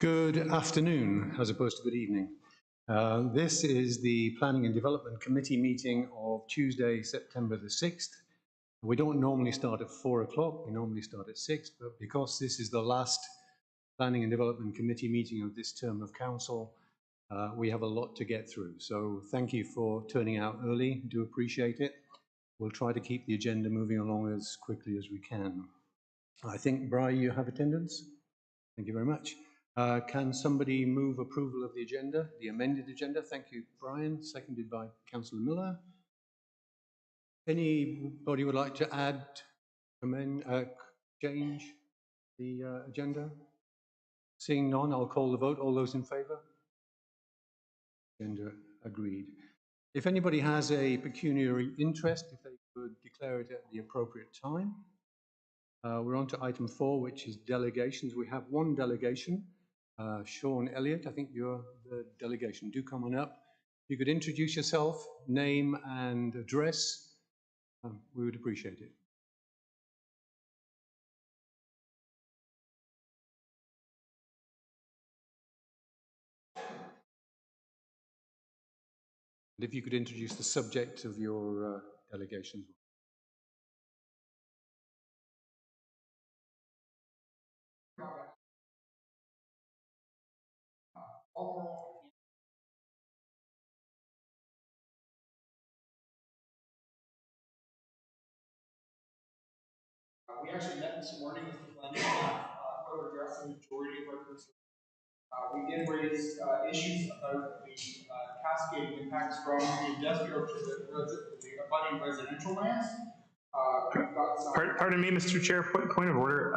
Good afternoon, as opposed to good evening. This is the Planning and Development Committee meeting of Tuesday, September the 6th. We don't normally start at 4 o'clock, we normally start at 6, but because this is the last Planning and Development Committee meeting of this term of council, we have a lot to get through. So thank you for turning out early, do appreciate it. We'll try to keep the agenda moving along as quickly as we can. I think, Bri, you have attendance? Thank you very much. Can somebody move approval of the agenda, the amended agenda? Thank you, Brian. Seconded by Councillor Miller. Anybody would like to add, amend, change the agenda? Seeing none, I'll call the vote. All those in favour? Agenda agreed. If anybody has a pecuniary interest, if they could declare it at the appropriate time. We're on to item 4, which is delegations. We have one delegation. Sean Elliott, I think you're the delegation. Do come on up. If you could introduce yourself, name and address, we would appreciate it. And if you could introduce the subject of your delegation. We actually met this morning with the planning staff who are addressing the majority of our concerns. We did raise issues about the cascading impacts from the industrial to the abutting residential lands. Pardon me, Mr. Chair, point of order.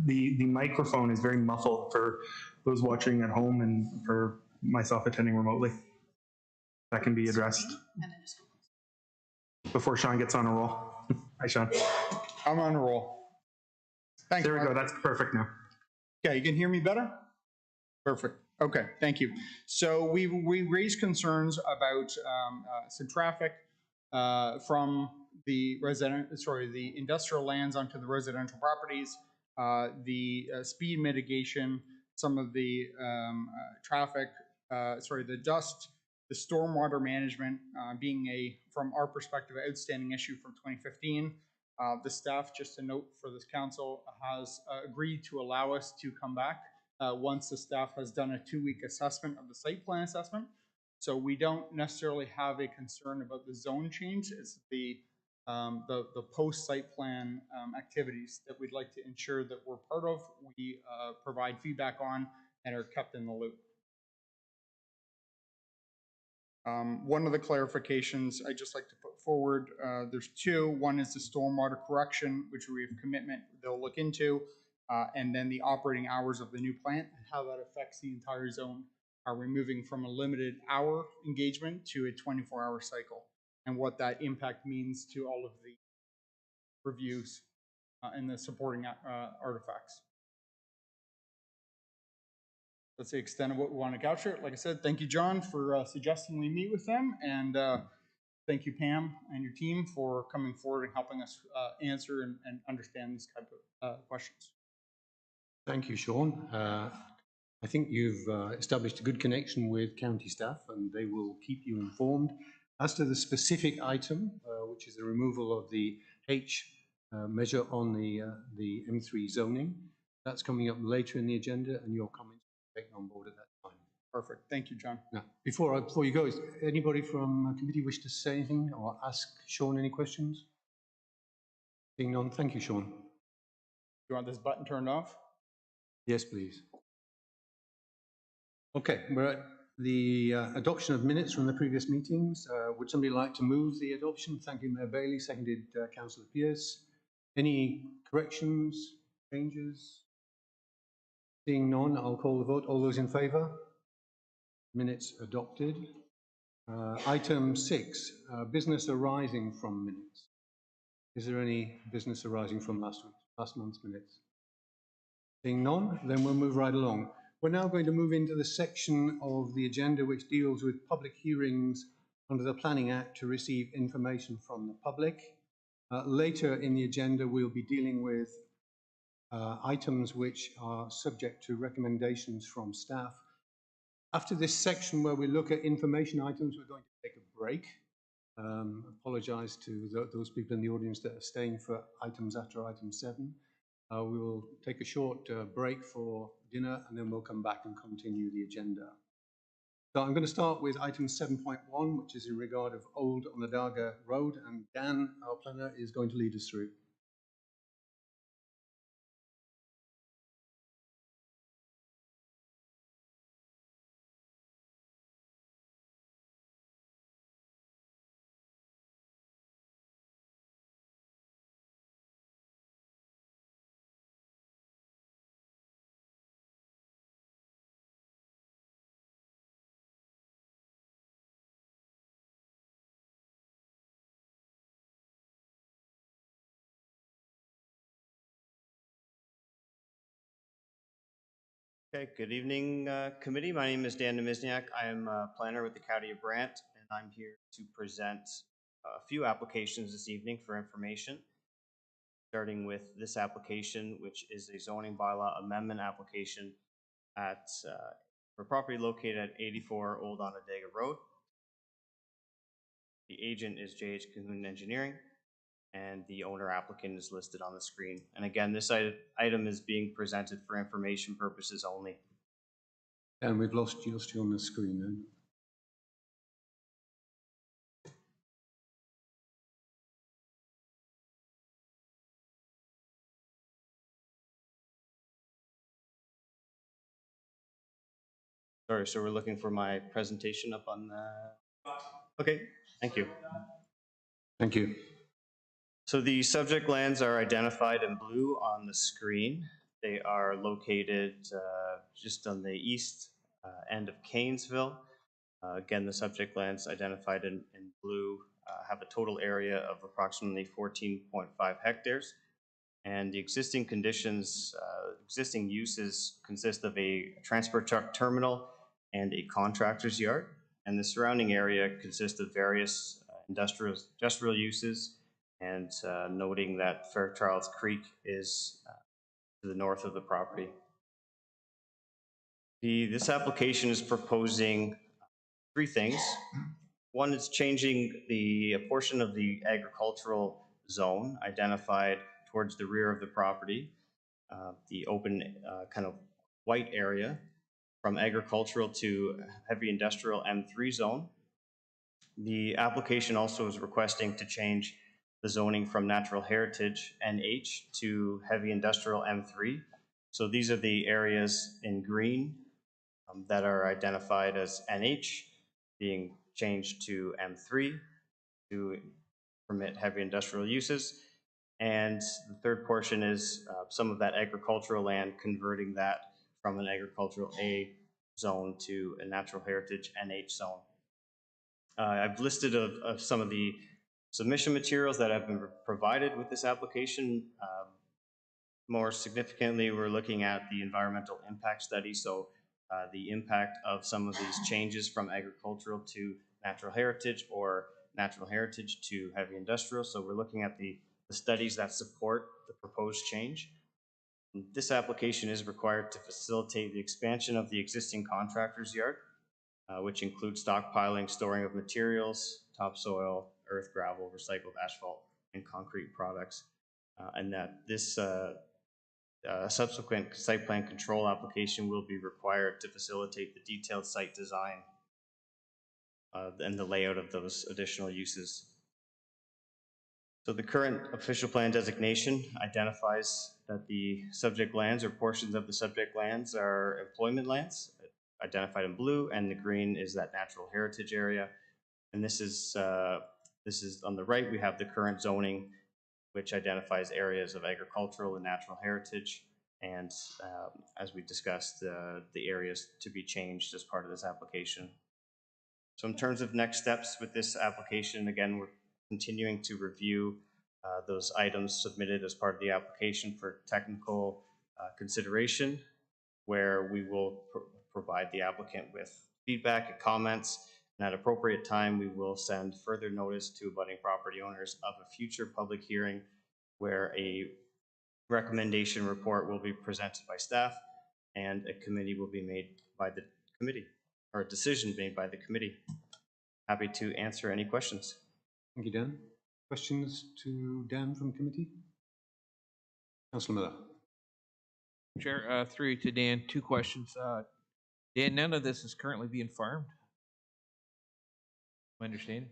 The microphone is very muffled for those watching at home and for myself attending remotely. That can be addressed before Sean gets on a roll. Hi, Sean. I'm on a roll. Thanks. There we go. That's perfect now. Yeah, you can hear me better? Perfect. Okay, thank you. So we raised concerns about some traffic from the the industrial lands onto the residential properties, the speed mitigation, some of the traffic, the dust, the stormwater management being from our perspective, an outstanding issue from 2015. The staff, just a note for this council, has agreed to allow us to come back once the staff has done a 2-week assessment of the site plan assessment. So we don't necessarily have a concern about the zone change. It's the post-site plan activities that we'd like to ensure that we're part of, we provide feedback on, and are kept in the loop. One of the clarifications I'd just like to put forward, there's 2. One is the stormwater correction, which we have commitment they'll look into, and then the operating hours of the new plant and how that affects the entire zone. Are we moving from a limited hour engagement to a 24-hour cycle, and what that impact means to all of the reviews and the supporting artifacts. That's the extent of what we want to capture. Like I said, thank you, John, for suggesting we meet with them, and thank you, Pam, and your team for coming forward and helping us answer and understand these type of questions. Thank you, Sean. I think you've established a good connection with county staff, and they will keep you informed. As to the specific item, which is the removal of the H measure on the M3 zoning, that's coming up later in the agenda, and your comments will be taken on board at that time. Perfect. Thank you, John. Now, before you go, is anybody from committee wish to say anything or ask Sean any questions? Seeing none, thank you, Sean. You want this button turned off? Yes, please. Okay, we're at the adoption of minutes from the previous meetings. Would somebody like to move the adoption? Thank you, Mayor Bailey. Seconded, Councillor Pearce. Any corrections, changes? Seeing none, I'll call the vote. All those in favour? Minutes adopted. Item 6, business arising from minutes. Is there any business arising from last month's minutes? Seeing none, then we'll move right along. We're now going to move into the section of the agenda which deals with public hearings under the Planning Act to receive information from the public. Later in the agenda, we'll be dealing with items which are subject to recommendations from staff. After this section where we look at information items, we're going to take a break. Apologise to those people in the audience that are staying for items after item 7. We will take a short break for dinner, and then we'll come back and continue the agenda. So I'm going to start with item 7.1, which is in regard of Old Onondaga Road, and Dan, our planner, is going to lead us through. Okay, good evening, committee. My name is Dan Nemizniak. I am a planner with the County of Brant, and I'm here to present a few applications this evening for information. Starting with this application, which is a zoning bylaw amendment application at for property located at 84 Old Onondaga Road. The agent is J.H. Cahoon Engineering, and the owner applicant is listed on the screen. And again, this item is being presented for information purposes only. And we've lost you on the screen then. Sorry, so we're looking for my presentation up on the... Okay, thank you. Thank you. So the subject lands are identified in blue on the screen. They are located just on the east end of Canesville. Again, the subject lands identified in blue have a total area of approximately 14.5 hectares. And the existing conditions, existing uses consist of a transport truck terminal and a contractor's yard. And the surrounding area consists of various industrial uses, and noting that Fairchilds Creek is to the north of the property. This application is proposing 3 things. One is changing a portion of the agricultural zone identified towards the rear of the property, the open kind of white area, from agricultural to heavy industrial M3 zone. The application also is requesting to change the zoning from natural heritage NH to heavy industrial M3. So these are the areas in green that are identified as NH, being changed to M3 to permit heavy industrial uses. And the third portion is some of that agricultural land, converting that from an agricultural A zone to a natural heritage NH zone. I've listed of some of the submission materials that have been provided with this application. More significantly, we're looking at the environmental impact study. So the impact of some of these changes from agricultural to natural heritage, or natural heritage to heavy industrial. So we're looking at the studies that support the proposed change. This application is required to facilitate the expansion of the existing contractor's yard, which includes stockpiling, storing of materials, topsoil, earth, gravel, recycled asphalt, and concrete products. And that this subsequent site plan control application will be required to facilitate the detailed site design and the layout of those additional uses. So the current official plan designation identifies that the subject lands, or portions of the subject lands, are employment lands, identified in blue, and the green is that natural heritage area. And this is on the right. We have the current zoning, which identifies areas of agricultural and natural heritage, and as we discussed, the areas to be changed as part of this application. So in terms of next steps with this application, again, we're continuing to review those items submitted as part of the application for technical consideration, where we will provide the applicant with feedback and comments, and at appropriate time we will send further notice to abutting property owners of a future public hearing where a recommendation report will be presented by staff, and a committee will be made by the committee, or a decision made by the committee. Happy to answer any questions. Thank you, Dan. Questions to Dan from committee? Councillor Miller. Chair, through to Dan, two questions. Dan, none of this is currently being farmed. My understanding.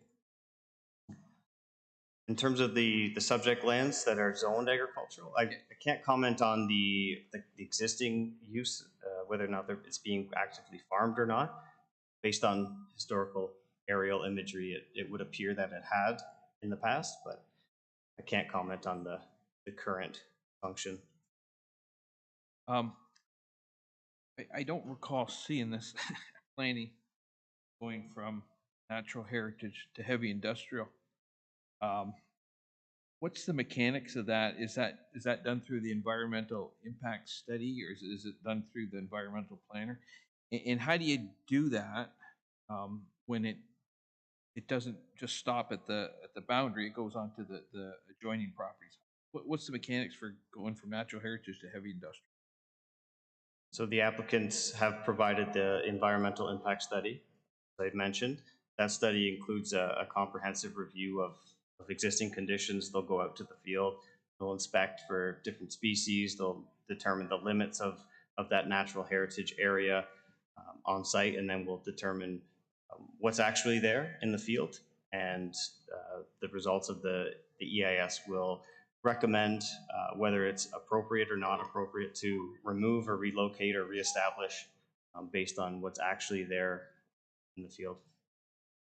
In terms of the subject lands that are zoned agricultural, I can't comment on the existing use, whether or not it's being actively farmed or not. Based on historical aerial imagery, it would appear that it had in the past, but I can't comment on the current function. I don't recall seeing this planning going from natural heritage to heavy industrial. What's the mechanics of that? Is that done through the environmental impact study, or is it done through the environmental planner? And how do you do that when it doesn't just stop at the boundary? It goes on to the adjoining properties. What's the mechanics for going from natural heritage to heavy industrial? So the applicants have provided the environmental impact study, as I've mentioned. That study includes a comprehensive review of existing conditions. They'll go out to the field, they'll inspect for different species, they'll determine the limits of that natural heritage area on site, and then we'll determine what's actually there in the field. And the results of the EIS will recommend whether it's appropriate or not appropriate to remove or relocate or reestablish based on what's actually there in the field.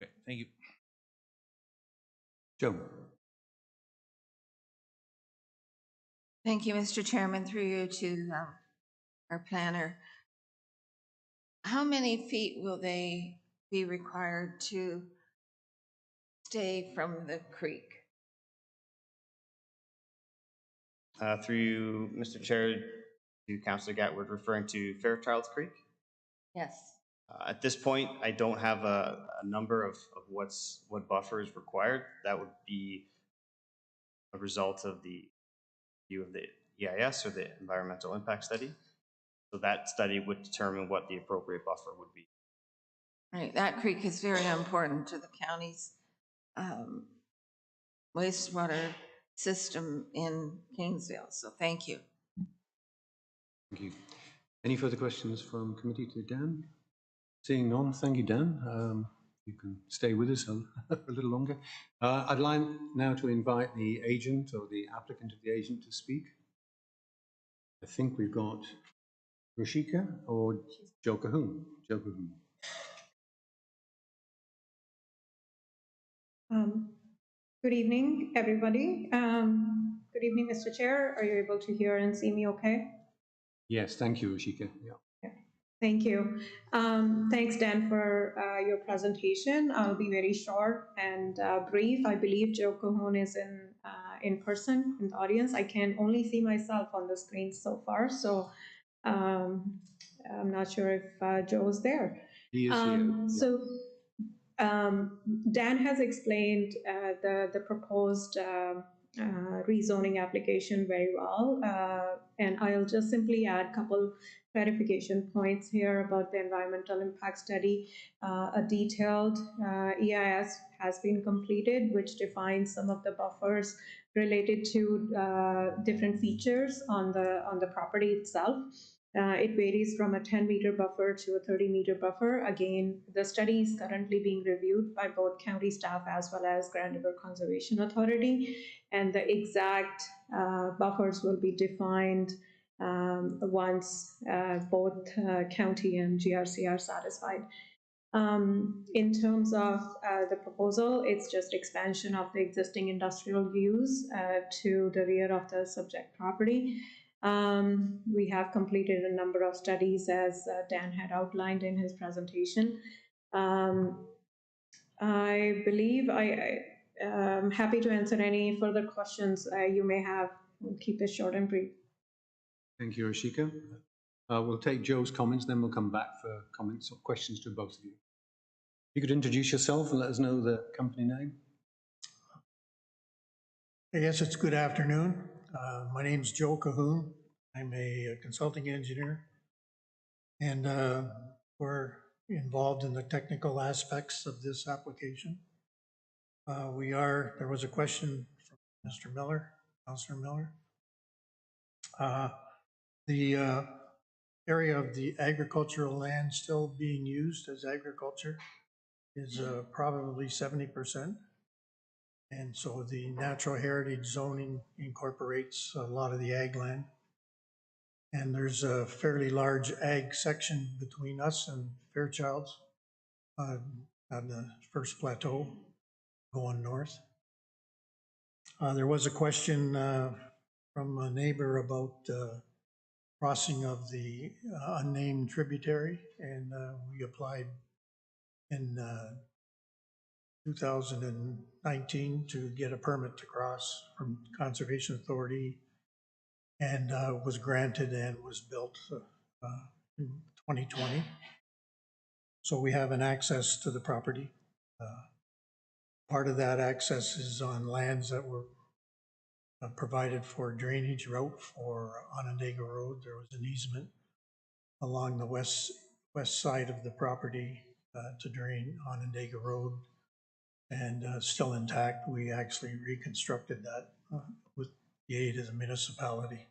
Okay, thank you. Joe. Thank you, Mr. Chairman, through you to our planner. How many feet will they be required to stay from the creek? Through you, Mr. Chair, to Councillor Gatwood, referring to Fairchild's Creek. Yes. At this point, I don't have a number of what buffer is required. That would be a result of the view of the EIS or the environmental impact study. So that study would determine what the appropriate buffer would be. Right, that creek is very important to the county's wastewater system in Kingsville, so thank you. Thank you. Any further questions from committee to Dan? Seeing none, thank you, Dan. You can stay with us a little longer. I'd like now to invite the agent or the applicant of the agent to speak. I think we've got Rashika or Joe Cahoon. Joe Cahoon. Good evening, everybody. Good evening, Mr. Chair. Are you able to hear and see me okay? Yes, thank you, Rashika. Yeah. Thank you. Thanks, Dan, for your presentation. I'll be very short and brief. I believe Joe Cahoon is in person in the audience. I can only see myself on the screen so far, so I'm not sure if Joe's there. He is here. Dan has explained the proposed rezoning application very well, and I'll just simply add a couple clarification points here about the environmental impact study. A detailed EIS has been completed, which defines some of the buffers related to different features on the property itself. It varies from a 10-meter buffer to a 30-meter buffer. Again, the study is currently being reviewed by both county staff as well as Grand River Conservation Authority, and the exact buffers will be defined once both county and GRC are satisfied. In terms of the proposal, it's just expansion of the existing industrial use to the rear of the subject property. We have completed a number of studies, as Dan had outlined in his presentation. I believe I'm happy to answer any further questions you may have. We'll keep it short and brief. Thank you, Rashika. We'll take Joe's comments, then we'll come back for comments or questions to both of you. You could introduce yourself and let us know the company name. I guess it's good afternoon. My name's Joe Cahoon. I'm a consulting engineer, and we're involved in the technical aspects of this application. There was a question from Mr. Miller, Councillor Miller. The area of the agricultural land still being used as agriculture is probably 70%. And so the natural heritage zoning incorporates a lot of the ag land. And there's a fairly large ag section between us and Fairchild's on the first plateau going north. There was a question from a neighbor about crossing of the unnamed tributary, and we applied in 2019 to get a permit to cross from Conservation Authority, and was granted and was built in 2020. So we have an access to the property. Part of that access is on lands that were provided for drainage route for Onondaga Road. There was an easement along the west side of the property to drain Onondaga Road, and still intact. We actually reconstructed that with the aid of the municipality.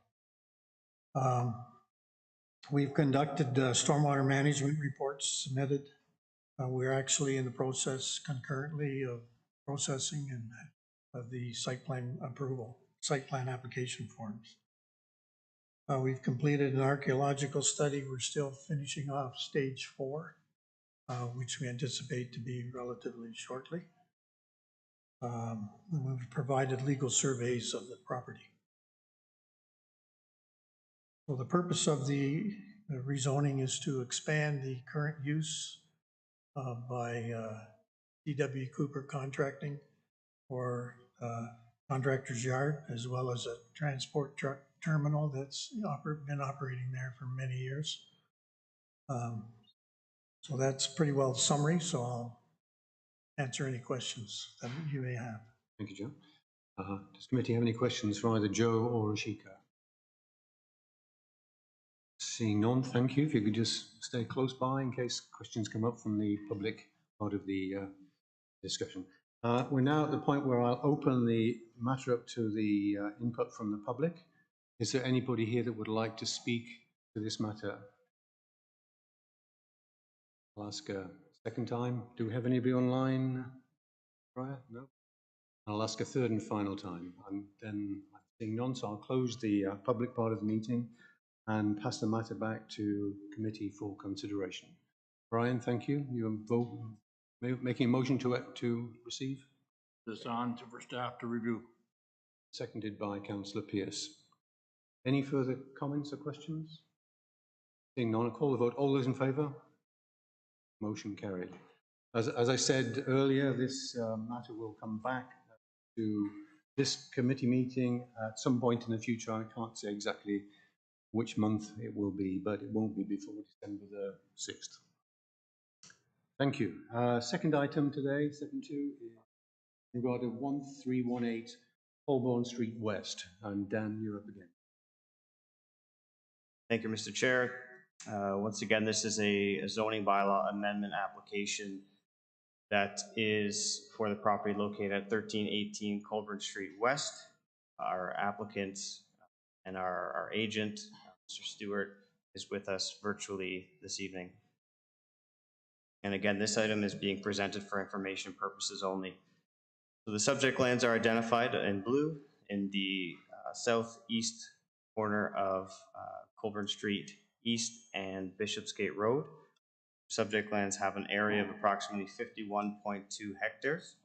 We've conducted stormwater management reports submitted. We're actually in the process concurrently of processing and of the site plan approval, site plan application forms. We've completed an archaeological study. We're still finishing off stage 4, which we anticipate to be relatively shortly. We've provided legal surveys of the property. So the purpose of the rezoning is to expand the current use by D.W. Cooper Contracting for contractor's yard, as well as a transport truck terminal that's been operating there for many years. So that's pretty well the summary, so I'll answer any questions that you may have. Thank you, Joe. Does the committee have any questions for either Joe or Ashika? Seeing none, thank you. If you could just stay close by in case questions come up from the public part of the discussion. We're now at the point where I'll open the matter up to the input from the public. Is there anybody here that would like to speak to this matter? I'll ask a second time. Do we have anybody online prior? No? I'll ask a third and final time. Then I'm seeing none, so I'll close the public part of the meeting and pass the matter back to committee for consideration. Brian, thank you. You making a motion to receive? This on for staff to review. Seconded by Councillor Pearce. Any further comments or questions? Seeing none, I'll call the vote. All those in favour? Motion carried. As I said earlier, this matter will come back to this committee meeting at some point in the future. I can't say exactly which month it will be, but it won't be before December the 6th. Thank you. Second item today, 7.2, is in regard to 1318 Colborne Street West. And Dan, you're up again. Thank you, Mr. Chair. Once again, this is a zoning bylaw amendment application that is for the property located at 1318 Colborne Street West. Our applicant and our agent, Mr. Stewart, is with us virtually this evening. And again, this item is being presented for information purposes only. So the subject lands are identified in blue in the southeast corner of Colborne Street East and Bishopsgate Road. Subject lands have an area of approximately 51.2 hectares.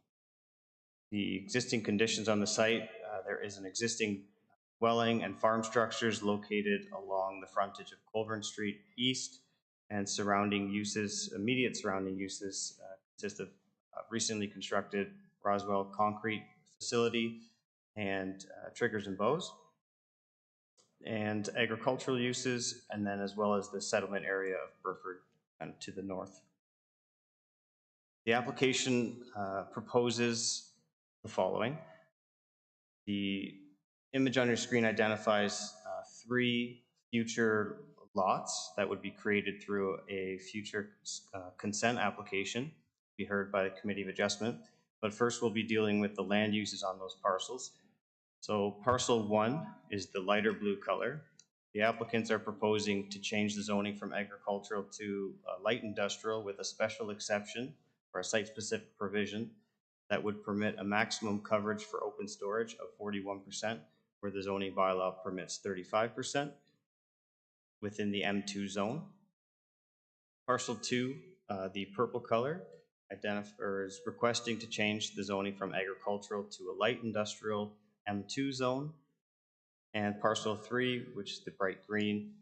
The existing conditions on the site, there is an existing dwelling and farm structures located along the frontage of Colborne Street East, and surrounding uses, immediate surrounding uses consist of recently constructed Roswell concrete facility and triggers and bows, and agricultural uses, and then as well as the settlement area of Burford and to the north. The application proposes the following. The image on your screen identifies 3 future lots that would be created through a future consent application, to be heard by the Committee of Adjustment. But first, we'll be dealing with the land uses on those parcels. So parcel 1 is the lighter blue color. The applicants are proposing to change the zoning from agricultural to light industrial with a special exception or a site-specific provision that would permit a maximum coverage for open storage of 41%, where the zoning bylaw permits 35% within the M2 zone. Parcel 2, the purple color, is requesting to change the zoning from agricultural to a light industrial M2 zone. And parcel 3, which is the bright green,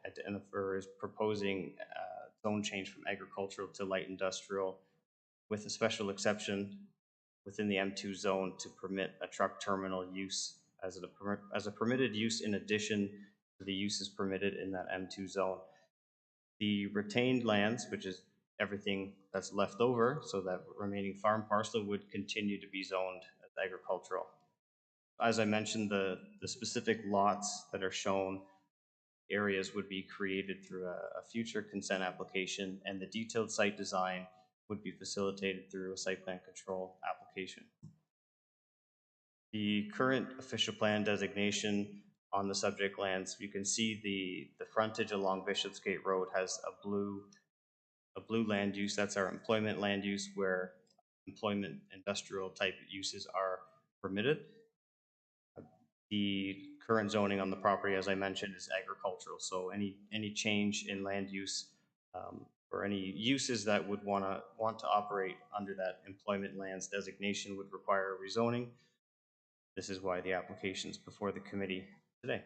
is proposing zone change from agricultural to light industrial with a special exception within the M2 zone to permit a truck terminal use as a permitted use in addition to the uses permitted in that M2 zone. The retained lands, which is everything that's left over, so that remaining farm parcel would continue to be zoned as agricultural. As I mentioned, the specific lots that are shown, areas would be created through a future consent application, and the detailed site design would be facilitated through a site plan control application. The current official plan designation on the subject lands, you can see the frontage along Bishopsgate Road has a blue land use. That's our employment land use, where employment industrial type uses are permitted. The current zoning on the property, as I mentioned, is agricultural. So any change in land use or any uses that would want to operate under that employment lands designation would require rezoning. This is why the application is before the committee today.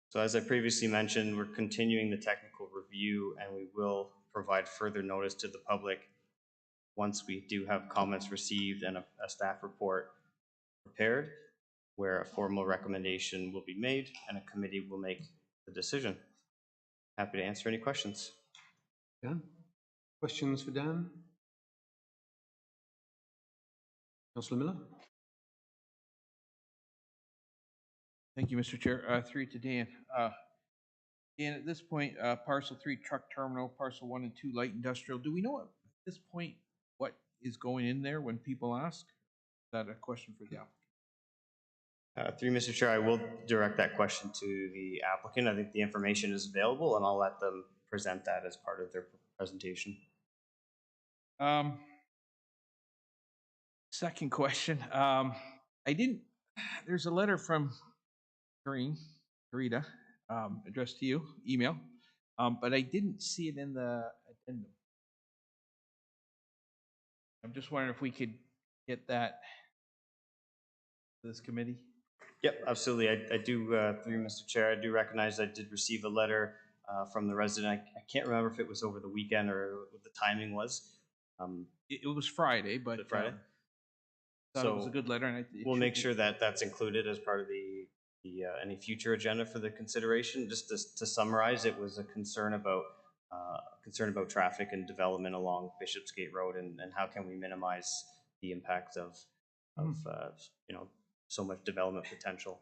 So as I previously mentioned, we're continuing the technical review, and we will provide further notice to the public once we do have comments received and a staff report prepared, where a formal recommendation will be made and a committee will make the decision. Happy to answer any questions. Dan? Questions for Dan? Councillor Miller? Thank you, Mr. Chair. Through to Dan. Dan, at this point, parcel 3 truck terminal, parcel 1 and 2 light industrial. Do we know at this point what is going in there when people ask? Is that a question for the applicant? Through Mr. Chair, I will direct that question to the applicant. I think the information is available, and I'll let them present that as part of their presentation. Second question. There's a letter from Karita, addressed to you, email, but I didn't see it in the addendum. I'm just wondering if we could get that to this committee. Yep, absolutely. I do, through Mr. Chair, I do recognize I did receive a letter from the resident. I can't remember if it was over the weekend or what the timing was. It was Friday, but Friday. Thought it was a good letter, and we'll make sure that that's included as part of any future agenda for the consideration. Just to summarize, it was a concern about traffic and development along Bishopsgate Road, and how can we minimize the impact of so much development potential.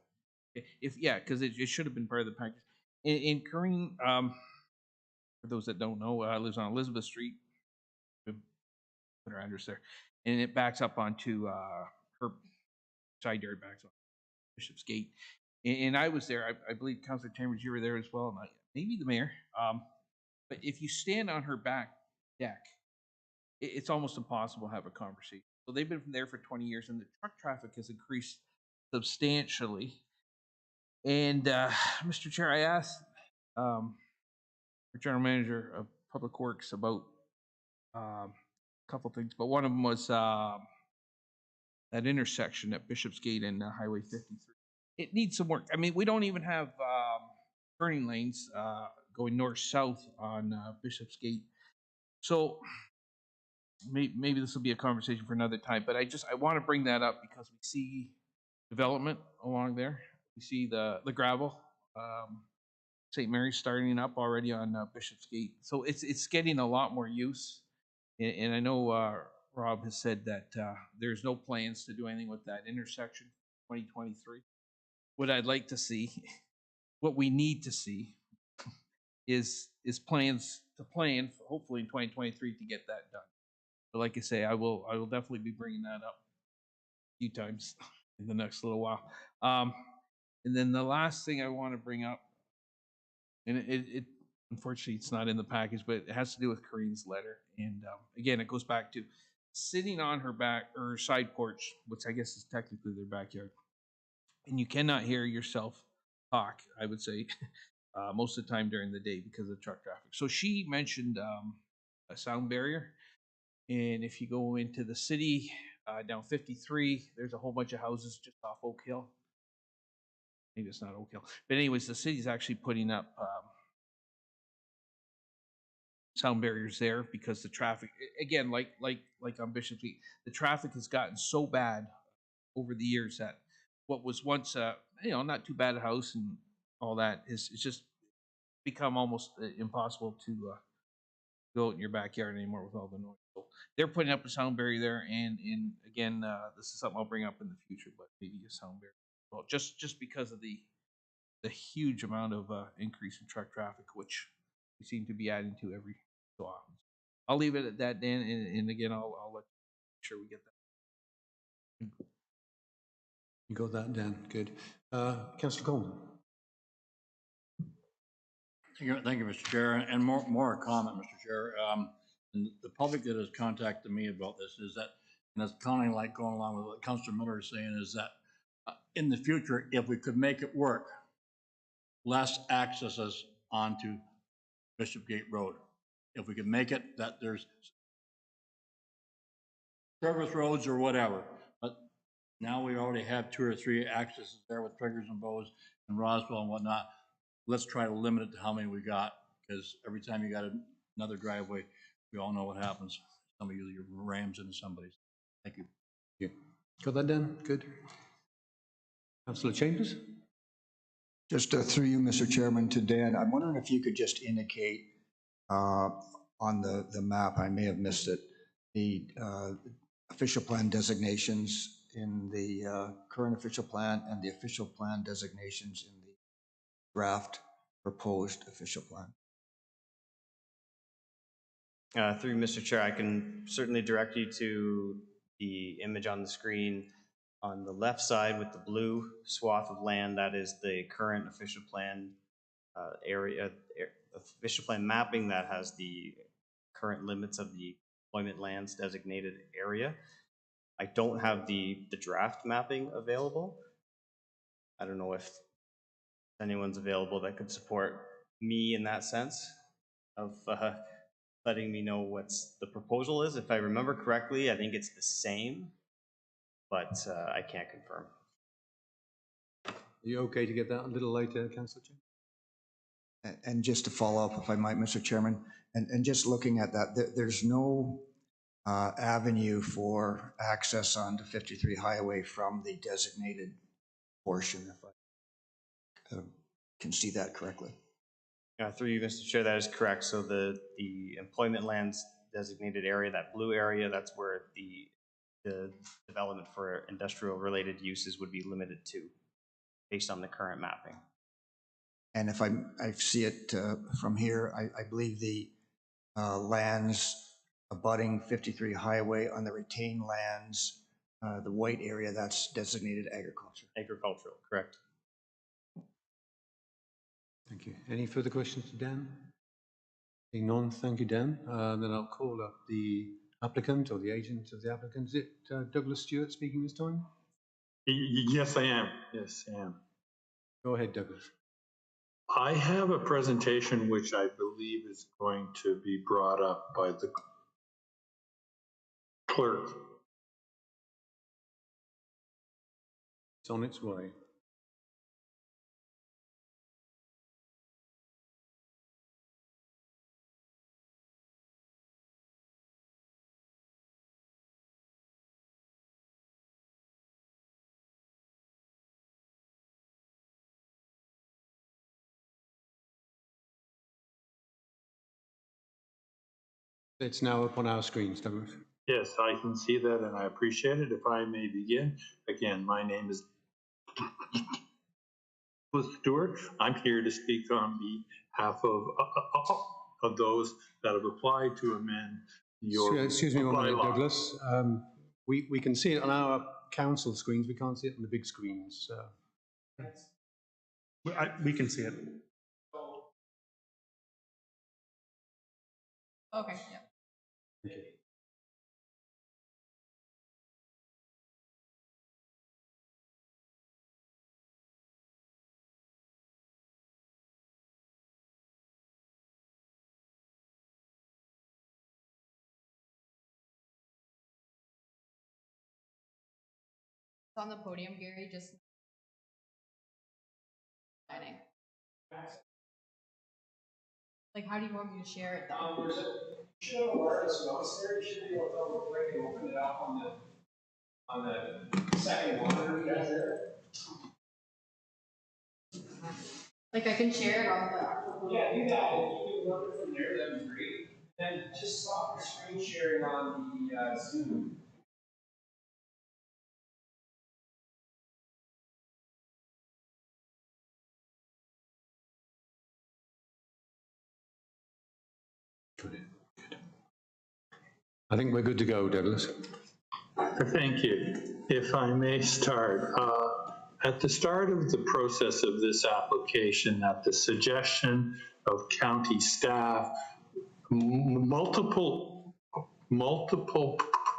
Because it should have been part of the package. In Corinne, for those that don't know, lives on Elizabeth Street. Put her address there, and it backs up onto her side yard, backs on Bishopsgate. And I was there. I believe Councillor Chambers, you were there as well, and maybe the mayor. But if you stand on her back deck, it's almost impossible to have a conversation. So they've been there for 20 years, and the truck traffic has increased substantially. And Mr. Chair, I asked our General Manager of Public Works about a couple things, but one of them was that intersection at Bishopsgate and Highway 53. It needs some work. I mean, we don't even have turning lanes going north-south on Bishopsgate. So maybe this will be a conversation for another time, but I want to bring that up because we see development along there. We see the gravel, St. Mary's starting up already on Bishopsgate. So it's getting a lot more use. And I know Rob has said that there's no plans to do anything with that intersection. 2023. What I'd like to see, what we need to see is plans to plan, hopefully in 2023 to get that done. But like I say, I will definitely be bringing that up a few times in the next little while. And then the last thing I want to bring up, and it unfortunately it's not in the package, but it has to do with Corinne's letter. And again, it goes back to sitting on her back or side porch, which I guess is technically their backyard, and you cannot hear yourself talk, I would say, most of the time during the day because of truck traffic. So she mentioned a sound barrier. And if you go into the city, down 53, there's a whole bunch of houses just off Oak Hill. Maybe it's not Oak Hill. But anyways, the city's actually putting up sound barriers there because the traffic, again, like on Bishop Street, the traffic has gotten so bad over the years that what was once not too bad a house and all that is it's just become almost impossible to go out in your backyard anymore with all the noise. So they're putting up a sound barrier there, and again, this is something I'll bring up in the future, but maybe a sound barrier. Well, just because of the huge amount of increase in truck traffic, which we seem to be adding to every so often. I'll leave it at that, Dan, and again, I'll let sure we get that. You got that, Dan. Good. Councillor Coleman. Thank you, Mr. Chair. And more a comment, Mr. Chair. And the public that has contacted me about this is that, and it's kind of like going along with what Councillor Miller is saying, is that in the future, if we could make it work, less accesses onto Bishopgate Road. If we could make it that there's service roads or whatever, but now we already have 2 or 3 accesses there with Triggers and Bows and Roswell and whatnot. Let's try to limit it to how many we got, because every time you got another driveway, we all know what happens. Somebody usually rams into somebody's. Thank you. Yeah. Got that, Dan? Good. Councillor Chambers? Just through you, Mr. Chairman, to Dan, I'm wondering if you could just indicate on the map, I may have missed it, the official plan designations in the current official plan and the official plan designations in the draft proposed official plan. Through Mr. Chair, I can certainly direct you to the image on the screen on the left side with the blue swath of land. That is the current official plan area, official plan mapping that has the current limits of the employment lands designated area. I don't have the draft mapping available. I don't know if anyone's available that could support me in that sense of letting me know what's the proposal is. If I remember correctly, I think it's the same, but I can't confirm. Are you okay to get that a little later, Councillor Chambers? And just to follow up, if I might, Mr. Chairman, and just looking at that, there's no avenue for access onto 53 Highway from the designated portion, if I can see that correctly. Through you, Mr. Chair, that is correct. So the employment lands designated area, that blue area, that's where the development for industrial related uses would be limited to based on the current mapping. And if I see it from here, I believe the lands abutting 53 Highway on the retained lands, the white area, that's designated agriculture. Agricultural, correct. Thank you. Any further questions to Dan? Seeing none, thank you, Dan. Then I'll call up the applicant or the agent of the applicant. Is it Douglas Stewart speaking this time? Yes, I am. Yes, I am. Go ahead, Douglas. I have a presentation which I believe is going to be brought up by the clerk. It's on its way. It's now up on our screens, Douglas. Yes, I can see that and I appreciate it. If I may begin, again, my name is Stewart. I'm here to speak on behalf of those that have applied to amend your Excuse me one minute, bylaw. Douglas. We can see it on our council screens. We can't see it on the big screens. We can see it. Okay, yeah. Thank you. It's on the podium, Gary, just signing. Like, how do you want me to share it though? You should have a wireless mouse there. You should be able to double click and open it up on the second monitor you have there. Like, I can share it on the. Yeah, do that. If you can load it from there, that'd be great. Then just stop the screen sharing on the Zoom. Good. I think we're good to go, Douglas. Thank you. If I may start, at the start of the process of this application, at the suggestion of county staff, multiple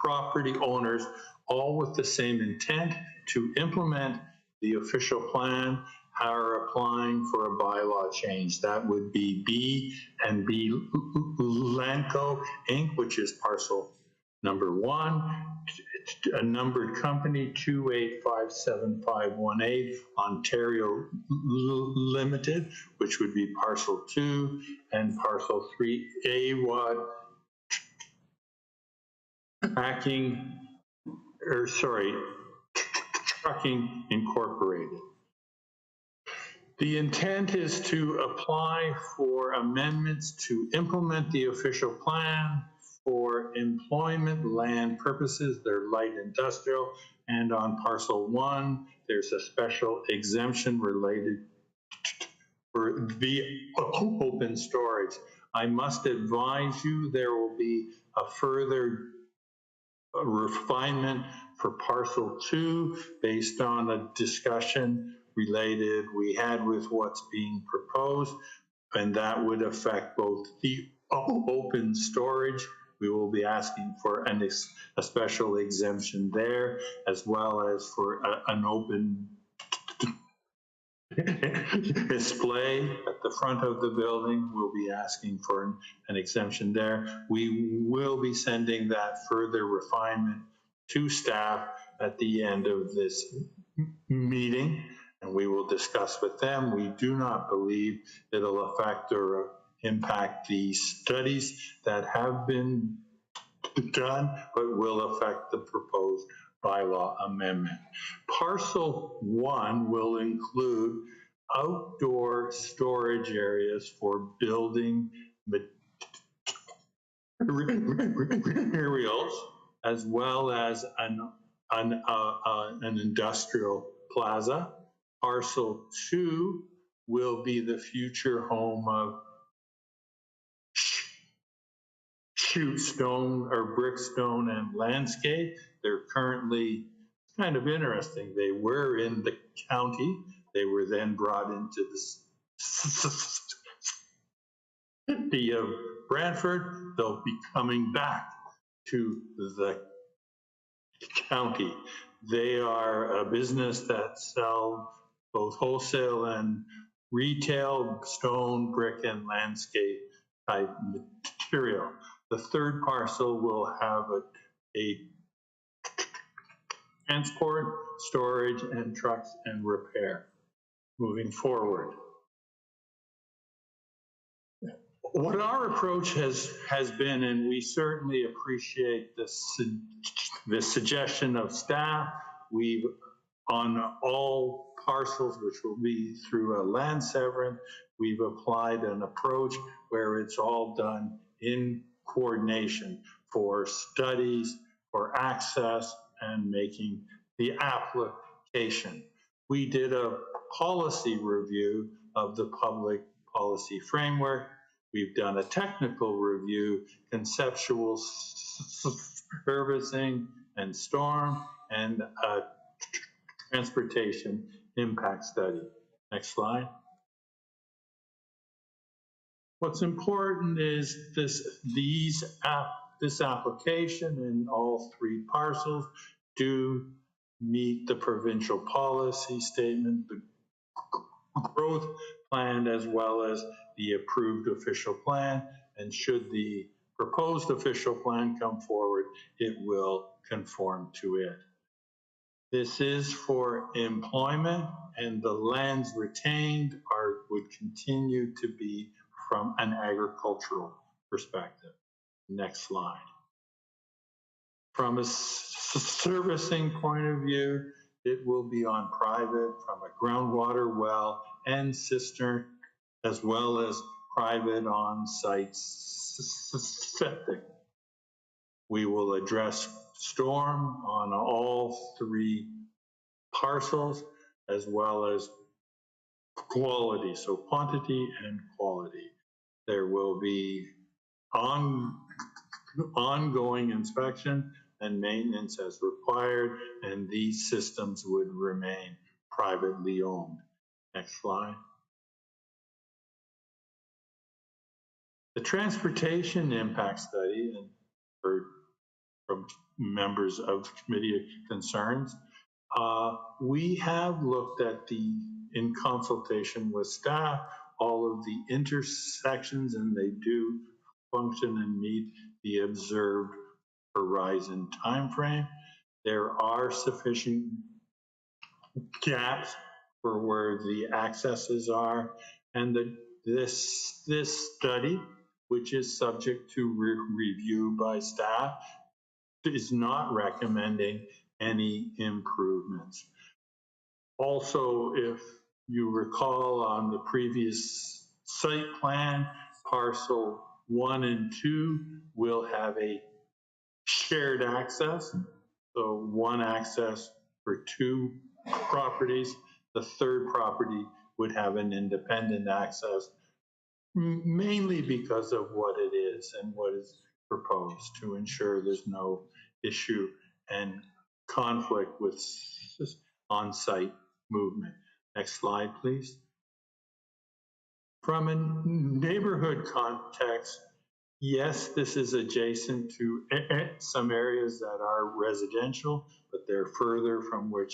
property owners, all with the same intent to implement the official plan, are applying for a bylaw change. That would be B and B Lanco Inc., which is parcel number 1, a numbered company 2857518, Ontario Limited, which would be parcel 2, and parcel 3, AWAD Trucking Incorporated. The intent is to apply for amendments to implement the official plan for employment land purposes. They're light industrial, and on parcel 1, there's a special exemption related for the open storage. I must advise you there will be a further refinement for parcel 2 based on a discussion related we had with what's being proposed, and that would affect both the open storage. We will be asking for a special exemption there, as well as for an open display at the front of the building. We'll be asking for an exemption there. We will be sending that further refinement to staff at the end of this meeting, and we will discuss with them. We do not believe it'll affect or impact the studies that have been done, but will affect the proposed bylaw amendment. Parcel 1 will include outdoor storage areas for building materials, as well as an industrial plaza. Parcel 2 will be the future home of shoot stone or brickstone and landscape. They're currently kind of interesting. They were in the county. They were then brought into the city of Brantford. They'll be coming back to the county. They are a business that sells both wholesale and retail stone, brick, and landscape type material. The third parcel will have a transport, storage, and trucks and repair moving forward. What our approach has been, and we certainly appreciate the suggestion of staff, we've on all parcels, which will be through a land severance, we've applied an approach where it's all done in coordination for studies, for access, and making the application. We did a policy review of the public policy framework. We've done a technical review, conceptual servicing and storm, and a transportation impact study. Next slide. What's important is this application and all three parcels do meet the provincial policy statement, the growth plan, as well as the approved official plan. And should the proposed official plan come forward, it will conform to it. This is for employment, and the lands retained would continue to be from an agricultural perspective. Next slide. From a servicing point of view, it will be on private from a groundwater well and cistern, as well as private on-site septic. We will address storm on all three parcels, as well as quality, so quantity and quality. There will be ongoing inspection and maintenance as required, and these systems would remain privately owned. Next slide. The transportation impact study, and heard from members of the Committee of Concerns, we have looked at in consultation with staff, all of the intersections, and they do function and meet the observed horizon timeframe. There are sufficient gaps for where the accesses are, and this study, which is subject to review by staff, is not recommending any improvements. Also, if you recall on the previous site plan, parcel 1 and 2 will have a shared access, so one access for two properties. The third property would have an independent access, mainly because of what it is and what is proposed, to ensure there's no issue and conflict with on-site movement. Next slide, please. From a neighborhood context, yes, this is adjacent to some areas that are residential, but they're further from where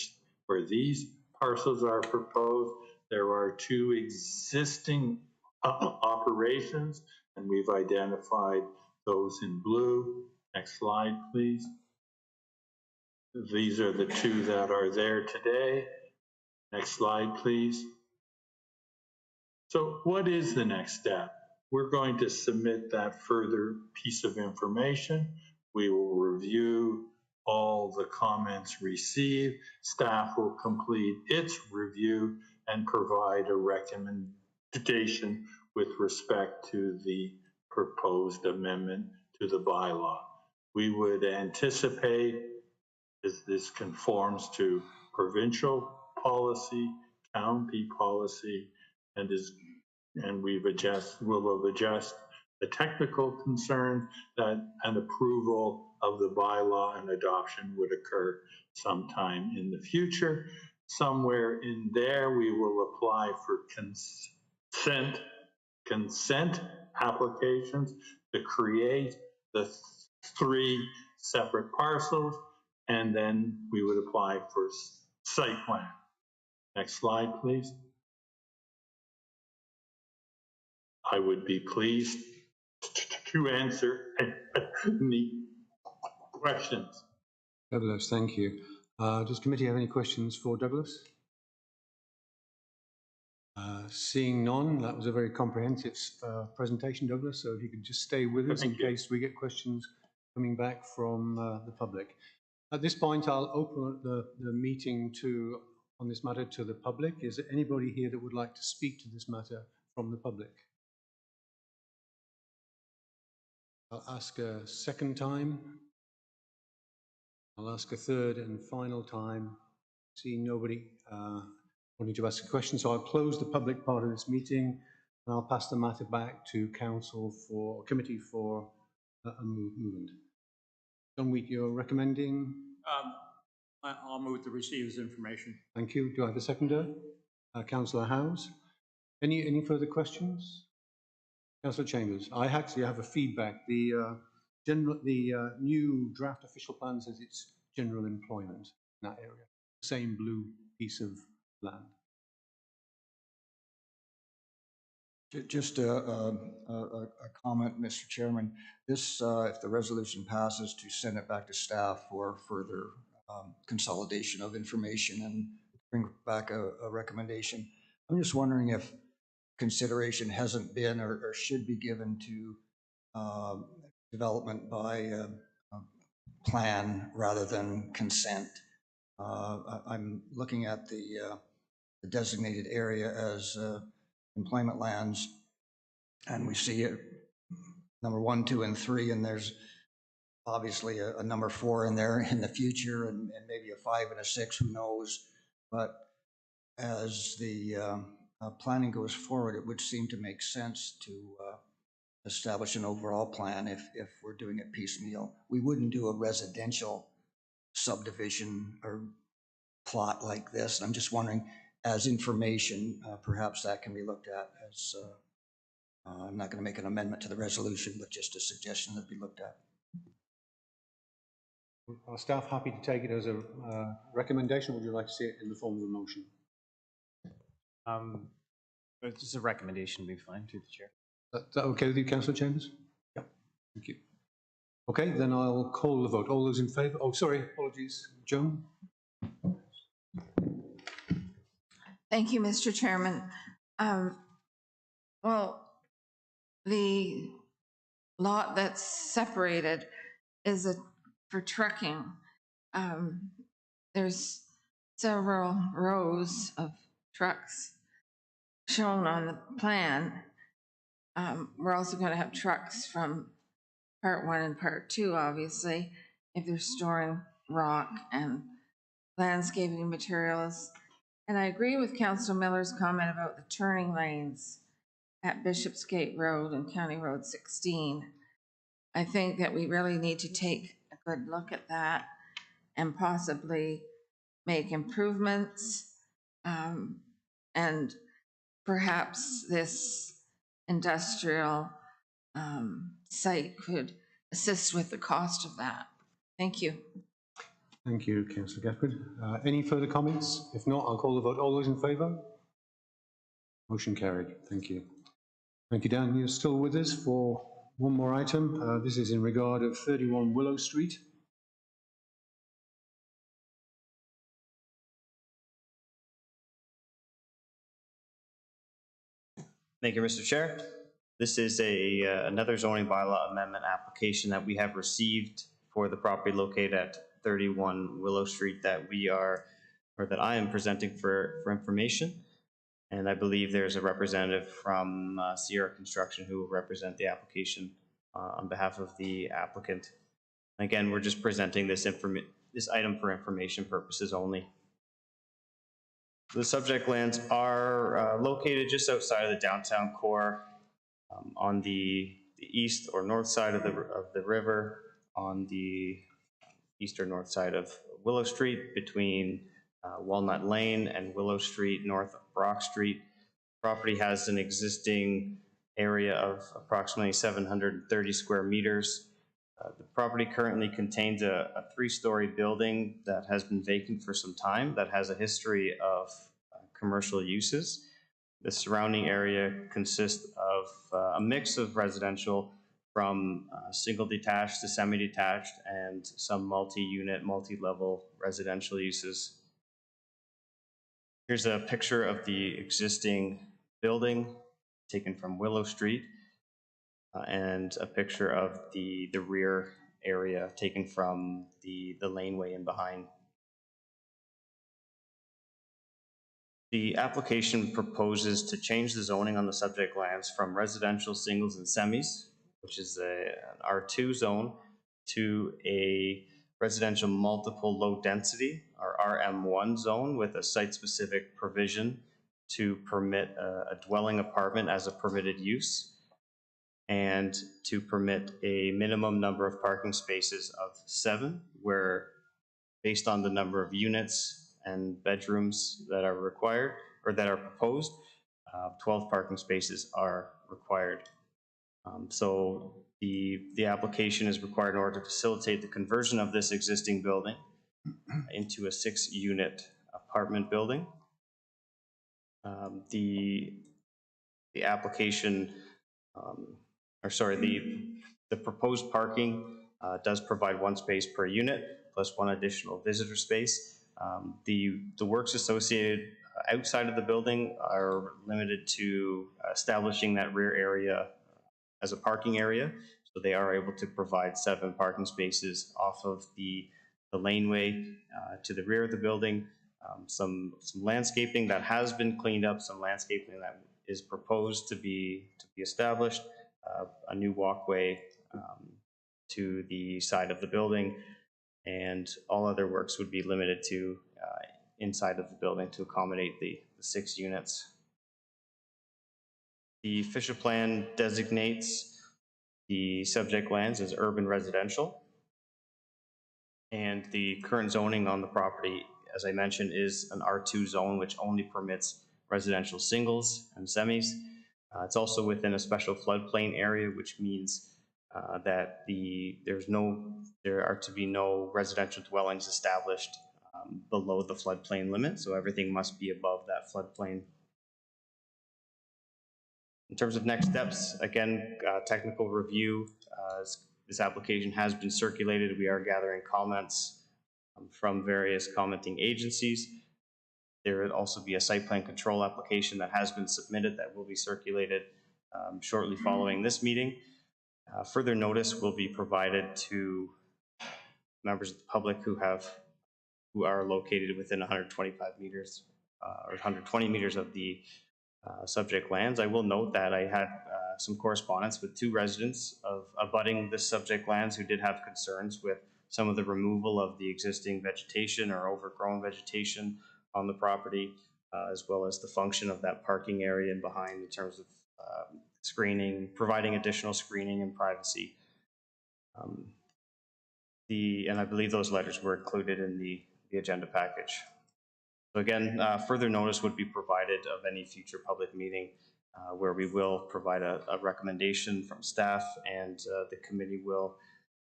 these parcels are proposed. There are two existing operations, and we've identified those in blue. Next slide, please. These are the two that are there today. Next slide, please. So what is the next step? We're going to submit that further piece of information. We will review all the comments received. Staff will complete its review and provide a recommendation with respect to the proposed amendment to the bylaw. We would anticipate, as this conforms to provincial policy, county policy, and will adjust the technical concern that an approval of the bylaw and adoption would occur sometime in the future. Somewhere in there, we will apply for consent applications to create the three separate parcels, and then we would apply for site plan. Next slide, please. I would be pleased to answer any questions. Douglas, thank you. Does committee have any questions for Douglas? Seeing none, that was a very comprehensive presentation, Douglas, so if you could just stay with us in case we get questions coming back from the public. At this point, I'll open the meeting on this matter to the public. Is there anybody here that would like to speak to this matter from the public? I'll ask a second time. I'll ask a third and final time. Seeing nobody wanting to ask a question. So I'll close the public part of this meeting and I'll pass the matter back to council for committee for a movement. John Wheat, you're recommending? I'll move to receive this information. Thank you. Do I have a seconder? Councillor Howes. Any further questions? Councillor Chambers. I actually have a feedback. The new draft official plan says it's general employment in that area. Same blue piece of land. Just a comment, Mr. Chairman. This, if the resolution passes, to send it back to staff for further consolidation of information and bring back a recommendation. I'm just wondering if consideration hasn't been or should be given to development by plan rather than consent. I'm looking at the designated area as employment lands, and we see it number 1, 2, and 3, and there's obviously a number 4 in there in the future, and maybe a 5 and a 6, who knows. But as the planning goes forward, it would seem to make sense to establish an overall plan if we're doing it piecemeal. We wouldn't do a residential subdivision or plot like this. I'm just wondering, as information, perhaps that can be looked at as, I'm not going to make an amendment to the resolution, but just a suggestion that be looked at. Are staff happy to take it as a recommendation, or would you like to see it in the form of a motion? Just a recommendation would be fine, through the chair. Is that okay with you, Councillor Chambers? Yeah. Thank you. Okay, then I'll call the vote. All those in favour? Oh, sorry, apologies. Joan? Thank you, Mr. Chairman. Well, the lot that's separated is for trucking. There's several rows of trucks shown on the plan. We're also going to have trucks from part 1 and part 2, obviously, if they're storing rock and landscaping materials. And I agree with Councillor Miller's comment about the turning lanes at Bishopsgate Road and County Road 16. I think that we really need to take a good look at that and possibly make improvements. And perhaps this industrial site could assist with the cost of that. Thank you. Thank you, Councillor Gafford. Any further comments? If not, I'll call the vote. All those in favour? Motion carried. Thank you. Thank you, Dan. You're still with us for one more item. This is in regard of 31 Willow Street. Thank you, Mr. Chair. This is another zoning bylaw amendment application that we have received for the property located at 31 Willow Street that I am presenting for information. And I believe there's a representative from Sierra Construction who will represent the application on behalf of the applicant. Again, we're just presenting this item for information purposes only. The subject lands are located just outside of the downtown core, on the east or north side of the river, on the east or north side of Willow Street, between Walnut Lane and Willow Street, north of Brock Street. Property has an existing area of approximately 730 square meters. The property currently contains a 3-story building that has been vacant for some time, that has a history of commercial uses. The surrounding area consists of a mix of residential, from single detached to semi-detached, and some multi-unit, multi-level residential uses. Here's a picture of the existing building taken from Willow Street, and a picture of the rear area taken from the laneway in behind. The application proposes to change the zoning on the subject lands from residential singles and semis, which is an R2 zone, to a residential multiple low density, our RM1 zone with a site-specific provision to permit a dwelling apartment as a permitted use, and to permit a minimum number of parking spaces of 7, where based on the number of units and bedrooms that are required or that are proposed, 12 parking spaces are required. So the application is required in order to facilitate the conversion of this existing building into a 6-unit apartment building. The application, the proposed parking does provide 1 space per unit plus 1 additional visitor space. The works associated outside of the building are limited to establishing that rear area as a parking area. So they are able to provide 7 parking spaces off of the laneway to the rear of the building. Some landscaping that has been cleaned up, some landscaping that is proposed to be established, a new walkway to the side of the building, and all other works would be limited to inside of the building to accommodate the 6 units. The official plan designates the subject lands as urban residential, and the current zoning on the property, as I mentioned, is an R2 zone, which only permits residential singles and semis. It's also within a special floodplain area, which means that there are to be no residential dwellings established below the floodplain limit, so everything must be above that floodplain. In terms of next steps, again, technical review. This application has been circulated. We are gathering comments from various commenting agencies. There would also be a site plan control application that has been submitted that will be circulated shortly following this meeting. Further notice will be provided to members of the public who are located within 125 meters or 120 meters of the subject lands. I will note that I had some correspondence with 2 residents of abutting the subject lands who did have concerns with some of the removal of the existing vegetation or overgrown vegetation on the property, as well as the function of that parking area and behind in terms of screening, providing additional screening and privacy. And I believe those letters were included in the agenda package. So again, further notice would be provided of any future public meeting where we will provide a recommendation from staff, and the committee will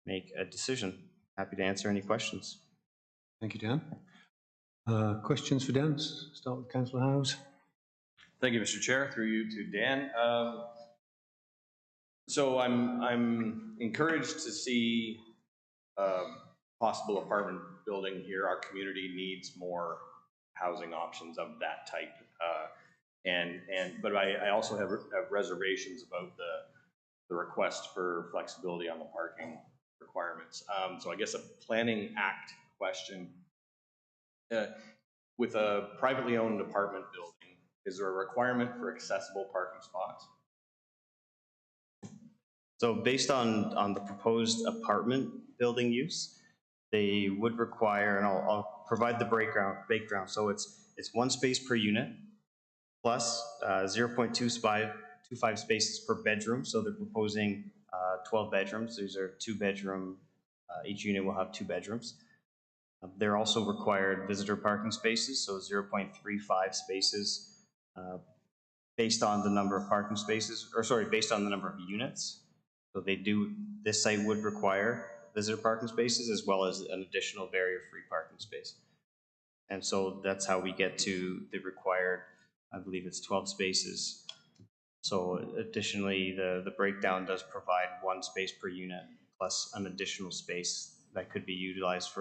make a decision. Happy to answer any questions. Thank you, Dan. Questions for Dan? Start with Councillor Howes. Thank you, Mr. Chair. Through you to Dan. So I'm encouraged to see possible apartment building here. Our community needs more housing options of that type, but I also have reservations about the request for flexibility on the parking requirements. So I guess a Planning Act question. With a privately owned apartment building, is there a requirement for accessible parking spots? So based on the proposed apartment building use, they would require, and I'll provide the breakdown. So it's 1 space per unit plus 0.25 spaces per bedroom. So they're proposing 12 bedrooms. These are 2-bedroom. Each unit will have 2 bedrooms. They're also required visitor parking spaces, so 0.35 spaces based on the number of parking spaces, based on the number of units. So this site would require visitor parking spaces as well as an additional barrier-free parking space. And so that's how we get to the required, I believe it's 12 spaces. So additionally, the breakdown does provide 1 space per unit plus an additional space that could be utilized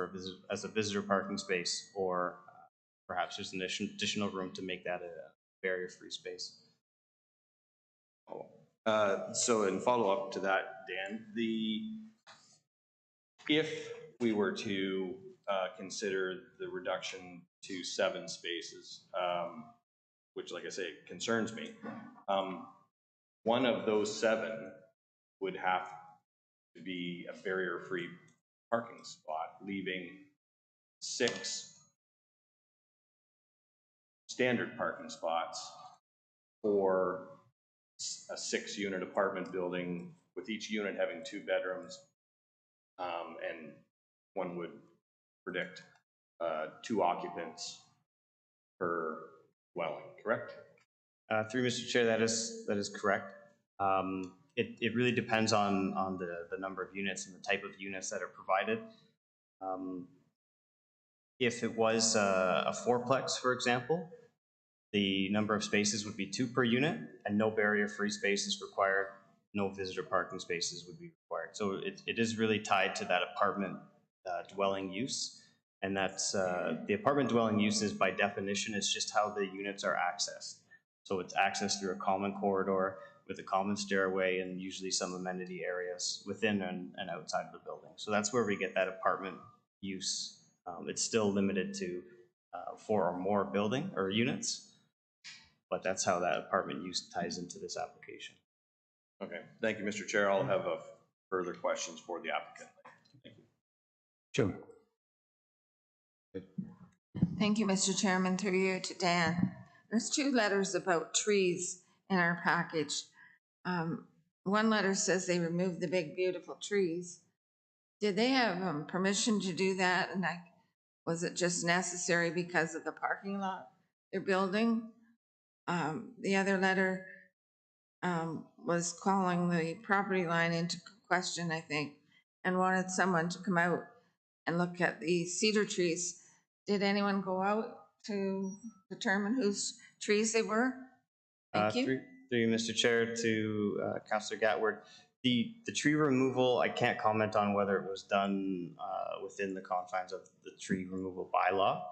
as a visitor parking space, or perhaps there's an additional room to make that a barrier-free space. So in follow-up to that, Dan, if we were to consider the reduction to 7 spaces, which, like I say, concerns me, one of those 7 would have to be a barrier-free parking spot, leaving 6 standard parking spots for a 6-unit apartment building with each unit having 2 bedrooms, and one would predict 2 occupants per dwelling, correct? Through Mr. Chair, that is correct. It really depends on the number of units and the type of units that are provided. If it was a 4-plex, for example, the number of spaces would be 2 per unit, and no barrier-free spaces required, no visitor parking spaces would be required. So it is really tied to that apartment dwelling use, and that's the apartment dwelling use is by definition, it's just how the units are accessed. So it's accessed through a common corridor with a common stairway and usually some amenity areas within and outside of the building. So that's where we get that apartment use. It's still limited to 4 or more building or units, but that's how that apartment use ties into this application. Okay, thank you, Mr. Chair. I'll have further questions for the applicant. Thank you. Sure. Thank you, Mr. Chairman. Through you to Dan. There's 2 letters about trees in our package. One letter says they removed the big, beautiful trees. Did they have permission to do that? And was it just necessary because of the parking lot they're building? The other letter was calling the property line into question, I think, and wanted someone to come out and look at the cedar trees. Did anyone go out to determine whose trees they were? Thank you. Through you, Mr. Chair, to Councillor Gatward. The tree removal, I can't comment on whether it was done within the confines of the tree removal bylaw.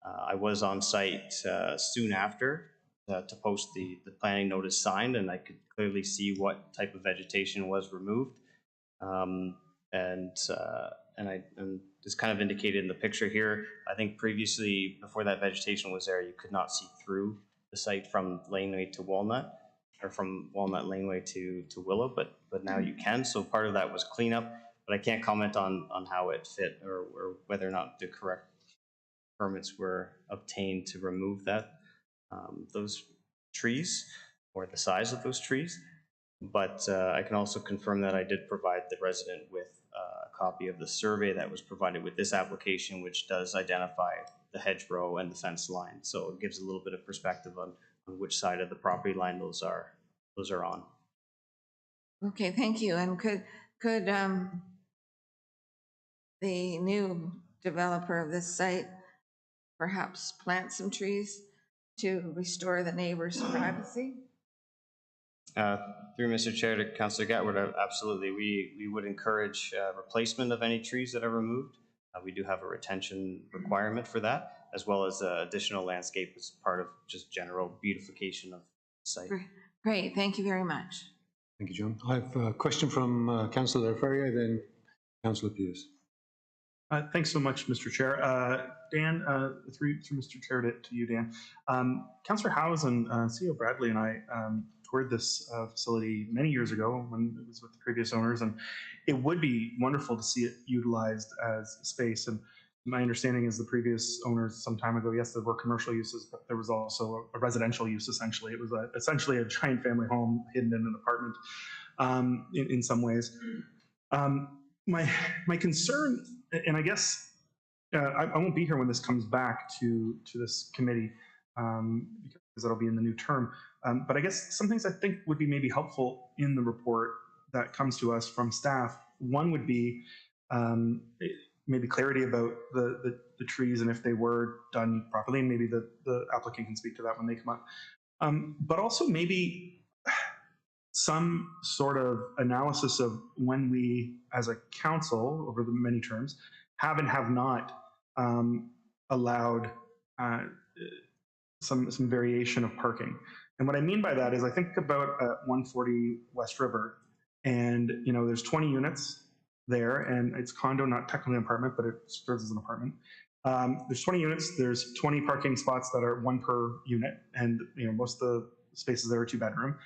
I was on site soon after to post the planning notice signed, and I could clearly see what type of vegetation was removed. And it's kind of indicated in the picture here. I think previously, before that vegetation was there, you could not see through the site from Laneway to Walnut, or from Walnut Laneway to Willow, but now you can. So part of that was cleanup, but I can't comment on how it fit or whether or not the correct permits were obtained to remove those trees or the size of those trees. But I can also confirm that I did provide the resident with a copy of the survey that was provided with this application, which does identify the hedgerow and the fence line. So it gives a little bit of perspective on which side of the property line those are on. Okay, thank you. And could the new developer of this site perhaps plant some trees to restore the neighbor's privacy? Through Mr. Chair to Councillor Gatward, absolutely. We would encourage replacement of any trees that are removed. We do have a retention requirement for that, as well as additional landscape as part of just general beautification of the site. Great, thank you very much. Thank you, John. I have a question from Councillor Ferrier, then Councillor Pierce. Thanks so much, Mr. Chair. Dan, through Mr. Chair to you, Dan. Councillor Howes and CEO Bradley and I toured this facility many years ago when it was with the previous owners, and it would be wonderful to see it utilized as space. And my understanding is the previous owners some time ago, yes, there were commercial uses, but there was also a residential use, essentially. It was essentially a giant family home hidden in an apartment in some ways. My concern, and I guess I won't be here when this comes back to this committee because that'll be in the new term. But I guess some things I think would be maybe helpful in the report that comes to us from staff. One would be maybe clarity about the trees and if they were done properly, and maybe the applicant can speak to that when they come up. But also maybe some sort of analysis of when we, as a council, over the many terms, have and have not allowed some variation of parking. And what I mean by that is I think about 140 West River, and there's 20 units there, and it's condo, not technically an apartment, but it serves as an apartment. There's 20 units, there's 20 parking spots that are 1 per unit, and most of the spaces there are 2-bedroom.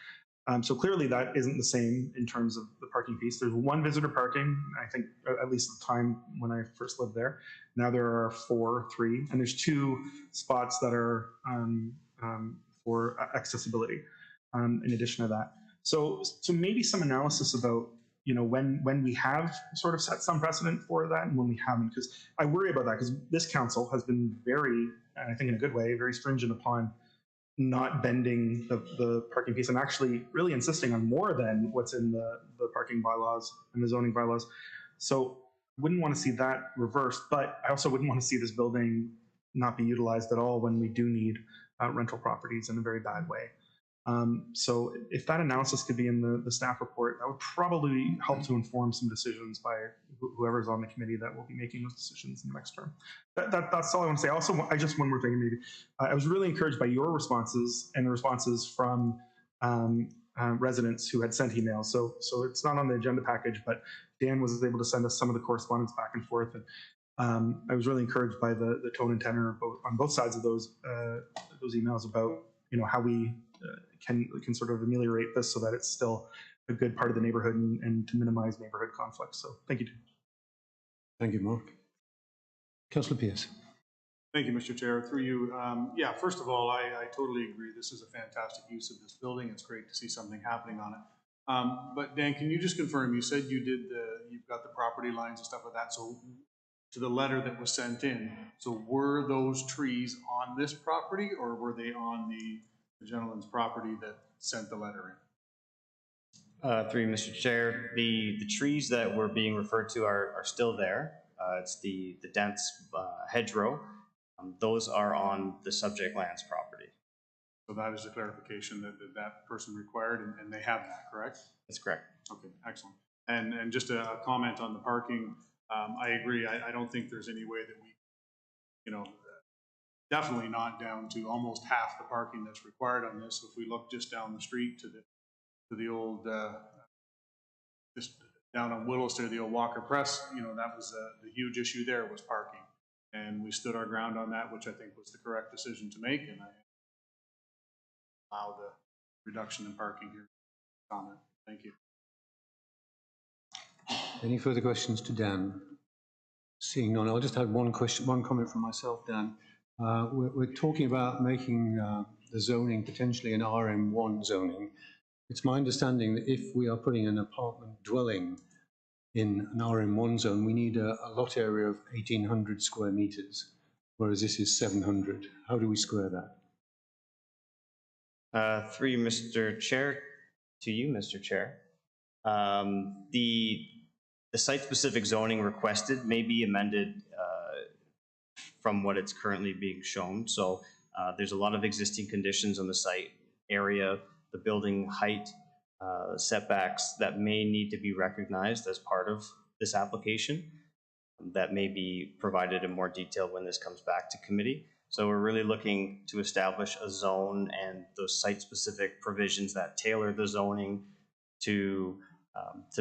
So clearly that isn't the same in terms of the parking piece. There's 1 visitor parking, I think, at least at the time when I first lived there. Now there are 4, 3, and there's 2 spots that are for accessibility. In addition to that, so maybe some analysis about when we have sort of set some precedent for that and when we haven't, because I worry about that, because this council has been very, and I think in a good way, very stringent upon not bending the parking piece and actually really insisting on more than what's in the parking bylaws and the zoning bylaws. So wouldn't want to see that reversed, but I also wouldn't want to see this building not be utilized at all when we do need rental properties in a very bad way. So if that analysis could be in the staff report, that would probably help to inform some decisions by whoever's on the committee that will be making those decisions in the next term. That's all I want to say. Also, I just one more thing maybe. I was really encouraged by your responses and the responses from residents who had sent emails. So it's not on the agenda package, but Dan was able to send us some of the correspondence back and forth. And I was really encouraged by the tone and tenor on both sides of those emails about how we can sort of ameliorate this so that it's still a good part of the neighborhood and to minimize neighborhood conflicts. So thank you. Thank you, Mark. Councillor Pearce. Thank you, Mr. Chair. Through you, yeah, first of all, I totally agree. This is a fantastic use of this building. It's great to see something happening on it. But Dan, can you just confirm, you said you've got the property lines and stuff like that. So to the letter that was sent in, so were those trees on this property or were they on the gentleman's property that sent the letter in? Through Mr. Chair, the trees that were being referred to are still there. It's the dense hedgerow. Those are on the subject land's property. So that is a clarification that person required, and they have that, correct? That's correct. Okay, excellent. And just a comment on the parking, I agree. I don't think there's any way that we, definitely not down to almost half the parking that's required on this. If we look just down the street to the old, just down on Willow Street, the old Walker Press, that was the huge issue there was parking. And we stood our ground on that, which I think was the correct decision to make. And I allow the reduction in parking here. Comment. Thank you. Any further questions to Dan? Seeing none, I'll just have one comment from myself, Dan. We're talking about making the zoning potentially an RM1 zoning. It's my understanding that if we are putting an apartment dwelling in an RM1 zone, we need a lot area of 1,800 square meters, whereas this is 700. How do we square that? Through Mr. Chair, to you, Mr. Chair. The site-specific zoning requested may be amended from what it's currently being shown. So there's a lot of existing conditions on the site area, the building height, setbacks that may need to be recognized as part of this application that may be provided in more detail when this comes back to committee. So we're really looking to establish a zone and those site-specific provisions that tailor the zoning to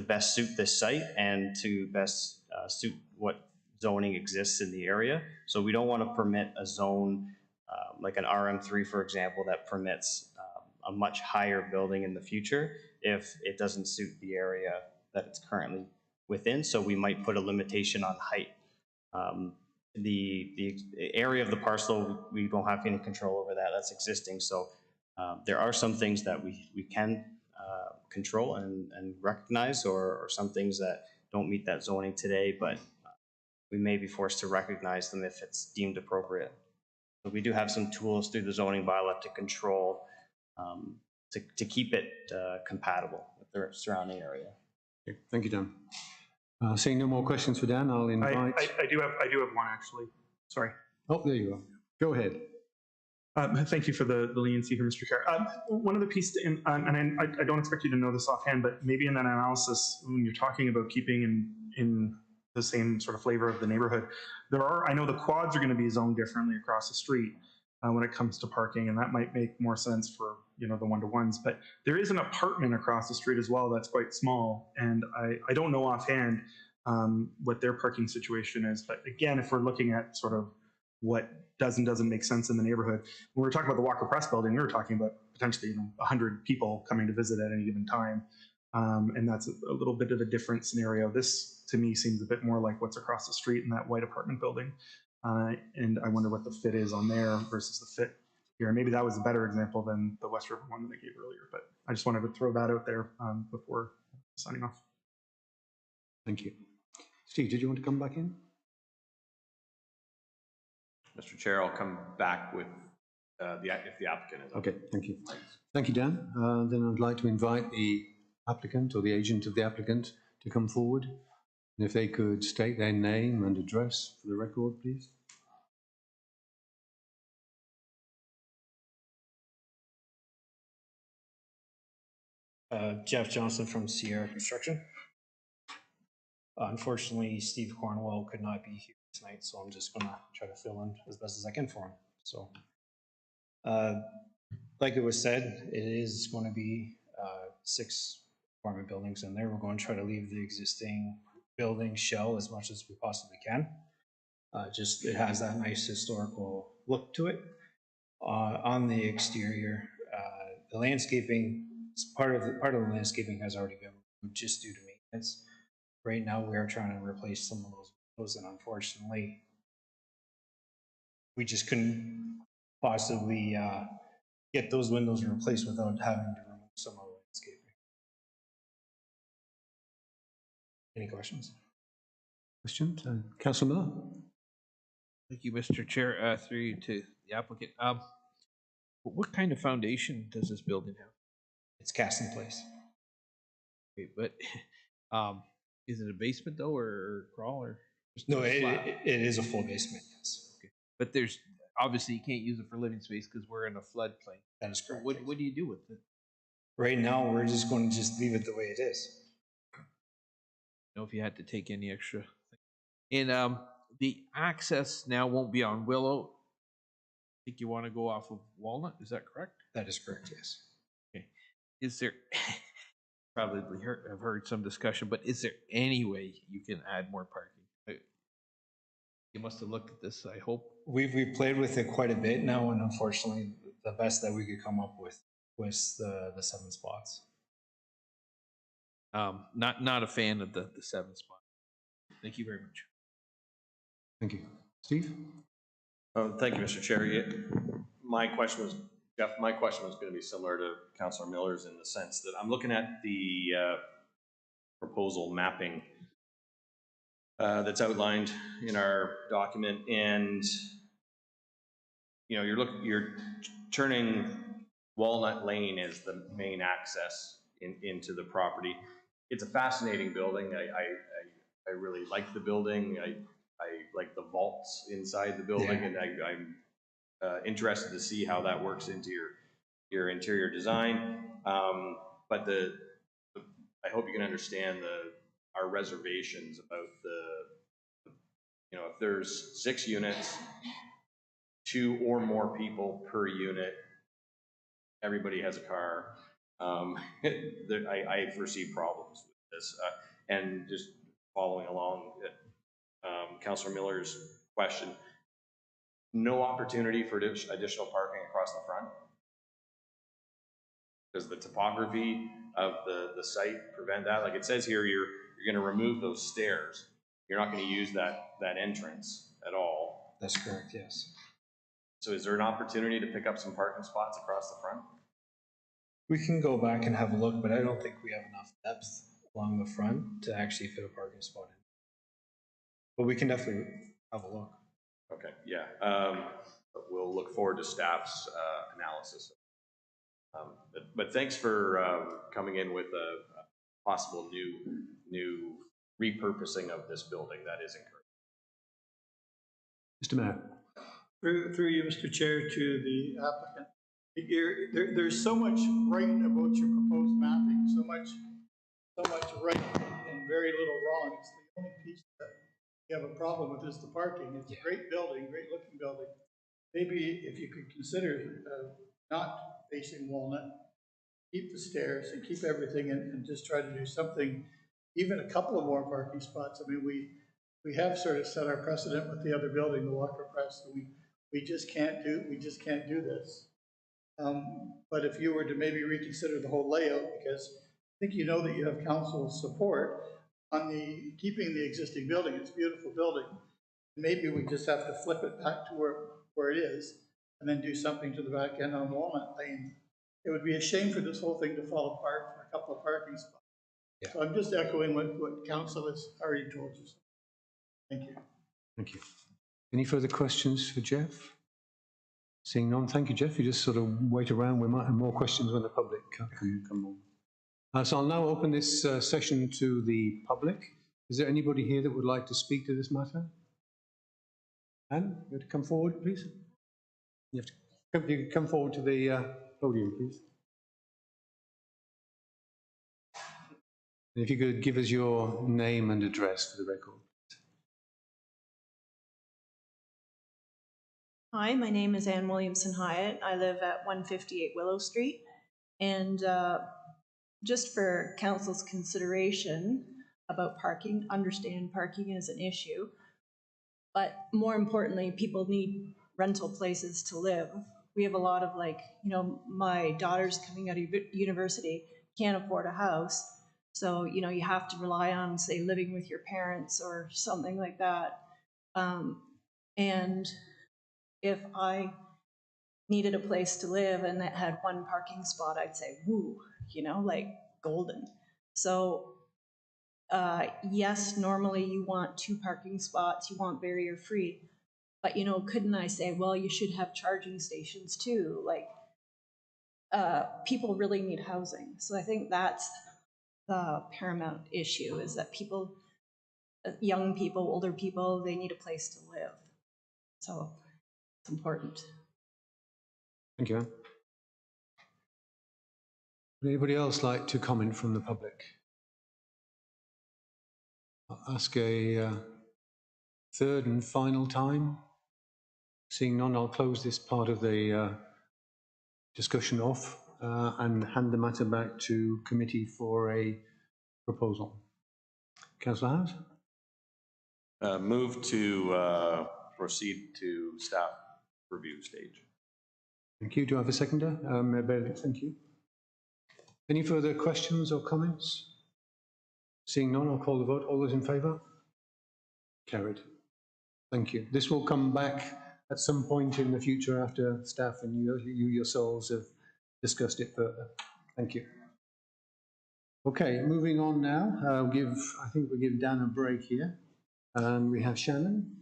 best suit this site and to best suit what zoning exists in the area. So we don't want to permit a zone like an RM3, for example, that permits a much higher building in the future if it doesn't suit the area that it's currently within. So we might put a limitation on height. The area of the parcel, we don't have any control over that. That's existing. So there are some things that we can control and recognize, or some things that don't meet that zoning today, but we may be forced to recognize them if it's deemed appropriate. But we do have some tools through the zoning bylaw to control, to keep it compatible with the surrounding area. Okay, thank you, Dan. Seeing no more questions for Dan, I'll invite. I do have one actually. Sorry. Oh, there you are. Go ahead. Thank you for the leniency here, Mr. Chair. One of the pieces, and I don't expect you to know this offhand, but maybe in that analysis, when you're talking about keeping in the same sort of flavor of the neighborhood, I know the quads are going to be zoned differently across the street when it comes to parking, and that might make more sense for the one-to-ones. But there is an apartment across the street as well that's quite small, and I don't know offhand what their parking situation is. But again, if we're looking at sort of what does and doesn't make sense in the neighborhood. When we were talking about the Walker Press building, we were talking about potentially 100 people coming to visit at any given time. And that's a little bit of a different scenario. This, to me, seems a bit more like what's across the street in that white apartment building. And I wonder what the fit is on there versus the fit here. Maybe that was a better example than the West River one that I gave earlier, but I just wanted to throw that out there before signing off. Thank you. Steve, did you want to come back in? Mr. Chair, I'll come back with if the applicant is. Okay, thank you. Thank you, Dan. Then I'd like to invite the applicant or the agent of the applicant to come forward. And if they could state their name and address for the record, please. Jeff Johnson from Sierra Construction. Unfortunately, Steve Cornwell could not be here tonight, so I'm just gonna try to fill in as best as I can for him. So, like it was said, it is going to be 6 apartment buildings in there. We're going to try to leave the existing building shell as much as we possibly can. Just it has that nice historical look to it. On the exterior, the landscaping, part of the landscaping has already been removed just due to maintenance. Right now, we are trying to replace some of those windows, and unfortunately, we just couldn't possibly get those windows replaced without having to remove some of the landscaping. Any questions? Questions? Councillor Miller? Thank you, Mr. Chair. Through you to the applicant. What kind of foundation does this building have? It's cast in place. Okay, but is it a basement though, or crawl, or? No, it is a full basement, yes. Okay. But there's, obviously you can't use it for living space because we're in a floodplain. That is correct. What do you do with it? Right now, we're just going to just leave it the way it is. Know if you had to take any extra thing. And the access now won't be on Willow. I think you want to go off of Walnut, is that correct? That is correct, yes. Okay. Is there, probably I've heard some discussion, but is there any way you can add more parking? You must have looked at this, I hope. We've played with it quite a bit now, and unfortunately, the best that we could come up with was the 7 spots. Not a fan of the 7 spot. Thank you very much. Thank you. Steve? Thank you, Mr. Chair. My question was, Jeff, my question was going to be similar to Councillor Miller's in the sense that I'm looking at the proposal mapping that's outlined in our document, and you're turning Walnut Lane as the main access into the property. It's a fascinating building. I really like the building. I like the vaults inside the building, yeah. And I'm interested to see how that works into your interior design. But I hope you can understand our reservations about if there's 6 units, 2 or more people per unit, everybody has a car. I foresee problems with this. And just following along Councillor Miller's question, no opportunity for additional parking across the front? Does the topography of the site prevent that? Like it says here, you're going to remove those stairs. You're not going to use that entrance at all. That's correct, yes. So is there an opportunity to pick up some parking spots across the front? We can go back and have a look, but I don't think we have enough depth along the front to actually fit a parking spot in. But we can definitely have a look. Okay, yeah. But we'll look forward to staff's analysis. But thanks for coming in with a possible new repurposing of this building. That is encouraging. Mr. Mayor. Through you, Mr. Chair, to the applicant. There's so much right about your proposed mapping, so much right and very little wrong. It's the only piece that you have a problem with is the parking. It's a great building, great looking building. Maybe if you could consider not facing Walnut, keep the stairs and keep everything and just try to do something, even a couple of more parking spots. I mean, we have sort of set our precedent with the other building, the Walker Press. We just can't do this. But if you were to maybe reconsider the whole layout, because I think you know that you have council's support on keeping the existing building. It's a beautiful building. Maybe we just have to flip it back to where it is and then do something to the back end on Walnut Lane. It would be a shame for this whole thing to fall apart for a couple of parking spots. Yeah. So I'm just echoing what council has already told you. Thank you. Thank you. Any further questions for Jeff? Seeing none, thank you, Jeff. You just sort of wait around. We might have more questions when the public come on. So I'll now open this session to the public. Is there anybody here that would like to speak to this matter? Anne, you have to come forward, please. You can come forward to the podium, please. And if you could give us your name and address for the record. Hi, my name is Ann Williamson Hyatt. I live at 158 Willow Street. And just for council's consideration about parking, understand parking is an issue. But more importantly, people need rental places to live. We have a lot of my daughter's coming out of university, can't afford a house. So, you have to rely on, say, living with your parents or something like that. And if I needed a place to live and that had one parking spot, I'd say, woo, like golden. So yes, normally you want 2 parking spots, you want barrier free, but couldn't I say, well, you should have charging stations too? Like people really need housing. So I think that's the paramount issue, is that people, young people, older people, they need a place to live. So it's important. Thank you, Anne. Would anybody else like to comment from the public? I'll ask a third and final time. Seeing none, I'll close this part of the discussion off and hand the matter back to committee for a proposal. Councillor Howes? Move to proceed to staff review stage. Thank you. Do I have a seconder? Mayor Bailey, thank you. Any further questions or comments? Seeing none, I'll call the vote. All those in favour? Carried. Thank you. This will come back at some point in the future after staff and you yourselves have discussed it further. Thank you. Okay, moving on now. I think we'll give Dan a break here. And we have Shannon.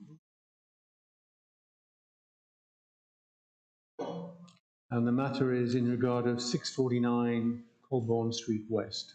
And the matter is in regard of 649 Colborne Street West.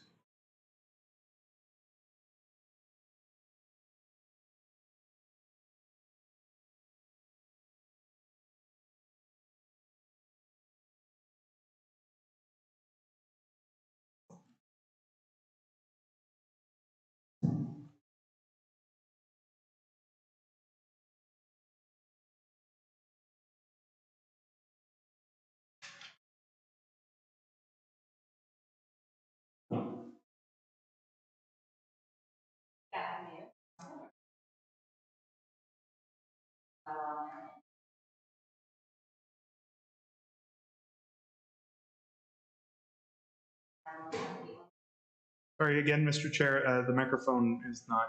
Sorry again, Mr. Chair, the microphone is not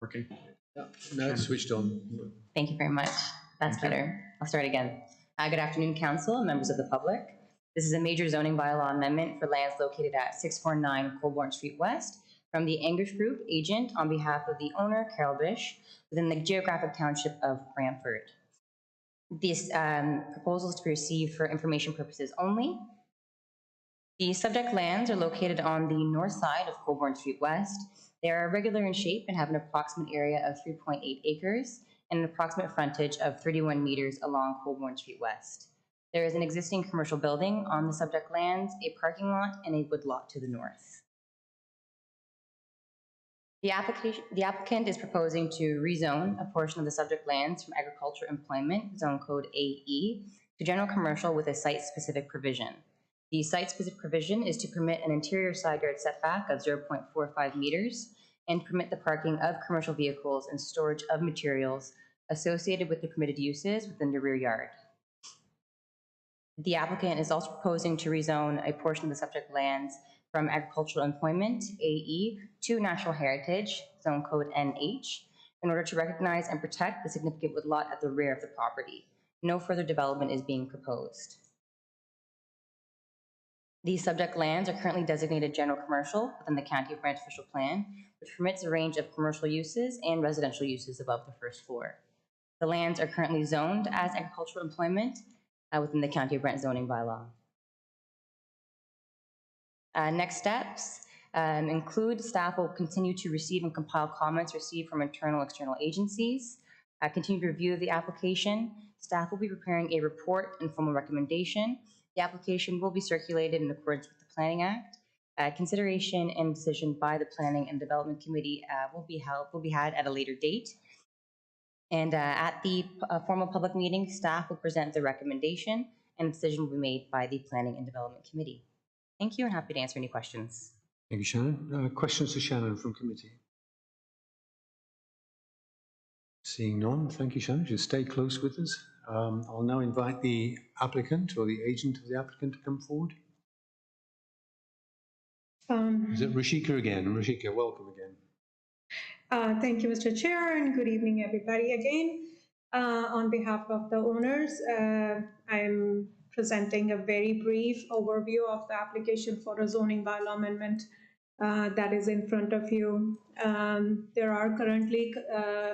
working. No, it's switched on. Thank you very much. That's better. I'll start again. Good afternoon, council and members of the public. This is a major zoning bylaw amendment for lands located at 649 Colborne Street West from the Angus Group agent on behalf of the owner, Carol Bish, within the geographic township of Brantford. This proposal is to be received for information purposes only. The subject lands are located on the north side of Colborne Street West. They are irregular in shape and have an approximate area of 3.8 acres and an approximate frontage of 31 meters along Colborne Street West. There is an existing commercial building on the subject lands, a parking lot, and a woodlot to the north. The applicant is proposing to rezone a portion of the subject lands from agriculture employment, zone code AE, to general commercial with a site-specific provision. The site-specific provision is to permit an interior side yard setback of 0.45 meters and permit the parking of commercial vehicles and storage of materials associated with the permitted uses within the rear yard. The applicant is also proposing to rezone a portion of the subject lands from agricultural employment, AE, to natural heritage, zone code NH, in order to recognize and protect the significant woodlot at the rear of the property. No further development is being proposed. These subject lands are currently designated general commercial within the County of Brant's official plan, which permits a range of commercial uses and residential uses above the first floor. The lands are currently zoned as agricultural employment within the County of Brant zoning bylaw. Next steps include staff will continue to receive and compile comments received from internal and external agencies. Continued review of the application. Staff will be preparing a report and formal recommendation. The application will be circulated in accordance with the Planning Act. Consideration and decision by the Planning and Development Committee will be had at a later date. And at the formal public meeting, staff will present the recommendation and a decision will be made by the Planning and Development Committee. Thank you and happy to answer any questions. Thank you, Shannon. Questions to Shannon from committee? Seeing none, thank you, Shannon. Just stay close with us. I'll now invite the applicant or the agent of the applicant to come forward. Is it Rashika again? Rashika, welcome again. Thank you, Mr. Chair, and good evening, everybody, again. On behalf of the owners, I'm presenting a very brief overview of the application for a zoning bylaw amendment that is in front of you. There are currently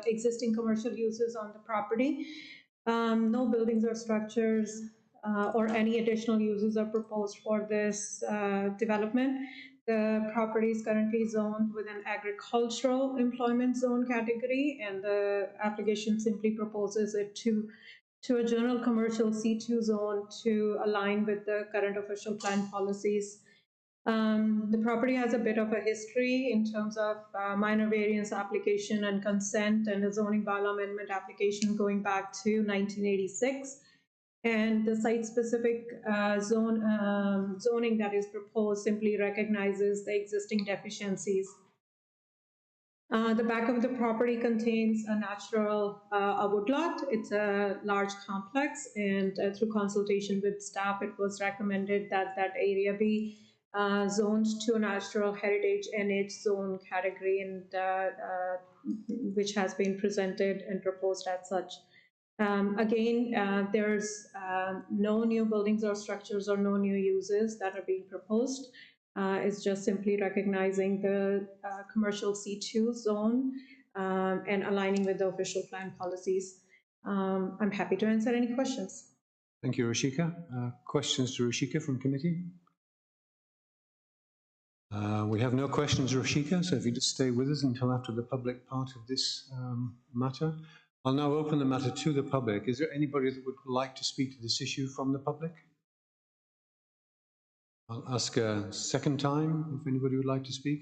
existing commercial uses on the property. No buildings or structures or any additional uses are proposed for this development. The property is currently zoned with an agricultural employment zone category, and the application simply proposes it to a general commercial C2 zone to align with the current official plan policies. The property has a bit of a history in terms of minor variance application and consent and a zoning bylaw amendment application going back to 1986. And the site-specific zoning that is proposed simply recognizes the existing deficiencies. The back of the property contains a natural woodlot. It's a large complex, and through consultation with staff, it was recommended that that area be zoned to a natural heritage NH zone category, and which has been presented and proposed as such. Again, there's no new buildings or structures or no new uses that are being proposed. It's just simply recognizing the commercial C2 zone and aligning with the official plan policies. I'm happy to answer any questions. Thank you, Rashika. Questions to Rashika from committee? We have no questions, Rashika, so if you just stay with us until after the public part of this matter. I'll now open the matter to the public. Is there anybody that would like to speak to this issue from the public? I'll ask a second time if anybody would like to speak.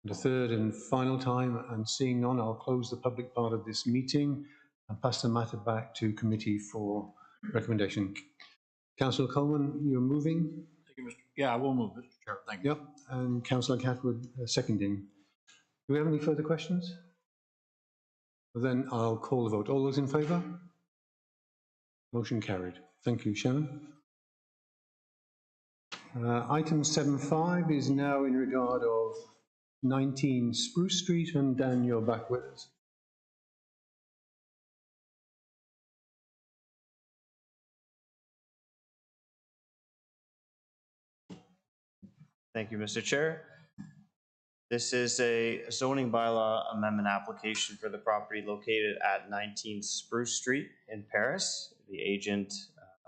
And a third and final time, and seeing none, I'll close the public part of this meeting and pass the matter back to committee for recommendation. Councillor Coleman, you're moving? Thank you, Mr. Yeah, I will move, Mr. Chair. Thank you. Yep, and Councillor Catwood seconding. Do we have any further questions? Then I'll call the vote. All those in favour? Motion carried. Thank you, Shannon. Item 7.5 is now in regard of 19 Spruce Street, and Dan, you're back with us. Thank you, Mr. Chair. This is a zoning bylaw amendment application for the property located at 19 Spruce Street in Paris. The agent,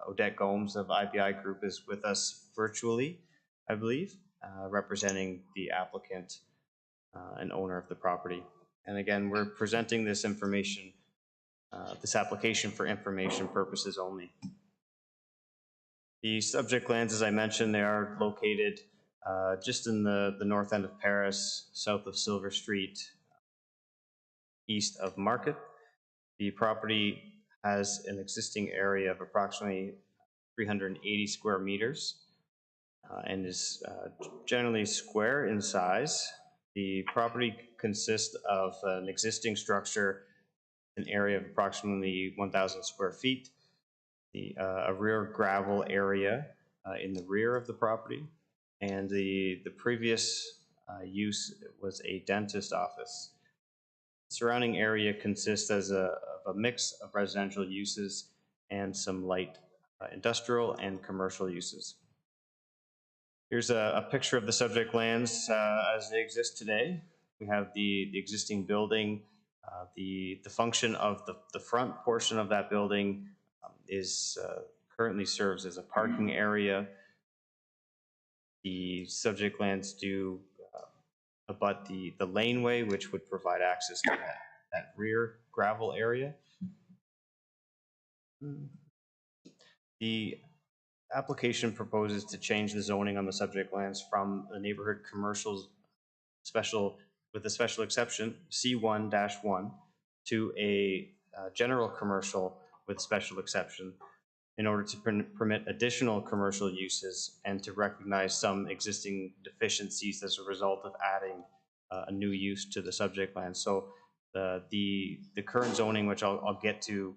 Odette Gomes of IBI Group, is with us virtually, I believe, representing the applicant and owner of the property. And again, we're presenting this information, this application for information purposes only. The subject lands, as I mentioned, they are located just in the north end of Paris, south of Silver Street, east of Market. The property has an existing area of approximately 380 square meters and is generally square in size. The property consists of an existing structure, an area of approximately 1,000 square feet, a rear gravel area in the rear of the property, and the previous use was a dentist office. The surrounding area consists of a mix of residential uses and some light industrial and commercial uses. Here's a picture of the subject lands as they exist today. We have the existing building. The function of the front portion of that building is currently serves as a parking area. The subject lands do abut the laneway, which would provide access to that rear gravel area. The application proposes to change the zoning on the subject lands from the neighborhood commercial special, with a special exception, C1-1, to a general commercial with special exception, in order to permit additional commercial uses and to recognize some existing deficiencies as a result of adding a new use to the subject land. So the current zoning, which I'll get to,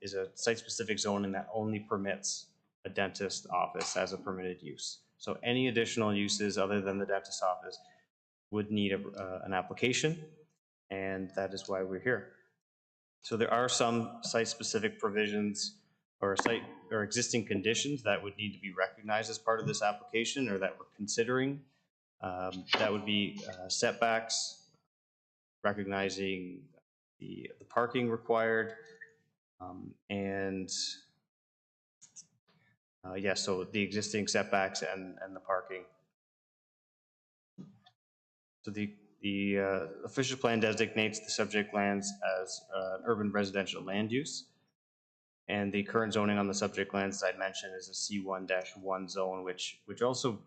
is a site-specific zoning that only permits a dentist office as a permitted use. So any additional uses other than the dentist office would need an application, and that is why we're here. So there are some site-specific provisions or existing conditions that would need to be recognized as part of this application, or that we're considering. That would be setbacks, recognizing the parking required, and yeah, so the existing setbacks and the parking. So the official plan designates the subject lands as an urban residential land use. And the current zoning on the subject lands, as I mentioned, is a C1-1 zone, which also,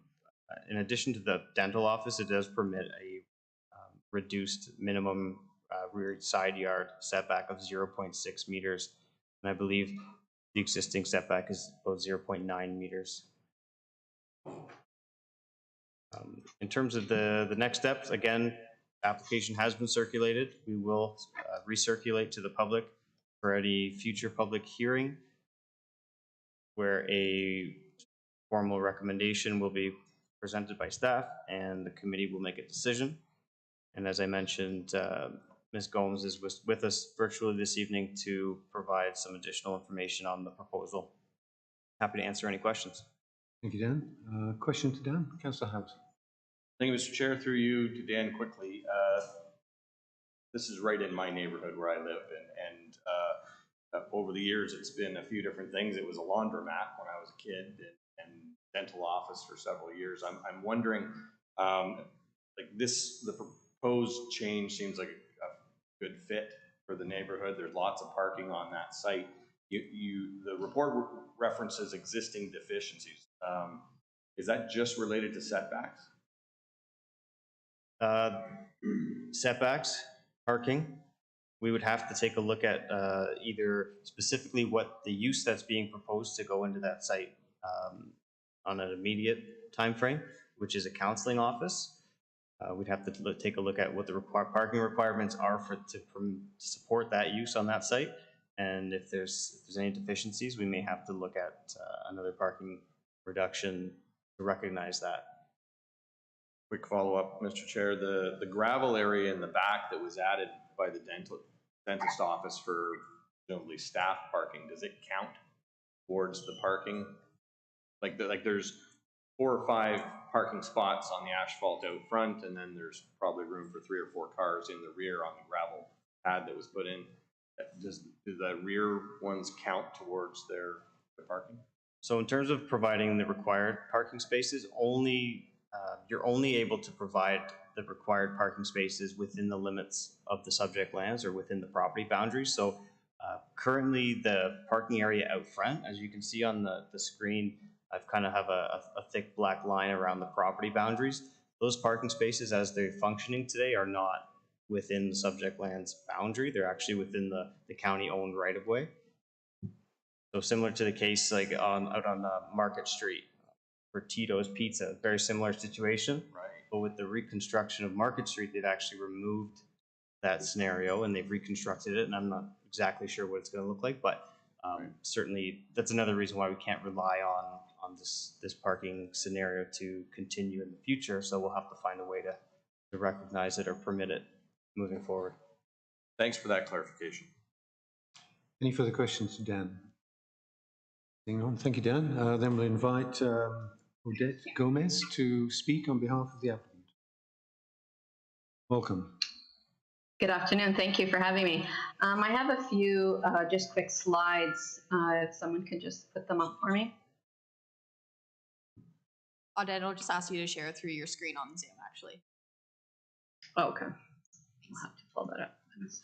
in addition to the dental office, it does permit a reduced minimum rear side yard setback of 0.6 meters. And I believe the existing setback is about 0.9 meters. In terms of the next steps, again, application has been circulated. We will recirculate to the public for any future public hearing where a formal recommendation will be presented by staff and the committee will make a decision. And as I mentioned, Ms. Gomes is with us virtually this evening to provide some additional information on the proposal. Happy to answer any questions. Thank you, Dan. Question to Dan, Councillor House. Thank you, Mr. Chair. Through you to Dan quickly. This is right in my neighborhood where I live, and over the years it's been a few different things. It was a laundromat when I was a kid, and dental office for several years. I'm wondering, like the proposed change seems like a good fit for the neighborhood. There's lots of parking on that site. The report references existing deficiencies. Is that just related to setbacks? Setbacks, parking. We would have to take a look at either specifically what the use that's being proposed to go into that site on an immediate time frame, which is a counseling office. We'd have to take a look at what the parking requirements are to support that use on that site. And if there's any deficiencies, we may have to look at another parking reduction to recognize that. Quick follow-up, Mr. Chair. The gravel area in the back that was added by the dentist office for presumably staff parking, does it count towards the parking? Like there's 4 or 5 parking spots on the asphalt out front, and then there's probably room for 3 or 4 cars in the rear on the gravel pad that was put in. Do the rear ones count towards the parking? So in terms of providing the required parking spaces, you're only able to provide the required parking spaces within the limits of the subject lands or within the property boundaries. So currently the parking area out front, as you can see on the screen, I've kind of have a thick black line around the property boundaries. Those parking spaces as they're functioning today are not within the subject land's boundary. They're actually within the county-owned right-of-way. So similar to the case like out on Market Street for Tito's Pizza, very similar situation. Right. But with the reconstruction of Market Street, they've actually removed that scenario and they've reconstructed it, and I'm not exactly sure what it's going to look like, but certainly that's another reason why we can't rely on this parking scenario to continue in the future. So we'll have to find a way to recognize it or permit it moving forward. Thanks for that clarification. Any further questions to Dan? Seeing none, thank you, Dan. Then we'll invite Odette Gomez to speak on behalf of the applicant. Welcome. Good afternoon. Thank you for having me. I have a few just quick slides. If someone could just put them up for me. Odette, I'll just ask you to share through your screen on Zoom, actually. Oh, okay. I'll have to pull that up in a sec.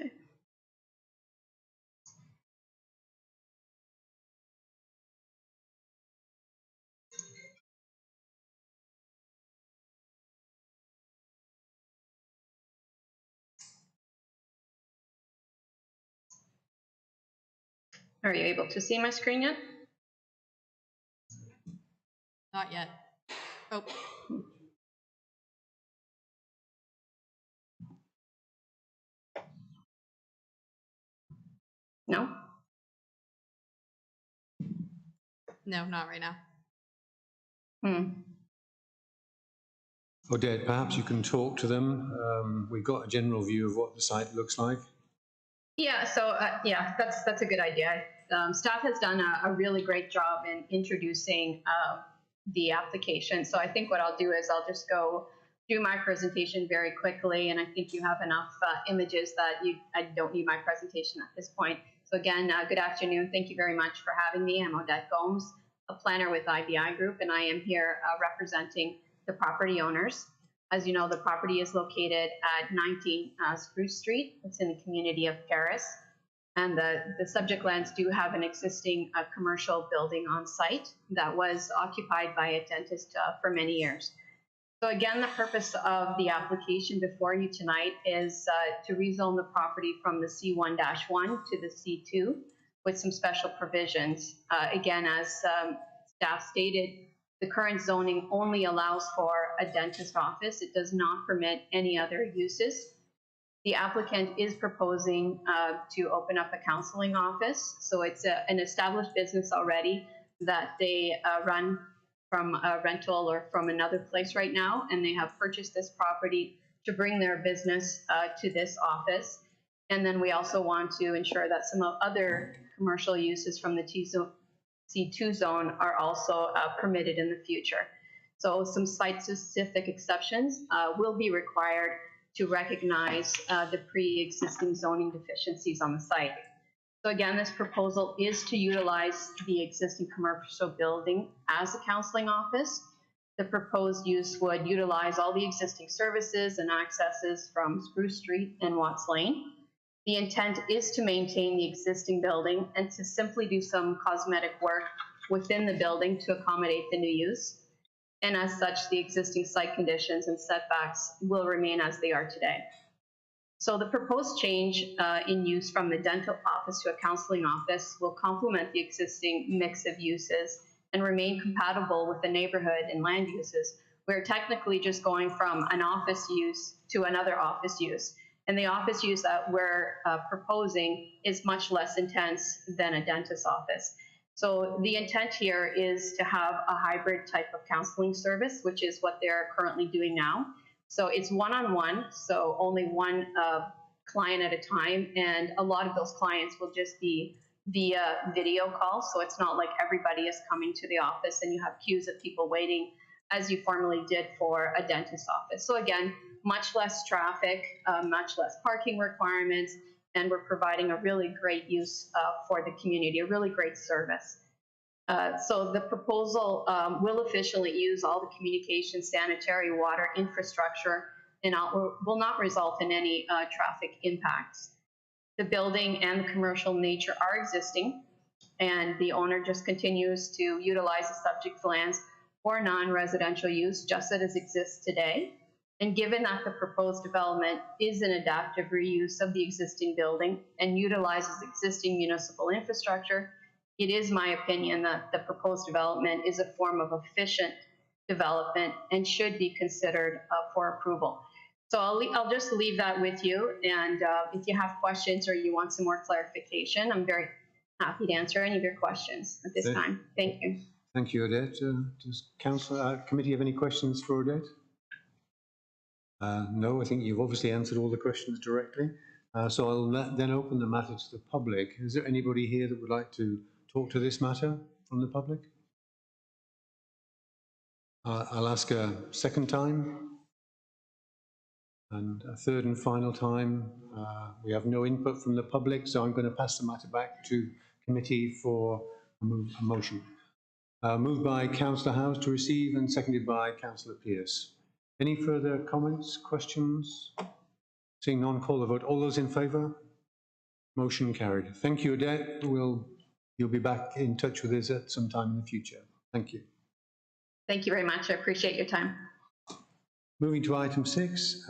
Okay. Are you able to see my screen yet? Not yet. Oh. No? No, not right now. Odette, perhaps you can talk to them. We've got a general view of what the site looks like. Yeah, so yeah, that's a good idea. Staff has done a really great job in introducing the application. So I think what I'll do is I'll just go do my presentation very quickly, and I think you have enough images that I don't need my presentation at this point. So again, good afternoon. Thank you very much for having me. I'm Odette Gomes, a planner with IBI Group, and I am here representing the property owners. As you know, the property is located at 19 Spruce Street. It's in the community of Paris. And the subject lands do have an existing commercial building on site that was occupied by a dentist for many years. So again, the purpose of the application before you tonight is to rezone the property from the C1-1 to the C2 with some special provisions. Again, as staff stated, the current zoning only allows for a dentist office. It does not permit any other uses. The applicant is proposing to open up a counseling office. So it's an established business already that they run from a rental or from another place right now, and they have purchased this property to bring their business to this office. And then we also want to ensure that some other commercial uses from the C2 zone are also permitted in the future. So some site-specific exceptions will be required to recognize the pre-existing zoning deficiencies on the site. So again, this proposal is to utilize the existing commercial building as a counseling office. The proposed use would utilize all the existing services and accesses from Spruce Street and Watts Lane. The intent is to maintain the existing building and to simply do some cosmetic work within the building to accommodate the new use. And as such, the existing site conditions and setbacks will remain as they are today. So the proposed change in use from the dental office to a counseling office will complement the existing mix of uses and remain compatible with the neighborhood and land uses. We're technically just going from an office use to another office use. And the office use that we're proposing is much less intense than a dentist's office. So the intent here is to have a hybrid type of counseling service, which is what they're currently doing now. So it's one-on-one, so only one client at a time, and a lot of those clients will just be via video call, so it's not like everybody is coming to the office and you have queues of people waiting as you formerly did for a dentist's office. So again, much less traffic, much less parking requirements, and we're providing a really great use for the community, a really great service. So the proposal will efficiently use all the communication, sanitary, water infrastructure, and will not result in any traffic impacts. The building and the commercial nature are existing, and the owner just continues to utilize the subject lands for non-residential use just as it exists today. And given that the proposed development is an adaptive reuse of the existing building and utilizes existing municipal infrastructure, it is my opinion that the proposed development is a form of efficient development and should be considered for approval. So I'll just leave that with you. And if you have questions or you want some more clarification, I'm very happy to answer any of your questions at this time. Thank you. Thank you, Odette. Does committee have any questions for Odette? No, I think you've obviously answered all the questions directly. So I'll then open the matter to the public. Is there anybody here that would like to talk to this matter from the public? I'll ask a second time. And a third and final time. We have no input from the public, so I'm going to pass the matter back to committee for a motion. Moved by Councillor House to receive and seconded by Councillor Pearce. Any further comments, questions? Seeing none, call the vote. All those in favour? Motion carried. Thank you, Odette. You'll be back in touch with us at some time in the future. Thank you. Thank you very much. I appreciate your time. Moving to item 6,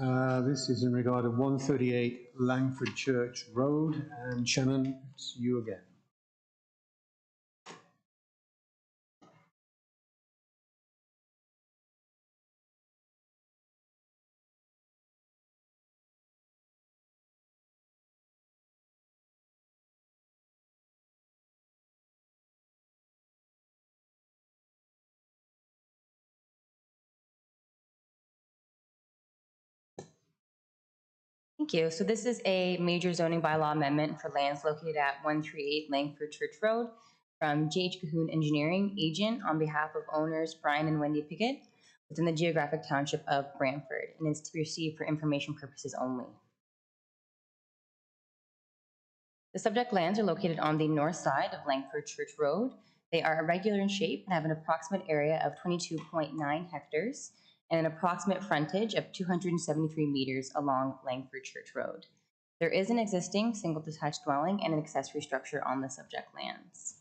this is in regard of 138 Langford Church Road. And Shannon, it's you again. Thank you. So this is a major zoning bylaw amendment for lands located at 138 Langford Church Road from J.H. Cahoon Engineering, agent on behalf of owners Brian and Wendy Pickett within the geographic township of Brantford, and is to be received for information purposes only. The subject lands are located on the north side of Langford Church Road. They are irregular in shape and have an approximate area of 22.9 hectares and an approximate frontage of 273 meters along Langford Church Road. There is an existing single detached dwelling and an accessory structure on the subject lands.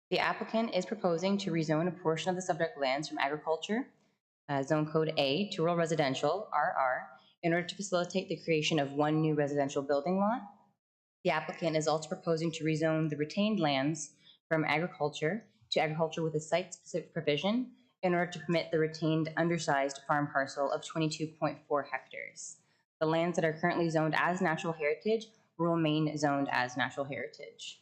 The applicant is proposing to rezone a portion of the subject lands from agriculture, zone code A, to rural residential, RR, in order to facilitate the creation of one new residential building lot. The applicant is also proposing to rezone the retained lands from agriculture to agriculture with a site-specific provision in order to permit the retained undersized farm parcel of 22.4 hectares. The lands that are currently zoned as natural heritage will remain zoned as natural heritage.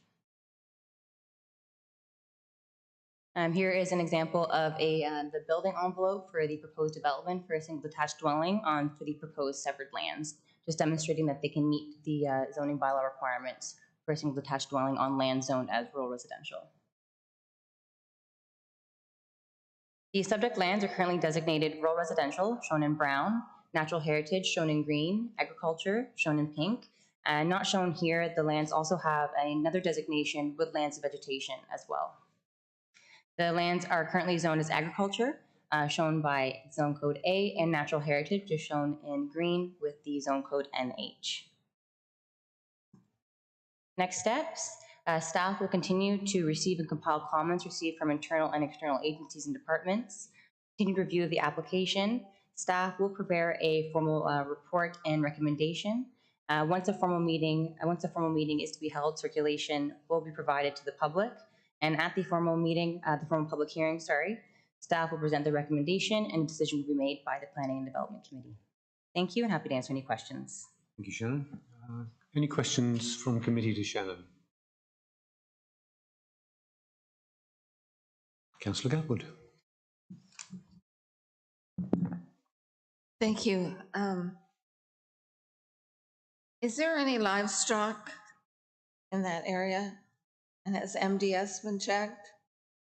Here is an example of the building envelope for the proposed development for a single detached dwelling for the proposed severed lands, just demonstrating that they can meet the zoning bylaw requirements for a single detached dwelling on land zoned as rural residential. The subject lands are currently designated rural residential, shown in brown, natural heritage, shown in green, agriculture, shown in pink, and not shown here, the lands also have another designation, woodlands vegetation, as well. The lands are currently zoned as agriculture, shown by zone code A, and natural heritage is shown in green with the zone code NH. Next steps, staff will continue to receive and compile comments received from internal and external agencies and departments. Continued review of the application. Staff will prepare a formal report and recommendation. Once a formal meeting is to be held, circulation will be provided to the public. And at the formal meeting, the formal public hearing, staff will present the recommendation and a decision will be made by the Planning and Development Committee. Thank you, and happy to answer any questions. Thank you, Shannon. Any questions from committee to Shannon? Councillor Gatwood. Thank you. Is there any livestock in that area? And has MDS been checked?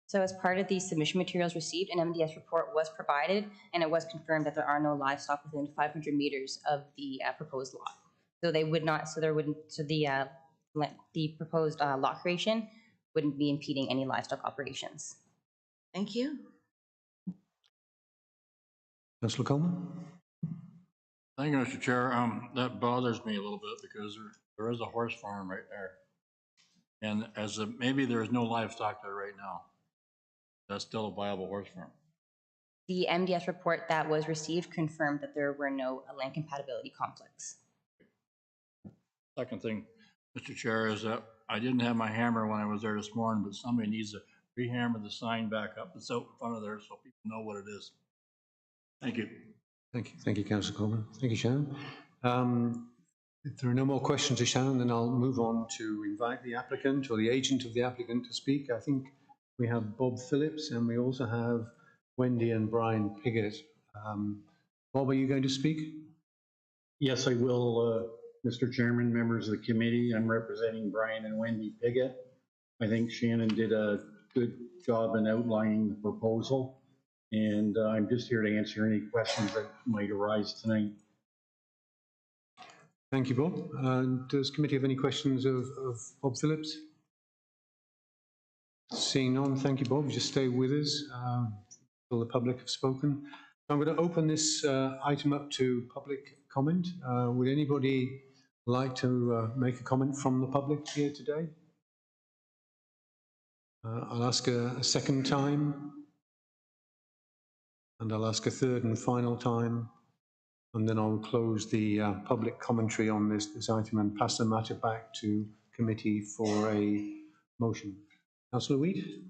So as part of the submission materials received, an MDS report was provided, and it was confirmed that there are no livestock within 500 meters of the proposed lot. So they would not, the proposed lot creation wouldn't be impeding any livestock operations. Thank you. Councillor Coleman. Thank you, Mr. Chair. That bothers me a little bit because there is a horse farm right there. And maybe there is no livestock there right now. That's still a viable horse farm. The MDS report that was received confirmed that there were no land compatibility conflicts. Second thing, Mr. Chair, is that I didn't have my hammer when I was there this morning, but somebody needs to re-hammer the sign back up that's out in front of there so people know what it is. Thank you. Thank you, Councillor Coleman. Thank you, Shannon. If there are no more questions to Shannon, then I'll move on to invite the applicant or the agent of the applicant to speak. I think we have Bob Phillips and we also have Wendy and Brian Piggott. Bob, are you going to speak? Yes, I will, Mr. Chairman, members of the committee. I'm representing Brian and Wendy Piggott. I think Shannon did a good job in outlining the proposal, and I'm just here to answer any questions that might arise tonight. Thank you, Bob. Does the committee have any questions of Bob Phillips? Seeing none, thank you, Bob. Just stay with us until the public have spoken. I'm going to open this item up to public comment. Would anybody like to make a comment from the public here today? I'll ask a second time, and I'll ask a third and final time, and then I'll close the public commentary on this item and pass the matter back to committee for a motion. Councillor Weed?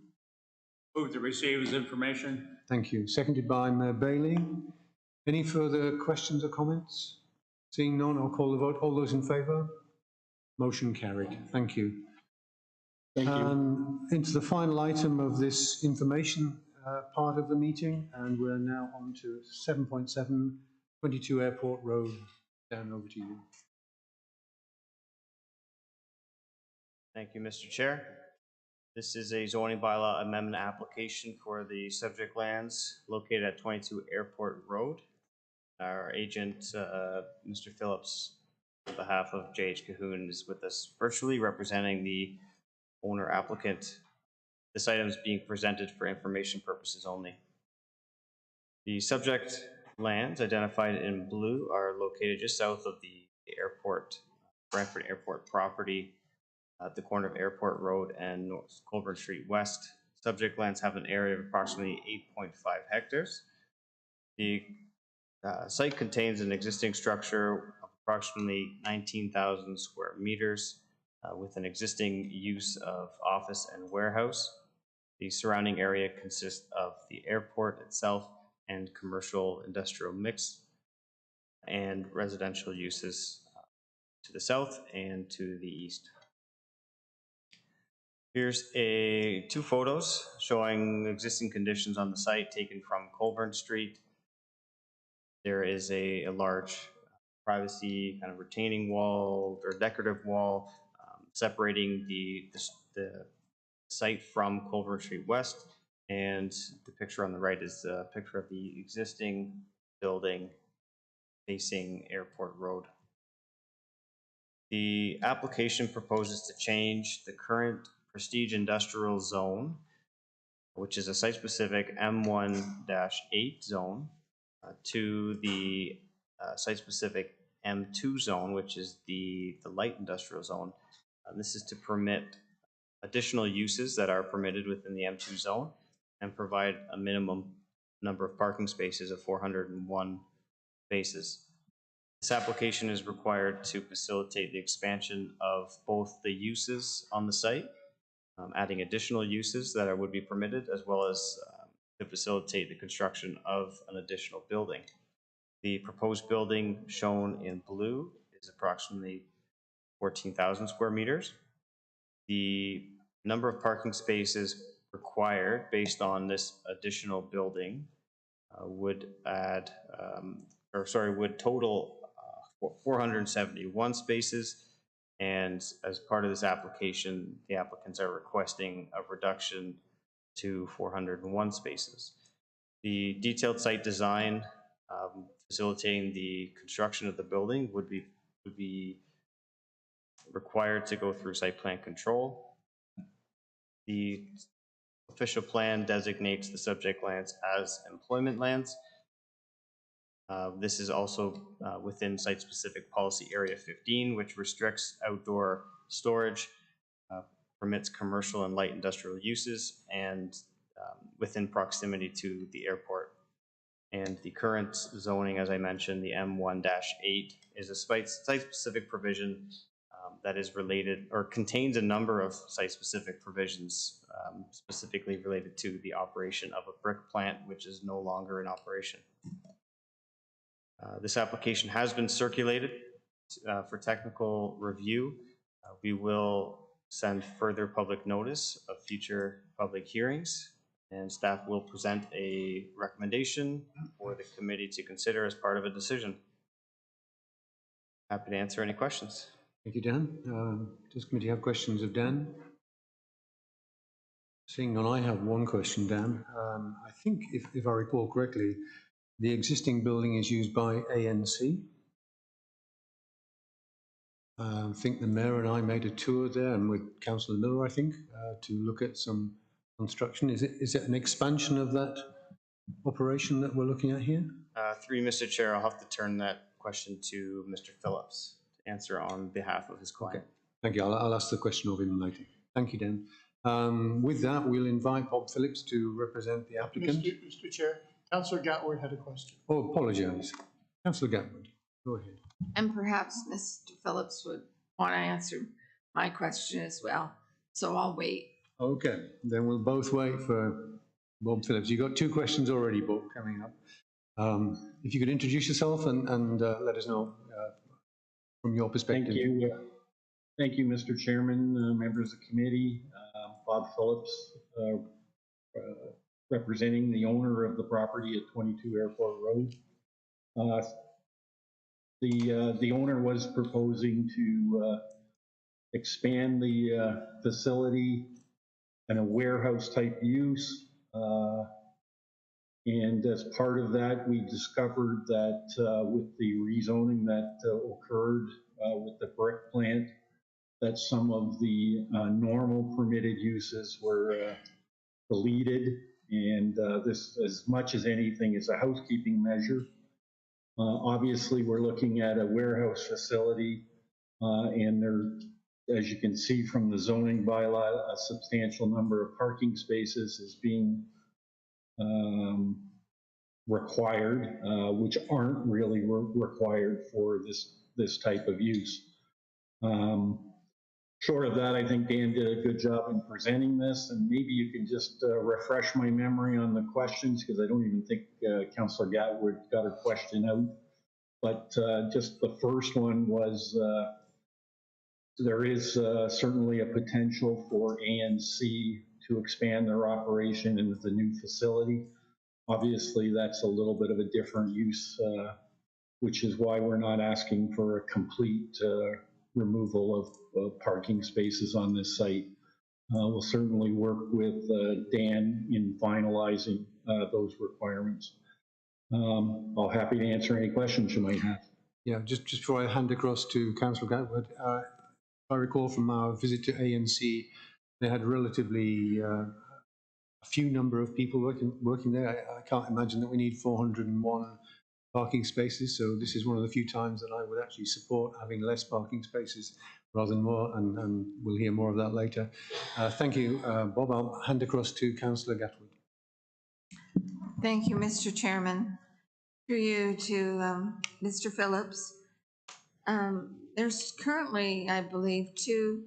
Move to receive as information. Thank you. Seconded by Mayor Bailey. Any further questions or comments? Seeing none, I'll call the vote. All those in favour? Motion carried. Thank you. Thank you. Into the final item of this information part of the meeting, and we're now on to 7.7, 22 Airport Road. Dan, over to you. Thank you, Mr. Chair. This is a zoning bylaw amendment application for the subject lands located at 22 Airport Road. Our agent, Mr. Phillips, on behalf of J.H. Cahoon, is with us virtually representing the owner applicant. This item is being presented for information purposes only. The subject lands identified in blue are located just south of the airport, Brantford Airport property, at the corner of Airport Road and North Colborne Street West. Subject lands have an area of approximately 8.5 hectares. The site contains an existing structure of approximately 19,000 square meters with an existing use of office and warehouse. The surrounding area consists of the airport itself and commercial industrial mix and residential uses to the south and to the east. Here's two photos showing existing conditions on the site taken from Colborne Street. There is a large privacy kind of retaining wall or decorative wall separating the site from Colborne Street West, and the picture on the right is a picture of the existing building facing Airport Road. The application proposes to change the current Prestige Industrial Zone, which is a site-specific M1-8 zone, to the site-specific M2 zone, which is the light industrial zone. This is to permit additional uses that are permitted within the M2 zone and provide a minimum number of parking spaces of 401 spaces. This application is required to facilitate the expansion of both the uses on the site, adding additional uses that would be permitted, as well as to facilitate the construction of an additional building. The proposed building shown in blue is approximately 14,000 square meters. The number of parking spaces required based on this additional building would total 471 spaces. And as part of this application, the applicants are requesting a reduction to 401 spaces. The detailed site design facilitating the construction of the building would be required to go through site plan control. The official plan designates the subject lands as employment lands. This is also within site-specific policy area 15, which restricts outdoor storage, permits commercial and light industrial uses, and within proximity to the airport. And the current zoning, as I mentioned, the M1-8, is a site-specific provision that is related or contains a number of site-specific provisions specifically related to the operation of a brick plant, which is no longer in operation. This application has been circulated for technical review. We will send further public notice of future public hearings, and staff will present a recommendation for the committee to consider as part of a decision. Happy to answer any questions. Thank you, Dan. Does the committee have questions of Dan? Seeing none, I have one question, Dan. I think, if I recall correctly, the existing building is used by ANC. I think the mayor and I made a tour there, and with Councillor Miller, I think, to look at some construction. Is it an expansion of that operation that we're looking at here? Through you, Mr. Chair, I'll have to turn that question to Mr. Phillips to answer on behalf of his client. Okay. Thank you. I'll ask the question of him later. Thank you, Dan. With that, we'll invite Bob Phillips to represent the applicant. Mr. Chair, Councillor Gatwood had a question. Oh, apologise. Councillor Gatwood, go ahead. And perhaps Mr. Phillips would want to answer my question as well, so I'll wait. Okay, then we'll both wait for Bob Phillips. You've got two questions already, Bob, coming up. If you could introduce yourself and let us know from your perspective. Thank you, Mr. Chairman, members of the committee. Bob Phillips, representing the owner of the property at 22 Airport Road. The owner was proposing to expand the facility in a warehouse type use. And as part of that, we discovered that with the rezoning that occurred with the brick plant, that some of the normal permitted uses were deleted. And this, as much as anything, is a housekeeping measure. Obviously, we're looking at a warehouse facility, and there, as you can see from the zoning bylaw, a substantial number of parking spaces is being required, which aren't really required for this type of use. Short of that, I think Dan did a good job in presenting this, and maybe you can just refresh my memory on the questions, because I don't even think Councillor Gatwood got her question out. But just the first one was, there is certainly a potential for ANC to expand their operation into the new facility. Obviously, that's a little bit of a different use, which is why we're not asking for a complete removal of parking spaces on this site. We'll certainly work with Dan in finalizing those requirements. I'll happy to answer any questions you might have. Yeah, just before I hand across to Councillor Gatwood, I recall from our visit to ANC, they had relatively a few number of people working there. I can't imagine that we need 401 parking spaces, so this is one of the few times that I would actually support having less parking spaces rather than more, and we'll hear more of that later. Thank you, Bob. I'll hand across to Councillor Gatwood. Thank you, Mr. Chairman. Through you to Mr. Phillips. There's currently, I believe, two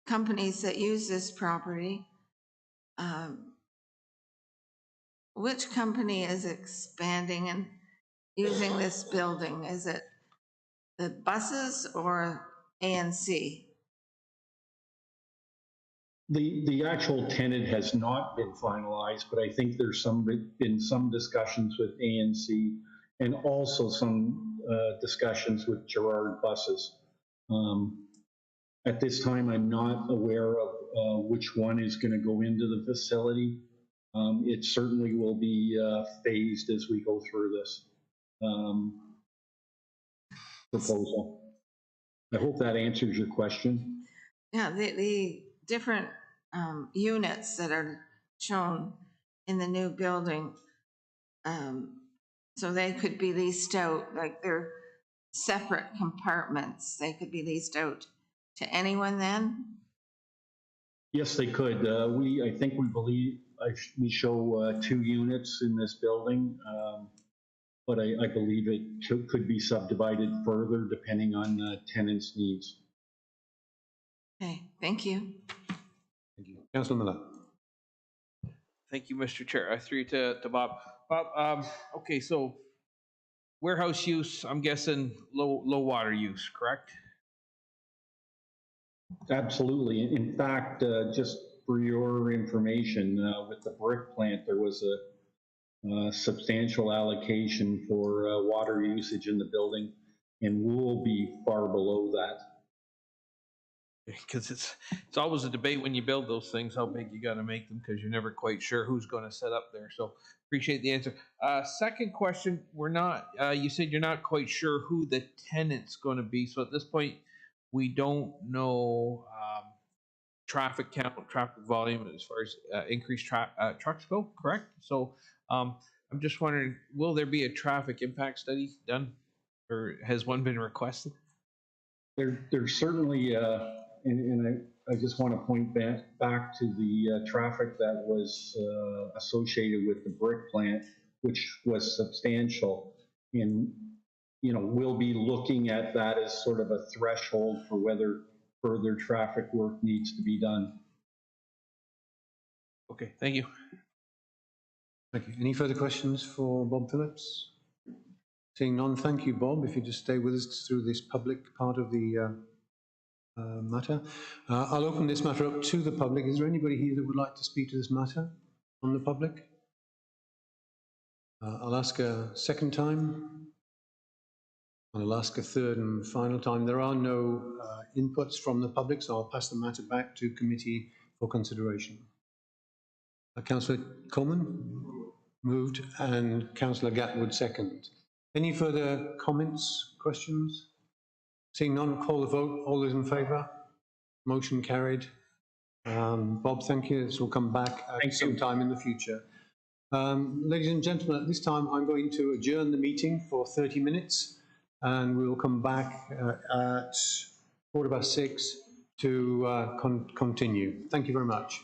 companies that use this property. Which company is expanding and using this building? Is it the buses or ANC? The actual tenant has not been finalized, but I think there's been some discussions with ANC and also some discussions with Gerard Buses. At this time, I'm not aware of which one is going to go into the facility. It certainly will be phased as we go through this proposal. I hope that answers your question. Yeah, the different units that are shown in the new building, so they could be leased out, like they're separate compartments. They could be leased out to anyone then? Yes, they could. I think we believe we show 2 units in this building, but I believe it could be subdivided further depending on the tenant's needs. Okay, thank you. Thank you. Councillor Miller. Thank you, Mr. Chair. Through to Bob. Bob, okay, so warehouse use, I'm guessing low water use, correct? Absolutely. In fact, just for your information, with the brick plant, there was a substantial allocation for water usage in the building, and we'll be far below that. Because it's always a debate when you build those things, how big you got to make them, because you're never quite sure who's going to set up there. So appreciate the answer. Second question, we're not, you said you're not quite sure who the tenant's going to be. So at this point, we don't know traffic count, traffic volume as far as increased trucks go, correct? So I'm just wondering, will there be a traffic impact study done, or has one been requested? There's certainly, and I just want to point back to the traffic that was associated with the brick plant, which was substantial. And, you know, we'll be looking at that as sort of a threshold for whether further traffic work needs to be done. Okay, thank you. Thank you. Any further questions for Bob Phillips? Seeing none, thank you, Bob. If you just stay with us through this public part of the matter. I'll open this matter up to the public. Is there anybody here that would like to speak to this matter from the public? I'll ask a second time. And I'll ask a third and final time. There are no inputs from the public, so I'll pass the matter back to committee for consideration. Councillor Coleman moved and Councillor Gatwood second. Any further comments, questions? Seeing none, call the vote. All those in favour? Motion carried. Bob, thank you. This will come back at some time in the future. Ladies and gentlemen, at this time I'm going to adjourn the meeting for 30 minutes and we will come back at 6:15 to continue. Thank you very much.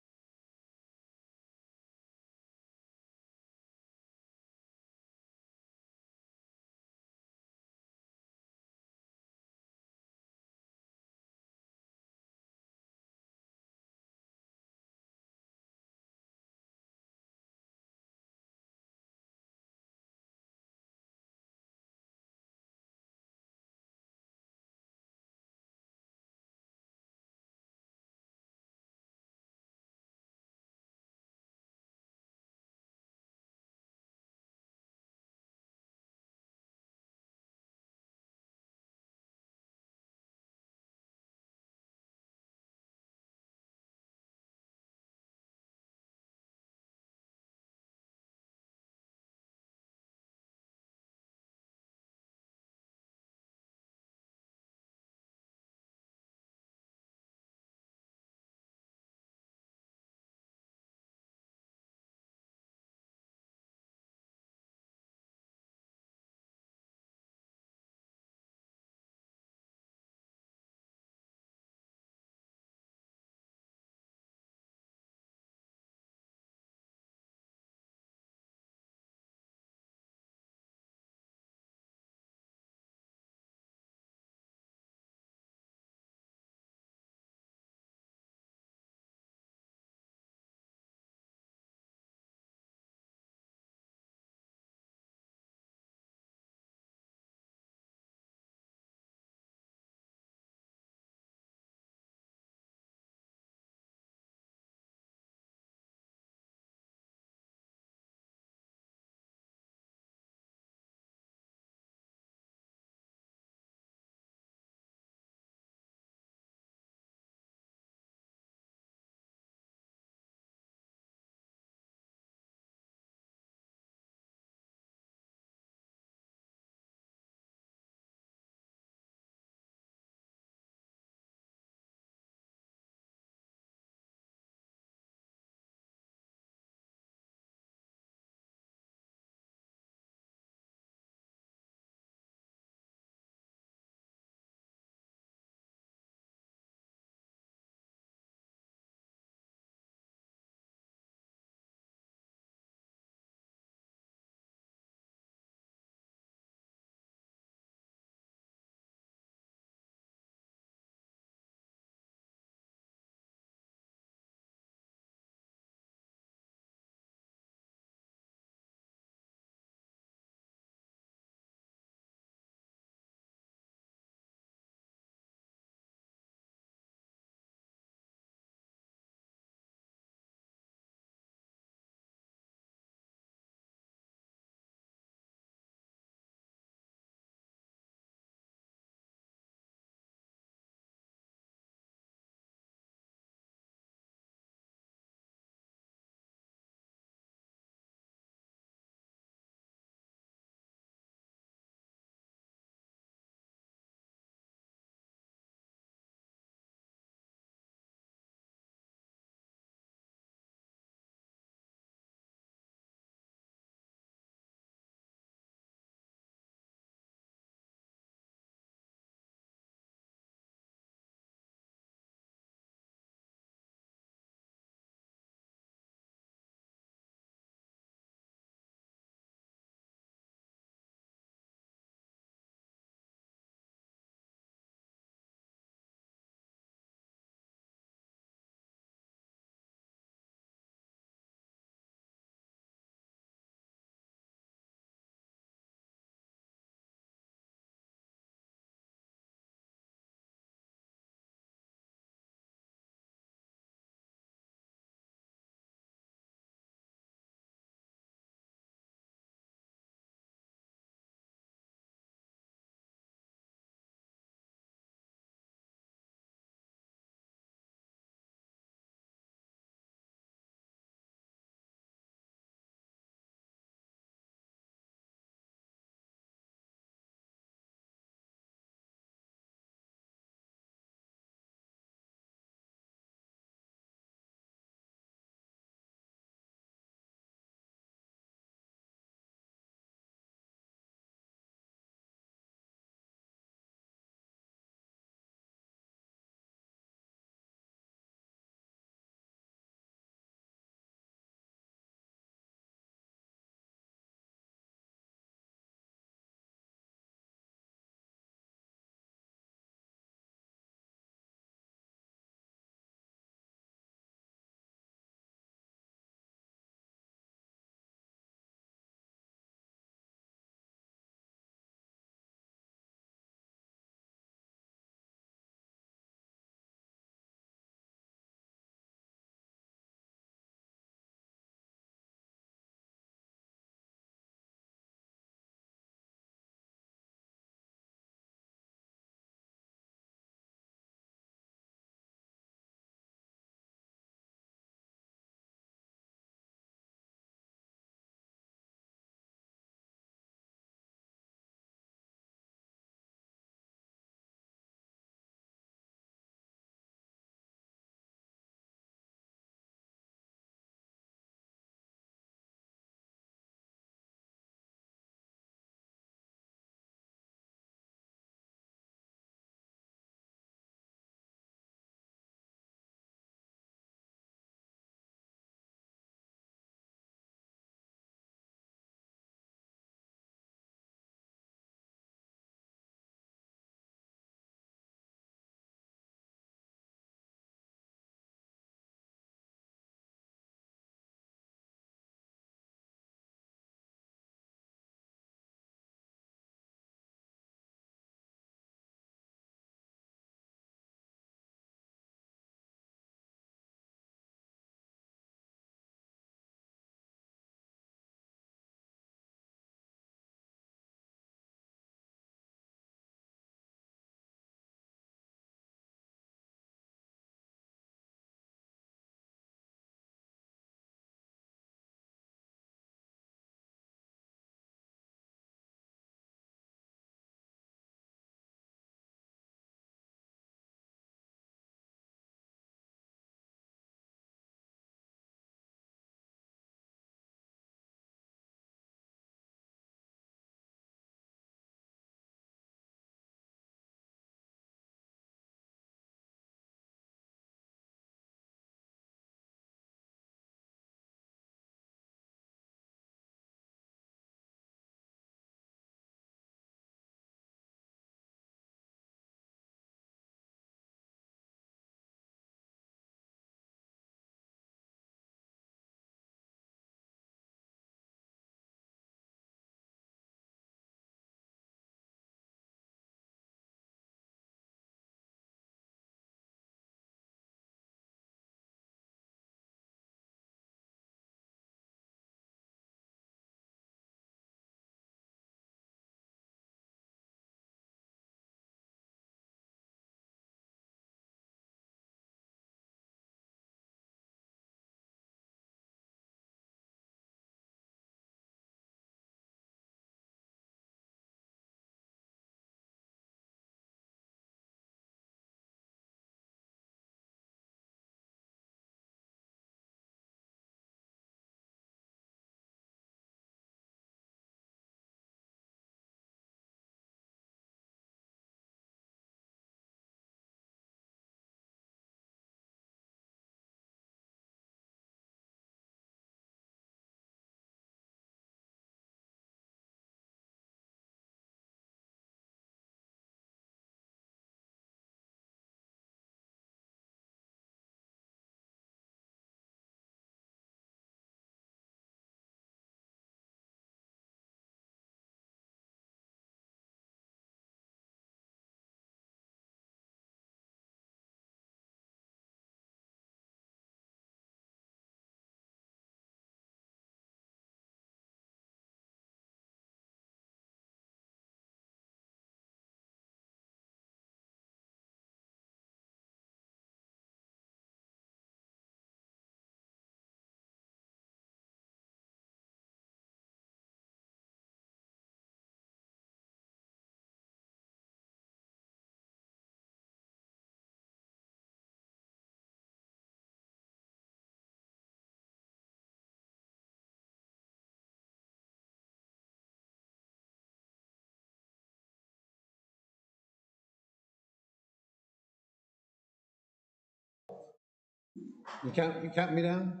You count me down?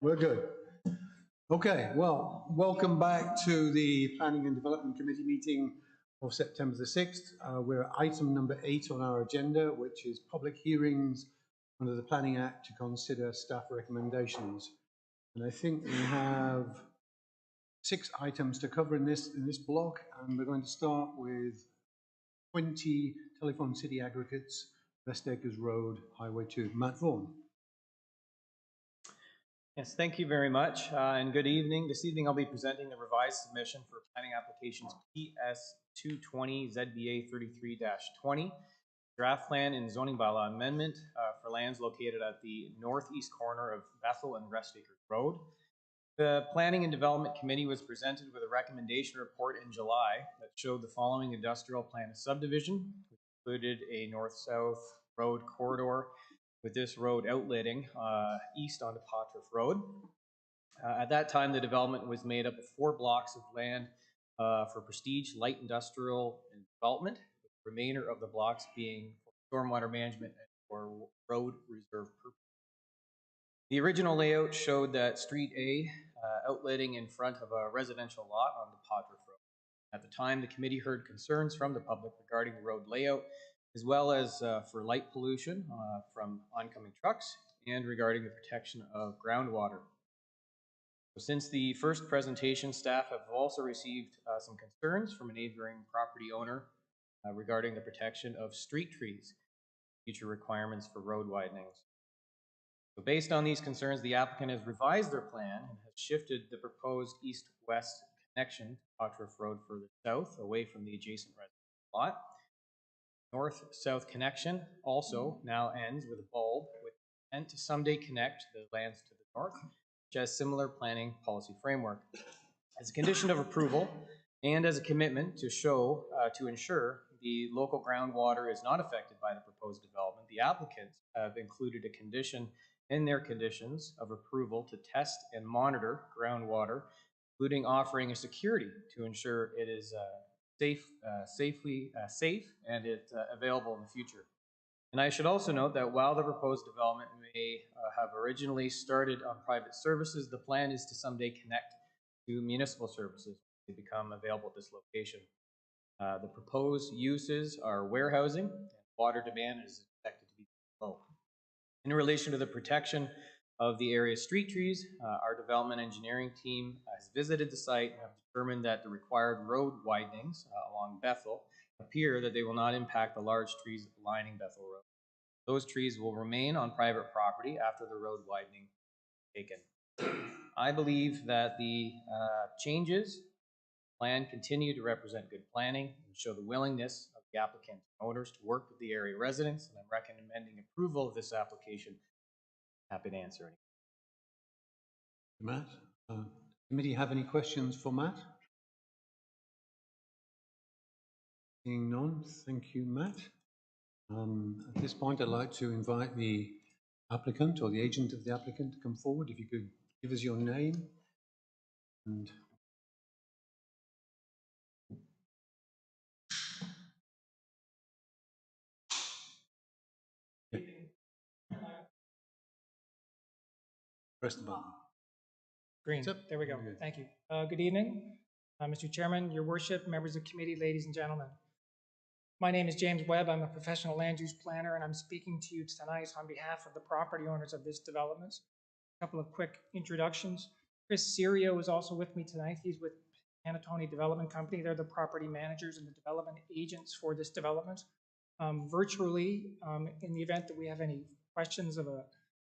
We're good. Okay, well, welcome back to the Planning and Development Committee meeting of September the 6th. We're at item number 8 on our agenda, which is public hearings under the Planning Act to consider staff recommendations. And I think we have 6 items to cover in this block, and we're going to start with 20 Telephone City Aggregates, West Acres Road, Highway 2. Matt Vaughan. Yes, thank you very much, and good evening. This evening I'll be presenting the revised submission for planning applications PS 220 ZBA 33-20, draft plan and zoning bylaw amendment for lands located at the northeast corner of Bethel and West Acres Road. The Planning and Development Committee was presented with a recommendation report in July that showed the following industrial plan of subdivision, which included a north-south road corridor with this road outletting east onto Pottruff Road. At that time, the development was made up of 4 blocks of land for prestige light industrial development, with the remainder of the blocks being for stormwater management and for road reserve purposes. The original layout showed that Street A outletting in front of a residential lot onto Pottruff Road. At the time, the committee heard concerns from the public regarding the road layout, as well as for light pollution from oncoming trucks and regarding the protection of groundwater. So since the first presentation, staff have also received some concerns from a neighboring property owner regarding the protection of street trees, future requirements for road widenings. So based on these concerns, the applicant has revised their plan and has shifted the proposed east-west connection to Pottruff Road further south, away from the adjacent residential lot. North-south connection also now ends with a bulb with intent to someday connect the lands to the north, which has similar planning policy framework. As a condition of approval and as a commitment to ensure the local groundwater is not affected by the proposed development, the applicants have included a condition in their conditions of approval to test and monitor groundwater, including offering a security to ensure it is safe and available in the future. And I should also note that while the proposed development may have originally started on private services, the plan is to someday connect to municipal services to become available at this location. The proposed uses are warehousing, and water demand is expected to be low. In relation to the protection of the area's street trees, our development engineering team has visited the site and have determined that the required road widenings along Bethel appear that they will not impact the large trees lining Bethel Road. Those trees will remain on private property after the road widening is taken. I believe that the changes plan continue to represent good planning and show the willingness of the applicant and owners to work with the area residents, and I'm recommending approval of this application. Happy to answer any. Matt, committee have any questions for Matt? Seeing none, thank you, Matt. At this point, I'd like to invite the applicant or the agent of the applicant to come forward. If you could give us your name and press the button. Green. There we go. Thank you. Good evening, Mr. Chairman, Your Worship, members of the committee, ladies and gentlemen. My name is James Webb. I'm a professional land use planner, and I'm speaking to you tonight on behalf of the property owners of this development. A couple of quick introductions. Chris Serio is also with me tonight. He's with Anatoni Development Company. They're the property managers and the development agents for this development. Virtually, in the event that we have any questions of a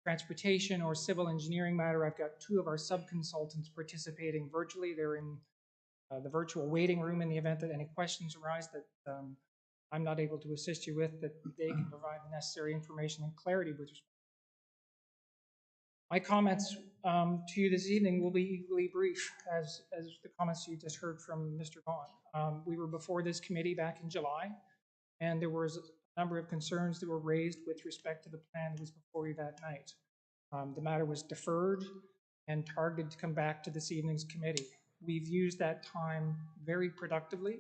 transportation or civil engineering matter, I've got 2 of our sub-consultants participating virtually. They're in the virtual waiting room in the event that any questions arise that I'm not able to assist you with, that they can provide the necessary information and clarity with respect. My comments to you this evening will be really brief, as the comments you just heard from Mr. Vaughn. We were before this committee back in July, and there was a number of concerns that were raised with respect to the plan that was before you that night. The matter was deferred and targeted to come back to this evening's committee. We've used that time very productively.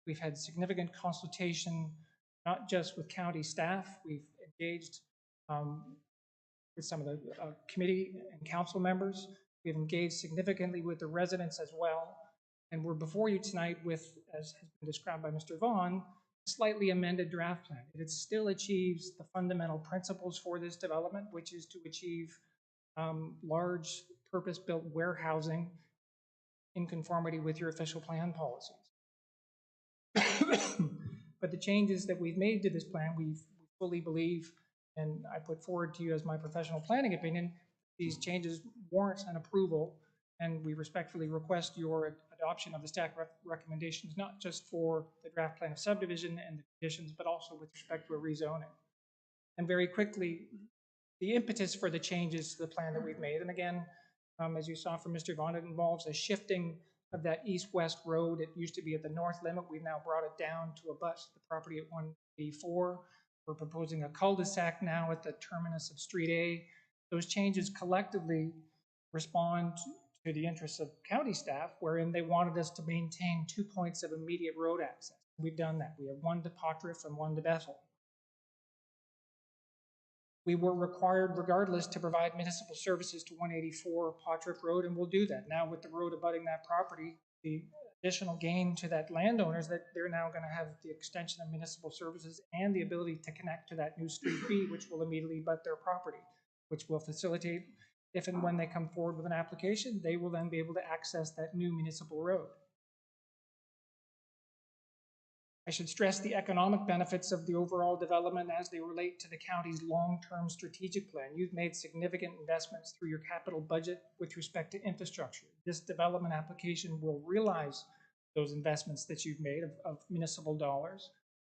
We've had significant consultation, not just with county staff. We've engaged with some of the committee and council members. We've engaged significantly with the residents as well. And we're before you tonight with, as has been described by Mr. Vaughn, a slightly amended draft plan. It still achieves the fundamental principles for this development, which is to achieve large purpose-built warehousing in conformity with your official plan policies. But the changes that we've made to this plan, we fully believe, and I put forward to you as my professional planning opinion, these changes warrant an approval, and we respectfully request your adoption of the staff recommendations, not just for the draft plan of subdivision and the conditions, but also with respect to a rezoning. And very quickly, the impetus for the changes to the plan that we've made, and again, as you saw from Mr. Vaughn, it involves a shifting of that east-west road. It used to be at the north limit. We've now brought it down to abut the property at 184. We're proposing a cul-de-sac now at the terminus of Street A. Those changes collectively respond to the interests of county staff, wherein they wanted us to maintain 2 points of immediate road access. We've done that. We have one to Potteriff and one to Bethel. We were required, regardless, to provide municipal services to 184 Potteriff Road, and we'll do that. Now with the road abutting that property, the additional gain to that landowner is that they're now going to have the extension of municipal services and the ability to connect to that new Street B, which will immediately abut their property, which will facilitate, if and when they come forward with an application, they will then be able to access that new municipal road. I should stress the economic benefits of the overall development as they relate to the county's long-term strategic plan. You've made significant investments through your capital budget with respect to infrastructure. This development application will realize those investments that you've made of municipal dollars,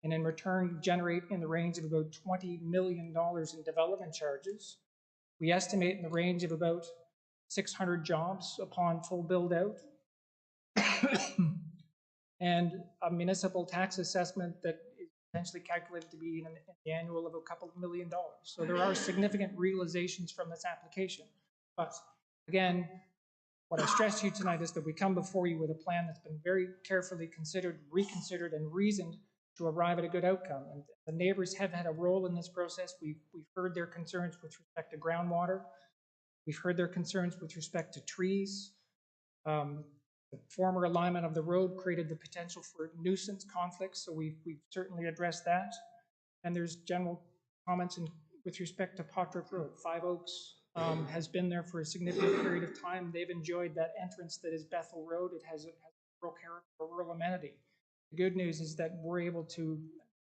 and in return generate in the range of about $20 million in development charges. We estimate in the range of about 600 jobs upon full build-out. And a municipal tax assessment that is potentially calculated to be an annual of a couple of $1 million. So there are significant realizations from this application. But again, what I stress to you tonight is that we come before you with a plan that's been very carefully considered, reconsidered, and reasoned to arrive at a good outcome. And the neighbors have had a role in this process. We've heard their concerns with respect to groundwater. We've heard their concerns with respect to trees. The former alignment of the road created the potential for nuisance conflicts, so we've certainly addressed that. And there's general comments with respect to Potteriff Road. Five Oaks has been there for a significant period of time. They've enjoyed that entrance that is Bethel Road. It has a rural character, a rural amenity. The good news is that we're able to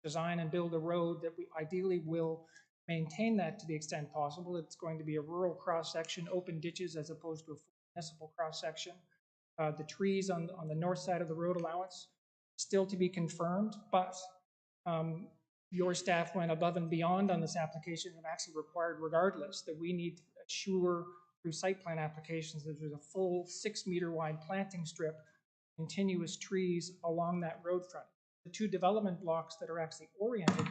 design and build a road that we ideally will maintain that to the extent possible. It's going to be a rural cross-section, open ditches as opposed to a municipal cross-section. The trees on the north side of the road allowance, still to be confirmed, but your staff went above and beyond on this application and actually required, regardless, that we need to assure through site plan applications that there's a full 6-meter wide planting strip, continuous trees along that road front. The two development blocks that are actually oriented,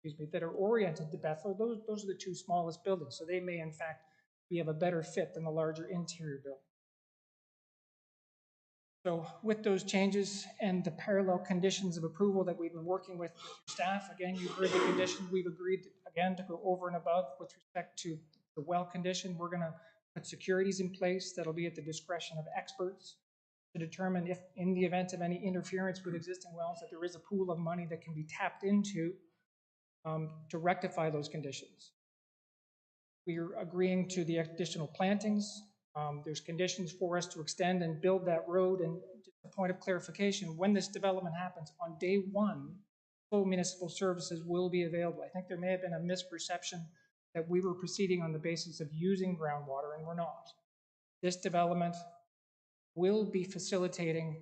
to Bethel, those are the two smallest buildings, so they may in fact be of a better fit than the larger interior building. So with those changes and the parallel conditions of approval that we've been working with your staff, again, you've heard the conditions. We've agreed, again, to go over and above with respect to the well condition. We're going to put securities in place that'll be at the discretion of experts to determine if, in the event of any interference with existing wells, that there is a pool of money that can be tapped into to rectify those conditions. We are agreeing to the additional plantings. There's conditions for us to extend and build that road. And just a point of clarification, when this development happens, on day one, full municipal services will be available. I think there may have been a misperception that we were proceeding on the basis of using groundwater, and we're not. This development will be facilitating,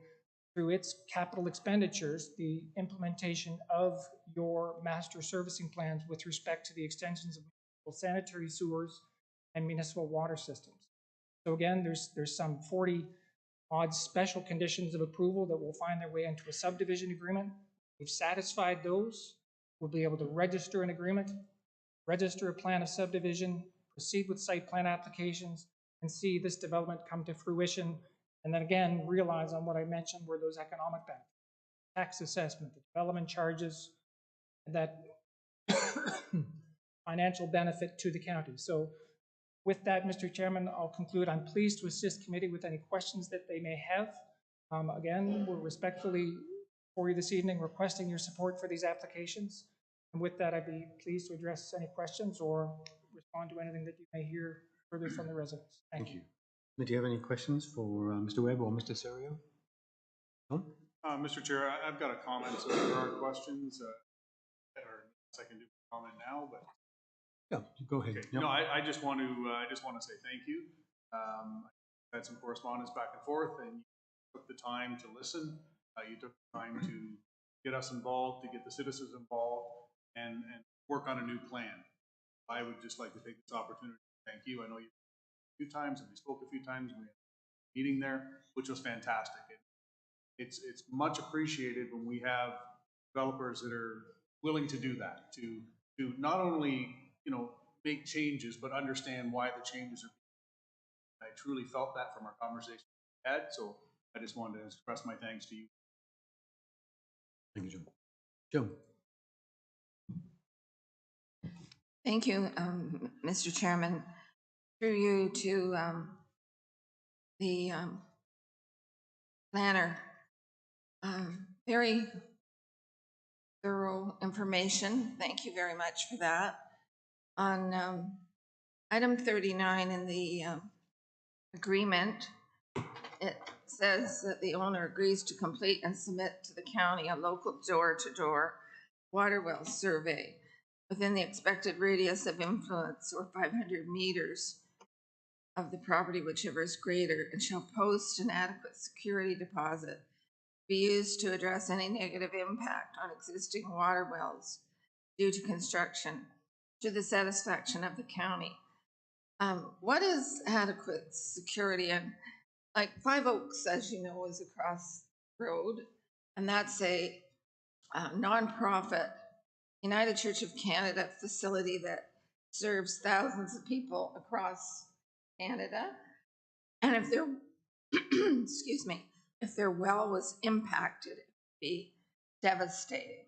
through its capital expenditures, the implementation of your master servicing plans with respect to the extensions of municipal sanitary sewers and municipal water systems. So again, there's some 40-odd special conditions of approval that will find their way into a subdivision agreement. We've satisfied those. We'll be able to register an agreement, register a plan of subdivision, proceed with site plan applications, and see this development come to fruition. And then again, realize on what I mentioned were those economic benefits, tax assessment, the development charges, and that financial benefit to the county. So With that, Mr. Chairman, I'll conclude. I'm pleased to assist committee with any questions that they may have. Again, we're respectfully for you this evening requesting your support for these applications. And with that, I'd be pleased to address any questions or respond to anything that you may hear further from the residents. Thank you. Do you have any questions for Mr. Webb or Mr. Serio? No? Mr. Chair, I've got a comment, so if there are questions, or I can do a comment now, but. Yeah, go ahead. Okay. Yep. No, I just want to say thank you. I had some correspondence back and forth, and you took the time to listen. You took the time to get us involved, to get the citizens involved, and work on a new plan. I would just like to take this opportunity to thank you. I know you a few times, and we spoke a few times. We had a meeting there, which was fantastic. It's much appreciated when we have developers that are willing to do that, to not only make changes, but understand why the changes are. I truly felt that from our conversation we had, so I just wanted to express my thanks to you. Thank you, Joe. Thank you, Mr. Chairman. Through you to the planner. Very thorough information. Thank you very much for that. On item 39 in the agreement, it says that the owner agrees to complete and submit to the county a local door-to-door water well survey within the expected radius of influence or 500 meters of the property, whichever is greater, and shall post an adequate security deposit be used to address any negative impact on existing water wells due to construction to the satisfaction of the county. What is adequate security? And like Five Oaks, as you know, is across the road, and that's a nonprofit United Church of Canada facility that serves thousands of people across Canada. And if their excuse me, if their well was impacted, it would be devastating.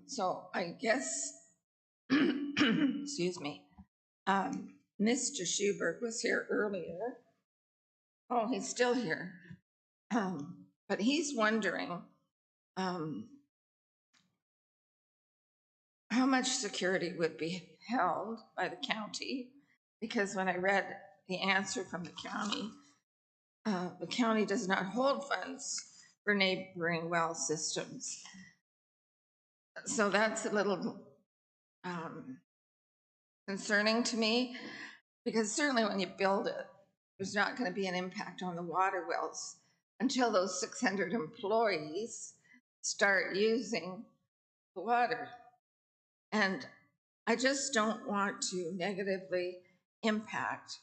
So I guess, excuse me, Mr. Schubert was here earlier. Oh, he's still here. But he's wondering how much security would be held by the county, because when I read the answer from the county does not hold funds for neighboring well systems. So that's a little concerning to me, because certainly when you build it, there's not going to be an impact on the water wells until those 600 employees start using the water. And I just don't want to negatively impact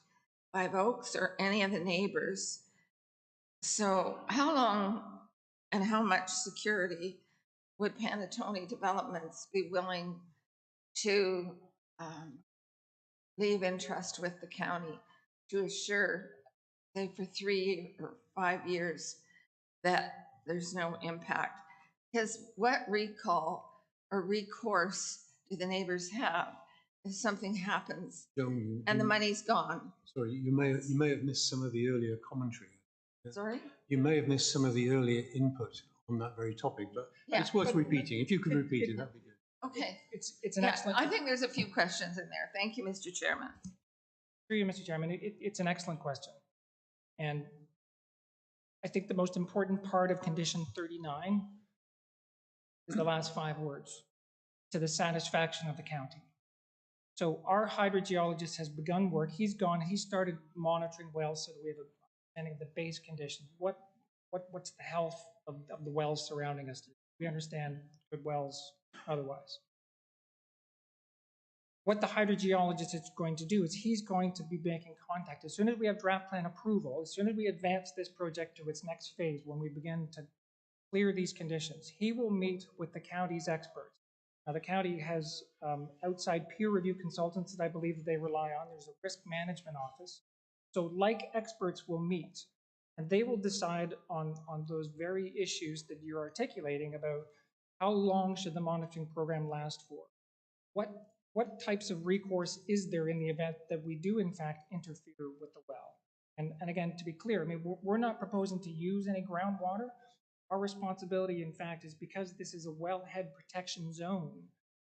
Five Oaks or any of the neighbors. So how long and how much security would Panatone Developments be willing to leave in trust with the county to assure, say, for 3 or 5 years that there's no impact? Because what recall or recourse do the neighbors have if something happens and the money's gone? Sorry, you may have missed some of the earlier commentary. Sorry? You may have missed some of the earlier input on that very topic, but yeah, it's worth repeating. If you could repeat it, that'd be good. Okay. It's an excellent. I think there's a few questions in there. Thank you, Mr. Chairman. Through you, Mr. Chairman, it's an excellent question. And I think the most important part of condition 39 is the last 5 words, to the satisfaction of the county. So our hydrogeologist has begun work. He's started monitoring wells so that we have a understanding of the base conditions. What's the health of the wells surrounding us? We understand good wells otherwise. What the hydrogeologist is going to do is he's going to be making contact. As soon as we have draft plan approval, as soon as we advance this project to its next phase, when we begin to clear these conditions, he will meet with the county's experts. Now, the county has outside peer review consultants that I believe they rely on. There's a risk management office. So like experts will meet, and they will decide on those very issues that you're articulating about how long should the monitoring program last for? What what types of recourse is there in the event that we do in fact interfere with the well? And again, to be clear, I mean, we're not proposing to use any groundwater. Our responsibility, in fact, is because this is a wellhead protection zone,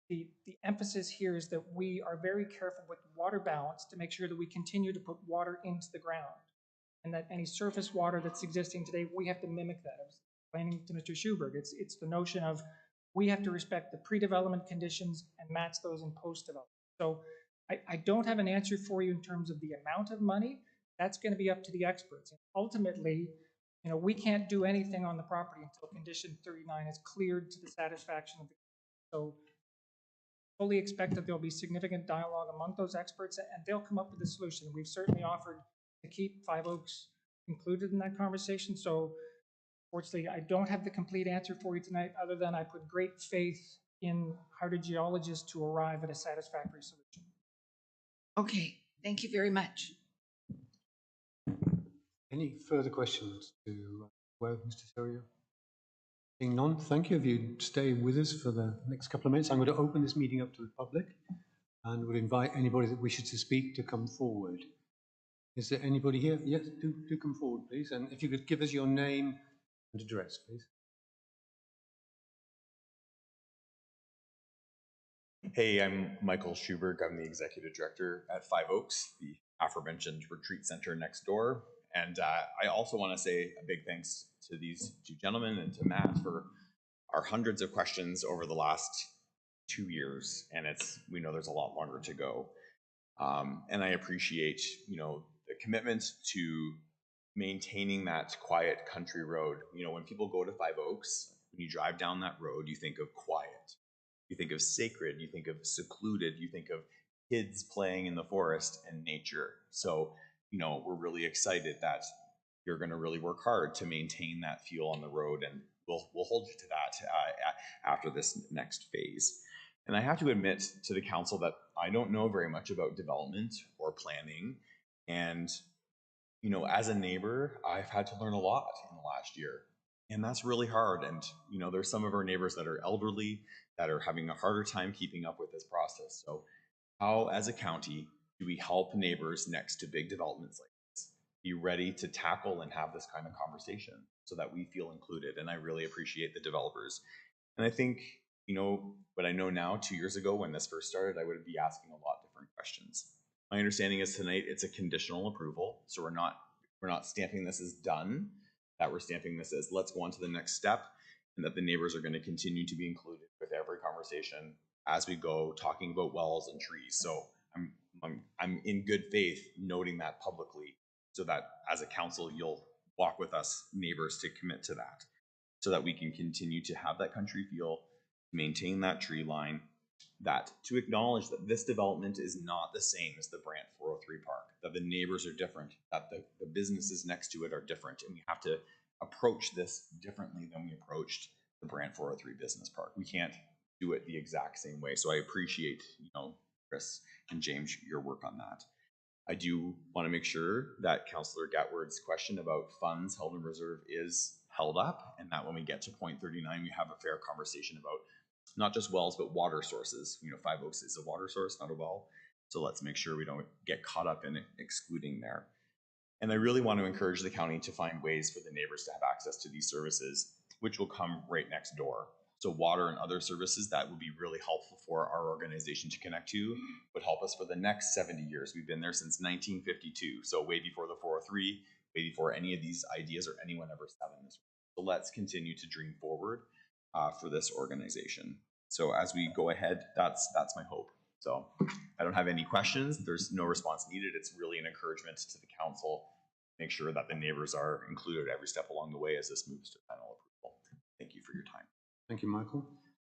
the emphasis here is that we are very careful with water balance to make sure that we continue to put water into the ground, and that any surface water that's existing today, we have to mimic that. I was explaining to Mr. Schuberg, it's the notion of we have to respect the pre-development conditions and match those in post-development. So I don't have an answer for you in terms of the amount of money. That's going to be up to the experts. And ultimately, you know, we can't do anything on the property until condition 39 is cleared to the satisfaction of the. So fully expect that there'll be significant dialogue among those experts, and they'll come up with a solution. We've certainly offered to keep Five Oaks included in that conversation. So fortunately, I don't have the complete answer for you tonight, other than I put great faith in hydrogeologists to arrive at a satisfactory solution. Okay, thank you very much. Any further questions to Mr. Serio? Seeing none, thank you. If you'd stay with us for the next couple of minutes, I'm going to open this meeting up to the public and would invite anybody that wishes to speak to come forward. Is there anybody here? Yes, do come forward, please. And if you could give us your name and address, please. Hey, I'm Michael Schuberg. I'm the executive director at Five Oaks, the aforementioned retreat center next door. And I also want to say a big thanks to these two gentlemen and to Matt for our hundreds of questions over the last 2 years. And we know there's a lot longer to go. And I appreciate, you know, the commitment to maintaining that quiet country road. You know, when people go to Five Oaks, when you drive down that road, you think of quiet, you think of sacred, you think of secluded, you think of kids playing in the forest and nature. So, you know, we're really excited that you're going to really work hard to maintain that feel on the road, and we'll hold you to that after this next phase. And I have to admit to the council that I don't know very much about development or planning. And, you know, as a neighbor, I've had to learn a lot in the last year. And that's really hard. And, you know, there's some of our neighbors that are elderly that are having a harder time keeping up with this process. So how, as a county, do we help neighbors next to big developments like this be ready to tackle and have this kind of conversation so that we feel included? And I really appreciate the developers. And I think, you know, what I know now, 2 years ago when this first started, I would be asking a lot different questions. My understanding is tonight it's a conditional approval. So we're not stamping this as done, that we're stamping this as let's go on to the next step, and that the neighbors are going to continue to be included with every conversation as we go, talking about wells and trees. So I'm in good faith noting that publicly so that as a council, you'll walk with us neighbors to commit to that so that we can continue to have that country feel, maintain that tree line, that to acknowledge that this development is not the same as the Brant 403 Park, that the neighbors are different, that the businesses next to it are different, and we have to approach this differently than we approached the Brant 403 Business Park. We can't do it the exact same way. So I appreciate, you know, Chris and James, your work on that. I do want to make sure that Councillor Gatward's question about funds held in reserve is held up, and that when we get to point 39, we have a fair conversation about not just wells, but water sources. You know, Five Oaks is a water source, not a well. So let's make sure we don't get caught up in excluding there. And I really want to encourage the county to find ways for the neighbors to have access to these services, which will come right next door. So water and other services that would be really helpful for our organization to connect to would help us for the next 70 years. We've been there since 1952. So way before the 403, way before any of these ideas or anyone ever sat in this room. So let's continue to dream forward for this organization. So as we go ahead, that's my hope. So I don't have any questions. There's no response needed. It's really an encouragement to the council. Make sure that the neighbors are included every step along the way as this moves to final approval. Thank you for your time. Thank you, Michael.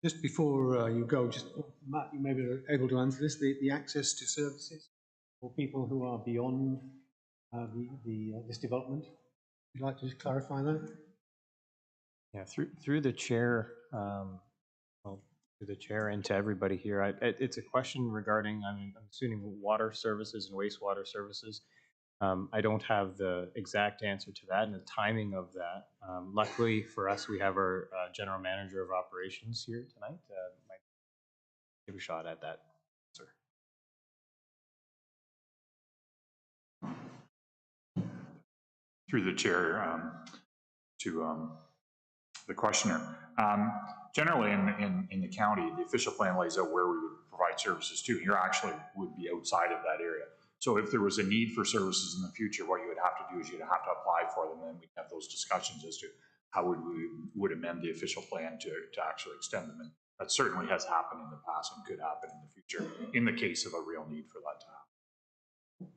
Just before you go, just Matt, you may be able to answer this, the access to services for people who are beyond this development. Would you like to just clarify that? Yeah, through the chair, through the chair and to everybody here, it's a question regarding, I'm assuming water services and wastewater services. I don't have the exact answer to that and the timing of that. Luckily for us, we have our general manager of operations here tonight. Might give a shot at that, sir. through the chair to the questioner. Generally in the county, the official plan lays out where we would provide services to. You actually would be outside of that area. So if there was a need for services in the future, what you would have to do is you'd have to apply for them, and then we'd have those discussions as to how we would amend the official plan to actually extend them. And that certainly has happened in the past and could happen in the future in the case of a real need for that to happen.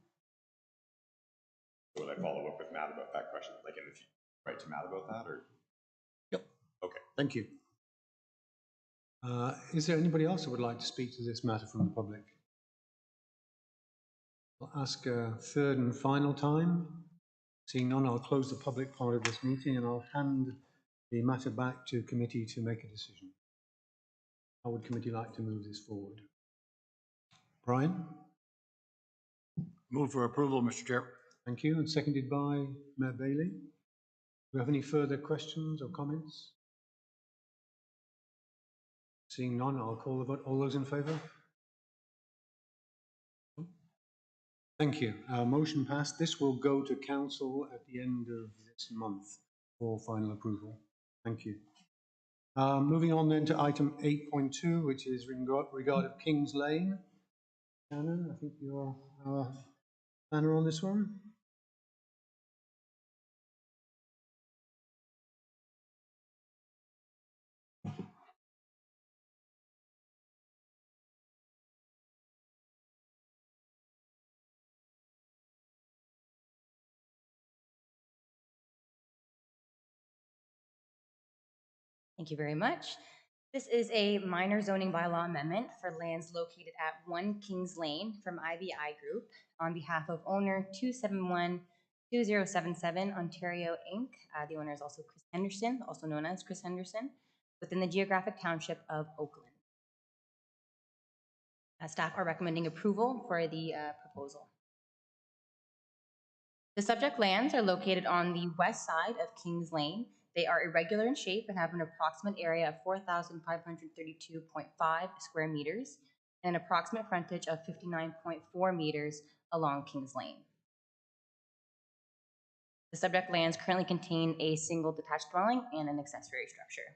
Would I follow up with Matt about that question? Like in the future, right to Matt about that, or? Yep. Okay. Thank you. Is there anybody else who would like to speak to this matter from the public? I'll ask a third and final time. Seeing none, I'll close the public part of this meeting and I'll hand the matter back to committee to make a decision. How would committee like to move this forward? Brian? Move for approval, Mr. Chair. Thank you, and seconded by Matt Bailey. Do we have any further questions or comments? Seeing none, I'll call the vote. All those in favour? Thank you. Motion passed. This will go to council at the end of this month for final approval. Thank you. Moving on then to item 8.2, which is regard of Kings Lane. Shannon, I think you're our planner on this one. Thank you very much. This is a minor zoning bylaw amendment for lands located at 1 Kings Lane from IBI Group on behalf of owner 271-2077 Ontario Inc. The owner is also Chris Henderson, also known as Chris Henderson, within the geographic township of Oakland. Staff are recommending approval for the proposal. The subject lands are located on the west side of Kings Lane. They are irregular in shape and have an approximate area of 4,532.5 square meters and an approximate frontage of 59.4 meters along Kings Lane. The subject lands currently contain a single detached dwelling and an accessory structure.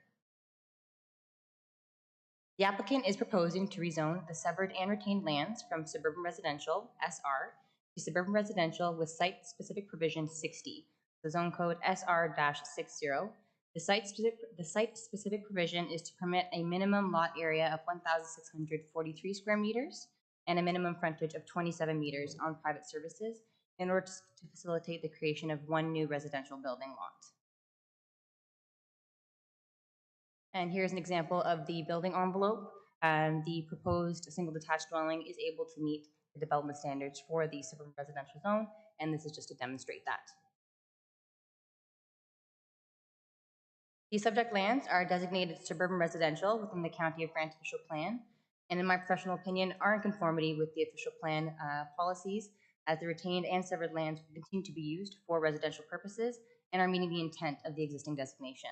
The applicant is proposing to rezone the severed and retained lands from suburban residential, SR, to suburban residential with site-specific provision 60. The zone code SR-60. The site-specific provision is to permit a minimum lot area of 1,643 square meters and a minimum frontage of 27 meters on private services in order to facilitate the creation of one new residential building lot. And here's an example of the building envelope. The proposed single detached dwelling is able to meet the development standards for the suburban residential zone, and this is just to demonstrate that. The subject lands are designated suburban residential within the County of Brant official plan, and in my professional opinion, are in conformity with the official plan policies, as the retained and severed lands will continue to be used for residential purposes and are meeting the intent of the existing designation.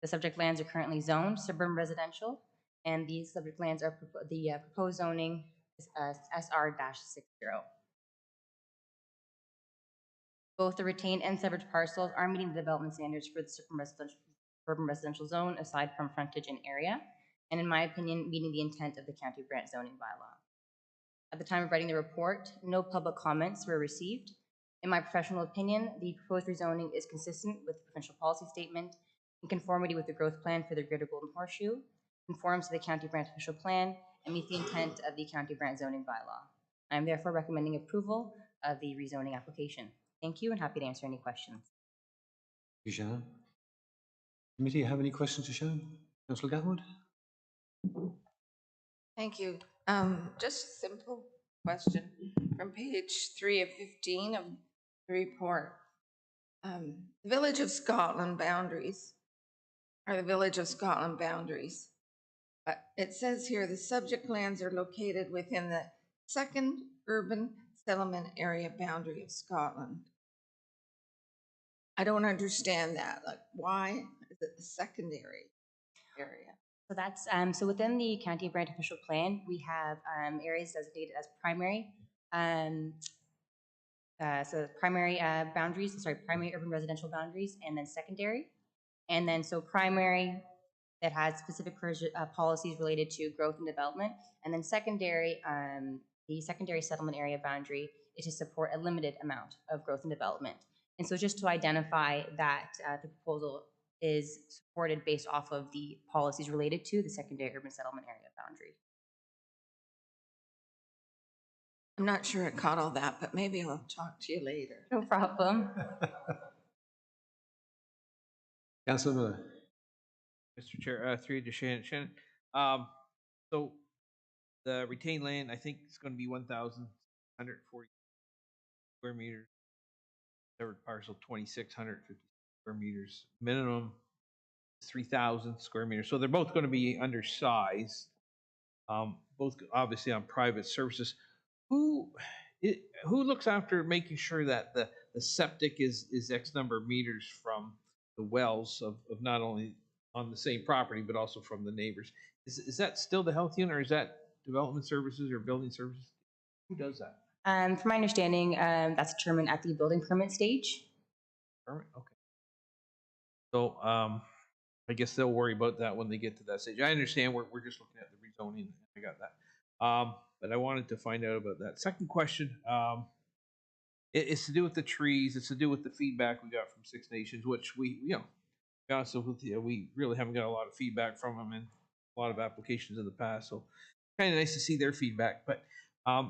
The subject lands are currently zoned suburban residential, and these subject lands are the proposed zoning is SR-60. Both the retained and severed parcels are meeting the development standards for the suburban residential zone, aside from frontage and area, and in my opinion, meeting the intent of the County of Brant zoning bylaw. At the time of writing the report, no public comments were received. In my professional opinion, the proposed rezoning is consistent with the provincial policy statement, in conformity with the growth plan for the Greater Golden Horseshoe, conforms to the County of Brant official plan, and meets the intent of the County of Brant zoning bylaw. I am therefore recommending approval of the rezoning application. Thank you, and happy to answer any questions. Thank you, Shannon. Committee, have any questions to Shannon? Councillor Gatwood? Thank you. Just a simple question from page 3 of 15 of the report. The Village of Scotland boundaries are the Village of Scotland boundaries. But it says here the subject lands are located within the second urban settlement area boundary of Scotland. I don't understand that. Like, why is it the secondary area? So that's so within the County of Brant official plan, we have areas designated as primary so primary boundaries, sorry, primary urban residential boundaries, and then secondary. And then so primary that has specific policies related to growth and development. And then secondary, the secondary settlement area boundary is to support a limited amount of growth and development. And so just to identify that the proposal is supported based off of the policies related to the secondary urban settlement area boundary. I'm not sure it caught all that, but maybe I'll talk to you later. No problem. Councillor Miller. Mr. Chair, through to Shannon. So the retained land, I think it's going to be 1,140 square meters. Third parcel, 2,650 square meters. Minimum 3,000 square meters. So they're both going to be undersized. Both obviously on private services. Who looks after making sure that the septic is X number of meters from the wells of not only on the same property, but also from the neighbors? Is that still the health unit, or is that development services or building services? Who does that? From my understanding, that's determined at the building permit stage. Permit? Okay. So I guess they'll worry about that when they get to that stage. I understand we're just looking at the rezoning. I got that. But I wanted to find out about that. Second question, it's to do with the trees. It's to do with the feedback we got from Six Nations, which we, to be honest with you, we really haven't got a lot of feedback from them and a lot of applications in the past. So kind of nice to see their feedback. But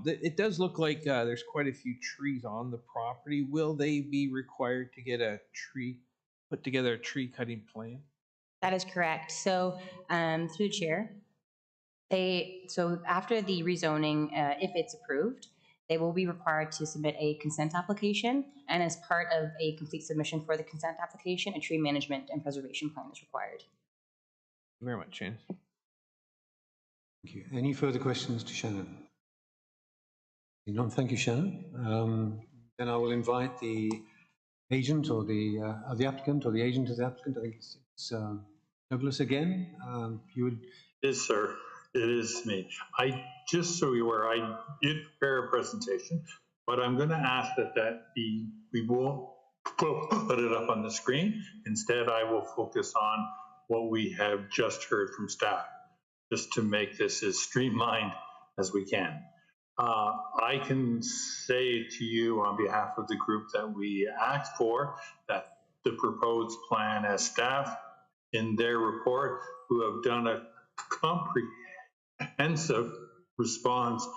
it does look like there's quite a few trees on the property. Will they be required to get put together a tree cutting plan? That is correct. So through the chair, so after the rezoning, if it's approved, they will be required to submit a consent application, and as part of a complete submission for the consent application, a tree management and preservation plan is required. Thank you very much, Shane. Thank you. Any further questions to Shannon? None. Thank you, Shannon. Then I will invite the agent or the applicant or the agent of the applicant. I think it's Douglas again. You would. Yes, sir. It is me. Just so you're aware, I did prepare a presentation, but I'm going to ask that we won't put it up on the screen. Instead, I will focus on what we have just heard from staff, just to make this as streamlined as we can. I can say to you on behalf of the group that we asked for, that the proposed plan as staff in their report, who have done a comprehensive response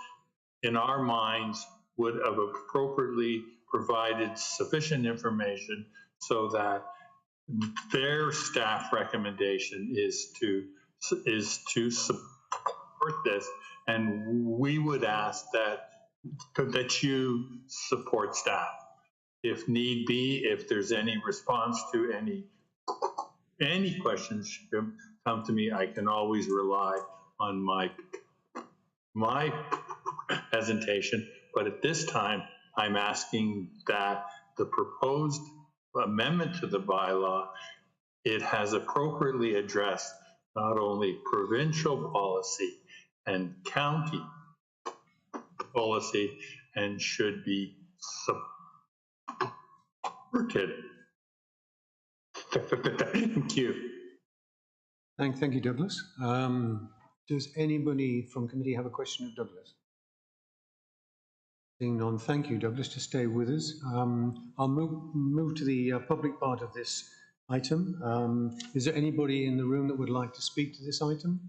in our minds, would have appropriately provided sufficient information so that their staff recommendation is to support this, and we would ask that you support staff. If need be, if there's any response to any questions come to me, I can always rely on my presentation. But at this time, I'm asking that the proposed amendment to the bylaw, it has appropriately addressed not only provincial policy and county policy, and should be supported. Thank you. Thank you, Douglas. Does anybody from committee have a question of Douglas? Seeing none, thank you, Douglas, to stay with us. I'll move to the public part of this item. Is there anybody in the room that would like to speak to this item?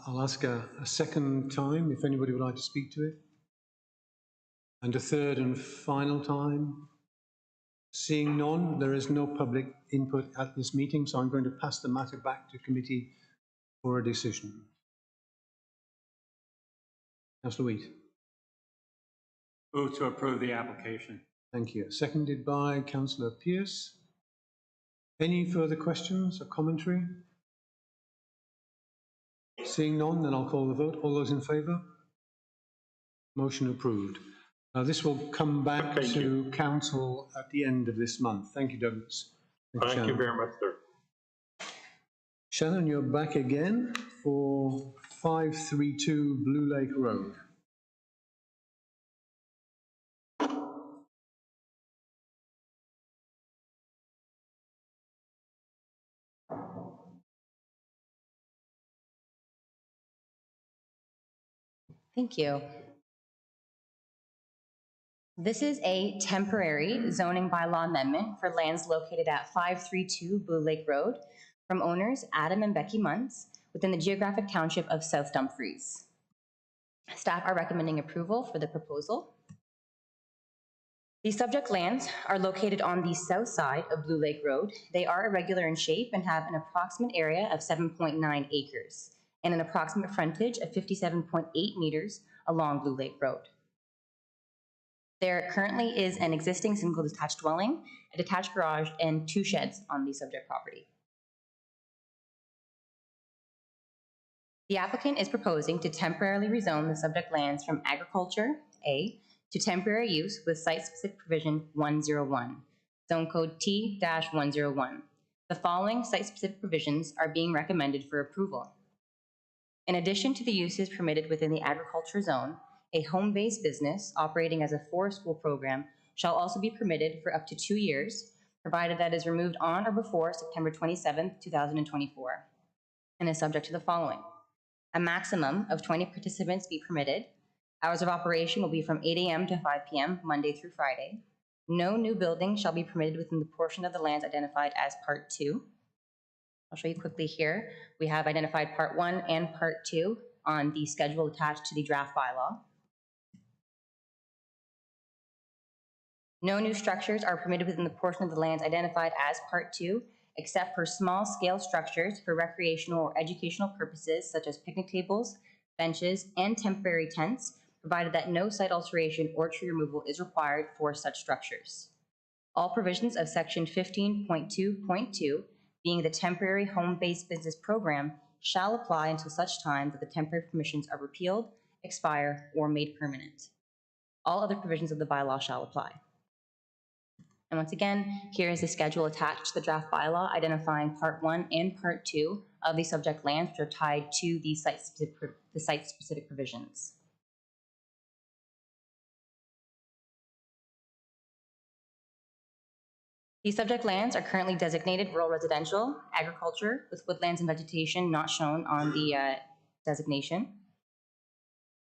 I'll ask a second time if anybody would like to speak to it. And a third and final time. Seeing none, there is no public input at this meeting, so I'm going to pass the matter back to committee for a decision. Councillor Wheat. Move to approve the application. Thank you. Seconded by Councillor Pearce. Any further questions or commentary? Seeing none, then I'll call the vote. All those in favour? Motion approved. This will come back to council at the end of this month. Thank you, Douglas. Thank you very much, sir. Shannon, you're back again for 532 Blue Lake Road. Thank you. This is a temporary zoning bylaw amendment for lands located at 532 Blue Lake Road from owners Adam and Becky Muntz within the geographic township of South Dumfries. Staff are recommending approval for the proposal. The subject lands are located on the south side of Blue Lake Road. They are irregular in shape and have an approximate area of 7.9 acres and an approximate frontage of 57.8 meters along Blue Lake Road. There currently is an existing single detached dwelling, a detached garage, and 2 sheds on the subject property. The applicant is proposing to temporarily rezone the subject lands from agriculture, A, to temporary use with site-specific provision 101, zone code T-101. The following site-specific provisions are being recommended for approval. In addition to the uses permitted within the agriculture zone, a home-based business operating as a forest school program shall also be permitted for up to 2 years, provided that is removed on or before September 27, 2024, and is subject to the following. A maximum of 20 participants be permitted. Hours of operation will be from 8 a.m. to 5 p.m., Monday through Friday. No new buildings shall be permitted within the portion of the lands identified as Part 2. I'll show you quickly here. We have identified Part 1 and Part 2 on the schedule attached to the draft bylaw. No new structures are permitted within the portion of the lands identified as Part 2, except for small-scale structures for recreational or educational purposes, such as picnic tables, benches, and temporary tents, provided that no site alteration or tree removal is required for such structures. All provisions of Section 15.2.2, being the temporary home-based business program, shall apply until such time that the temporary permissions are repealed, expire, or made permanent. All other provisions of the bylaw shall apply. And once again, here is the schedule attached to the draft bylaw identifying Part 1 and Part 2 of the subject lands, which are tied to the site-specific provisions. These subject lands are currently designated rural residential, agriculture, with woodlands and vegetation not shown on the designation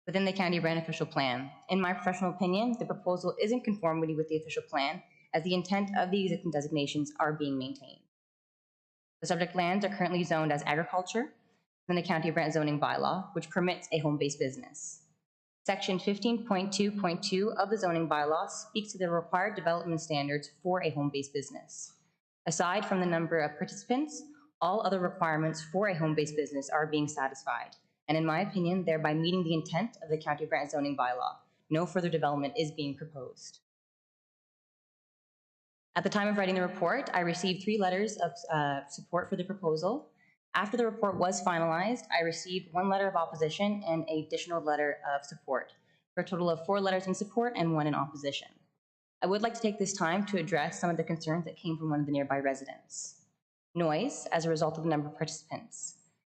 within the County Brand Official Plan. In my professional opinion, the proposal is in conformity with the official plan, as the intent of the existing designations are being maintained. The subject lands are currently zoned as agriculture within the County Brand zoning bylaw, which permits a home-based business. Section 15.2.2 of the zoning bylaw speaks to the required development standards for a home-based business. Aside from the number of participants, all other requirements for a home-based business are being satisfied, and in my opinion, thereby meeting the intent of the County Brand zoning bylaw. No further development is being proposed. At the time of writing the report, I received 3 letters of support for the proposal. After the report was finalized, I received 1 letter of opposition and an additional letter of support, for a total of 4 letters in support and 1 in opposition. I would like to take this time to address some of the concerns that came from one of the nearby residents. Noise as a result of the number of participants.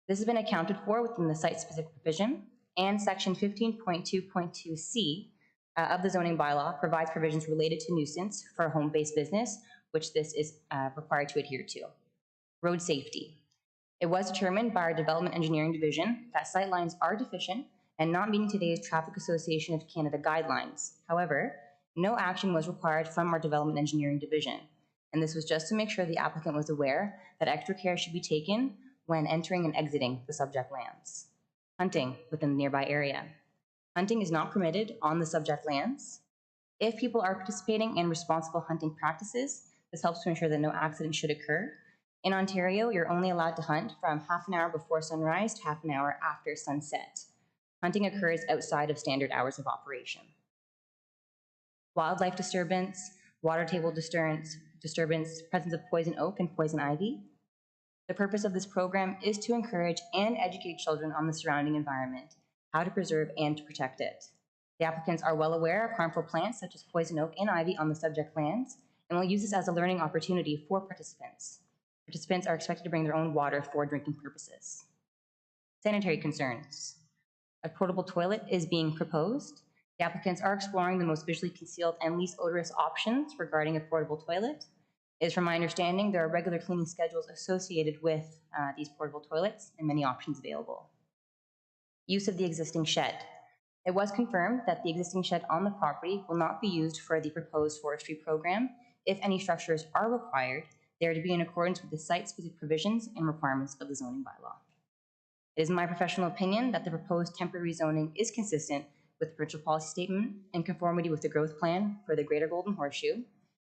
This has been accounted for within the site-specific provision, and Section 15.2.2C of the zoning bylaw provides provisions related to nuisance for a home-based business, which this is required to adhere to. Road safety. It was determined by our Development Engineering Division that sightlines are deficient and not meeting today's Traffic Association of Canada guidelines. However, no action was required from our Development Engineering Division, and this was just to make sure the applicant was aware that extra care should be taken when entering and exiting the subject lands. Hunting within the nearby area. Hunting is not permitted on the subject lands. If people are participating in responsible hunting practices, this helps to ensure that no accident should occur. In Ontario, you're only allowed to hunt from half an hour before sunrise to half an hour after sunset. Hunting occurs outside of standard hours of operation. Wildlife disturbance, water table disturbance, presence of poison oak and poison ivy. The purpose of this program is to encourage and educate children on the surrounding environment, how to preserve and to protect it. The applicants are well aware of harmful plants such as poison oak and ivy on the subject lands, and will use this as a learning opportunity for participants. Participants are expected to bring their own water for drinking purposes. Sanitary concerns. A portable toilet is being proposed. The applicants are exploring the most visually concealed and least odorous options regarding a portable toilet. It is from my understanding there are regular cleaning schedules associated with these portable toilets and many options available. Use of the existing shed. It was confirmed that the existing shed on the property will not be used for the proposed forestry program. If any structures are required, they are to be in accordance with the site-specific provisions and requirements of the zoning bylaw. It is my professional opinion that the proposed temporary rezoning is consistent with the provincial policy statement in conformity with the growth plan for the Greater Golden Horseshoe,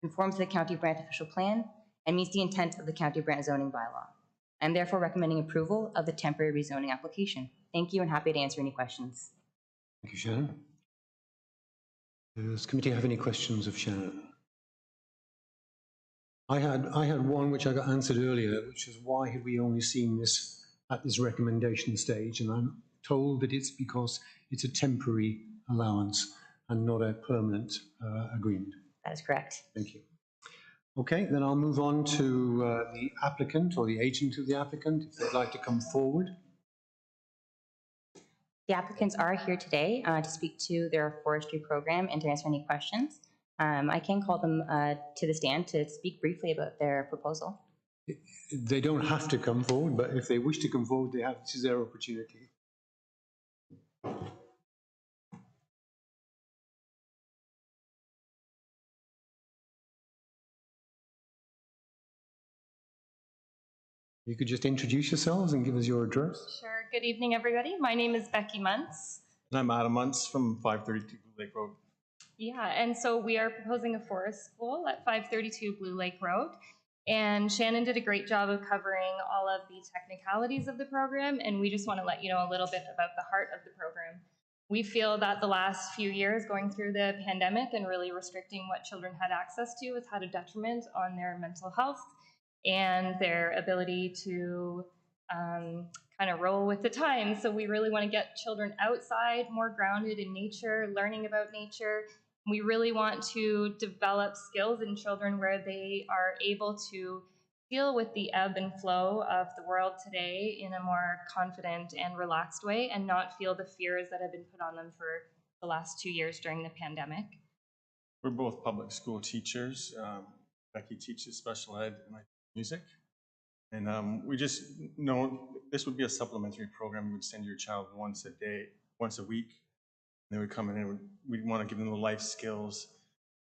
conforms to the County of Brant official plan, and meets the intent of the County of Brant zoning bylaw. I am therefore recommending approval of the temporary rezoning application. Thank you and happy to answer any questions. Thank you, Shannon. Does the committee have any questions of Shannon? I had one which I got answered earlier, which is why had we only seen this at this recommendation stage? And I'm told that it's because it's a temporary allowance and not a permanent agreement. That is correct. Thank you. Okay, then I'll move on to the applicant or the agent of the applicant, if they'd like to come forward. The applicants are here today to speak to their forestry program and to answer any questions. I can call them to the stand to speak briefly about their proposal. They don't have to come forward, but if they wish to come forward, this is their opportunity. You could just introduce yourselves and give us your address. Sure. Good evening, everybody. My name is Becky Muntz. And I'm Adam Muntz from 532 Blue Lake Road. Yeah, and so we are proposing a forest school at 532 Blue Lake Road. And Shannon did a great job of covering all of the technicalities of the program, and we just want to let you know a little bit about the heart of the program. We feel that the last few years going through the pandemic and really restricting what children had access to has had a detriment on their mental health and their ability to kind of roll with the times. So we really want to get children outside, more grounded in nature, learning about nature. We really want to develop skills in children where they are able to deal with the ebb and flow of the world today in a more confident and relaxed way and not feel the fears that have been put on them for the last 2 years during the pandemic. We're both public school teachers. Becky teaches special ed and I teach music. And we just know this would be a supplementary program. We'd send your child once a week. They would come in and we'd want to give them the life skills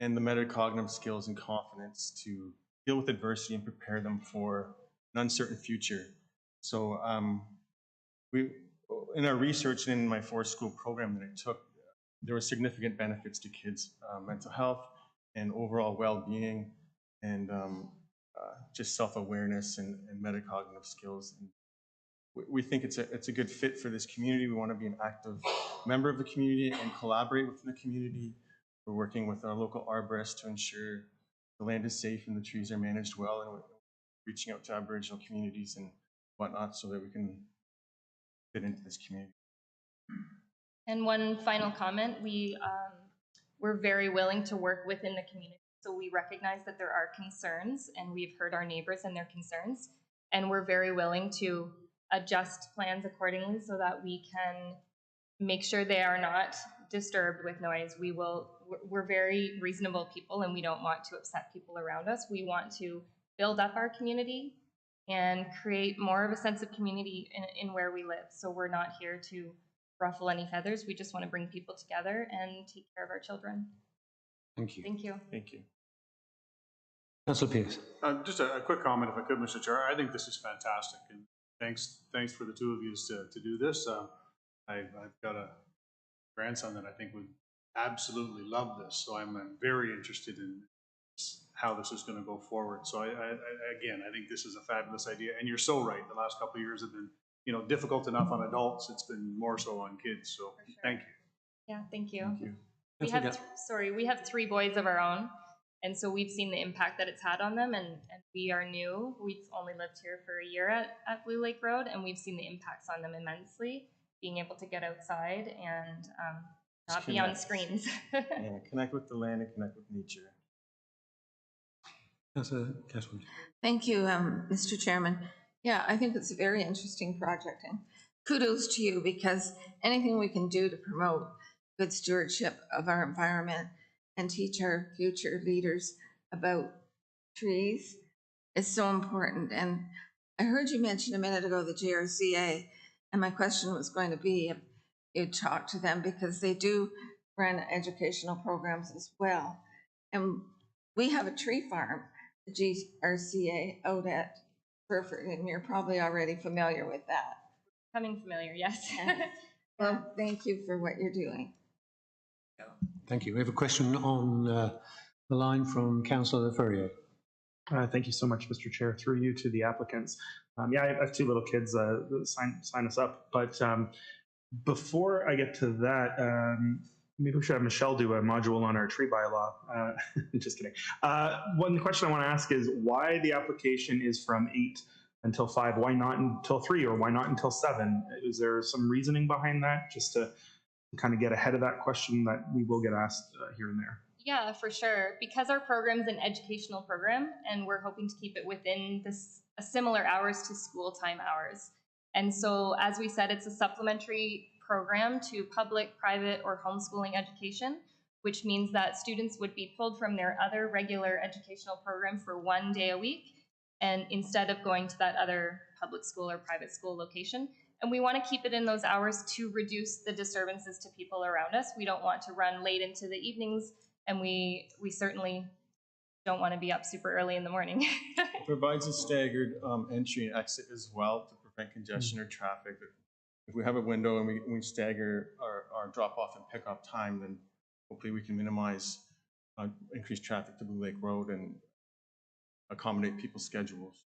and the metacognitive skills and confidence to deal with adversity and prepare them for an uncertain future. So in our research and in my forest school program that I took, there were significant benefits to kids' mental health and overall well-being and just self-awareness and metacognitive skills. And we think it's a good fit for this community. We want to be an active member of the community and collaborate within the community. We're working with our local arborists to ensure the land is safe and the trees are managed well, and we're reaching out to Aboriginal communities and whatnot so that we can fit into this community. And one final comment, we're very willing to work within the community. So we recognize that there are concerns and we've heard our neighbors and their concerns, and we're very willing to adjust plans accordingly so that we can make sure they are not disturbed with noise. We're very reasonable people and we don't want to upset people around us. We want to build up our community and create more of a sense of community in where we live. So we're not here to ruffle any feathers. We just want to bring people together and take care of our children. Thank you. Thank you. Thank you. Councillor Pearce. Just a quick comment, if I could, Mr. Chair. I think this is fantastic, and thanks for the two of you to do this. I've got a grandson that I think would absolutely love this, so I'm very interested in how this is going to go forward. So again, I think this is a fabulous idea, and you're so right. The last couple of years have been, difficult enough on adults. It's been more so on kids. So thank you. Yeah, thank you. Thank you. We have 3 boys of our own, and so we've seen the impact that it's had on them, and we are new. We've only lived here for a year at Blue Lake Road, and we've seen the impacts on them immensely, being able to get outside and not be on screens. Yeah, connect with the land and connect with nature. Thank you, Mr. Chairman. Yeah, I think it's a very interesting project, and kudos to you, because anything we can do to promote good stewardship of our environment and teach our future leaders about trees is so important. And I heard you mention a minute ago the GRCA, and my question was going to be, you talk to them because they do run educational programs as well. And we have a tree farm, the GRCA out at Burford, and you're probably already familiar with that. Becoming familiar, yes. Well, thank you for what you're doing. Thank you. We have a question on the line from Councillor Furrier. Thank you so much, Mr. Chair. Through you to the applicants. Yeah, I have two little kids that sign us up. But before I get to that, maybe we should have Michelle do a module on our tree bylaw. Just kidding. One question I want to ask is why the application is from 8 until 5? Why not until 3 or why not until 7? Is there some reasoning behind that? Just to kind of get ahead of that question that we will get asked here and there. Yeah, for sure. Because our program's an educational program and we're hoping to keep it within similar hours to school time hours. And so, as we said, it's a supplementary program to public, private, or homeschooling education, which means that students would be pulled from their other regular educational program for 1 day a week, and instead of going to that other public school or private school location. And we want to keep it in those hours to reduce the disturbances to people around us. We don't want to run late into the evenings, and we certainly don't want to be up super early in the morning. It provides a staggered entry and exit as well to prevent congestion or traffic. If we have a window and we stagger our drop-off and pick-up time, then hopefully we can minimize increased traffic to Blue Lake Road and accommodate people's schedules.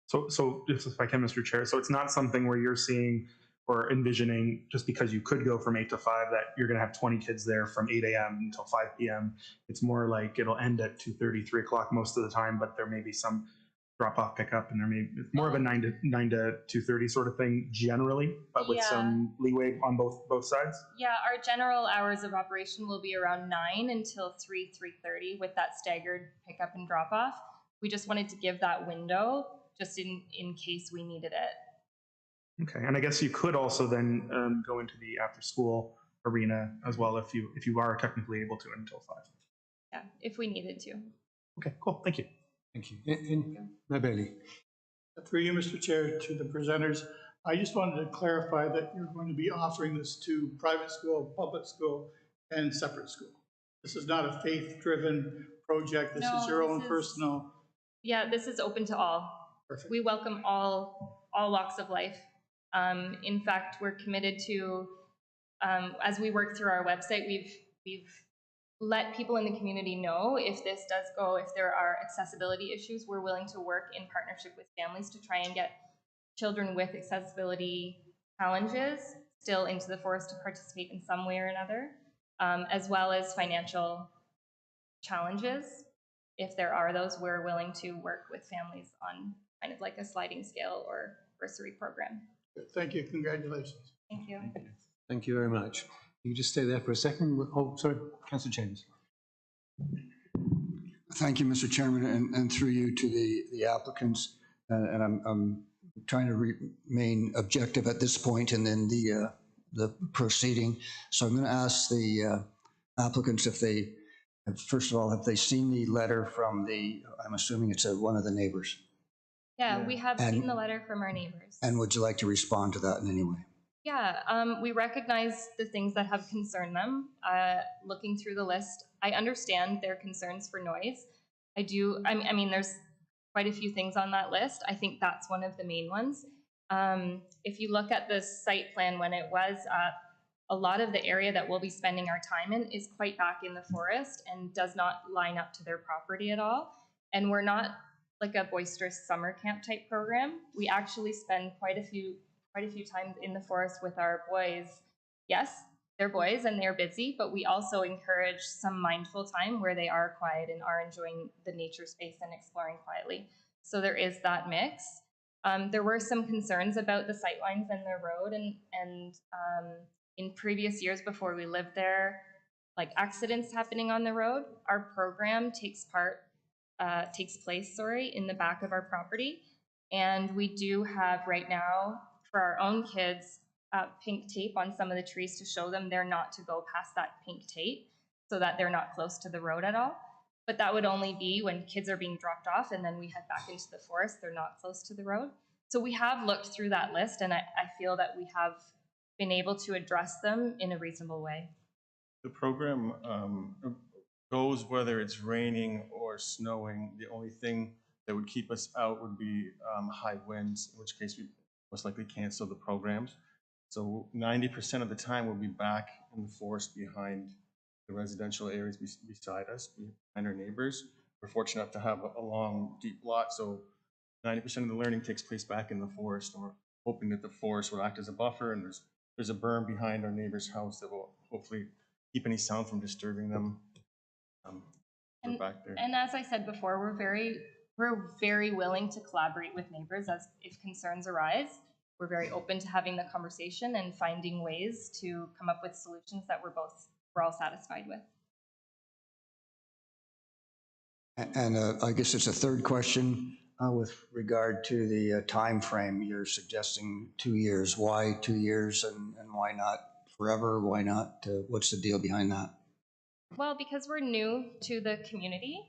So if I can, Mr. Chair, so it's not something where you're seeing or envisioning just because you could go from 8 to 5 that you're going to have 20 kids there from 8 a.m. until 5 p.m. It's more like it'll end at 2:30, 3 o'clock most of the time, but there may be some drop-off pickup, and there may be more of a 9 to 2:30 sort of thing generally, but with some leeway on both sides. Yeah, our general hours of operation will be around 9 until 3:30 with that staggered pickup and drop-off. We just wanted to give that window just in case we needed it. Okay, and I guess you could also then go into the after-school arena as well if you are technically able to until 5. Yeah, if we needed to. Okay, cool. Thank you. Thank you. No, Bailey. Through you, Mr. Chair, to the presenters, I just wanted to clarify that you're going to be offering this to private school, public school, and separate school. This is not a faith-driven project. This is your own personal. Yeah, this is open to all. Perfect. We welcome all walks of life. In fact, we're committed to, as we work through our website, we've let people in the community know if this does go, if there are accessibility issues, we're willing to work in partnership with families to try and get children with accessibility challenges still into the forest to participate in some way or another, as well as financial challenges. If there are those, we're willing to work with families on kind of like a sliding scale or bursary program. Thank you. Congratulations. Thank you. Thank you very much. You just stay there for a second. Oh, sorry, Councillor James. Thank you, Mr. Chairman, and through you to the applicants. And I'm trying to remain objective at this point and then the proceeding. So I'm going to ask the applicants if they, first of all, have they seen the letter from I'm assuming it's one of the neighbors? Yeah, we have seen the letter from our neighbors. And would you like to respond to that in any way? Yeah, we recognize the things that have concerned them. Looking through the list, I understand their concerns for noise. I mean, there's quite a few things on that list. I think that's one of the main ones. If you look at the site plan when it was up, a lot of the area that we'll be spending our time in is quite back in the forest and does not line up to their property at all. And we're not like a boisterous summer camp type program. We actually spend quite a few times in the forest with our boys. Yes, they're boys and they're busy, but we also encourage some mindful time where they are quiet and are enjoying the nature space and exploring quietly. So there is that mix. There were some concerns about the sightlines and the road, and in previous years before we lived there, like accidents happening on the road. Our program takes place in the back of our property, and we do have right now for our own kids pink tape on some of the trees to show them they're not to go past that pink tape so that they're not close to the road at all. But that would only be when kids are being dropped off and then we head back into the forest, they're not close to the road. So we have looked through that list, and I feel that we have been able to address them in a reasonable way. The program goes whether it's raining or snowing. The only thing that would keep us out would be high winds, in which case we most likely cancel the programs. So 90% of the time we'll be back in the forest behind the residential areas beside us, behind our neighbors. We're fortunate enough to have a long, deep lot, so 90% of the learning takes place back in the forest, and we're hoping that the forest will act as a buffer, and there's a berm behind our neighbor's house that will hopefully keep any sound from disturbing them. We're back there. And as I said before, we're very willing to collaborate with neighbors as if concerns arise. We're very open to having the conversation and finding ways to come up with solutions that we're all satisfied with. And I guess it's a third question with regard to the time frame. You're suggesting 2 years. Why 2 years, and why not forever? Why not? What's the deal behind that? Well, because we're new to the community,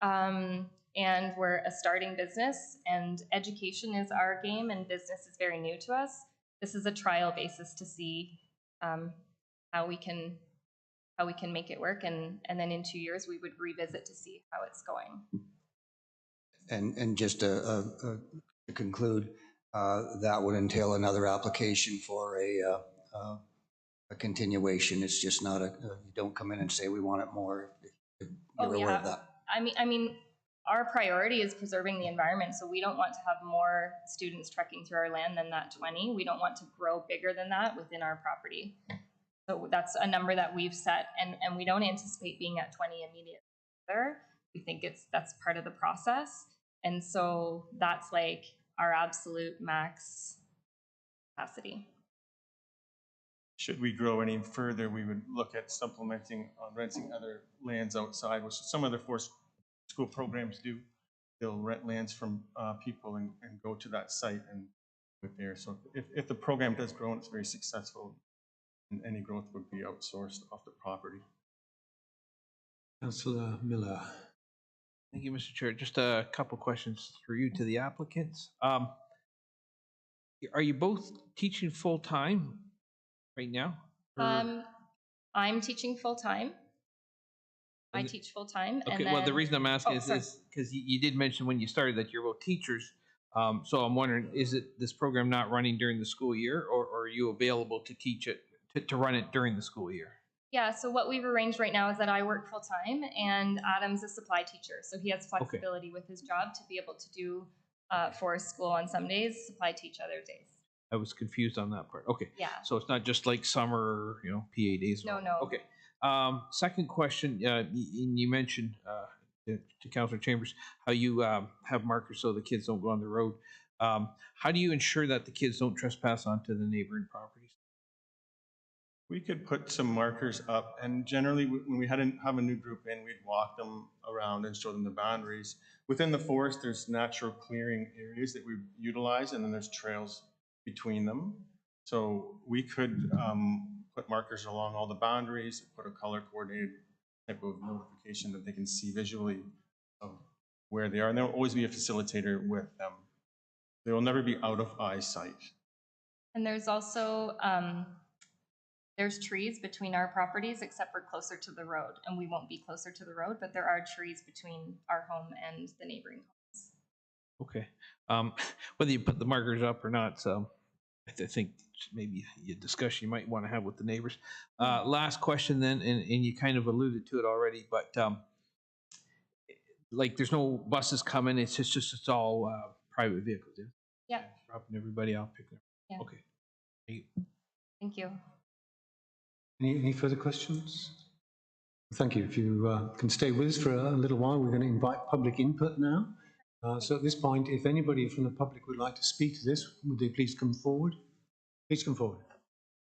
and we're a starting business, and education is our game, and business is very new to us. This is a trial basis to see how we can make it work, and then in 2 years we would revisit to see how it's going. And just to conclude, that would entail another application for a continuation. It's just not you don't come in and say we want it more. You're aware of that. I mean, our priority is preserving the environment, so we don't want to have more students trekking through our land than that 20. We don't want to grow bigger than that within our property. So that's a number that we've set, and we don't anticipate being at 20 immediately either. We think that's part of the process. And so that's like our absolute max capacity. Should we grow any further, we would look at supplementing on renting other lands outside, which some other forest school programs do. They'll rent lands from people and go to that site and live there. So if the program does grow and it's very successful, and any growth would be outsourced off the property. Councillor Miller. Thank you, Mr. Chair. Just a couple questions for you to the applicants. Are you both teaching full time right now? I'm teaching full time. I teach full time. Okay. Well, the reason I'm asking is because you did mention when you started that you're both teachers. So I'm wondering, is this program not running during the school year, or are you available to teach it to run it during the school year? Yeah, so what we've arranged right now is that I work full time and Adam's a supply teacher. So he has flexibility with his job to be able to do forest school on some days, supply teach other days. I was confused on that part. Okay. Yeah. So it's not just like summer, PA days. No. Okay. Second question, you mentioned to Councillor Chambers how you have markers so the kids don't go on the road. How do you ensure that the kids don't trespass onto the neighboring properties? We could put some markers up, and generally when we have a new group in, we'd walk them around and show them the boundaries. Within the forest, there's natural clearing areas that we utilize, and then there's trails between them. So we could put markers along all the boundaries, put a color coordinated type of notification that they can see visually of where they are. And there will always be a facilitator with them. They will never be out of eyesight. And there's also, there's trees between our properties, except we're closer to the road, and we won't be closer to the road, but there are trees between our home and the neighboring homes. Okay. Whether you put the markers up or not, so I think maybe a discussion you might want to have with the neighbors. Last question then, and you kind of alluded to it already, but like there's no buses coming, it's all private vehicles, yeah? Yeah. Dropping everybody out, picking them. Yeah. Okay. Thank you. Thank you. Any further questions? Thank you. If you can stay with us for a little while, we're going to invite public input now. So at this point, if anybody from the public would like to speak to this, would they please come forward? Please come forward.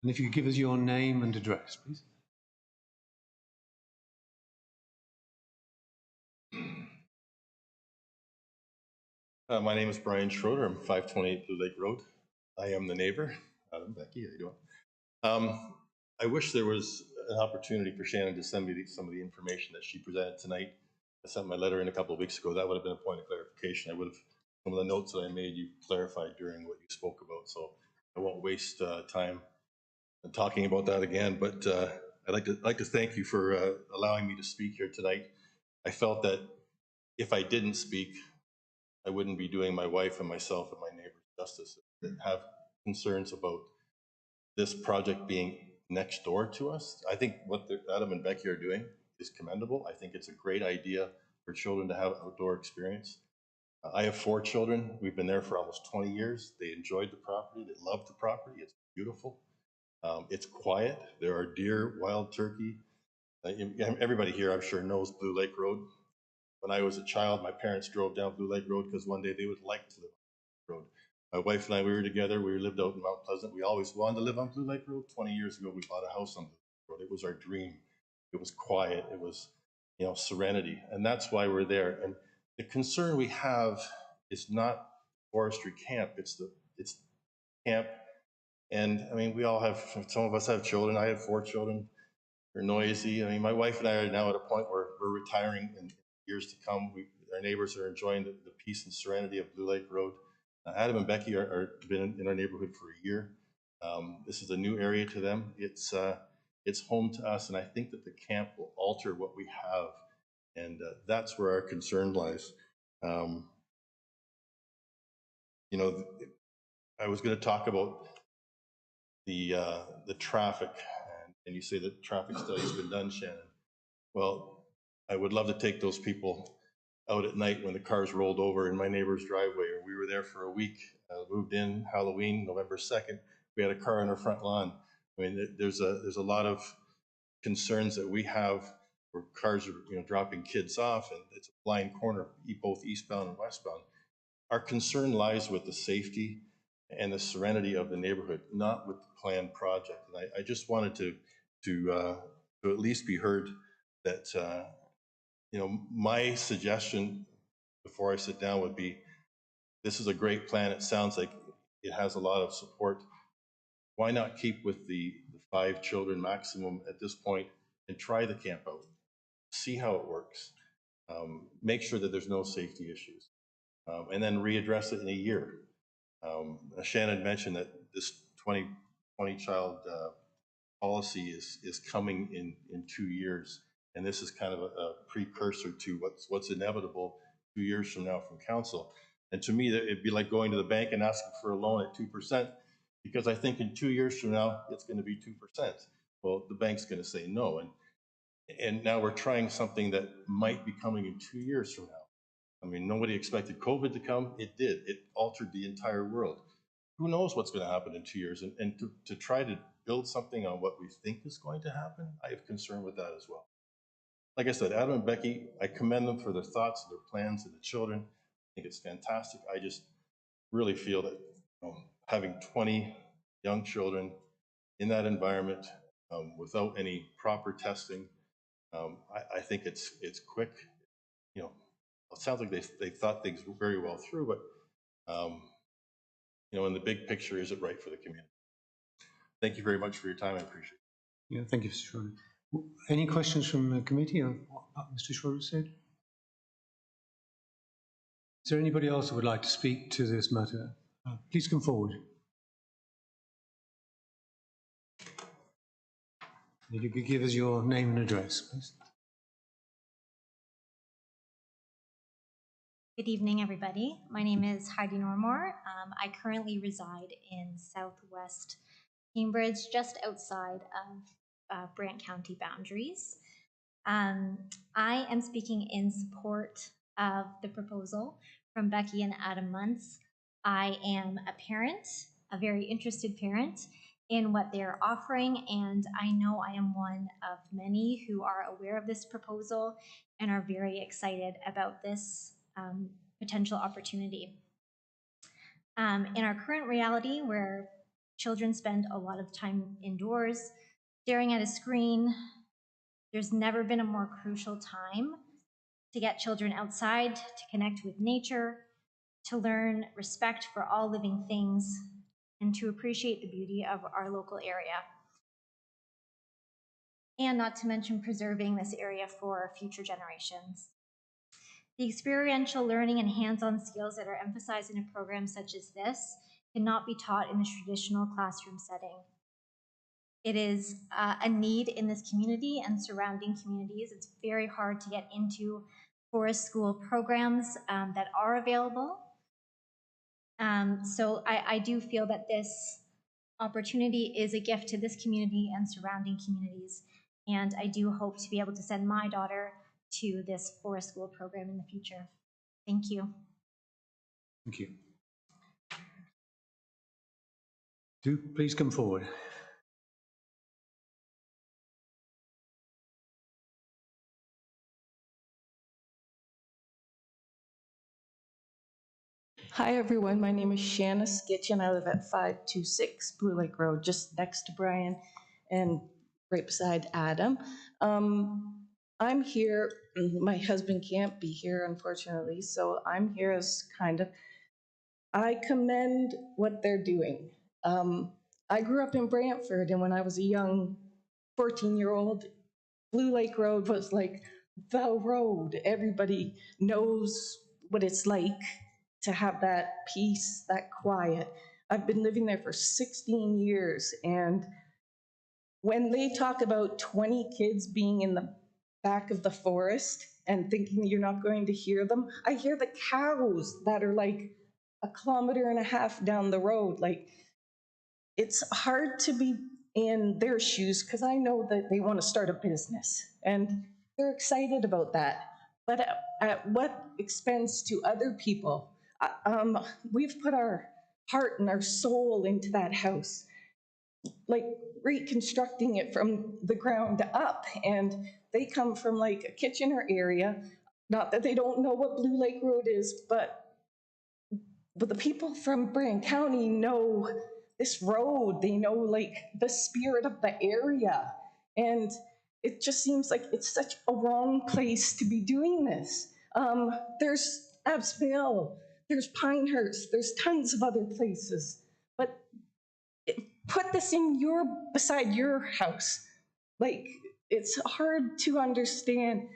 And if you could give us your name and address, please. My name is Brian Schroeder. I'm 528 Blue Lake Road. I am the neighbor. Becky, how you doing? I wish there was an opportunity for Shannon to send me some of the information that she presented tonight. I sent my letter in a couple of weeks ago. That would have been a point of clarification. I would have, some of the notes that I made, you clarified during what you spoke about, so I won't waste time talking about that again, but I'd like to thank you for allowing me to speak here tonight. I felt that if I didn't speak, I wouldn't be doing my wife and myself and my neighbors justice that have concerns about this project being next door to us. I think what Adam and Becky are doing is commendable. I think it's a great idea for children to have outdoor experience. I have 4 children. We've been there for almost 20 years. They enjoyed the property. They love the property. It's beautiful. It's quiet. There are deer, wild turkey. Everybody here, I'm sure, knows Blue Lake Road. When I was a child, my parents drove down Blue Lake Road because one day they would like to live on the road. My wife and I, we were together. We lived out in Mount Pleasant. We always wanted to live on Blue Lake Road. 20 years ago, we bought a house on Blue Lake Road. It was our dream. It was quiet. It was, serenity. And that's why we're there. And the concern we have is not forestry camp. It's camp. And I mean, we all have, some of us have children. I have 4 children. They're noisy. I mean, my wife and I are now at a point where we're retiring in years to come. Our neighbors are enjoying the peace and serenity of Blue Lake Road. Adam and Becky are been in our neighborhood for a year. This is a new area to them. It's home to us, and I think that the camp will alter what we have, and that's where our concern lies. I was going to talk about the traffic, and you say that traffic study's been done, Shannon. Well, I would love to take those people out at night when the cars rolled over in my neighbor's driveway. We were there for a week, moved in Halloween, November 2nd. We had a car on our front lawn. I mean, there's a lot of concerns that we have where cars are dropping kids off, and it's a blind corner, both eastbound and westbound. Our concern lies with the safety and the serenity of the neighborhood, not with the planned project. And I just wanted to at least be heard that my suggestion before I sit down would be, this is a great plan. It sounds like it has a lot of support. Why not keep with the 5 children maximum at this point and try the camp out, see how it works, make sure that there's no safety issues, and then readdress it in a year. Shannon mentioned that this 20 child policy is coming in 2 years. And this is kind of a precursor to what's inevitable 2 years from now from council. And to me, it'd be like going to the bank and asking for a loan at 2%, because I think in 2 years from now, it's going to be 2%. Well, the bank's going to say no. And now we're trying something that might be coming in 2 years from now. I mean, nobody expected COVID to come. It did. It altered the entire world. Who knows what's going to happen in 2 years? And to try to build something on what we think is going to happen, I have concern with that as well. Like I said, Adam and Becky, I commend them for their thoughts and their plans and the children. I think it's fantastic. I just really feel that having 20 young children in that environment without any proper testing, I think it's quick. It sounds like they thought things very well through, but in the big picture, is it right for the community? Thank you very much for your time. I appreciate it. Yeah, thank you, Mr. Schroeder. Any questions from the committee on what Mr. Schroeder said? Is there anybody else who would like to speak to this matter? Please come forward. If you could give us your name and address, please. Good evening, everybody. My name is Heidi Normore. I currently reside in southwest Cambridge, just outside of Brant County boundaries. I am speaking in support of the proposal from Becky and Adam Muntz. I am a parent, a very interested parent in what they're offering, and I know I am one of many who are aware of this proposal and are very excited about this potential opportunity. In our current reality, where children spend a lot of time indoors, staring at a screen, there's never been a more crucial time to get children outside, to connect with nature, to learn respect for all living things, and to appreciate the beauty of our local area. And not to mention preserving this area for future generations. The experiential learning and hands-on skills that are emphasized in a program such as this cannot be taught in a traditional classroom setting. It is a need in this community and surrounding communities. It's very hard to get into forest school programs that are available. So I do feel that this opportunity is a gift to this community and surrounding communities. And I do hope to be able to send my daughter to this forest school program in the future. Thank you. Thank you. Do please come forward. Hi everyone, my name is Shanna Skitch and I live at 526 Blue Lake Road, just next to Brian and right beside Adam. I'm here, my husband can't be here unfortunately, so I'm here as kind of, I commend what they're doing. I grew up in Brantford and when I was a young 14-year-old, Blue Lake Road was like the road. Everybody knows what it's like to have that peace, that quiet. I've been living there for 16 years, and when they talk about 20 kids being in the back of the forest and thinking you're not going to hear them, I hear the cows that are like 1.5 kilometers down the road. Like, it's hard to be in their shoes because I know that they want to start a business and they're excited about that. But at what expense to other people? We've put our heart and our soul into that house, like reconstructing it from the ground up. And they come from like a Kitchener area. Not that they don't know what Blue Lake Road is, but the people from Brant County know this road. They know like the spirit of the area. And it just seems like it's such a wrong place to be doing this. There's Absville. There's Pinehurst, there's tons of other places, but put this in beside your house. Like, it's hard to understand.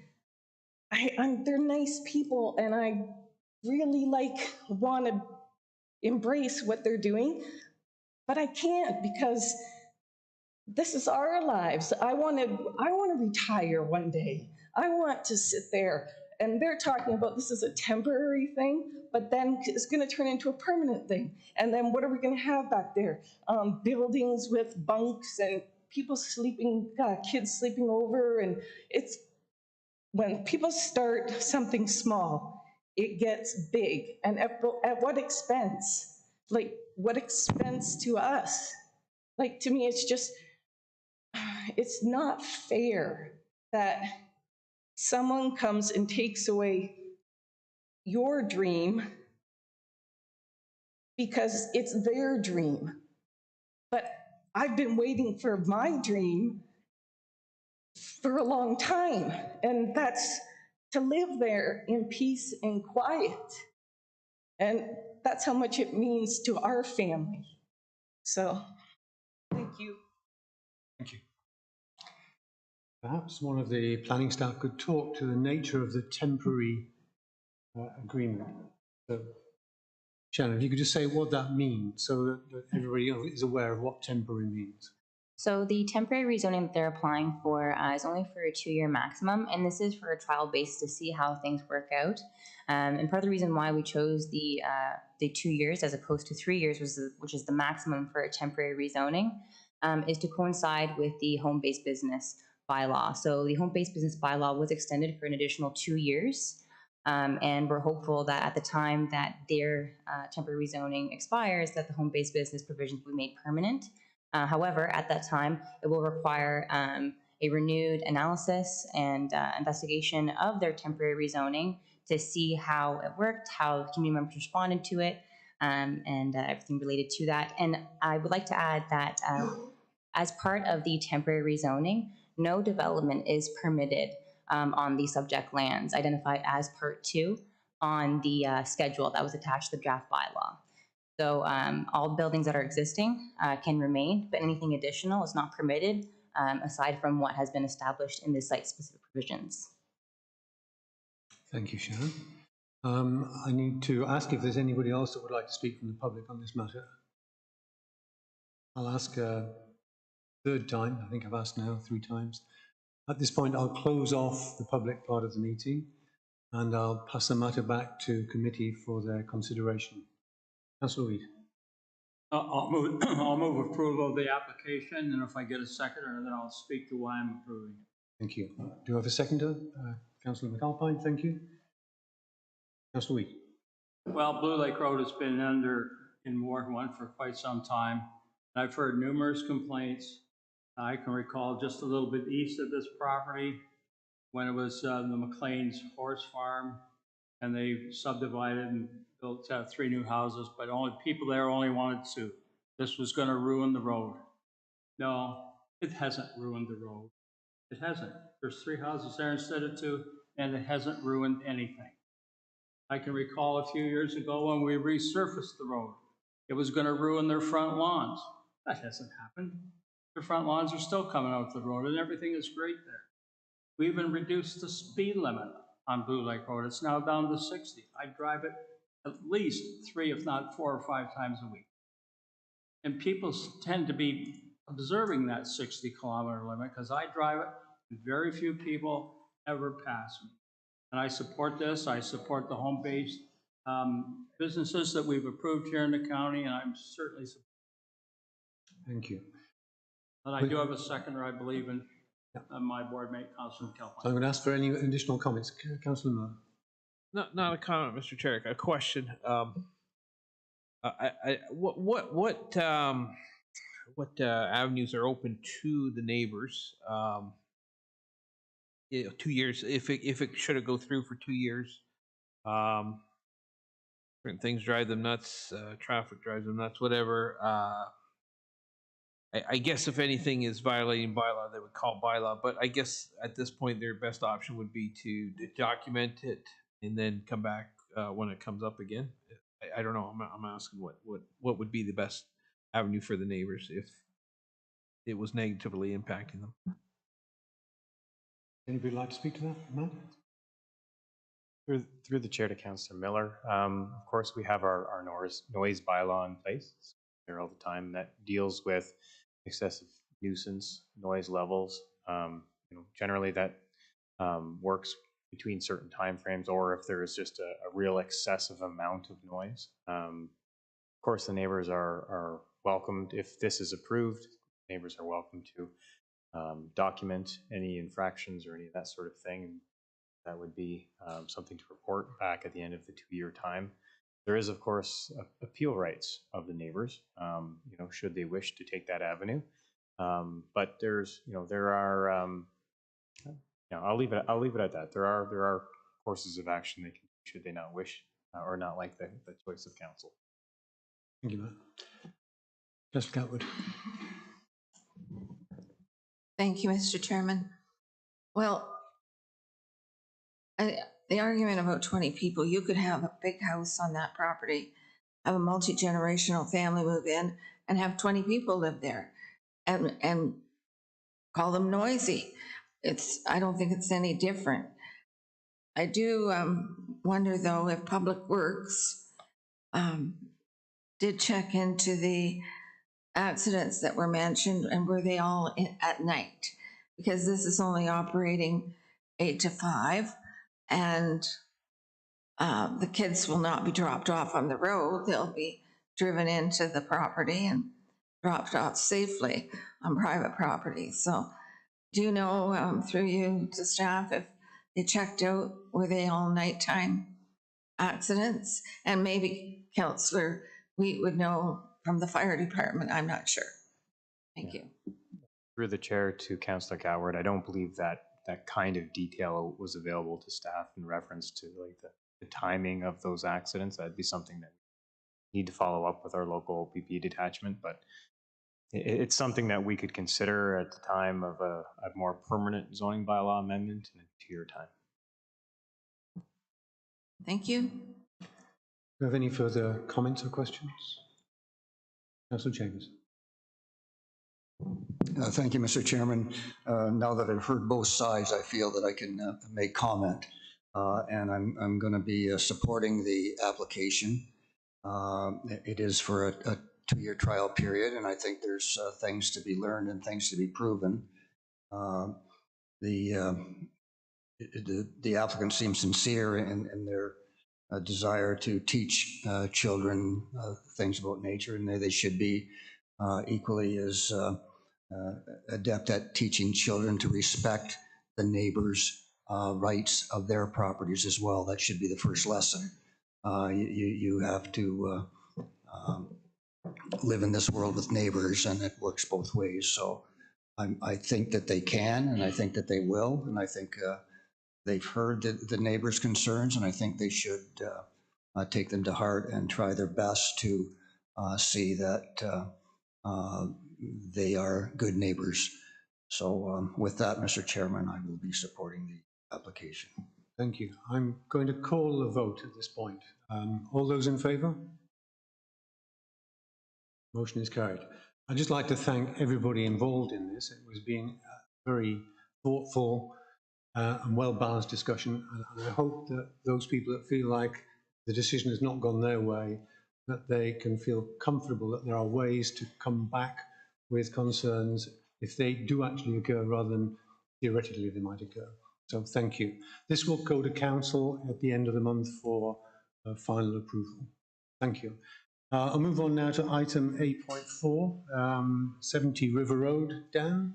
They're nice people and I really want to embrace what they're doing, but I can't because this is our lives. I want to retire one day. I want to sit there. And they're talking about this is a temporary thing, but then it's going to turn into a permanent thing. And then what are we going to have back there? Buildings with bunks and people sleeping, kids sleeping over. And it's when people start something small, it gets big. And at what expense? Like, what expense to us? Like, to me, it's just, it's not fair that someone comes and takes away your dream because it's their dream. But I've been waiting for my dream for a long time, and that's to live there in peace and quiet. And that's how much it means to our family. So, thank you. Thank you. Perhaps one of the planning staff could talk to the nature of the temporary agreement. So, Shannon, if you could just say what that means so that everybody is aware of what temporary means. So the temporary rezoning that they're applying for is only for a 2-year maximum, and this is for a trial base to see how things work out. And part of the reason why we chose the 2 years as opposed to 3 years, which is the maximum for a temporary rezoning, is to coincide with the home-based business bylaw. So the home-based business bylaw was extended for an additional 2 years. And we're hopeful that at the time that their temporary rezoning expires, that the home-based business provisions will be made permanent. However, at that time, it will require a renewed analysis and investigation of their temporary rezoning to see how it worked, how the community members responded to it, and everything related to that. And I would like to add that as part of the temporary rezoning, no development is permitted on the subject lands identified as Part 2 on the schedule that was attached to the draft bylaw. So all buildings that are existing can remain, but anything additional is not permitted aside from what has been established in the site-specific provisions. Thank you, Sharon. I need to ask if there's anybody else that would like to speak from the public on this matter. I'll ask third time. I think I've asked now 3 times. At this point, I'll close off the public part of the meeting and I'll pass the matter back to committee for their consideration. Councillor Weed. I'll move, I'll move approval of the application, and if I get a seconder, then I'll speak to why I'm approving. Thank you. Do I have a seconder? Councillor McAlpine, thank you. Councillor Weed. Well, Blue Lake Road has been in Ward 1 for quite some time. I've heard numerous complaints. I can recall just a little bit east of this property when it was the McLean's horse farm, and they subdivided and built 3 new houses, but people there only wanted 2. This was going to ruin the road. No, it hasn't ruined the road. It hasn't. There's 3 houses there instead of 2, and it hasn't ruined anything. I can recall a few years ago when we resurfaced the road. It was going to ruin their front lawns. That hasn't happened. Their front lawns are still coming out the road, and everything is great there. We even reduced the speed limit on Blue Lake Road. It's now down to 60. I drive it at least 3, if not 4 or 5 times a week. And people tend to be observing that 60-kilometer limit because I drive it and very few people ever pass me. And I support this. I support the home-based businesses that we've approved here in the county, and I'm certainly supporting. Thank you. And I do have a seconder, I believe, in my board mate, Councilor McAlpine. So I'm going to ask for any additional comments. Councillor Miller. Not a comment, Mr. Chair. A question. What avenues are open to the neighbors? 2 years. If it should have go through for 2 years, certain things drive them nuts. Traffic drives them nuts. Whatever. I guess if anything is violating bylaw, they would call bylaw. But I guess at this point, their best option would be to document it and then come back when it comes up again. I don't know. I'm asking what would be the best avenue for the neighbors if it was negatively impacting them. Anybody like to speak to that, Matt? Through the chair to Councillor Miller. Of course, we have our noise bylaw in place there all the time that deals with excessive nuisance noise levels. Generally that works between certain timeframes, or if there is just a real excessive amount of noise. Of course, the neighbors are welcomed. If this is approved, neighbors are welcome to document any infractions or any of that sort of thing. And that would be something to report back at the end of the 2-year time. There is, of course, appeal rights of the neighbors, should they wish to take that avenue. But there's, there are, I'll leave it at that. There are courses of action they can, should they not wish or not like the choice of council. Thank you, Matt. Councillor Catwood. Thank you, Mr. Chairman. Well, the argument about 20 people, you could have a big house on that property, have a multi-generational family move in and have 20 people live there and call them noisy. I don't think it's any different. I do wonder though if Public Works did check into the accidents that were mentioned and were they all at night? Because this is only operating 8 to 5. And the kids will not be dropped off on the road. They'll be driven into the property and dropped off safely on private property. So do you know, through you to staff, if they checked out, were they all nighttime accidents? And maybe Councillor Wheat would know from the fire department. I'm not sure. Thank you. Through the chair to Councillor Coward, I don't believe that kind of detail was available to staff in reference to like the timing of those accidents. That'd be something that we need to follow up with our local PP detachment, but it's something that we could consider at the time of a more permanent zoning bylaw amendment in a 2-year time. Thank you. Do you have any further comments or questions? Councillor James. Thank you, Mr. Chairman. Now that I've heard both sides, I feel that I can make comment. And I'm going to be supporting the application. It is for a two-year trial period, and I think there's things to be learned and things to be proven. The applicant seems sincere in their desire to teach children things about nature, and they should be equally as adept at teaching children to respect the neighbors' rights of their properties as well. That should be the first lesson. You have to live in this world with neighbors, and it works both ways. So I think that they can, and I think that they will, and I think they've heard the neighbors' concerns, and I think they should take them to heart and try their best to see that they are good neighbors. So with that, Mr. Chairman, I will be supporting the application. Thank you. I'm going to call the vote at this point. All those in favour? Motion is carried. I'd just like to thank everybody involved in this. It was being very thoughtful and well-balanced discussion, and I hope that those people that feel like the decision has not gone their way, that they can feel comfortable that there are ways to come back with concerns if they do actually occur rather than theoretically they might occur. So thank you. This will go to council at the end of the month for final approval. Thank you. I'll move on now to item 8.4, 70 River Road, Dan.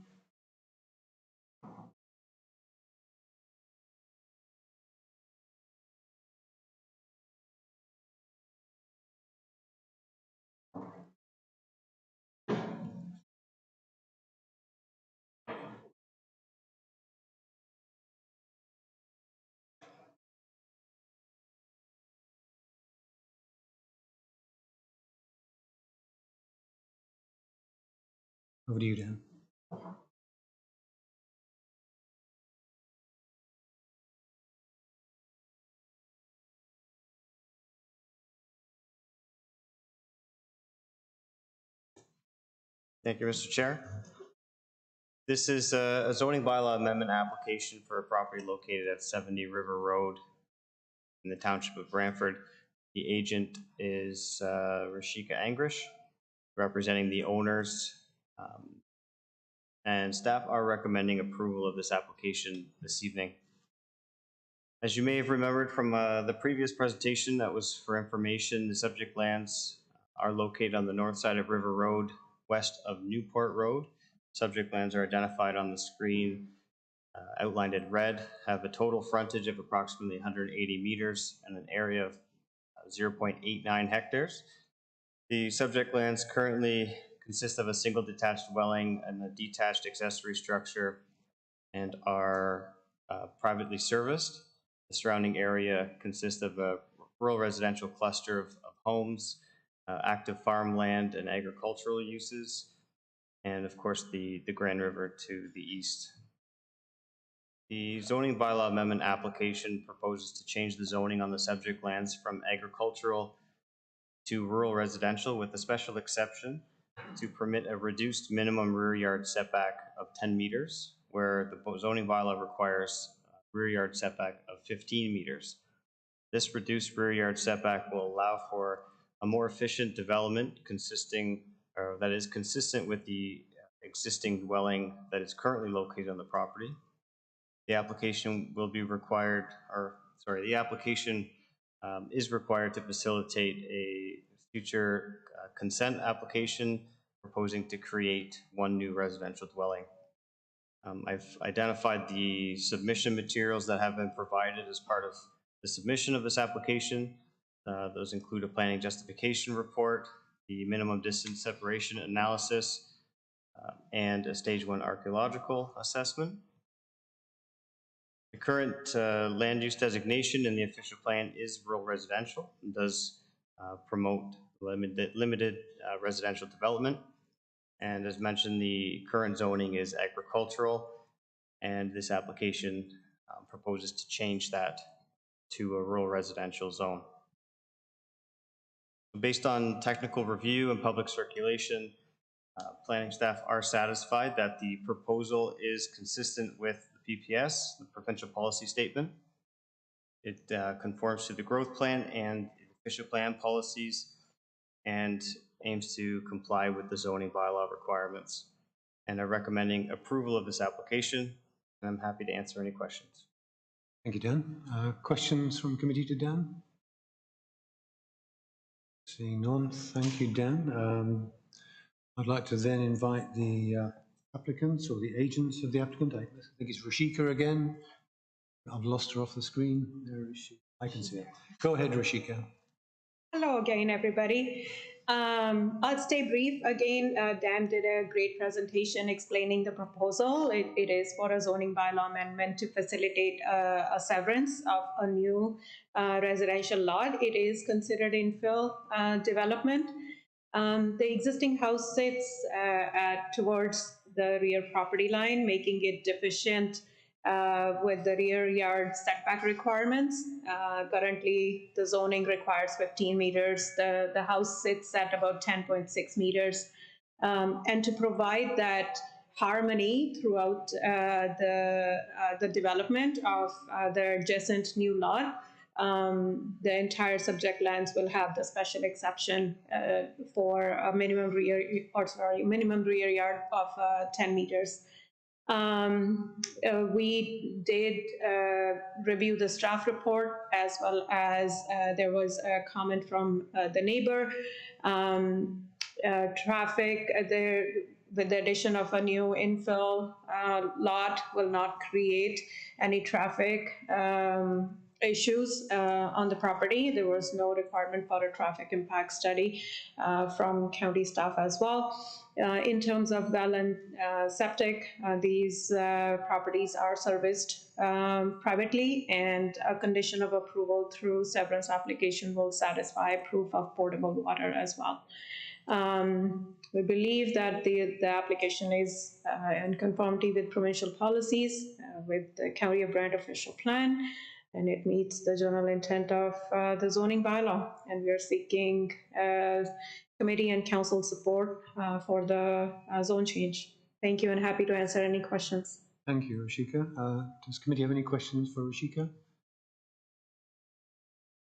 Over to you, Dan. Thank you, Mr. Chair. This is a zoning bylaw amendment application for a property located at 70 River Road in the township of Brantford. The agent is Rashika Angrish, representing the owners, and staff are recommending approval of this application this evening. As you may have remembered from the previous presentation that was for information, the subject lands are located on the north side of River Road, west of Newport Road. Subject lands are identified on the screen, outlined in red, have a total frontage of approximately 180 meters and an area of 0.89 hectares. The subject lands currently consist of a single detached dwelling and a detached accessory structure and are privately serviced. The surrounding area consists of a rural residential cluster of homes, active farmland and agricultural uses, and of course the Grand River to the east. The zoning bylaw amendment application proposes to change the zoning on the subject lands from agricultural to rural residential with a special exception to permit a reduced minimum rear yard setback of 10 meters, where the zoning bylaw requires a rear yard setback of 15 meters. This reduced rear yard setback will allow for a more efficient development that is consistent with the existing dwelling that is currently located on the property. The application will be required, the application is required to facilitate a future consent application proposing to create one new residential dwelling. I've identified the submission materials that have been provided as part of the submission of this application. Those include a planning justification report, the minimum distance separation analysis, and a stage 1 archaeological assessment. The current land use designation in the official plan is rural residential and does promote limited residential development. And as mentioned, the current zoning is agricultural, and this application proposes to change that to a rural residential zone. Based on technical review and public circulation, planning staff are satisfied that the proposal is consistent with the PPS, the provincial policy statement. It conforms to the growth plan and official plan policies, and aims to comply with the zoning bylaw requirements and are recommending approval of this application. And I'm happy to answer any questions. Thank you, Dan. Questions from committee to Dan? Seeing none, thank you, Dan. I'd like to then invite the applicants or the agents of the applicant. I think it's Rashika again. I've lost her off the screen. There is she. I can see her. Go ahead, Rashika. Hello again, everybody. I'll stay brief. Again, Dan did a great presentation explaining the proposal. It is for a zoning bylaw amendment to facilitate a severance of a new residential lot. It is considered infill development. The existing house sits towards the rear property line, making it deficient with the rear yard setback requirements. Currently, the zoning requires 15 meters. The house sits at about 10.6 meters. And to provide that harmony throughout the development of the adjacent new lot, the entire subject lands will have the special exception for a minimum rear yard of 10 meters. We did review the staff report, as well as there was a comment from the neighbor. Traffic there, with the addition of a new infill lot, will not create any traffic issues on the property. There was no requirement for a traffic impact study from county staff as well. In terms of well and septic, these properties are serviced privately, and a condition of approval through severance application will satisfy proof of potable water as well. We believe that the application is in conformity with provincial policies, with the County of Brant official plan, and it meets the general intent of the zoning bylaw. And we are seeking committee and council support for the zone change. Thank you, and happy to answer any questions. Thank you, Rashika. Does committee have any questions for Rashika?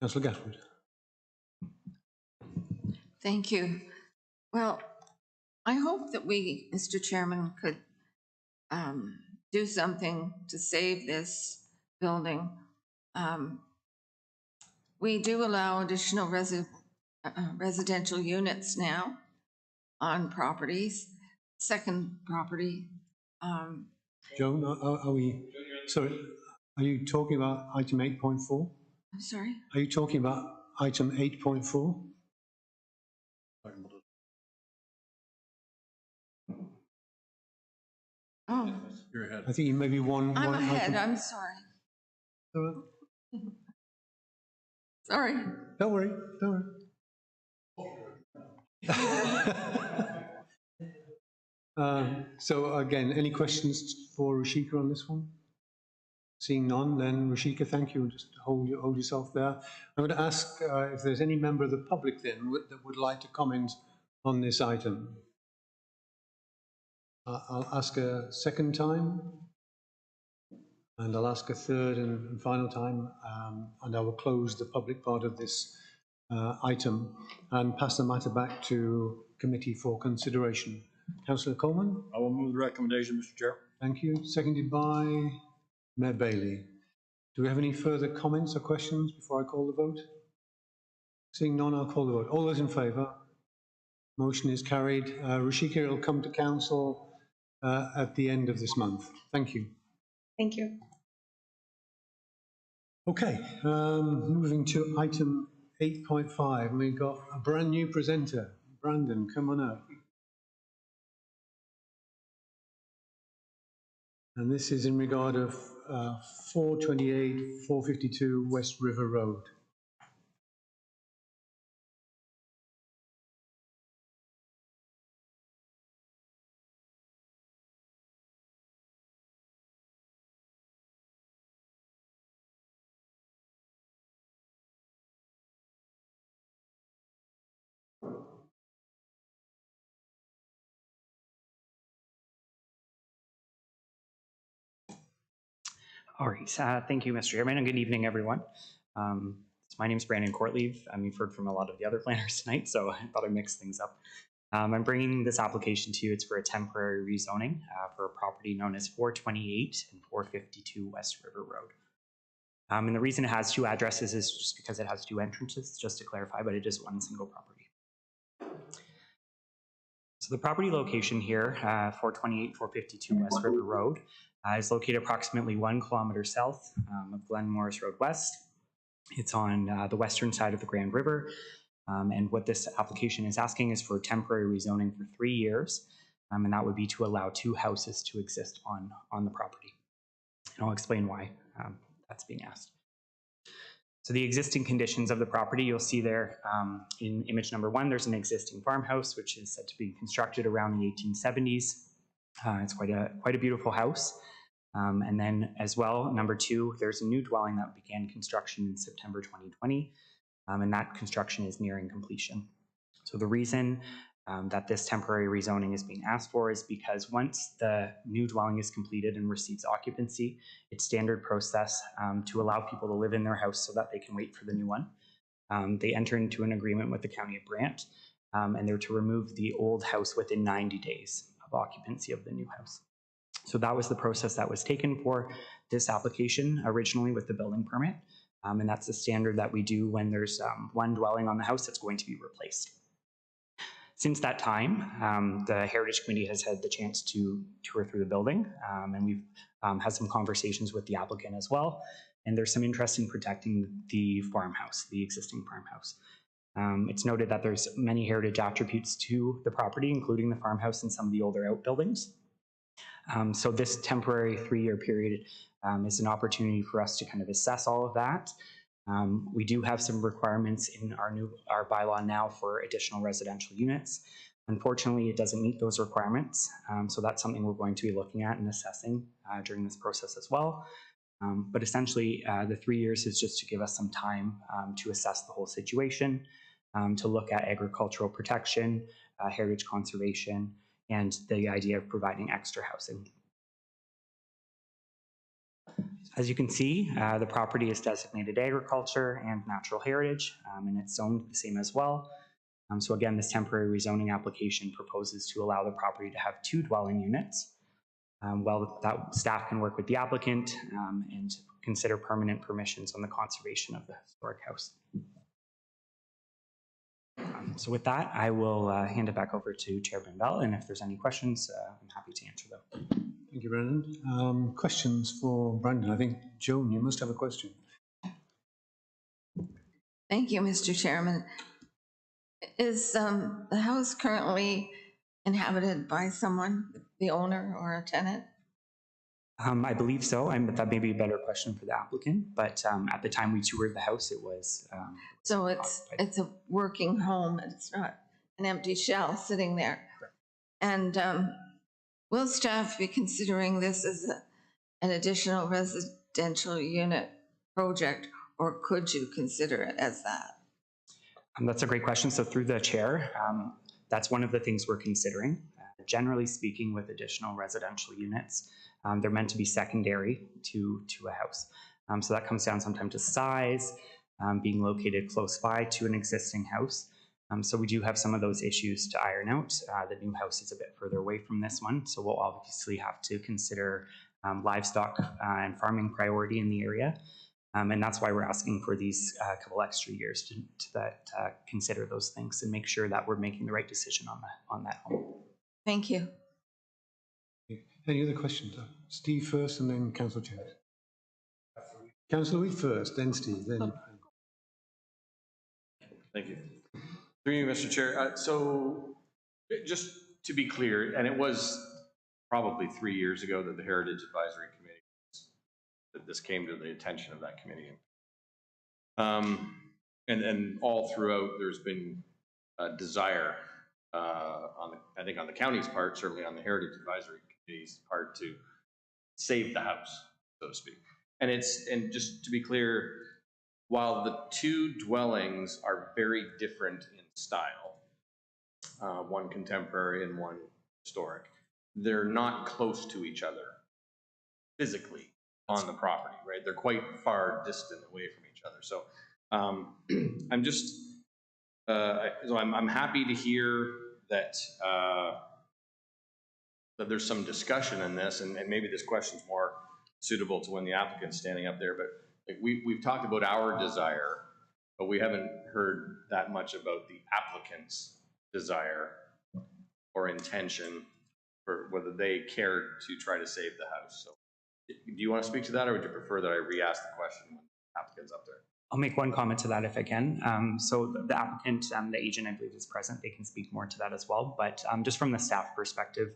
Councillor Gafford. Thank you. Well, I hope that we, Mr. Chairman, could do something to save this building. We do allow additional residential units now on properties, second property. Joan, are you talking about item 8.4? I'm sorry? Are you talking about item 8.4? Oh. You're ahead. I think you maybe one. I'm one ahead, item. I'm sorry. Sorry. Don't worry, don't worry. So again, any questions for Rashika on this one? Seeing none, then Rashika, thank you. Just hold yourself there. I'm going to ask if there's any member of the public then that would like to comment on this item. I'll ask a second time, and I'll ask a third and final time, and I will close the public part of this item and pass the matter back to committee for consideration. Councillor Coleman? I will move the recommendation, Mr. Chair. Thank you. Seconded by Mayor Bailey. Do we have any further comments or questions before I call the vote? Seeing none, I'll call the vote. All those in favour? Motion is carried. Rashika, it will come to council at the end of this month. Thank you. Thank you. Okay, moving to item 8.5. We've got a brand new presenter. Brandon, come on up. And this is in regard of 428, 452 West River Road. All right, thank you, Mr. Chairman, and good evening, everyone. So my name is Brandon Courtleave. You've heard from a lot of the other planners tonight, so I thought I'd mix things up. I'm bringing this application to you. It's for a temporary rezoning for a property known as 428 and 452 West River Road. And the reason it has two addresses is just because it has two entrances, just to clarify, but it is one single property. So the property location here, 428, 452 West River Road, is located approximately 1 kilometer south of Glen Morris Road West. It's on the western side of the Grand River. And what this application is asking is for temporary rezoning for 3 years. And that would be to allow 2 houses to exist on the property. And I'll explain why that's being asked. So the existing conditions of the property, you'll see there in image number 1, there's an existing farmhouse, which is said to be constructed around the 1870s. It's quite a beautiful house. And then as well, number 2, there's a new dwelling that began construction in September 2020, and that construction is nearing completion. So the reason that this temporary rezoning is being asked for is because once the new dwelling is completed and receives occupancy, it's standard process to allow people to live in their house so that they can wait for the new one. They enter into an agreement with the County of Brant, and they're to remove the old house within 90 days of occupancy of the new house. So that was the process that was taken for this application originally with the building permit, and that's the standard that we do when there's one dwelling on the house that's going to be replaced. Since that time, the Heritage Committee has had the chance to tour through the building, and we've had some conversations with the applicant as well, and there's some interest in protecting the farmhouse, the existing farmhouse. It's noted that there's many heritage attributes to the property, including the farmhouse and some of the older outbuildings. So this temporary 3-year period is an opportunity for us to kind of assess all of that. We do have some requirements in our bylaw now for additional residential units. Unfortunately, it doesn't meet those requirements. So that's something we're going to be looking at and assessing during this process as well. But essentially, the 3 years is just to give us some time to assess the whole situation, to look at agricultural protection, heritage conservation, and the idea of providing extra housing. As you can see, the property is designated agriculture and natural heritage, and it's zoned the same as well. So again, this temporary rezoning application proposes to allow the property to have 2 dwelling units. Well, that staff can work with the applicant and consider permanent permissions on the conservation of the historic house. So with that, I will hand it back over to Chairman Bell, and if there's any questions, I'm happy to answer them. Thank you, Brandon. Questions for Brandon? I think, Joan, you must have a question. Thank you, Mr. Chairman. Is the house currently inhabited by someone, the owner or a tenant? I believe so. That may be a better question for the applicant, but at the time we toured the house, it was. So it's a working home. It's not an empty shell sitting there. Correct. And will staff be considering this as an additional residential unit project, or could you consider it as that? That's a great question. So through the chair, that's one of the things we're considering. Generally speaking, with additional residential units, they're meant to be secondary to a house. So that comes down sometimes to size, being located close by to an existing house. So we do have some of those issues to iron out. The new house is a bit further away from this one, so we'll obviously have to consider livestock and farming priority in the area. And that's why we're asking for these couple extra years to consider those things and make sure that we're making the right decision on that home. Thank you. Any other questions? Steve first and then Councillor Chair. Councillor Weed first, then Steve, then. Thank you. Through you, Mr. Chair. So just to be clear, and it was probably 3 years ago that the Heritage Advisory Committee, that this came to the attention of that committee. And all throughout, there's been a desire I think on the county's part, certainly on the Heritage Advisory Committee's part, to save the house, so to speak. And just to be clear, while the 2 dwellings are very different in style, one contemporary and one historic, they're not close to each other physically on the property, right? They're quite far distant away from each other. So I'm just, so I'm happy to hear that, that there's some discussion in this, and maybe this question's more suitable to when the applicant's standing up there, but like we've talked about our desire, but we haven't heard that much about the applicant's desire or intention for whether they care to try to save the house. So do you want to speak to that, or would you prefer that I re-ask the question when the applicant's up there? I'll make one comment to that if I can. So the applicant, the agent, I believe, is present. They can speak more to that as well. But just from the staff perspective,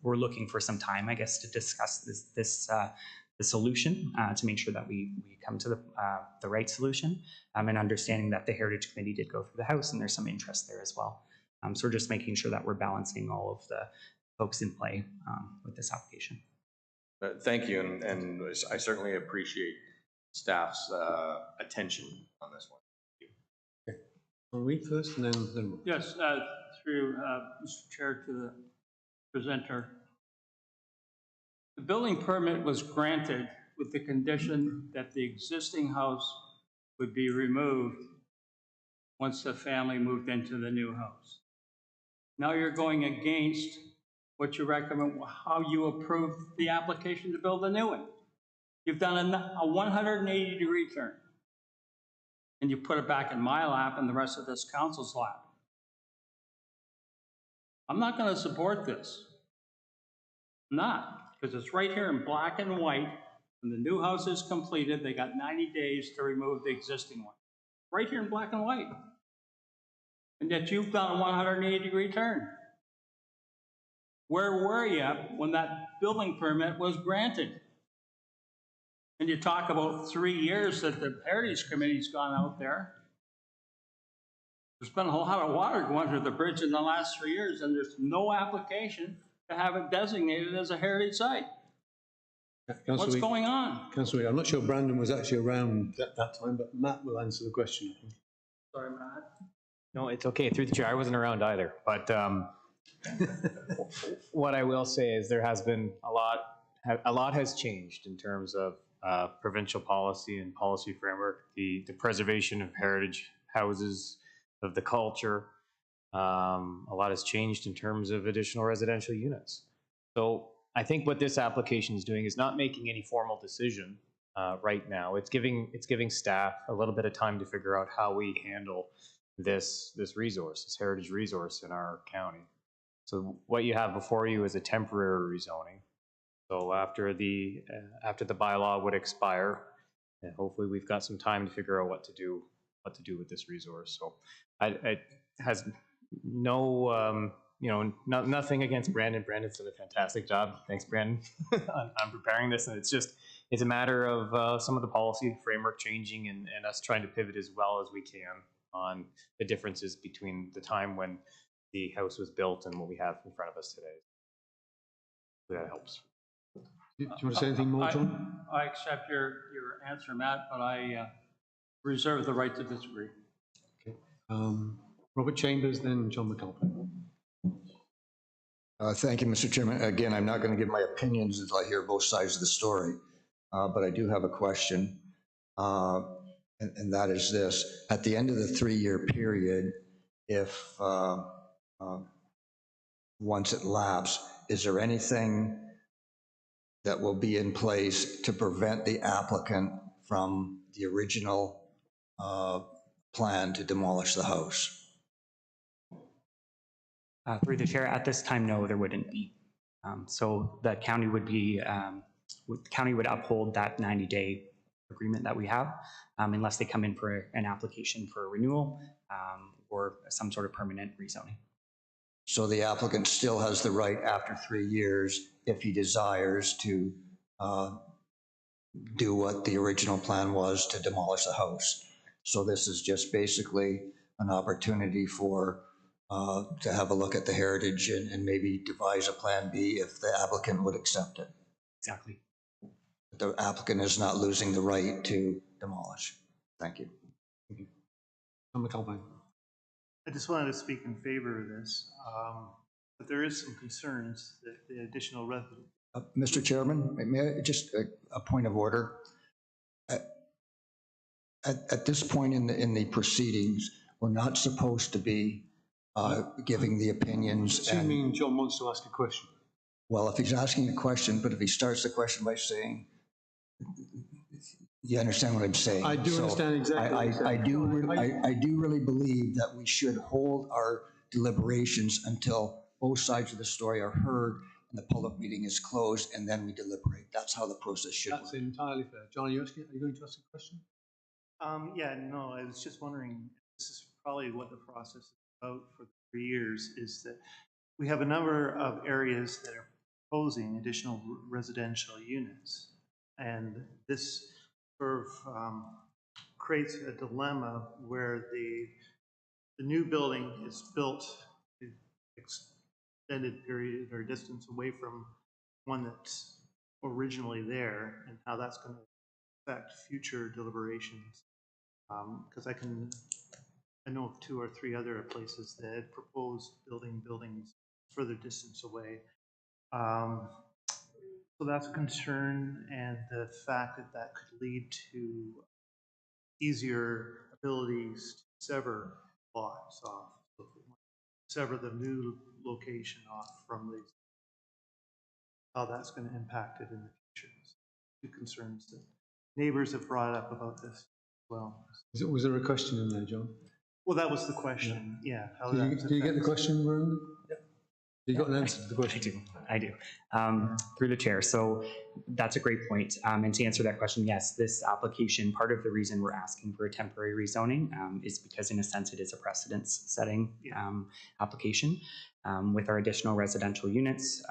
we're looking for some time, I guess, to discuss the solution to make sure that we come to the right solution, and understanding that the Heritage Committee did go through the house and there's some interest there as well. So we're just making sure that we're balancing all of the folks in play with this application. Thank you, and I certainly appreciate staff's attention on this one. Okay. I'll read first and then. Yes, through Mr. Chair to the presenter. The building permit was granted with the condition that the existing house would be removed once the family moved into the new house. Now you're going against what you recommend, how you approved the application to build a new one. You've done a 180-degree turn, and you put it back in my lap and the rest of this council's lap. I'm not going to support this. I'm not, because it's right here in black and white. When the new house is completed, they got 90 days to remove the existing one. Right here in black and white. And yet you've done a 180-degree turn. Where were you when that building permit was granted? And you talk about 3 years that the Heritage Committee's gone out there. There's been a lot of water going through the bridge in the last 3 years, and there's no application to have it designated as a heritage site. What's going on? Councillor, I'm not sure Brandon was actually around at that time, but Matt will answer the question, I think. Sorry, Matt. No, it's okay. Through the chair, I wasn't around either. But what I will say is there has been a lot has changed in terms of provincial policy and policy framework, the preservation of heritage houses, of the culture. A lot has changed in terms of additional residential units. So I think what this application is doing is not making any formal decision right now. It's giving staff a little bit of time to figure out how we handle this resource, this heritage resource in our county. So what you have before you is a temporary rezoning. So after the bylaw would expire, and hopefully we've got some time to figure out what to do with this resource. So it has no, nothing against Brandon. Brandon's done a fantastic job. Thanks, Brandon, on preparing this. And it's a matter of some of the policy framework changing and us trying to pivot as well as we can on the differences between the time when the house was built and what we have in front of us today. So that helps. Do you want to say anything more, John? I accept your answer, Matt, but I reserve the right to disagree. Okay. Robert Chambers, then John McAlpin. Thank you, Mr. Chairman. Again, I'm not going to give my opinions until I hear both sides of the story, but I do have a question, and that is this. At the end of the 3-year period, if once it lapses, is there anything that will be in place to prevent the applicant from the original plan to demolish the house? Through the chair, at this time, no, there wouldn't be. So the county would uphold that 90-day agreement that we have, unless they come in for an application for a renewal or some sort of permanent rezoning. So the applicant still has the right after 3 years, if he desires, to do what the original plan was, to demolish the house. So this is just basically an opportunity for to have a look at the heritage and maybe devise a plan B if the applicant would accept it. Exactly. The applicant is not losing the right to demolish. Thank you. I just wanted to speak in favor of this, but there is some concerns that the additional revenue. Mr. Chairman, may I just a point of order? at this point in the proceedings, we're not supposed to be giving the opinions. Assuming John wants to ask a question. Well, if he's asking a question, but if he starts the question by saying, you understand what I'm saying? I do understand exactly what you're saying. I do really believe that we should hold our deliberations until both sides of the story are heard and the public meeting is closed, and then we deliberate. That's how the process should work. That's entirely fair. John, are you going to ask a question? Yeah, no, I was just wondering, this is probably what the process is about for the 3 years, is that we have a number of areas that are proposing additional residential units. And this sort of creates a dilemma where the new building is built an extended period or distance away from one that's originally there, and how that's going to affect future deliberations. Because I know of 2 or 3 other places that had proposed building buildings further distance away. So that's a concern, and the fact that that could lead to easier abilities to sever lots off, so sever the new location off from these, how that's going to impact it in the future. So 2 concerns that neighbors have brought up about this as well. Was there a question in there, John? Well, that was the question, yeah. Did you get the question, Brendan? Yep. You got an answer to the question? I do. Through the chair. So that's a great point. And to answer that question, yes, this application, part of the reason we're asking for a temporary rezoning is because in a sense it is a precedence setting application. With our additional residential units,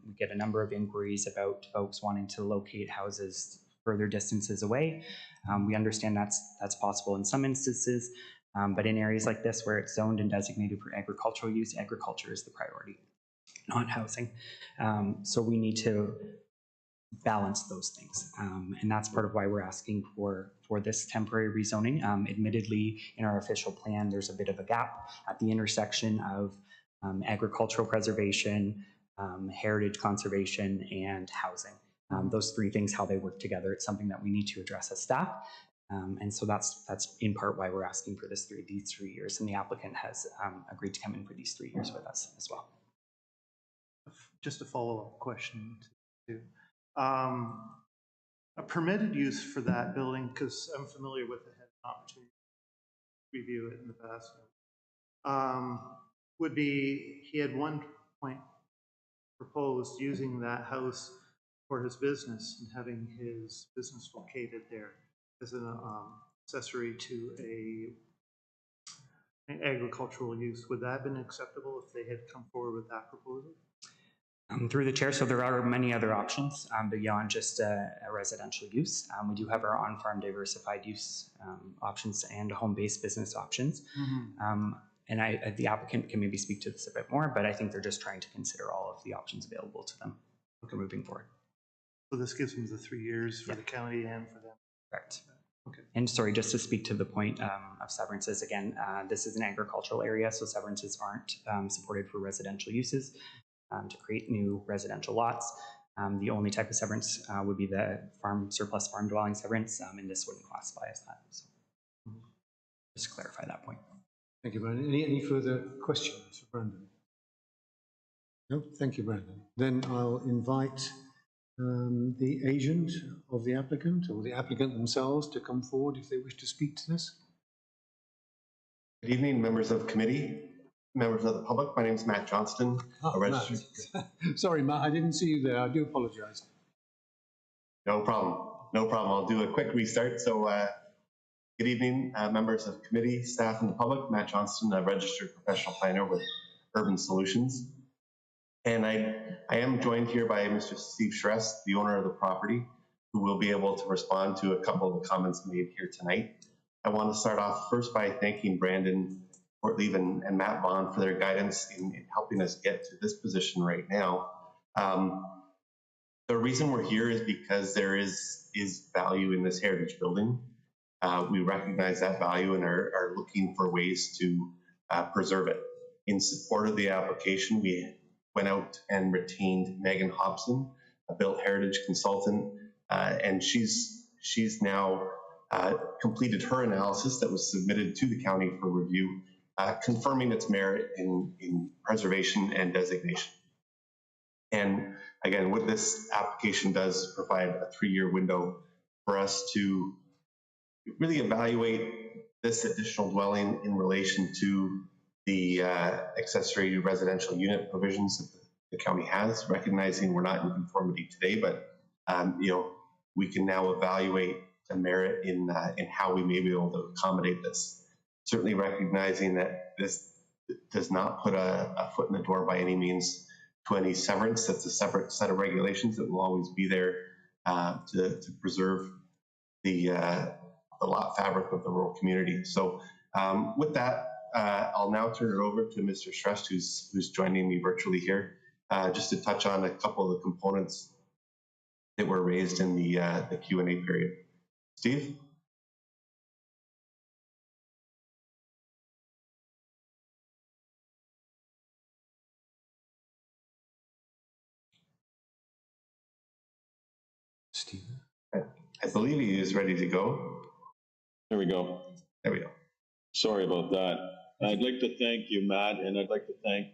we get a number of inquiries about folks wanting to locate houses further distances away. We understand that's possible in some instances, but in areas like this where it's zoned and designated for agricultural use, agriculture is the priority, not housing. So we need to balance those things. And that's part of why we're asking for this temporary rezoning. Admittedly, in our official plan, there's a bit of a gap at the intersection of agricultural preservation, heritage conservation, and housing. Those 3 things, how they work together, it's something that we need to address as staff. And so that's in part why we're asking for these 3 years, and the applicant has agreed to come in for these 3 years with us as well. Just a follow-up question too. A permitted use for that building, because I'm familiar with it, had an opportunity to review it in the past, would be, he had one point proposed using that house for his business and having his business located there as an accessory to an agricultural use. Would that have been acceptable if they had come forward with that proposal? Through the chair, so there are many other options beyond just a residential use. We do have our on-farm diversified use options and home-based business options. And the applicant can maybe speak to this a bit more, but I think they're just trying to consider all of the options available to them moving forward. So this gives them the 3 years for the county and for them? Correct. Okay. And sorry, just to speak to the point of severances again, this is an agricultural area, so severances aren't supported for residential uses. To create new residential lots, the only type of severance would be the surplus farm dwelling severance, and this wouldn't classify as that. So just to clarify that point. Thank you, Brandon. Any further questions for Brandon? No, thank you, Brandon. Then I'll invite the agent of the applicant or the applicant themselves to come forward if they wish to speak to this. Good evening, members of committee, members of the public. My name is Matt Johnston, a registered. Sorry, Matt, I didn't see you there. I do apologize. No problem. No problem. I'll do a quick restart. So good evening, members of committee, staff, and the public. Matt Johnston, a registered professional planner with Urban Solutions. And I am joined here by Mr. Steve Shrest, the owner of the property, who will be able to respond to a couple of the comments made here tonight. I want to start off first by thanking Brandon Portleave and Matt Vaughn for their guidance in helping us get to this position right now. The reason we're here is because there is value in this heritage building. We recognize that value and are looking for ways to preserve it. In support of the application, we went out and retained Megan Hobson, a built heritage consultant, and she's now completed her analysis that was submitted to the county for review, confirming its merit in preservation and designation. And again, what this application does provide a 3-year window for us to really evaluate this additional dwelling in relation to the accessory residential unit provisions that the county has, recognizing we're not in conformity today, but we can now evaluate the merit in how we may be able to accommodate this. Certainly recognizing that this does not put a foot in the door by any means to any severance. That's a separate set of regulations that will always be there to preserve the lot fabric of the rural community. So with that, I'll now turn it over to Mr. Shrest, who's joining me virtually here, just to touch on a couple of the components that were raised in the Q&A period. Steve? Steve? I believe he is ready to go. There we go. There we go. Sorry about that. I'd like to thank you, Matt, and I'd like to thank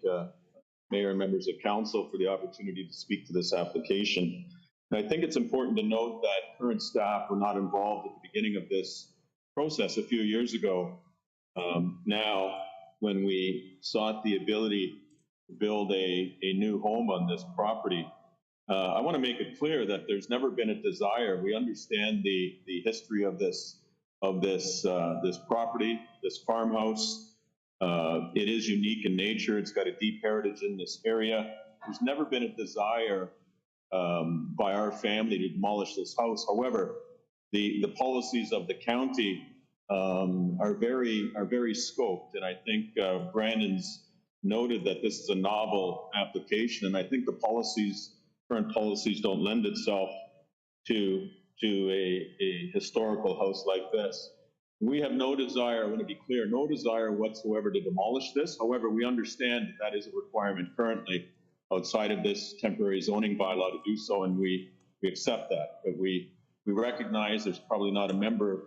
Mayor and members of council for the opportunity to speak to this application. And I think it's important to note that current staff were not involved at the beginning of this process a few years ago. Now, when we sought the ability to build a new home on this property, I want to make it clear that there's never been a desire. We understand the history of this property, this farmhouse. It is unique in nature. It's got a deep heritage in this area. There's never been a desire by our family to demolish this house. However, the policies of the county are very scoped, and I think Brandon's noted that this is a novel application, and I think the current policies don't lend itself to a historical house like this. We have no desire, I want to be clear, no desire whatsoever to demolish this. However, we understand that is a requirement currently outside of this temporary zoning bylaw to do so, and we accept that. But we recognize there's probably not a member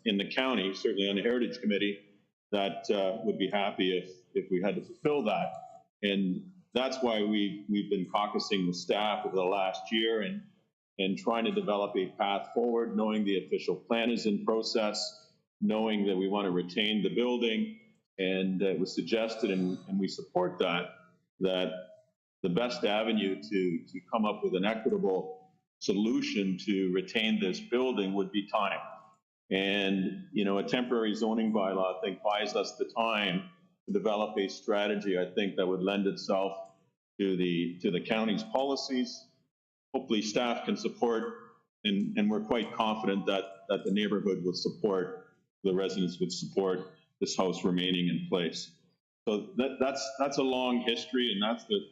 in the county, certainly on the Heritage Committee, that would be happy if we had to fulfill that. And that's why we've been caucusing with staff over the last year and trying to develop a path forward, knowing the official plan is in process, knowing that we want to retain the building. And it was suggested, and we support that the best avenue to come up with an equitable solution to retain this building would be time. And, a temporary zoning bylaw, I think, buys us the time to develop a strategy, I think, that would lend itself to the county's policies. Hopefully staff can support, and we're quite confident that the neighborhood would support, the residents would support this house remaining in place. So that's a long history, and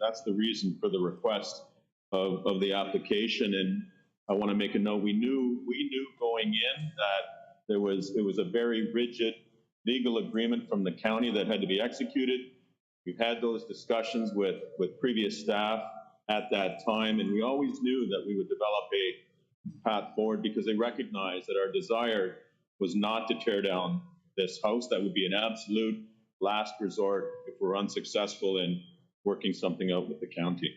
that's the reason for the request of the application. And I want to make a note. We knew going in that it was a very rigid legal agreement from the county that had to be executed. We've had those discussions with previous staff at that time, and we always knew that we would develop a path forward because they recognized that our desire was not to tear down this house. That would be an absolute last resort if we're unsuccessful in working something out with the county.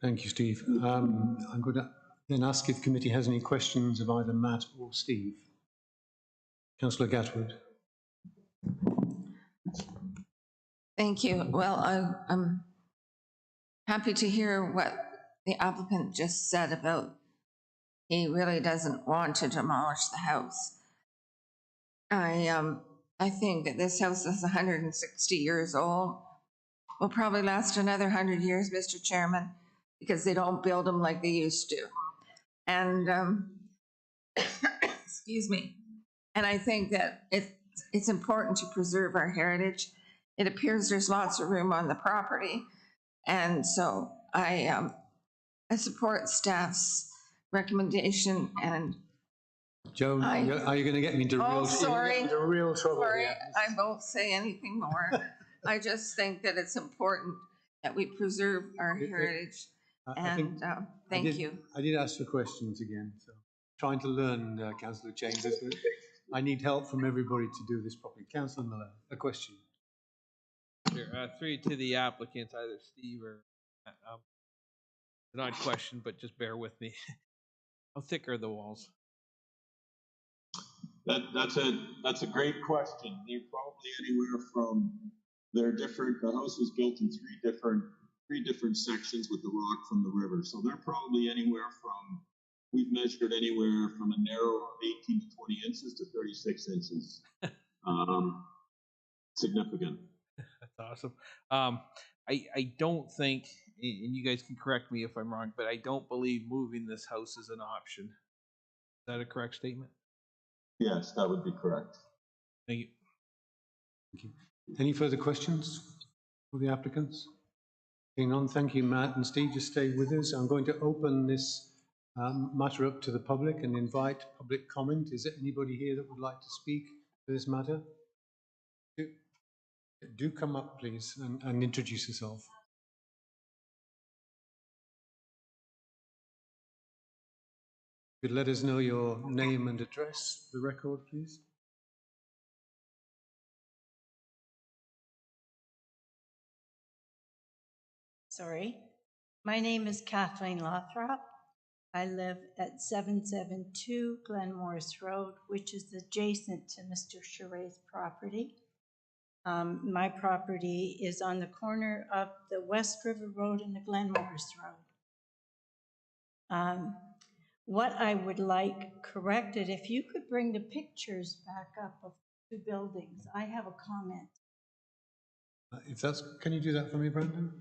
Thank you, Steve. I'm going to then ask if the committee has any questions of either Matt or Steve. Councillor Gatwood. Thank you. Well, I'm happy to hear what the applicant just said about he really doesn't want to demolish the house. I think that this house is 160 years old. Will probably last another 100 years, Mr. Chairman, because they don't build them like they used to. And excuse me. And I think that it's important to preserve our heritage. It appears there's lots of room on the property. And so I support staff's recommendation. And Joe, are you going to get me into real trouble? Sorry, I won't say anything more. I just think that it's important that we preserve our heritage. And thank you. I did ask for questions again. So. trying to learn, Councillor Chambers, but I need help from everybody to do this properly. Councillor Miller, a question. Sure, three to the applicant, either Steve or, an odd question, but just bear with me. How thick are the walls? That's a great question. They're probably anywhere from, the house was built in three different sections with the rock from the river. So they're probably anywhere from, we've measured anywhere from a narrow of 18 to 20 inches to 36 inches. Significant. That's awesome. I don't think, and you guys can correct me if I'm wrong, but I don't believe moving this house is an option. Is that a correct statement? Yes, that would be correct. Thank you. Thank you. Any further questions for the applicants? Seeing none, thank you, Matt and Steve. Just stay with us. I'm going to open this matter up to the public and invite public comment. Is there anybody here that would like to speak to this matter? Do come up, please, and introduce yourself. Could let us know your name and address for the record, please. Sorry. My name is Kathleen Lothrop. I live at 772 Glen Morris Road, which is adjacent to Mr. Charret's property. My property is on the corner of the West River Road and the Glen Morris Road. What I would like corrected, if you could bring the pictures back up of two buildings. I have a comment. If that's, can you do that for me, Brandon?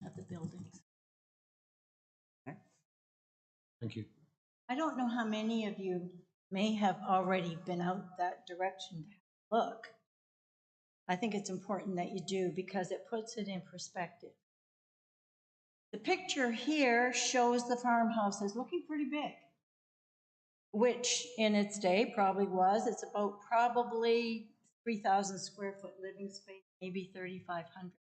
Of the buildings. Okay. Thank you. I don't know how many of you may have already been out that direction to look. I think it's important that you do because it puts it in perspective. The picture here shows the farmhouse as looking pretty big, which in its day probably was. It's about probably 3,000 square foot living space, maybe 3,500.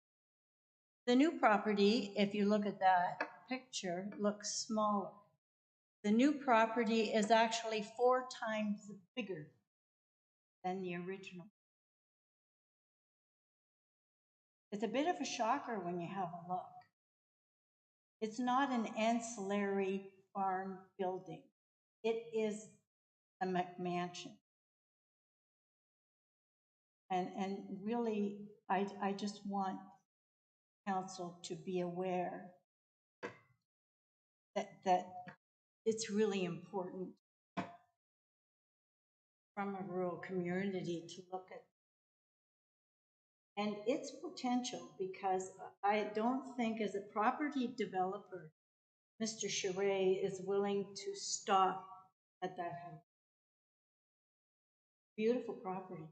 The new property, if you look at that picture, looks smaller. The new property is actually 4 times bigger than the original. It's a bit of a shocker when you have a look. It's not an ancillary farm building. It is a McMansion. And really, I just want council to be aware that it's really important from a rural community to look at and its potential, because I don't think as a property developer, Mr. Charret is willing to stop at that house. Beautiful property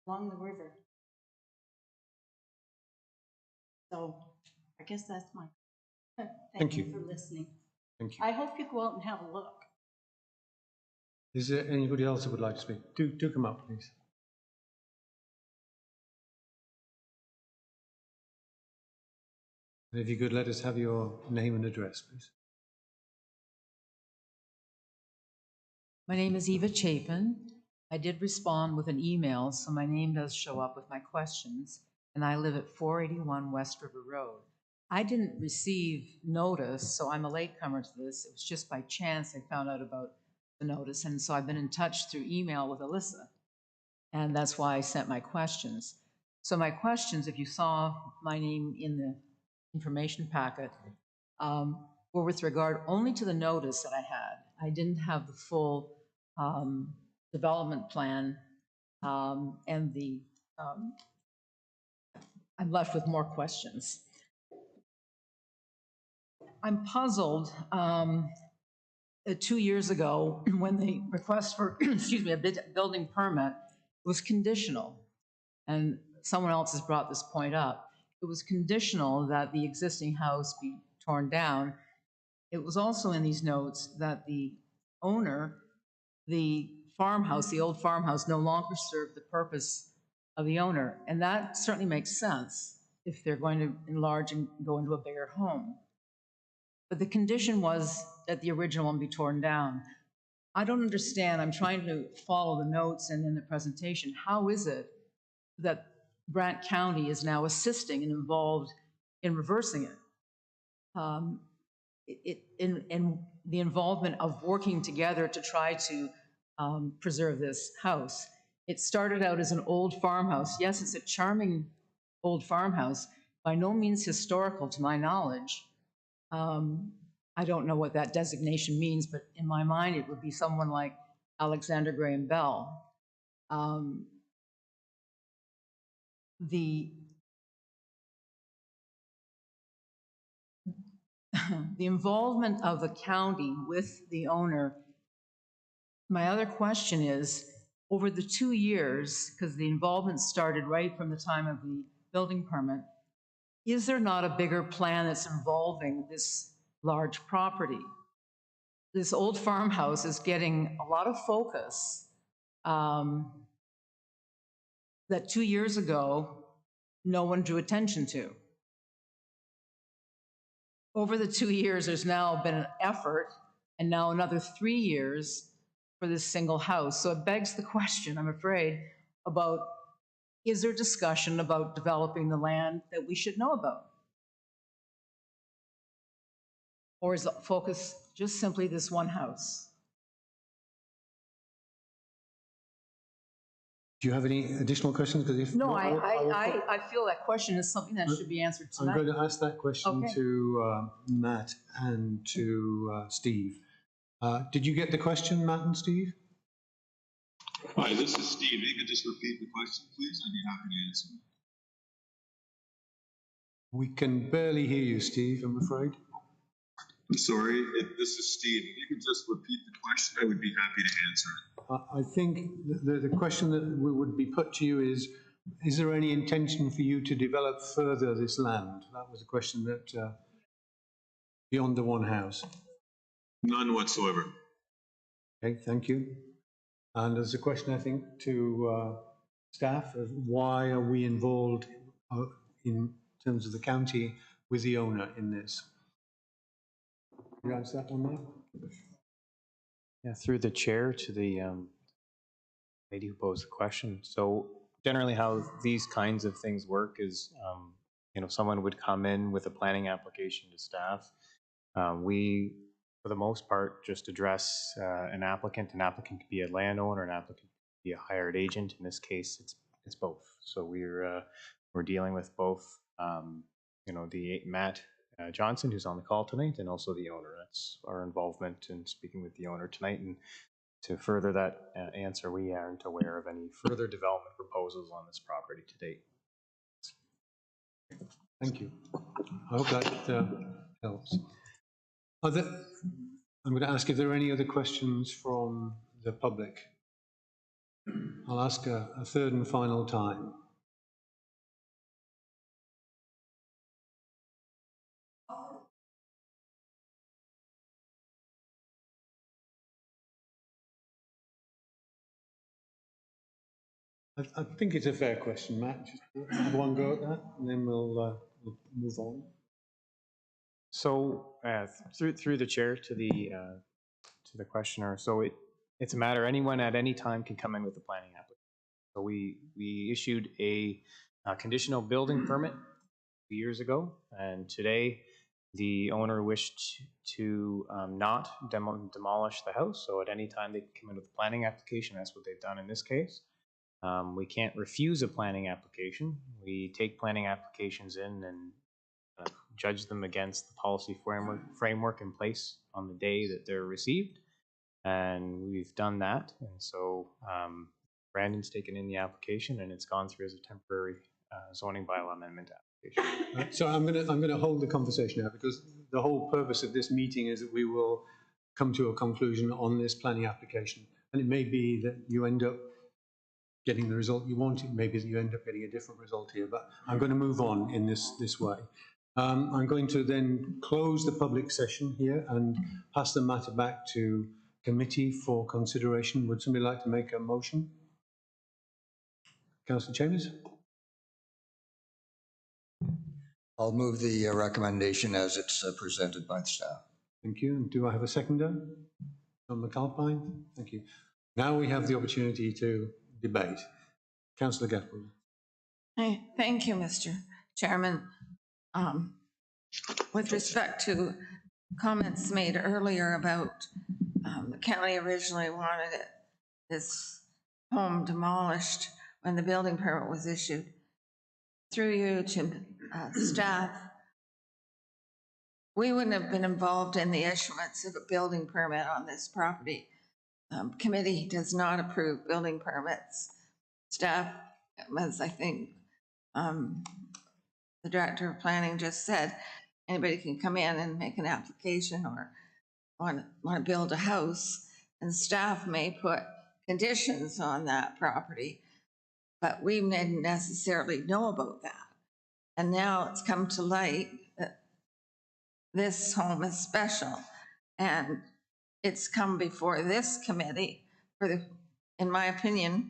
along the river. So I guess that's my, thank you for listening. Thank you. I hope you go out and have a look. Is there anybody else who would like to speak? Do come up, please. And if you could let us have your name and address, please. My name is Eva Chapin. I did respond with an email, so my name does show up with my questions, and I live at 481 West River Road. I didn't receive notice, so I'm a latecomer to this. It was just by chance I found out about the notice, and so I've been in touch through email with Alyssa, and that's why I sent my questions. So my questions, if you saw my name in the information packet, were with regard only to the notice that I had. I didn't have the full development plan, and the I'm left with more questions. I'm puzzled. 2 years ago, when the request for, excuse me, a building permit was conditional, and someone else has brought this point up. It was conditional that the existing house be torn down. It was also in these notes that the owner, the farmhouse, the old farmhouse, no longer served the purpose of the owner. And that certainly makes sense if they're going to enlarge and go into a bigger home. But the condition was that the original one be torn down. I don't understand. I'm trying to follow the notes and in the presentation. How is it that Brant County is now assisting and involved in reversing it? In the involvement of working together to try to preserve this house. It started out as an old farmhouse. Yes, it's a charming old farmhouse, by no means historical to my knowledge. I don't know what that designation means, but in my mind, it would be someone like Alexander Graham Bell. The involvement of the county with the owner, my other question is, over the 2 years, because the involvement started right from the time of the building permit, is there not a bigger plan that's involving this large property? This old farmhouse is getting a lot of focus that 2 years ago, no one drew attention to. Over the 2 years, there's now been an effort, and now another 3 years for this single house. So it begs the question, I'm afraid, about is there discussion about developing the land that we should know about? Or is the focus just simply this one house? Do you have any additional questions? Because if No, not, I feel that question is something that should be answered tonight. I'm going to ask that question Okay. to Matt and to Steve. Did you get the question, Matt and Steve? Hi, this is Steve. If you could just repeat the question, please, I'd be happy to answer. We can barely hear you, Steve, I'm afraid. I'm sorry, this is Steve. If you could just repeat the question, I would be happy to answer it. I think the question that would be put to you is there any intention for you to develop further this land? That was a question that, beyond the one house. None whatsoever. Okay, thank you. And there's a question, I think, to staff of why are we involved in terms of the county with the owner in this? Can you answer that one, Matt? Yeah, through the chair to the lady who posed the question. So generally how these kinds of things work is, someone would come in with a planning application to staff. We, for the most part, just address an applicant. An applicant could be a landowner, an applicant could be a hired agent. In this case, it's both. So we're dealing with both, the Matt Johnson, who's on the call tonight, and also the owner. That's our involvement in speaking with the owner tonight. And to further that answer, we aren't aware of any further development proposals on this property to date. Thank you. I hope that helps. I'm going to ask if there are any other questions from the public. I'll ask a third and final time. I think it's a fair question, Matt. Just have one go at that, and then we'll move on. So through the chair to the questioner. So it's a matter anyone at any time can come in with a planning application. So we issued a conditional building permit 2 years ago, and today the owner wished to not demolish the house. So at any time they can come in with a planning application. That's what they've done in this case. We can't refuse a planning application. We take planning applications in and judge them against the policy framework in place on the day that they're received. And we've done that. And so Brandon's taken in the application and it's gone through as a temporary zoning bylaw amendment application. So I'm going to hold the conversation now, because the whole purpose of this meeting is that we will come to a conclusion on this planning application. And it may be that you end up getting the result you want. It may be that you end up getting a different result here, but I'm going to move on in this way. I'm going to then close the public session here and pass the matter back to committee for consideration. Would somebody like to make a motion? Councillor Chambers? I'll move the recommendation as it's presented by the staff. Thank you. And do I have a seconder? John McAlpine? Thank you. Now we have the opportunity to debate. Councillor Gafford. Thank you, Mr. Chairman. With respect to comments made earlier about the county originally wanted this home demolished when the building permit was issued, through you to staff, we wouldn't have been involved in the issuance of a building permit on this property. Committee does not approve building permits. Staff, as I think the Director of Planning just said, anybody can come in and make an application or want to build a house, and staff may put conditions on that property, but we didn't necessarily know about that. And now it's come to light that this home is special, and it's come before this committee for the, in my opinion,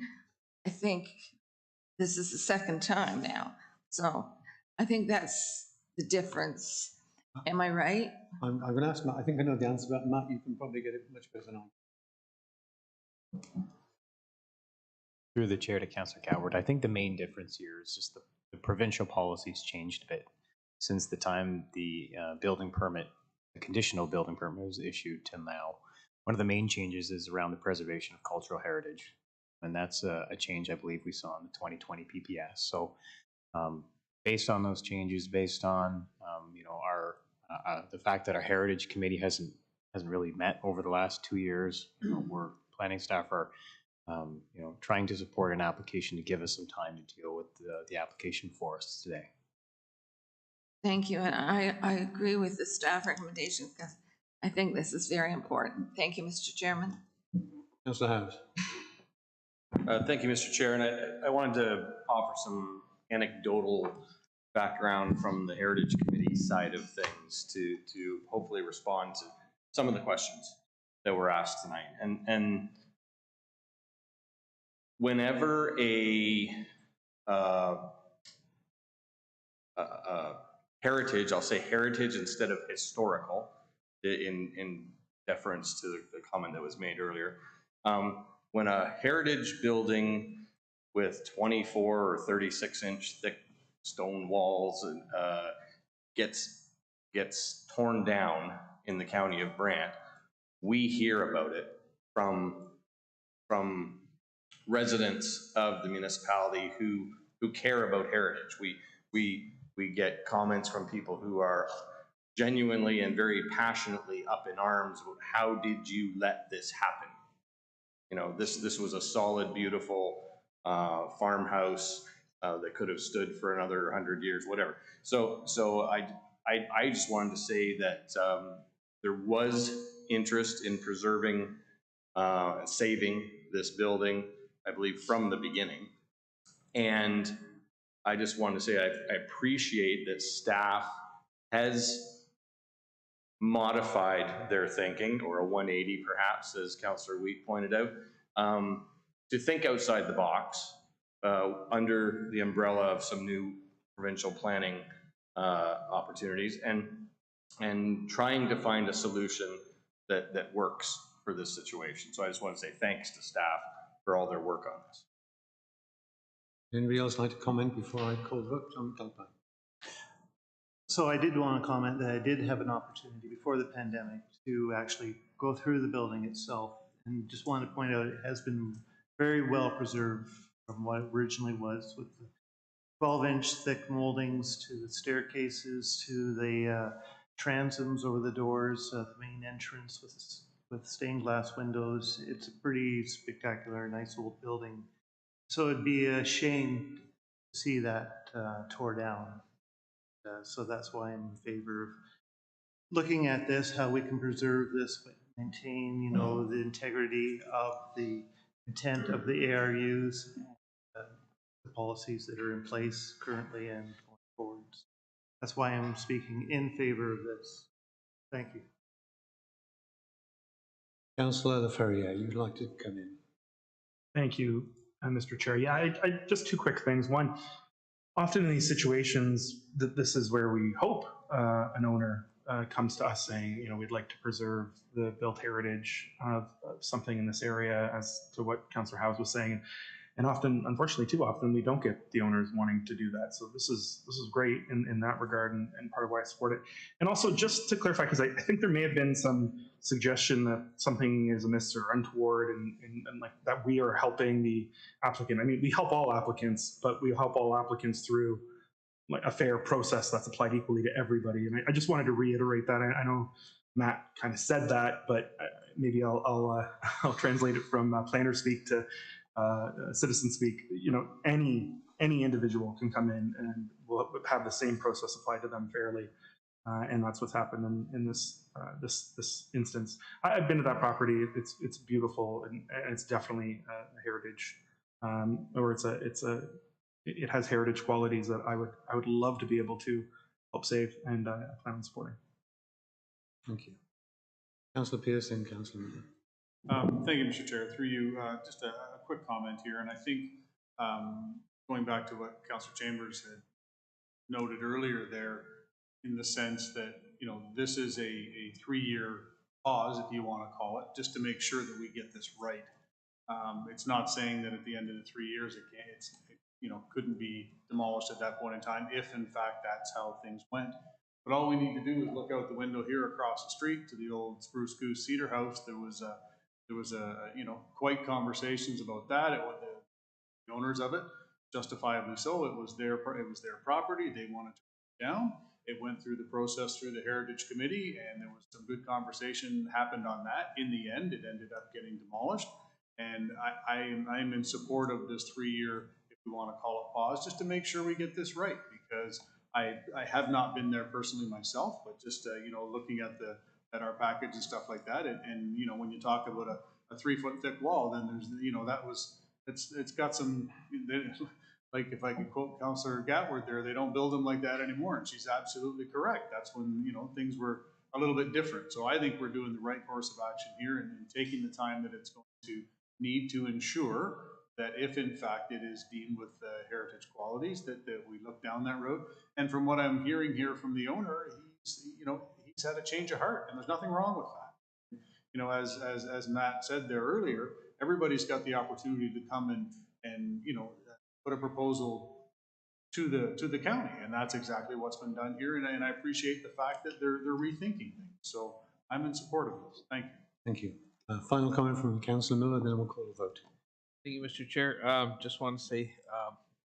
I think this is the second time now. So I think that's the difference. Am I right? I'm going to ask Matt. I think I know the answer, but Matt, you can probably get it much better than I. Through the chair to Councillor Coward, I think the main difference here is just the provincial policies changed a bit since the time the building permit, the conditional building permit was issued till now. One of the main changes is around the preservation of cultural heritage. And that's a change I believe we saw in the 2020 PPS. So based on those changes, based on you know, our the fact that our heritage committee hasn't really met over the last 2 years, you know, we're planning staff are you know, trying to support an application to give us some time to deal with the application for us today. Thank you, and I agree with the staff recommendation because I think this is very important. Thank you, Mr. Chairman. Councillor Howes. Thank you, Mr. Chair, and I wanted to offer some anecdotal background from the Heritage Committee side of things to hopefully respond to some of the questions that were asked tonight. And whenever a heritage, I'll say heritage instead of historical, in deference to the comment that was made earlier, when a heritage building with 24 or 36-inch thick stone walls gets torn down in the county of Brant, we hear about it from residents of the municipality who care about heritage. We get comments from people who are genuinely and very passionately up in arms about how did you let this happen? You know, this was a solid, beautiful farmhouse that could have stood for another 100 years, whatever. So I just wanted to say that there was interest in preserving, saving this building, I believe, from the beginning. And I just wanted to say I appreciate that staff has modified their thinking, or a 180 perhaps, as Councillor Wheat pointed out, to think outside the box under the umbrella of some new provincial planning opportunities, and trying to find a solution that works for this situation. So I just want to say thanks to staff for all their work on this. Anybody else like to comment before I call the vote? John McAlpine. So I did want to comment that I did have an opportunity before the pandemic to actually go through the building itself, and just wanted to point out it has been very well preserved from what it originally was, with the 12-inch thick moldings to the staircases to the transoms over the doors, the main entrance with stained glass windows. It's a pretty spectacular, nice old building. So it'd be a shame to see that tore down. So that's why I'm in favor of looking at this, how we can preserve this, but maintain, you know, the integrity of the intent of the ARUs, the policies that are in place currently and going forward. That's why I'm speaking in favor of this. Thank you. Councillor Leferrier, you'd like to come in? Thank you, Mr. Chair. Yeah, I just two quick things. One, often in these situations, this is where we hope an owner comes to us saying, you know, we'd like to preserve the built heritage of something in this area, as to what Councillor Howes was saying. And often, unfortunately, too often, we don't get the owners wanting to do that. So this is great in that regard, and part of why I support it. And also, just to clarify, because I think there may have been some suggestion that something is amiss or untoward, and like that we are helping the applicant. I mean, we help all applicants, but we help all applicants through like a fair process that's applied equally to everybody. And I just wanted to reiterate that. I know Matt kind of said that, but maybe I'll translate it from planner speak to citizen speak. You know, any individual can come in and will have the same process applied to them fairly, and that's what's happened in this instance. I've been to that property. It's beautiful, and it's definitely a heritage, or it has heritage qualities that I would love to be able to help save, and I plan on supporting. Thank you. Councillor Pearson, Councillor Miller. Thank you, Mr. Chair. Through you, just a quick comment here, and I think going back to what Councillor Chambers had noted earlier there, in the sense that, you know, this is a 3-year pause, if you want to call it, just to make sure that we get this right. It's not saying that at the end of the 3 years it couldn't be demolished at that point in time, if in fact that's how things went. But all we need to do is look out the window here across the street to the old Spruce Goose Cedar House. There was quite conversations about that. It was the owners of it, justifiably so. It was their property. They wanted to take it down. It went through the process through the Heritage Committee, and there was some good conversation happened on that. In the end, it ended up getting demolished. And I'm in support of this 3-year, if we want to call it, pause, just to make sure we get this right, because I have not been there personally myself, but just looking at our package and stuff like that, and you know, when you talk about a 3-foot thick wall, then there's it's got some, like, if I could quote Councillor Gatworth there, they don't build them like that anymore, and she's absolutely correct. That's when, you know, things were a little bit different. So I think we're doing the right course of action here, and taking the time that it's going to need to ensure that if in fact it is deemed with heritage qualities, that we look down that road. And from what I'm hearing here from the owner, he's had a change of heart, and there's nothing wrong with that. You know, as Matt said there earlier, everybody's got the opportunity to come and put a proposal to the county, and that's exactly what's been done here. And I appreciate the fact that they're rethinking things. So I'm in support of this. Thank you. Thank you. Final comment from Councillor Miller, then we'll call a vote. Thank you, Mr. Chair. Just want to say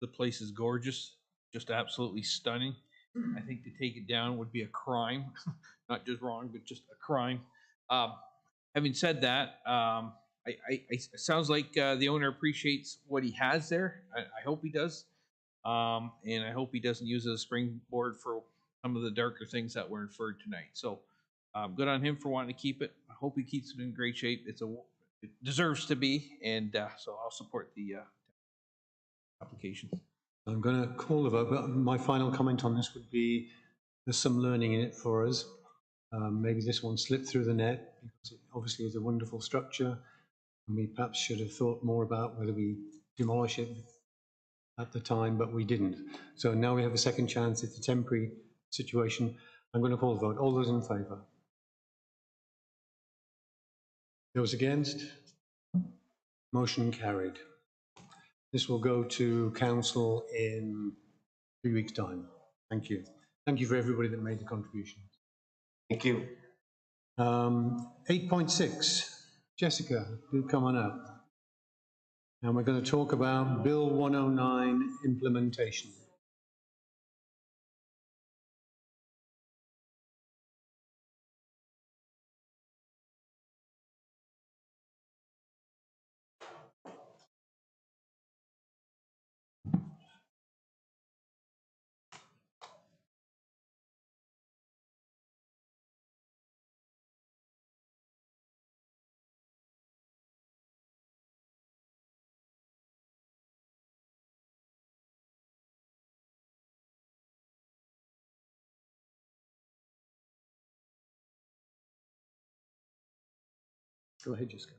the place is gorgeous, just absolutely stunning. I think to take it down would be a crime, not just wrong, but just a crime. Having said that, it sounds like the owner appreciates what he has there. I hope he does, and I hope he doesn't use it as a springboard for some of the darker things that were inferred tonight. So good on him for wanting to keep it. I hope he keeps it in great shape. It deserves to be, and so I'll support the application. I'm going to call the vote, but my final comment on this would be there's some learning in it for us. Maybe this one slipped through the net, because it obviously is a wonderful structure, and we perhaps should have thought more about whether we demolish it at the time, but we didn't. So now we have a second chance. It's a temporary situation. I'm going to call the vote. All those in favour? Those against? Motion carried. This will go to council in 3 weeks' time. Thank you. Thank you for everybody that made the contribution. Thank you. 8.6, Jessica, do come on up. And we're going to talk about Bill 109 implementation. Go ahead, Jessica.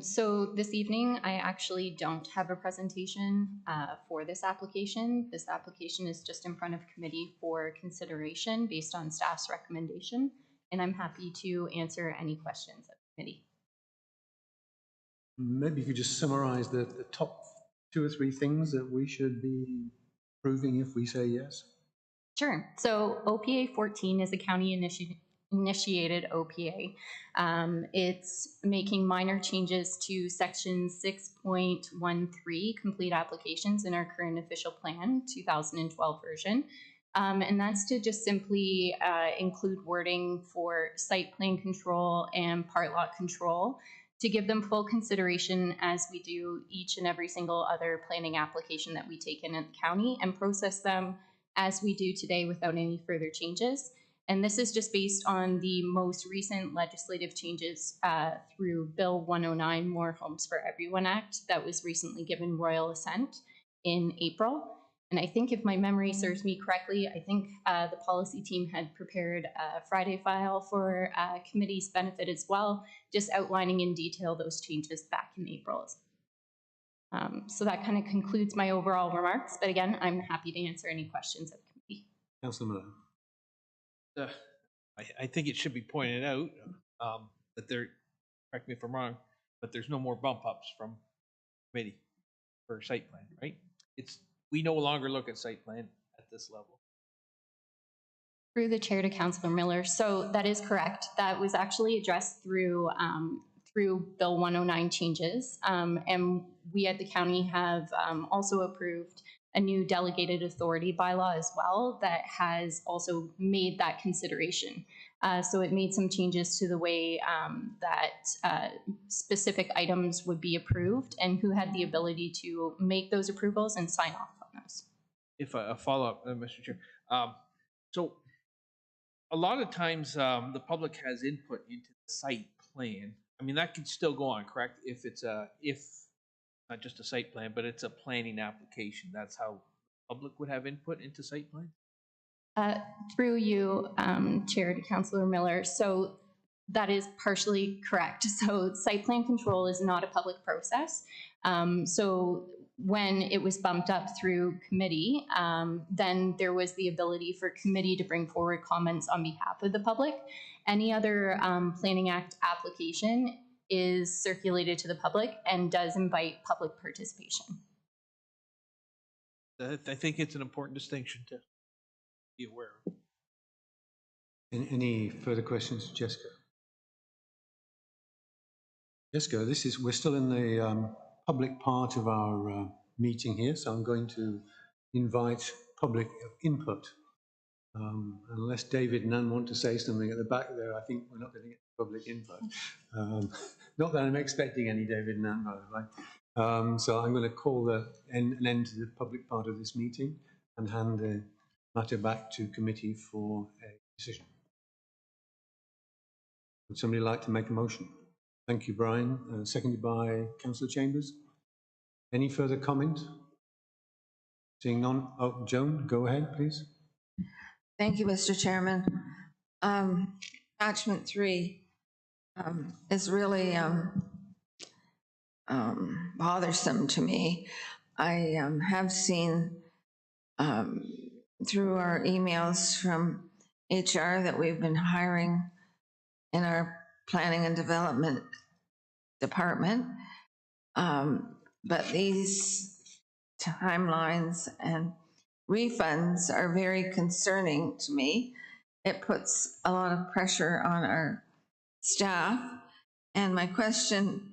So this evening, I actually don't have a presentation for this application. This application is just in front of committee for consideration based on staff's recommendation, and I'm happy to answer any questions at committee. Maybe you could just summarize the top 2 or 3 things that we should be approving if we say yes. Sure. So OPA 14 is a county initiated OPA. It's making minor changes to section 6.13 complete applications in our current official plan 2012 version. And that's to just simply include wording for site plan control and part lot control to give them full consideration as we do each and every single other planning application that we take in at the county, and process them as we do today without any further changes. And this is just based on the most recent legislative changes through Bill 109, More Homes for Everyone Act, that was recently given royal assent in April. And I think if my memory serves me correctly, I think the policy team had prepared a Friday file for committee's benefit as well, just outlining in detail those changes back in April. So that kind of concludes my overall remarks. But again, I'm happy to answer any questions at the committee. Councillor Miller. I think it should be pointed out that there, correct me if I'm wrong, but there's no more bump ups from committee for site plan, right? We no longer look at site plan at this level. Through the chair to Councillor Miller. So that is correct. That was actually addressed through Bill 109 changes. And we at the county have also approved a new delegated authority bylaw as well that has also made that consideration. So it made some changes to the way that specific items would be approved and who had the ability to make those approvals and sign off on those. If a follow-up, Mr. Chair. So a lot of times the public has input into the site plan. I mean, that could still go on, correct? If it's not just a site plan, but it's a planning application. That's how the public would have input into site plan? Through you, Chair to Councillor Miller. So that is partially correct. So site plan control is not a public process. So when it was bumped up through committee, then there was the ability for committee to bring forward comments on behalf of the public. Any other Planning Act application is circulated to the public and does invite public participation. I think it's an important distinction to be aware of. Any further questions, Jessica? Jessica, we're still in the public part of our meeting here, so I'm going to invite public input. Unless David and Nan want to say something at the back there, I think we're not going to get public input. Not that I'm expecting any, David and Nan, by the way. So I'm going to call an end to the public part of this meeting and hand the matter back to committee for a decision. Would somebody like to make a motion? Thank you, Brian. Seconded by Councillor Chambers. Any further comment? Seeing none. Oh, Joan, go ahead, please. Thank you, Mr. Chairman. Attachment 3 is really bothersome to me. I have seen through our emails from HR that we've been hiring in our planning and development department, but these timelines and refunds are very concerning to me. It puts a lot of pressure on our staff. And my question,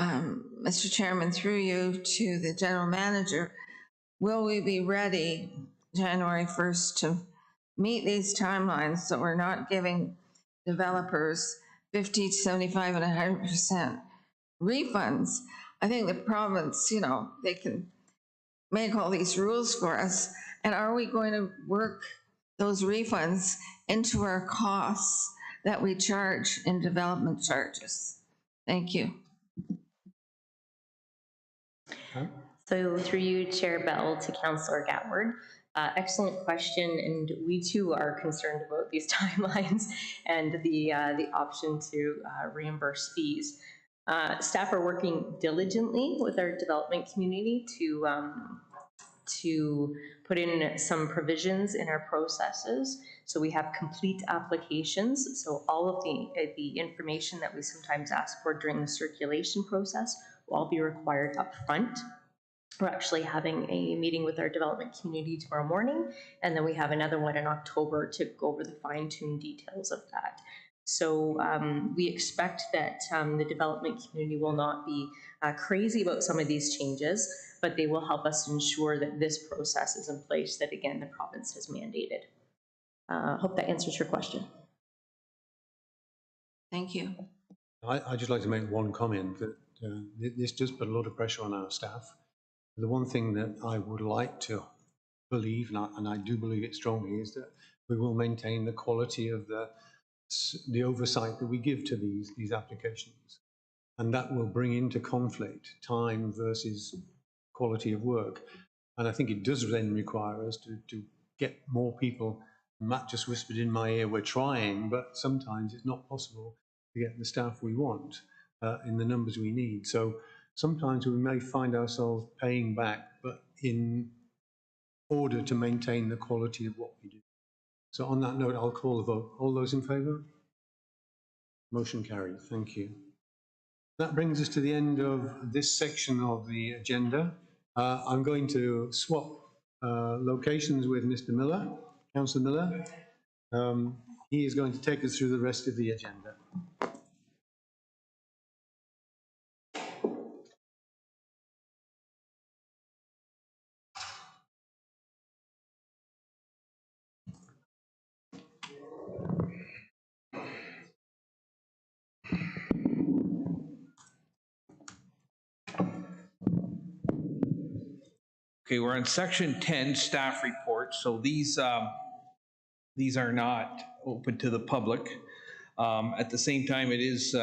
Mr. Chairman, through you to the general manager, will we be ready January 1st to meet these timelines so we're not giving developers 50 to 75 and 100% refunds? I think the province, they can make all these rules for us. And are we going to work those refunds into our costs that we charge in development charges? Thank you. So through you, Chair Bell, to Councillor Gatward. Excellent question, and we too are concerned about these timelines and the option to reimburse fees. Staff are working diligently with our development community to put in some provisions in our processes. So we have complete applications. So all of the information that we sometimes ask for during the circulation process will all be required up front. We're actually having a meeting with our development community tomorrow morning, and then we have another one in October to go over the fine-tuned details of that. So we expect that the development community will not be crazy about some of these changes, but they will help us ensure that this process is in place that, again, the province has mandated. Hope that answers your question. Thank you. I'd just like to make one comment that this does put a lot of pressure on our staff. The one thing that I would like to believe, and I do believe it strongly, is that we will maintain the quality of the oversight that we give to these applications. And that will bring into conflict time versus quality of work. And I think it does then require us to get more people. Matt just whispered in my ear, we're trying, but sometimes it's not possible to get the staff we want in the numbers we need. So sometimes we may find ourselves paying back, but in order to maintain the quality of what we do. So on that note, I'll call the vote. All those in favour? Motion carried. Thank you. That brings us to the end of this section of the agenda. I'm going to swap locations with Mr. Miller, Councillor Miller. He is going to take us through the rest of the agenda. Okay, we're on section 10, staff reports. So these are not open to the public. At the same time, it's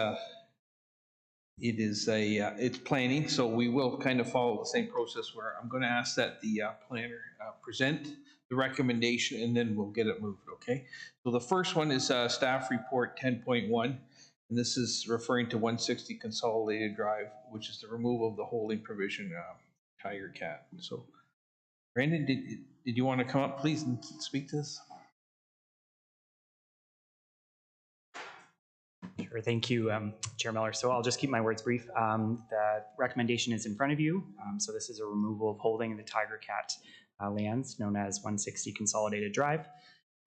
planning, so we will kind of follow the same process where I'm going to ask that the planner present the recommendation, and then we'll get it moved, okay? So the first one is staff report 10.1, and this is referring to 160 Consolidated Drive, which is the removal of the holding provision, Tiger Cat. So Brandon, did you want to come up, please, and speak to this? Sure, thank you, Chair Miller. So I'll just keep my words brief. The recommendation is in front of you. So this is a removal of holding the Tiger Cat lands known as 160 Consolidated Drive.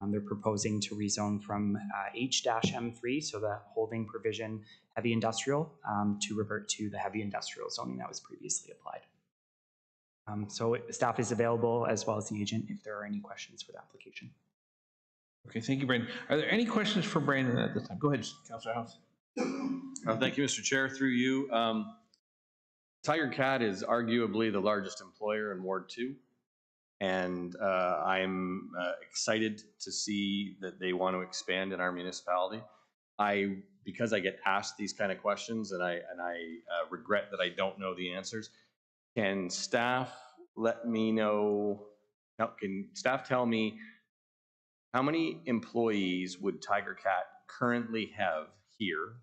They're proposing to rezone from H-M3, so the holding provision heavy industrial, to revert to the heavy industrial zoning that was previously applied. So staff is available as well as the agent if there are any questions for the application. Okay, thank you, Brandon. Are there any questions for Brandon at this time? Go ahead, Councillor House. Thank you, Mr. Chair. Through you, Tiger Cat is arguably the largest employer in Ward 2, and I'm excited to see that they want to expand in our municipality. Because I get asked these kind of questions, and I regret that I don't know the answers. Can staff let me know? Can staff tell me how many employees would Tiger Cat currently have here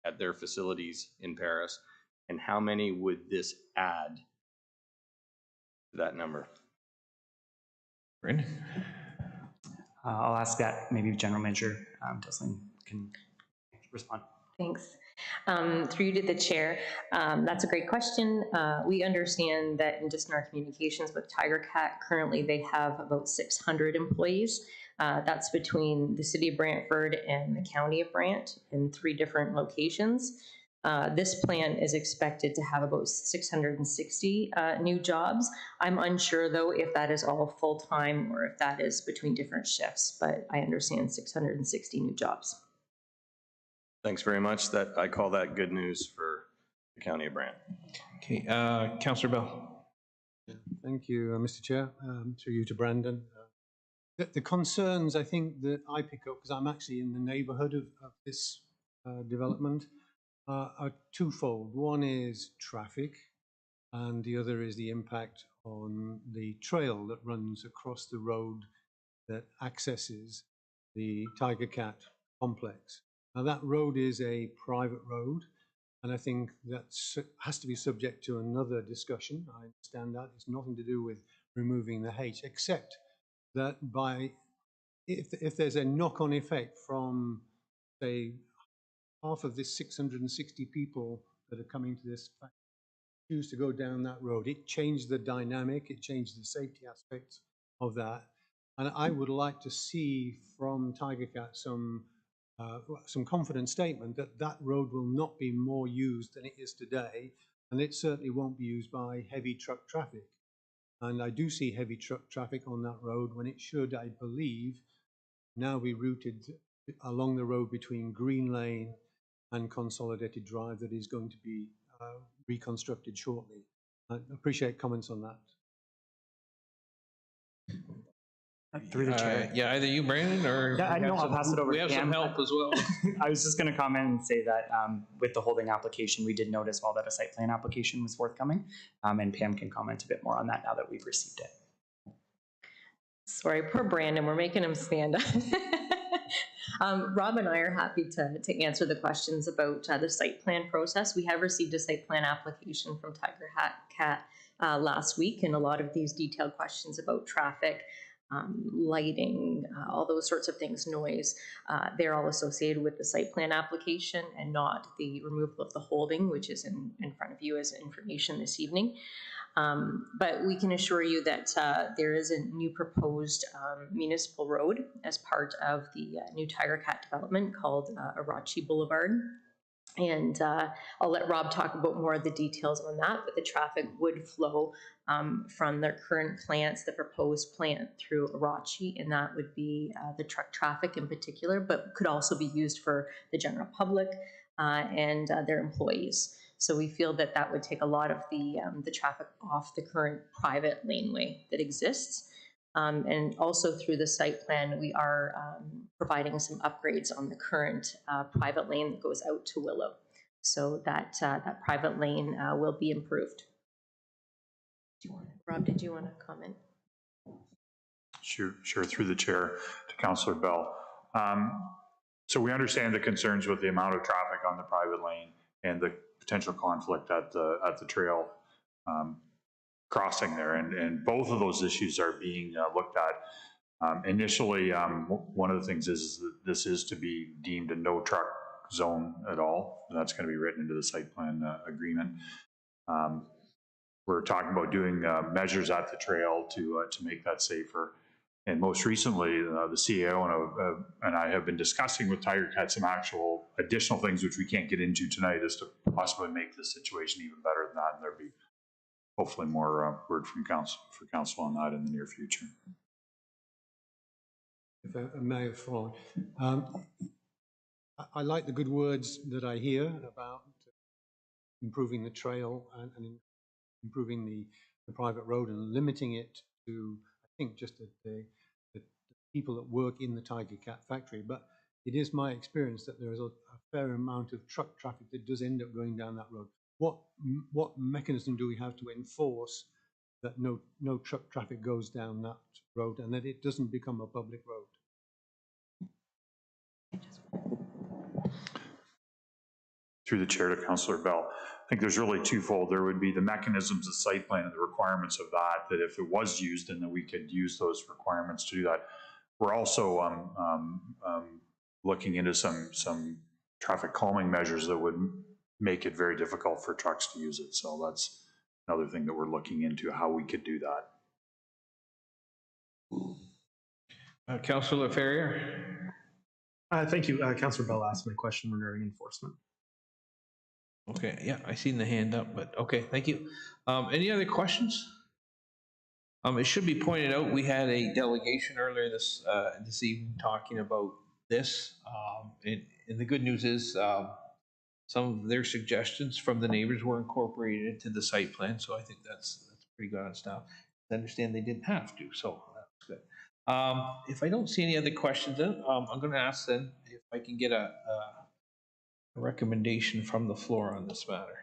at their facilities in Paris, and how many would this add to that number? Brandon? I'll ask that maybe General Manager Dusling can respond. Thanks. Through you to the chair, that's a great question. We understand that in just in our communications with Tiger Cat, currently they have about 600 employees. That's between the city of Brantford and the county of Brant in 3 different locations. This plan is expected to have about 660 new jobs. I'm unsure though if that is all full-time or if that is between different shifts, but I understand 660 new jobs. Thanks very much. I call that good news for the County of Brant. Okay, Councillor Bell. Thank you, Mr. Chair. Through you to Brandon. The concerns I think that I pick up, because I'm actually in the neighbourhood of this development, are twofold. One is traffic, and the other is the impact on the trail that runs across the road that accesses the Tiger Cat complex. Now that road is a private road, and I think that has to be subject to another discussion. I understand that. It's nothing to do with removing the H, except that if there's a knock-on effect from, say, half of this 660 people that are coming to this factory choose to go down that road, it changed the dynamic, it changed the safety aspects of that. And I would like to see from Tiger Cat some confident statement that that road will not be more used than it is today, and it certainly won't be used by heavy truck traffic. And I do see heavy truck traffic on that road when it should, I believe, now be routed along the road between Green Lane and Consolidated Drive that is going to be reconstructed shortly. I appreciate comments on that. Through the chair. Yeah, either you, Brandon, or yeah, no, I'll pass it over. We have some help as well. I was just going to comment and say that with the holding application, we did note as well that a site plan application was forthcoming, and Pam can comment a bit more on that now that we've received it. Sorry, poor Brandon, we're making him stand up. Rob and I are happy to answer the questions about the site plan process. We have received a site plan application from Tiger Cat last week, and a lot of these detailed questions about traffic, lighting, all those sorts of things, noise, they're all associated with the site plan application and not the removal of the holding, which is in front of you as information this evening. But we can assure you that there is a new proposed municipal road as part of the new Tiger Cat development called Arachi Boulevard. And I'll let Rob talk about more of the details on that, but the traffic would flow from their current plants, the proposed plant, through Arachi, and that would be the truck traffic in particular, but could also be used for the general public and their employees. So we feel that that would take a lot of the traffic off the current private laneway that exists. And also through the site plan, we are providing some upgrades on the current private lane that goes out to Willow. So that private lane will be improved. Rob, did you want to comment? Sure, through the chair to Councillor Bell. So we understand the concerns with the amount of traffic on the private lane and the potential conflict at the trail crossing there, and both of those issues are being looked at. Initially, one of the things is that this is to be deemed a no truck zone at all. That's going to be written into the site plan agreement. We're talking about doing measures at the trail to make that safer. And most recently, the CAO and I have been discussing with Tiger Cat some actual additional things which we can't get into tonight as to possibly make this situation even better than that. And there'll be hopefully more word from council on that in the near future. If I may follow. I like the good words that I hear about improving the trail and improving the private road and limiting it to, I think, just the people that work in the Tiger Cat factory. But it is my experience that there is a fair amount of truck traffic that does end up going down that road. What mechanism do we have to enforce that no truck traffic goes down that road and that it doesn't become a public road? Through the chair to Councillor Bell, I think there's really twofold. There would be the mechanisms of site plan and the requirements of that if it was used, and then we could use those requirements to do that. We're also looking into some traffic calming measures that would make it very difficult for trucks to use it. So that's another thing that we're looking into, how we could do that. Councillor Ferrier. Thank you. Councillor Bell asked my question regarding enforcement. Okay, yeah, I seen the hand up, but okay, thank you. Any other questions? It should be pointed out, we had a delegation earlier this evening talking about this. And the good news is some of their suggestions from the neighbors were incorporated into the site plan, so I think that's pretty good on staff. I understand they didn't have to, so that's good. If I don't see any other questions, then I'm going to ask then if I can get a recommendation from the floor on this matter.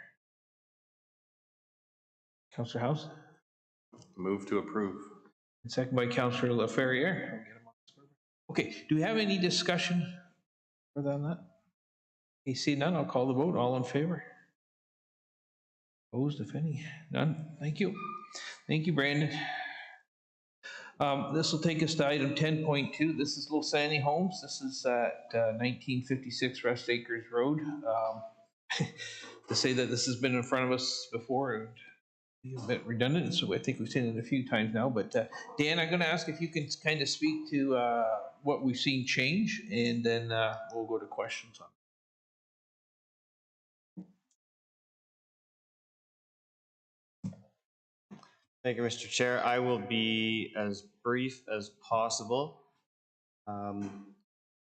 Councillor House? Move to approve. And second by Councillor LaFerriere. Okay, do we have any discussion further on that? Okay, see none, I'll call the vote. All in favor? Opposed, if any? None? Thank you. Thank you, Brandon. This will take us to item 10.2. This is Little Sandy Homes. This is at 1956 Rest Acres Road. To say that this has been in front of us before and be a bit redundant, so I think we've seen it a few times now. But Dan, I'm going to ask if you can kind of speak to what we've seen change, and then we'll go to questions on it. Thank you, Mr. Chair. I will be as brief as possible.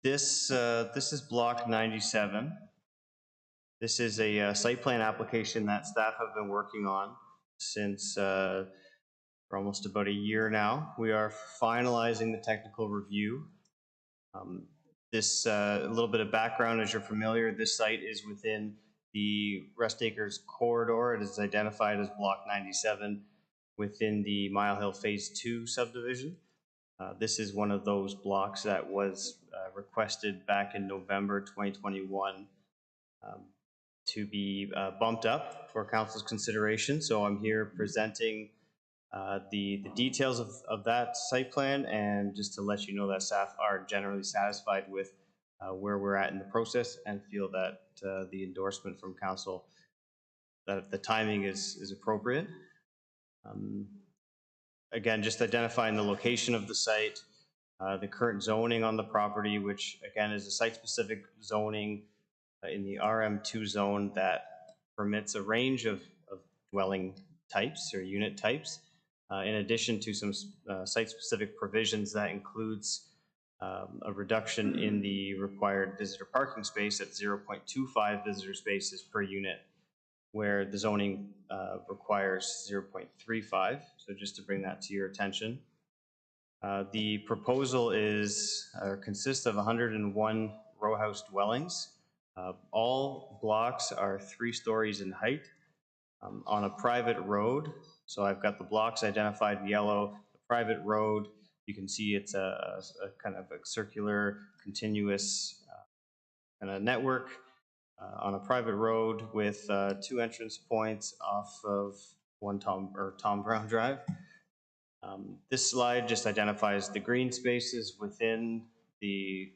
This is block 97. This is a site plan application that staff have been working on since for almost about a year now. We are finalizing the technical review. A little bit of background, as you're familiar, this site is within the Rest Acres corridor. It is identified as block 97 within the Mile Hill Phase 2 subdivision. This is one of those blocks that was requested back in November 2021 to be bumped up for council's consideration. So I'm here presenting the details of that site plan, and just to let you know that staff are generally satisfied with where we're at in the process and feel that the endorsement from council, that the timing is appropriate. Again, just identifying the location of the site, the current zoning on the property, which again is a site-specific zoning in the RM2 zone that permits a range of dwelling types or unit types, in addition to some site-specific provisions that includes a reduction in the required visitor parking space at 0.25 visitor spaces per unit, where the zoning requires 0.35. So just to bring that to your attention. The proposal consists of 101 row house dwellings. All blocks are 3 stories in height on a private road. So I've got the blocks identified in yellow. The private road, you can see it's a kind of a circular, continuous kind of network on a private road with 2 entrance points off of Tom Brown Drive. This slide just identifies the green spaces within the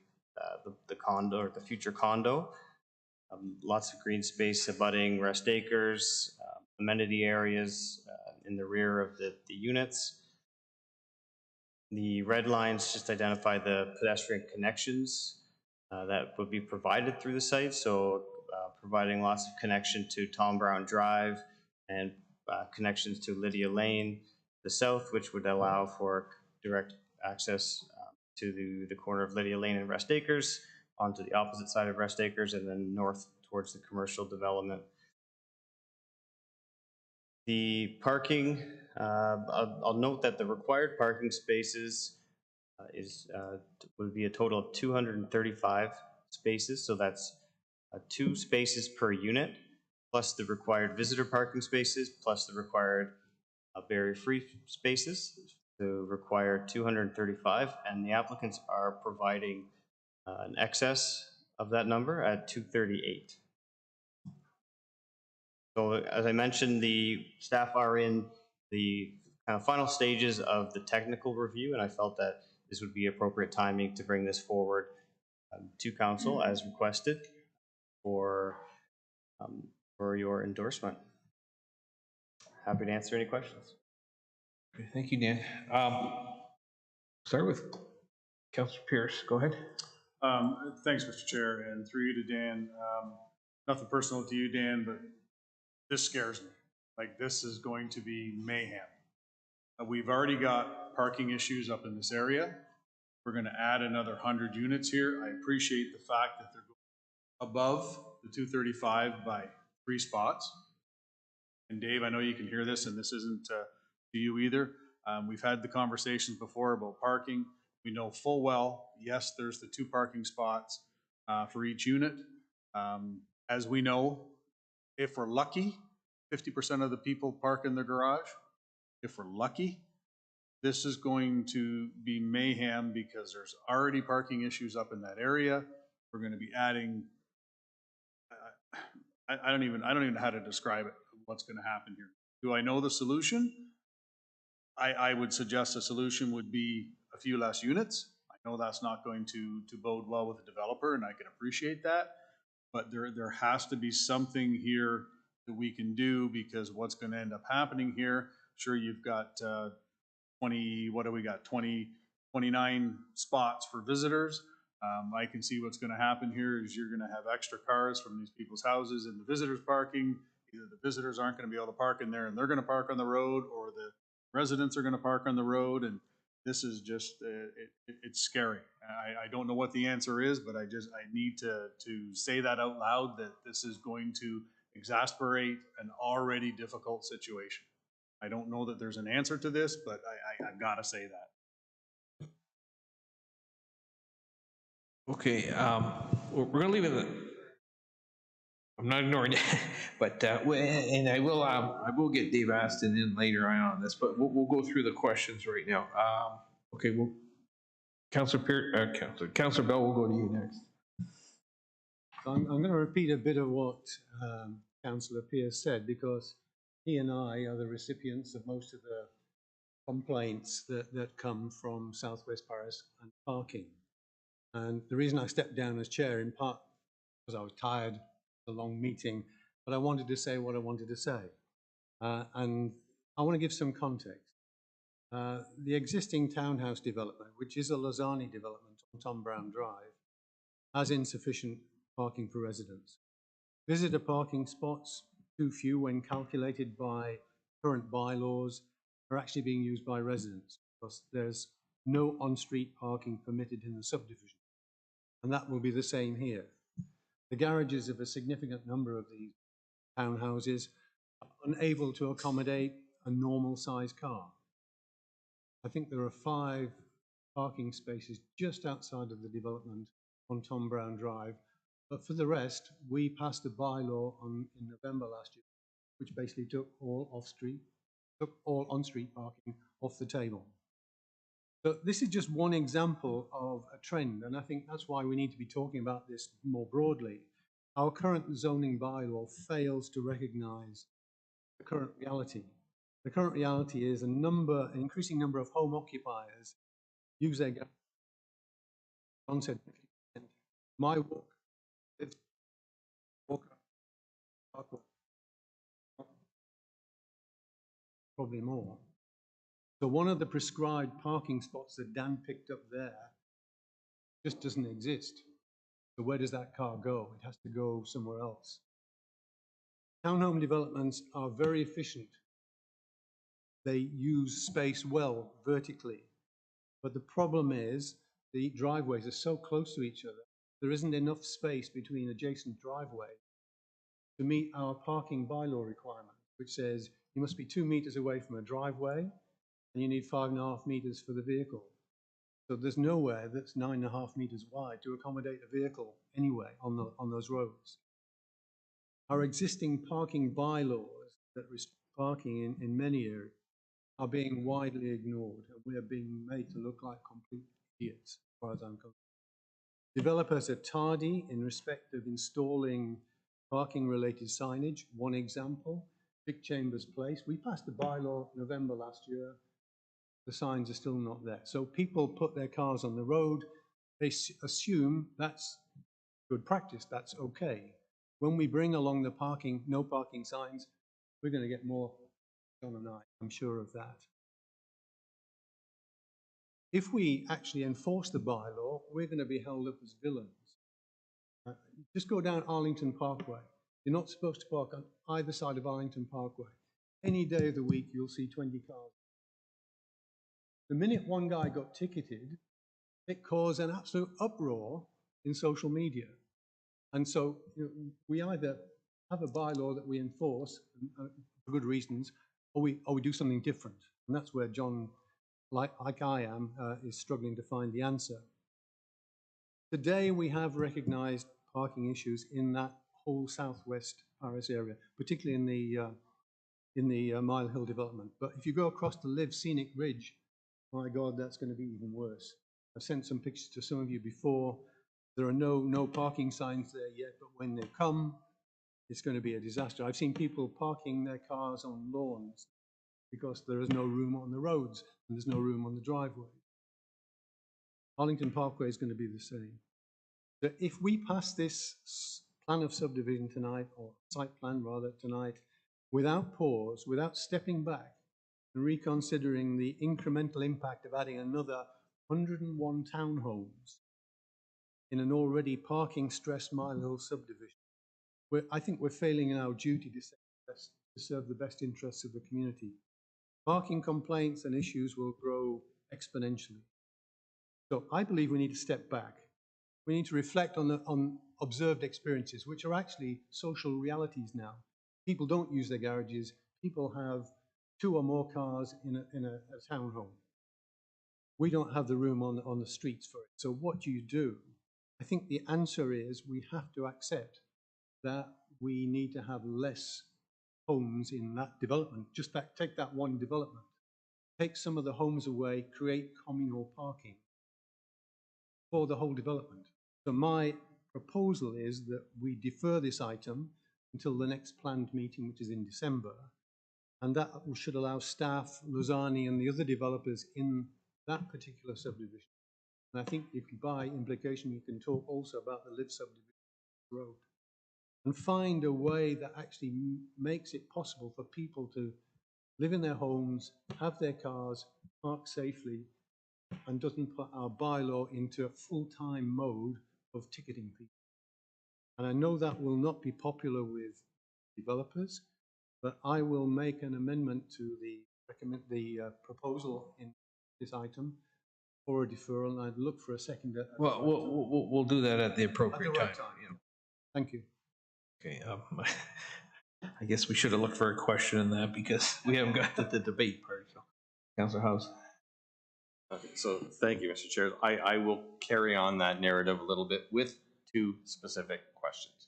condo or the future condo. Lots of green space abutting Rest Acres, amenity areas in the rear of the units. The red lines just identify the pedestrian connections that would be provided through the site. So providing lots of connection to Tom Brown Drive and connections to Lydia Lane, the south, which would allow for direct access to the corner of Lydia Lane and Rest Acres, onto the opposite side of Rest Acres, and then north towards the commercial development. The parking, I'll note that the required parking spaces would be a total of 235 spaces. So that's 2 spaces per unit, plus the required visitor parking spaces, plus the required barrier-free spaces. So require 235, and the applicants are providing an excess of that number at 238. So as I mentioned, the staff are in the kind of final stages of the technical review, and I felt that this would be appropriate timing to bring this forward to council as requested for your endorsement. Happy to answer any questions. Okay, thank you, Dan. Start with Councillor Pierce. Go ahead. Thanks, Mr. Chair, and through you to Dan. Nothing personal to you, Dan, but this scares me. Like, this is going to be mayhem. We've already got parking issues up in this area. We're going to add another 100 units here. I appreciate the fact that they're going above the 235 by 3 spots. And Dave, I know you can hear this, and this isn't to you either. We've had the conversations before about parking. We know full well, yes, there's the 2 parking spots for each unit. As we know, if we're lucky, 50% of the people park in the garage. if we're lucky. This is going to be mayhem because there's already parking issues up in that area. We're going to be adding, I don't even know how to describe it, what's going to happen here. Do I know the solution? I would suggest the solution would be a few less units. I know that's not going to bode well with the developer, and I can appreciate that. But there has to be something here that we can do, because what's going to end up happening here, sure, you've got 20, what do we got, 29 spots for visitors. I can see what's going to happen here is you're going to have extra cars from these people's houses in the visitors parking. Either the visitors aren't going to be able to park in there and they're going to park on the road, or the residents are going to park on the road. And this is just, it's scary. I don't know what the answer is, but I need to say that out loud, that this is going to exasperate an already difficult situation. I don't know that there's an answer to this, but I've got to say that. Okay, we're going to leave it. I'm not ignoring it, but and I will get Dave Aston in later on this, but we'll go through the questions right now. Okay, well, Councillor Bell, we'll go to you next. I'm going to repeat a bit of what Councillor Pierce said, because he and I are the recipients of most of the complaints that come from Southwest Paris and parking. And the reason I stepped down as chair, in part because I was tired of a long meeting, but I wanted to say what I wanted to say. And I want to give some context. The existing townhouse development, which is a Lozani development on Tom Brown Drive, has insufficient parking for residents. Visitor parking spots, too few when calculated by current bylaws, are actually being used by residents because there's no on-street parking permitted in the subdivision. And that will be the same here. The garages of a significant number of these townhouses are unable to accommodate a normal size car. I think there are 5 parking spaces just outside of the development on Tom Brown Drive. But for the rest, we passed a bylaw in November last year, which basically took all on-street parking off the table. So this is just one example of a trend, and I think that's why we need to be talking about this more broadly. Our current zoning bylaw fails to recognize the current reality. The current reality is an increasing number of home occupiers use their garage. John said, my walk, probably more. So one of the prescribed parking spots that Dan picked up there just doesn't exist. So where does that car go? It has to go somewhere else. Townhome developments are very efficient. They use space well vertically. But the problem is the driveways are so close to each other, there isn't enough space between adjacent driveways to meet our parking bylaw requirement, which says you must be 2 meters away from a driveway and you need 5.5 meters for the vehicle. So there's nowhere that's 9.5 meters wide to accommodate a vehicle anyway on those roads. Our existing parking bylaws that restrict parking in many areas are being widely ignored, and we are being made to look like complete idiots, as far as I'm concerned. Developers are tardy in respect of installing parking-related signage. One example, Vic Chambers Place. We passed the bylaw November last year. The signs are still not there. So people put their cars on the road. They assume that's good practice, that's okay. When we bring along the parking, no parking signs, we're going to get more, John and I'm sure of that. If we actually enforce the bylaw, we're going to be held up as villains. Just go down Arlington Parkway. You're not supposed to park on either side of Arlington Parkway. Any day of the week, you'll see 20 cars. The minute one guy got ticketed, it caused an absolute uproar in social media. And so we either have a bylaw that we enforce for good reasons, or we do something different. And that's where John, like I am, is struggling to find the answer. Today, we have recognized parking issues in that whole southwest Paris area, particularly in the in the Mile Hill development. But if you go across the Live Scenic Ridge, my God, that's going to be even worse. I've sent some pictures to some of you before. There are no parking signs there yet, but when they come, it's going to be a disaster. I've seen people parking their cars on lawns because there is no room on the roads and there's no room on the driveway. Arlington Parkway is going to be the same. So if we pass this plan of subdivision tonight, or site plan rather tonight, without pause, without stepping back and reconsidering the incremental impact of adding another 101 townhomes in an already parking-stressed Mile Hill subdivision, I think we're failing in our duty to serve the best interests of the community. Parking complaints and issues will grow exponentially. So I believe we need to step back. We need to reflect on observed experiences, which are actually social realities now. People don't use their garages. People have 2 or more cars in a townhome. We don't have the room on the streets for it. So what do? I think the answer is we have to accept that we need to have less homes in that development. Just take that one development. Take some of the homes away, create communal parking for the whole development. So my proposal is that we defer this item until the next planned meeting, which is in December, and that should allow staff, Lozani and the other developers in that particular subdivision. And I think if you by implication, you can talk also about the Live subdivision road and find a way that actually makes it possible for people to live in their homes, have their cars, park safely, and doesn't put our bylaw into a full-time mode of ticketing people. And I know that will not be popular with developers, but I will make an amendment to the proposal in this item for a deferral, and I'd look for a second. Well, we'll do that at the appropriate time. Yeah. Thank you. Okay. I guess we should have looked for a question in that because we haven't got to the debate part. So, Councillor House. Okay, so thank you, Mr. Chair. I will carry on that narrative a little bit with 2 specific questions.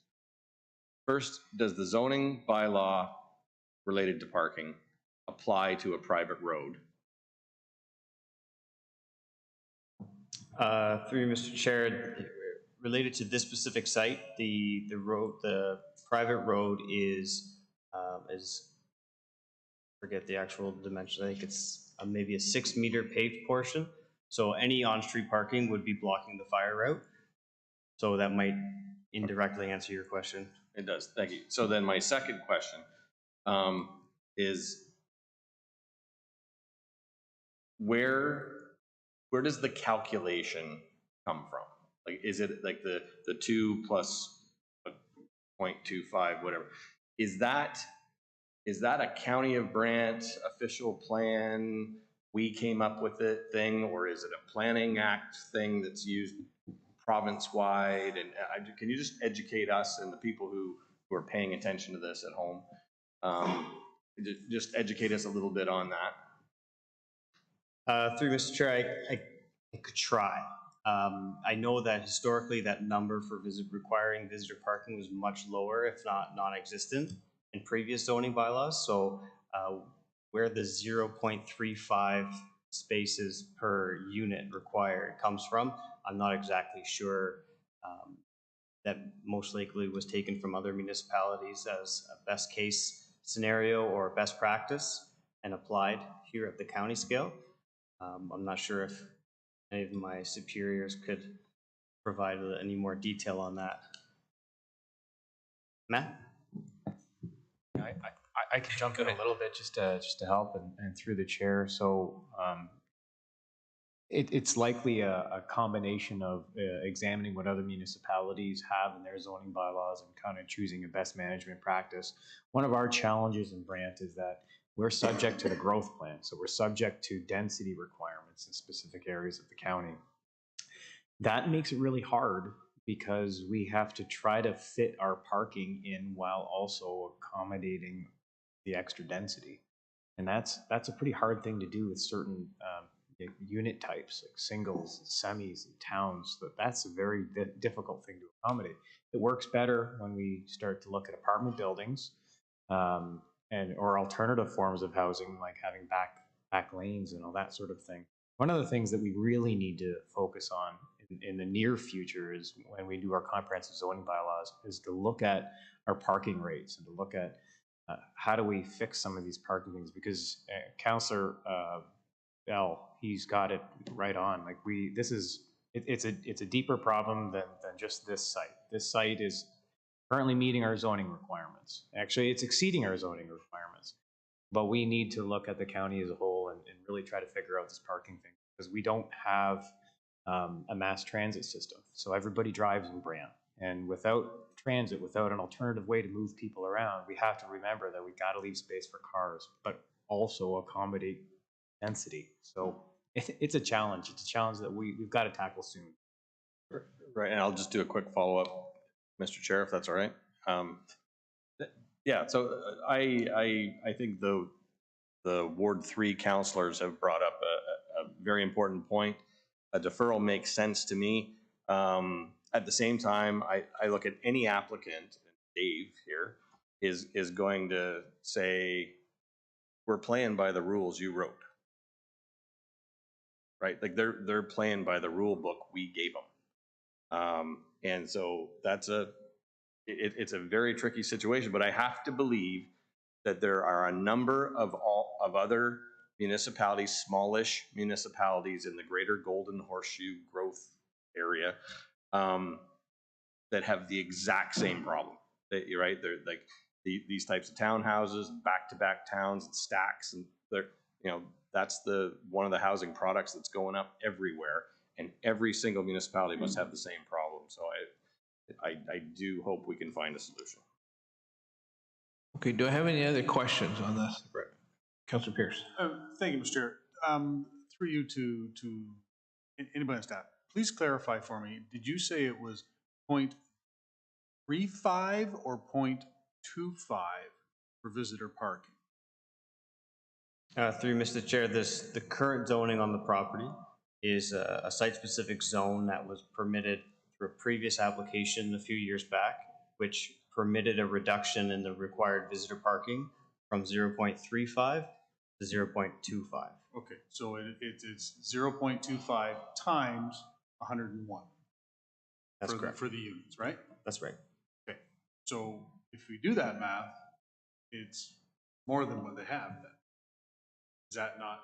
First, does the zoning bylaw related to parking apply to a private road? Through Mr. Chair, related to this specific site, the private road is forget the actual dimension. I think it's maybe a 6-meter paved portion. So any on-street parking would be blocking the fire route. So that might indirectly answer your question. It does. Thank you. So then my second question is where does the calculation come from? Like, is it like the 2 plus 0.25, whatever? Is that a County of Brant official plan, we came up with it thing, or is it a Planning Act thing that's used province-wide? And can you just educate us and the people who are paying attention to this at home? Just educate us a little bit on that. Through Mr. Chair, I could try. I know that historically that number for requiring visitor parking was much lower, if not non-existent, in previous zoning bylaws. So where the 0.35 spaces per unit required comes from, I'm not exactly sure. That most likely was taken from other municipalities as a best case scenario or best practice and applied here at the county scale. I'm not sure if any of my superiors could provide any more detail on that. Matt? I can jump in a little bit just to help and through the chair. So it's likely a combination of examining what other municipalities have in their zoning bylaws and kind of choosing a best management practice. One of our challenges in Brant is that we're subject to the growth plan. So we're subject to density requirements in specific areas of the county. That makes it really hard because we have to try to fit our parking in while also accommodating the extra density. And that's a pretty hard thing to do with certain unit types, like singles, semis, and towns. That's a very difficult thing to accommodate. It works better when we start to look at apartment buildings or alternative forms of housing, like having back lanes and all that sort of thing. One of the things that we really need to focus on in the near future is when we do our comprehensive zoning bylaws is to look at our parking rates and to look at how do we fix some of these parking things, because Councillor Bell, he's got it right on. Like it's a deeper problem than just this site. This site is currently meeting our zoning requirements. Actually, it's exceeding our zoning requirements. But we need to look at the county as a whole and really try to figure out this parking thing, because we don't have a mass transit system. So everybody drives in Brant. And without transit, without an alternative way to move people around, we have to remember that we got to leave space for cars, but also accommodate density. So it's a challenge. It's a challenge that we've got to tackle soon. Right, and I'll just do a quick follow-up, Mr. Chair, if that's all right. Yeah, so I think the Ward 3 councillors have brought up a very important point. A deferral makes sense to me. At the same time, I look at any applicant, Dave here, is going to say, we're playing by the rules you wrote. Right, like they're playing by the rule book we gave them. And so it's a very tricky situation, but I have to believe that there are a number of other municipalities, smallish municipalities in the greater Golden Horseshoe growth area that have the exact same problem. You're right, they're like these types of townhouses, back-to-back towns and stacks, and they're, that's one of the housing products that's going up everywhere, and every single municipality must have the same problem. So I do hope we can find a solution. Okay, do I have any other questions on this? Councillor Pierce. Thank you, Mr. Chair. Through you to anybody on staff, please clarify for me. Did you say it was 0.35 or 0.25 for visitor parking? Through Mr. Chair, the current zoning on the property is a site-specific zone that was permitted through a previous application a few years back, which permitted a reduction in the required visitor parking from 0.35 to 0.25. Okay, so it's 0.25 times 101. That's correct. For the units, right? That's right. Okay, so if we do that math, it's more than what they have then. Is that not?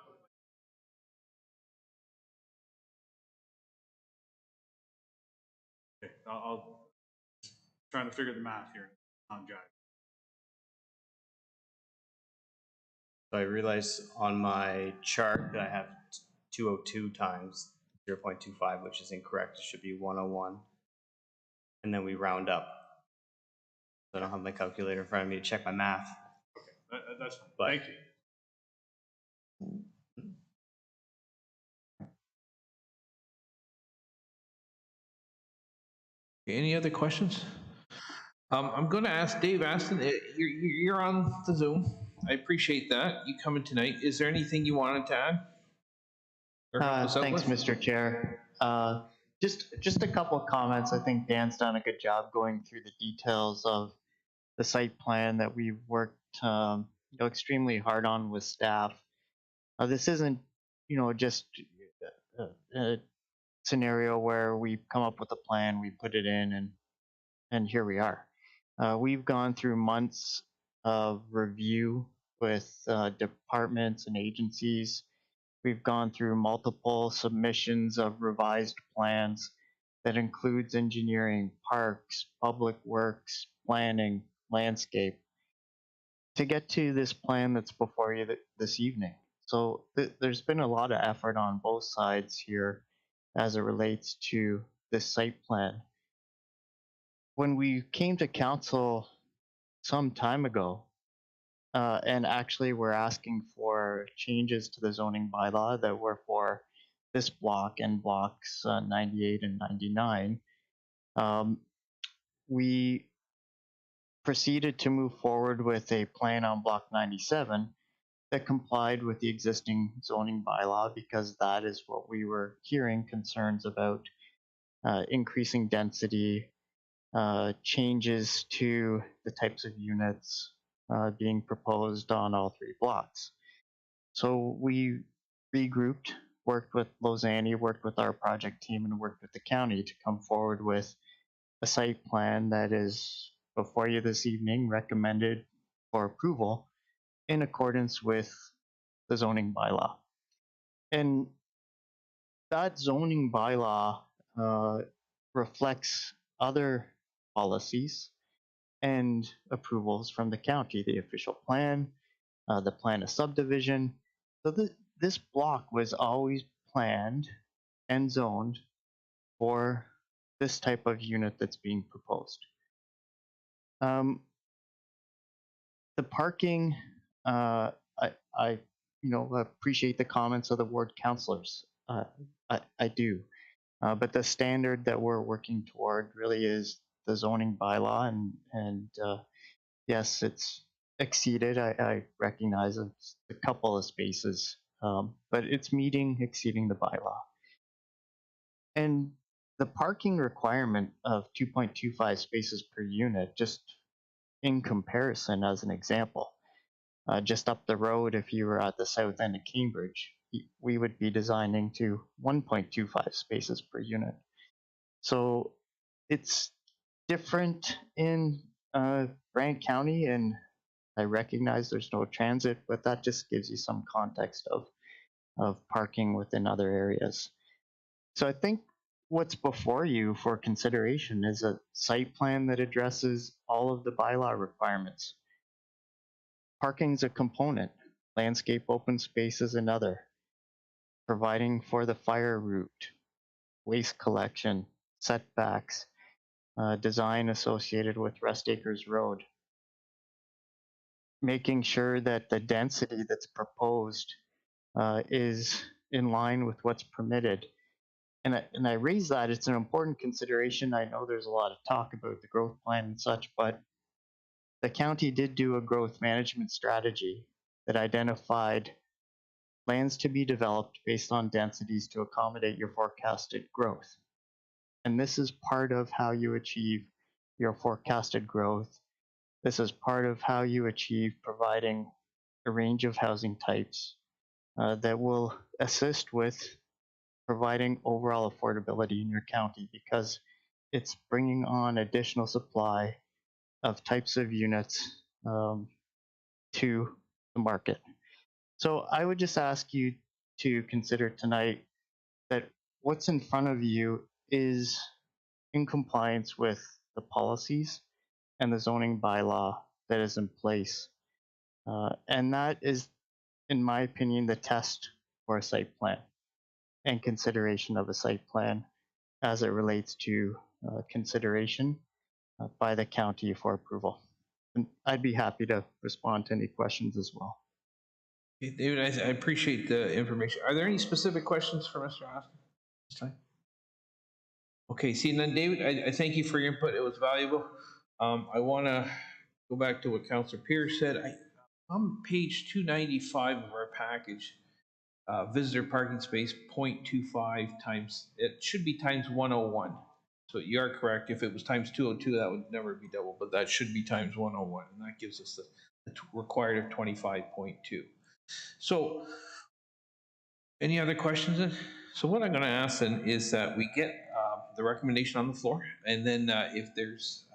Okay, I'll trying to figure the math here on Jive. So I realize on my chart that I have 202 times 0.25, which is incorrect. It should be 101. And then we round up. I don't have my calculator in front of me to check my math. Okay, that's fine. Thank you. Any other questions? I'm going to ask Dave Aston. You're on the Zoom. I appreciate that. You coming tonight. Is there anything you wanted to add? Thanks, Mr. Chair. Just a couple of comments. I think Dan's done a good job going through the details of the site plan that we've worked extremely hard on with staff. This isn't just a scenario where we come up with a plan, we put it in, and here we are. We've gone through months of review with departments and agencies. We've gone through multiple submissions of revised plans that includes engineering, parks, public works, planning, landscape, to get to this plan that's before you this evening. So there's been a lot of effort on both sides here as it relates to this site plan. When we came to council some time ago, and actually we're asking for changes to the zoning bylaw that were for this block and blocks 98 and 99, we proceeded to move forward with a plan on block 97 that complied with the existing zoning bylaw, because that is what we were hearing concerns about, increasing density, changes to the types of units, being proposed on all 3 blocks. So we regrouped, worked with Lausanne, worked with our project team, and worked with the county to come forward with a site plan that is before you this evening, recommended for approval in accordance with the zoning bylaw. And that zoning bylaw reflects other policies and approvals from the county, the official plan, the plan of subdivision. So this block was always planned and zoned for this type of unit that's being proposed. The parking, I appreciate the comments of the ward councilors. I do. But the standard that we're working toward really is the zoning bylaw, and yes, it's exceeded. I recognize it's a couple of spaces, but it's exceeding the bylaw. And the parking requirement of 2.25 spaces per unit, just in comparison, as an example, just up the road, if you were at the south end of Cambridge, we would be designing to 1.25 spaces per unit. So it's different in Brant County, and I recognize there's no transit, but that just gives you some context of parking within other areas. So I think what's before you for consideration is a site plan that addresses all of the bylaw requirements. Parking's a component, landscape open space is another, providing for the fire route, waste collection, setbacks, design associated with Rest Acres Road, making sure that the density that's proposed is in line with what's permitted. And I raise that, it's an important consideration. I know there's a lot of talk about the growth plan and such, but the county did do a growth management strategy that identified lands to be developed based on densities to accommodate your forecasted growth. And this is part of how you achieve your forecasted growth. This is part of how you achieve providing a range of housing types that will assist with providing overall affordability in your county, because it's bringing on additional supply of types of units to the market. So I would just ask you to consider tonight that what's in front of you is in compliance with the policies and the zoning bylaw that is in place. And that is, in my opinion, the test for a site plan and consideration of a site plan as it relates to consideration by the county for approval. And I'd be happy to respond to any questions as well. Okay, David, I appreciate the information. Are there any specific questions for Mr. Austin this time? Okay, seeing none, David, I thank you for your input. It was valuable. I want to go back to what Councillor Pierce said. On page 295 of our package, visitor parking space 0.25 times, it should be times 101. So you are correct. If it was times 202, that would never be double, but that should be times 101. And that gives us the required of 25.2. So any other questions then? So what I'm going to ask then is that we get the recommendation on the floor, and then if there's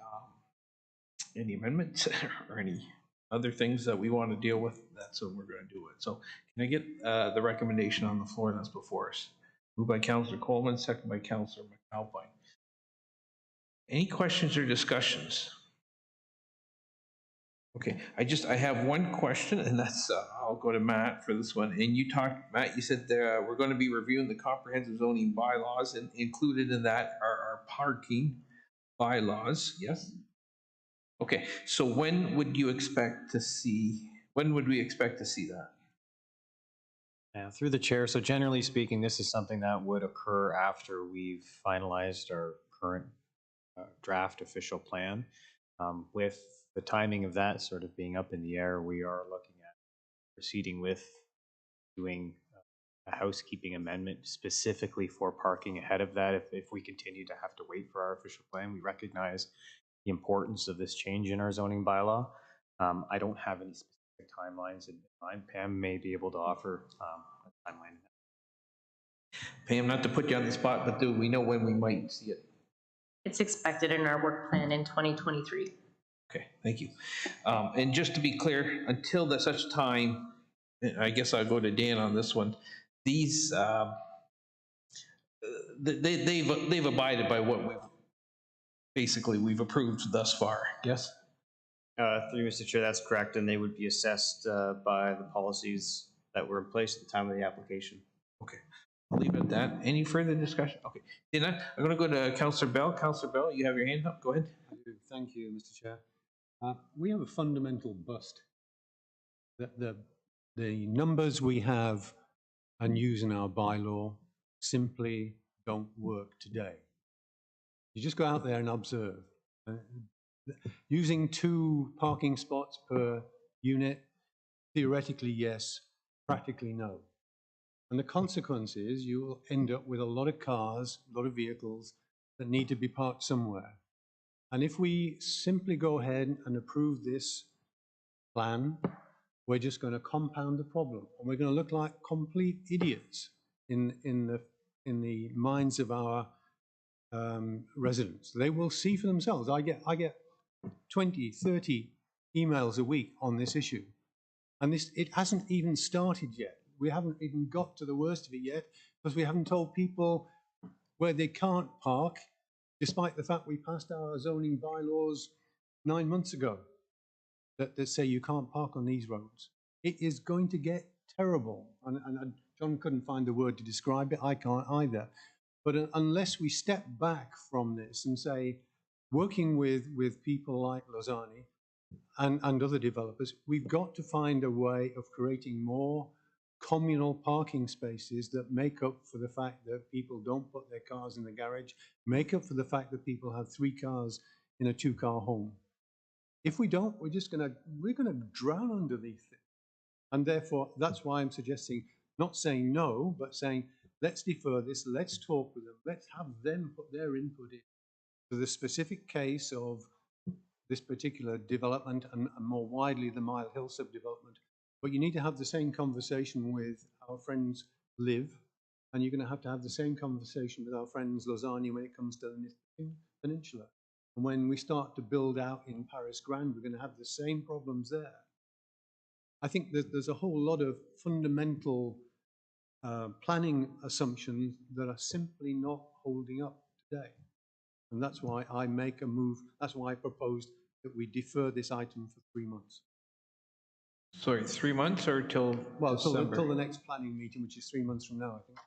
any amendments or any other things that we want to deal with, that's what we're going to do it. So can I get the recommendation on the floor that's before us? Moved by Councillor Coleman, second by Councillor McAlpine. Any questions or discussions? Okay, I have one question, and that's I'll go to Matt for this one. And you talked, Matt, you said we're going to be reviewing the comprehensive zoning bylaws, and included in that are our parking bylaws. Yes. Okay, so when would we expect to see that? Through the chair, so generally speaking, this is something that would occur after we've finalized our current draft official plan. With the timing of that sort of being up in the air, we are looking at proceeding with doing a housekeeping amendment specifically for parking ahead of that. If we continue to have to wait for our official plan, we recognize the importance of this change in our zoning bylaw. I don't have any specific timelines in mind. Pam may be able to offer a timeline. Pam, not to put you on the spot, but do we know when we might see it? It's expected in our work plan in 2023. Okay, thank you. And just to be clear, until such time, I guess I'll go to Dan on this one. These, they've abided by what we've approved thus far, yes? Through Mr. Chair, that's correct, and they would be assessed by the policies that were in place at the time of the application. Okay, I'll leave it at that. Any further discussion? Okay, then I'm going to go to Councillor Bell. Councillor Bell, you have your hand up. Go ahead. Thank you, Mr. Chair. We have a fundamental bust. The numbers we have and use in our bylaw simply don't work today. You just go out there and observe. Using 2 parking spots per unit, theoretically yes, practically no. And the consequence is you will end up with a lot of cars, a lot of vehicles that need to be parked somewhere. And if we simply go ahead and approve this plan, we're just going to compound the problem, and we're going to look like complete idiots in the minds of our residents. They will see for themselves. I get 20, 30 emails a week on this issue, and it hasn't even started yet. We haven't even got to the worst of it yet, because we haven't told people where they can't park, despite the fact we passed our zoning bylaws 9 months ago that say you can't park on these roads. It is going to get terrible, and John couldn't find the word to describe it. I can't either. But unless we step back from this and say, working with people like Lozani and other developers, we've got to find a way of creating more communal parking spaces that make up for the fact that people don't put their cars in the garage, make up for the fact that people have 3 cars in a 2-car home. If we don't, we're gonna drown underneath it. And therefore, that's why I'm suggesting not saying no, but saying, let's defer this, let's talk with them, let's have them put their input in to the specific case of this particular development and more widely the Mile Hill subdevelopment. But you need to have the same conversation with our friends Liv, and you're going to have the same conversation with our friends Lozani when it comes to the peninsula. And when we start to build out in Paris Grand, we're going to have the same problems there. I think there's a whole lot of fundamental planning assumptions that are simply not holding up today. And that's why I make a move, that's why I proposed that we defer this item for 3 months. Sorry, 3 months or till December? Till the next planning meeting, which is 3 months from now, I think.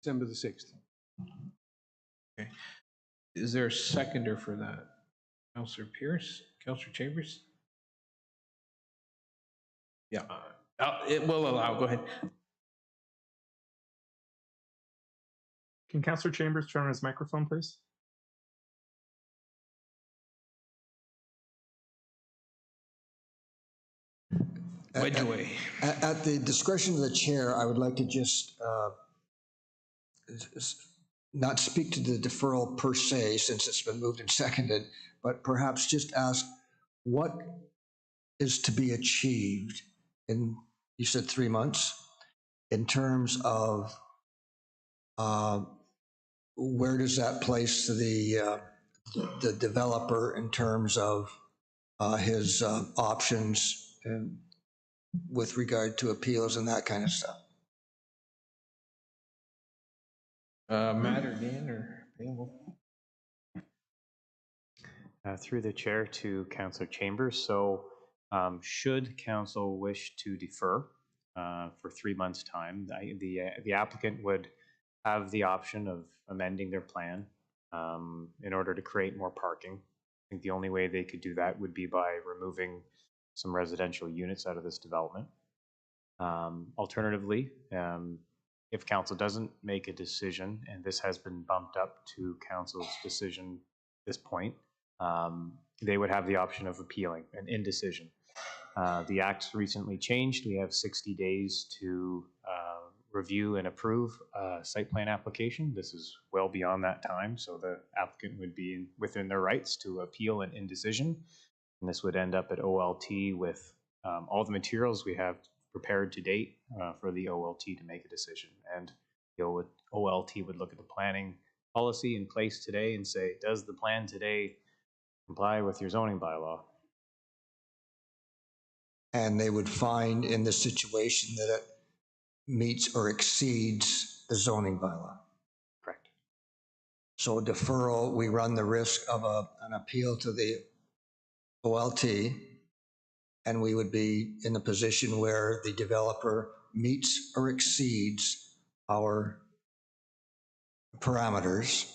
December the 6th. Okay. Is there a seconder for that? Councillor Pierce? Councillor Chambers? Yeah, it will allow, go ahead. Can Councillor Chambers turn on his microphone, please? At the discretion of the chair, I would like to just not speak to the deferral per se, since it's been moved and seconded, but perhaps just ask what is to be achieved in, you said 3 months, in terms of where does that place the developer in terms of his options and with regard to appeals and that kind of stuff? Matt or Dan or Pam? Through the chair to Councillor Chambers. So should council wish to defer for 3 months' time, the applicant would have the option of amending their plan in order to create more parking. I think the only way they could do that would be by removing some residential units out of this development. Alternatively, if council doesn't make a decision, and this has been bumped up to council's decision at this point, they would have the option of appealing an indecision. The Act's recently changed. We have 60 days to review and approve a site plan application. This is well beyond that time, so the applicant would be within their rights to appeal an indecision. And this would end up at OLT with all the materials we have prepared to date for the OLT to make a decision. And the OLT would look at the planning policy in place today and say, does the plan today comply with your zoning bylaw? And they would find in this situation that it meets or exceeds the zoning bylaw. Correct. So deferral, we run the risk of an appeal to the OLT, and we would be in a position where the developer meets or exceeds our parameters.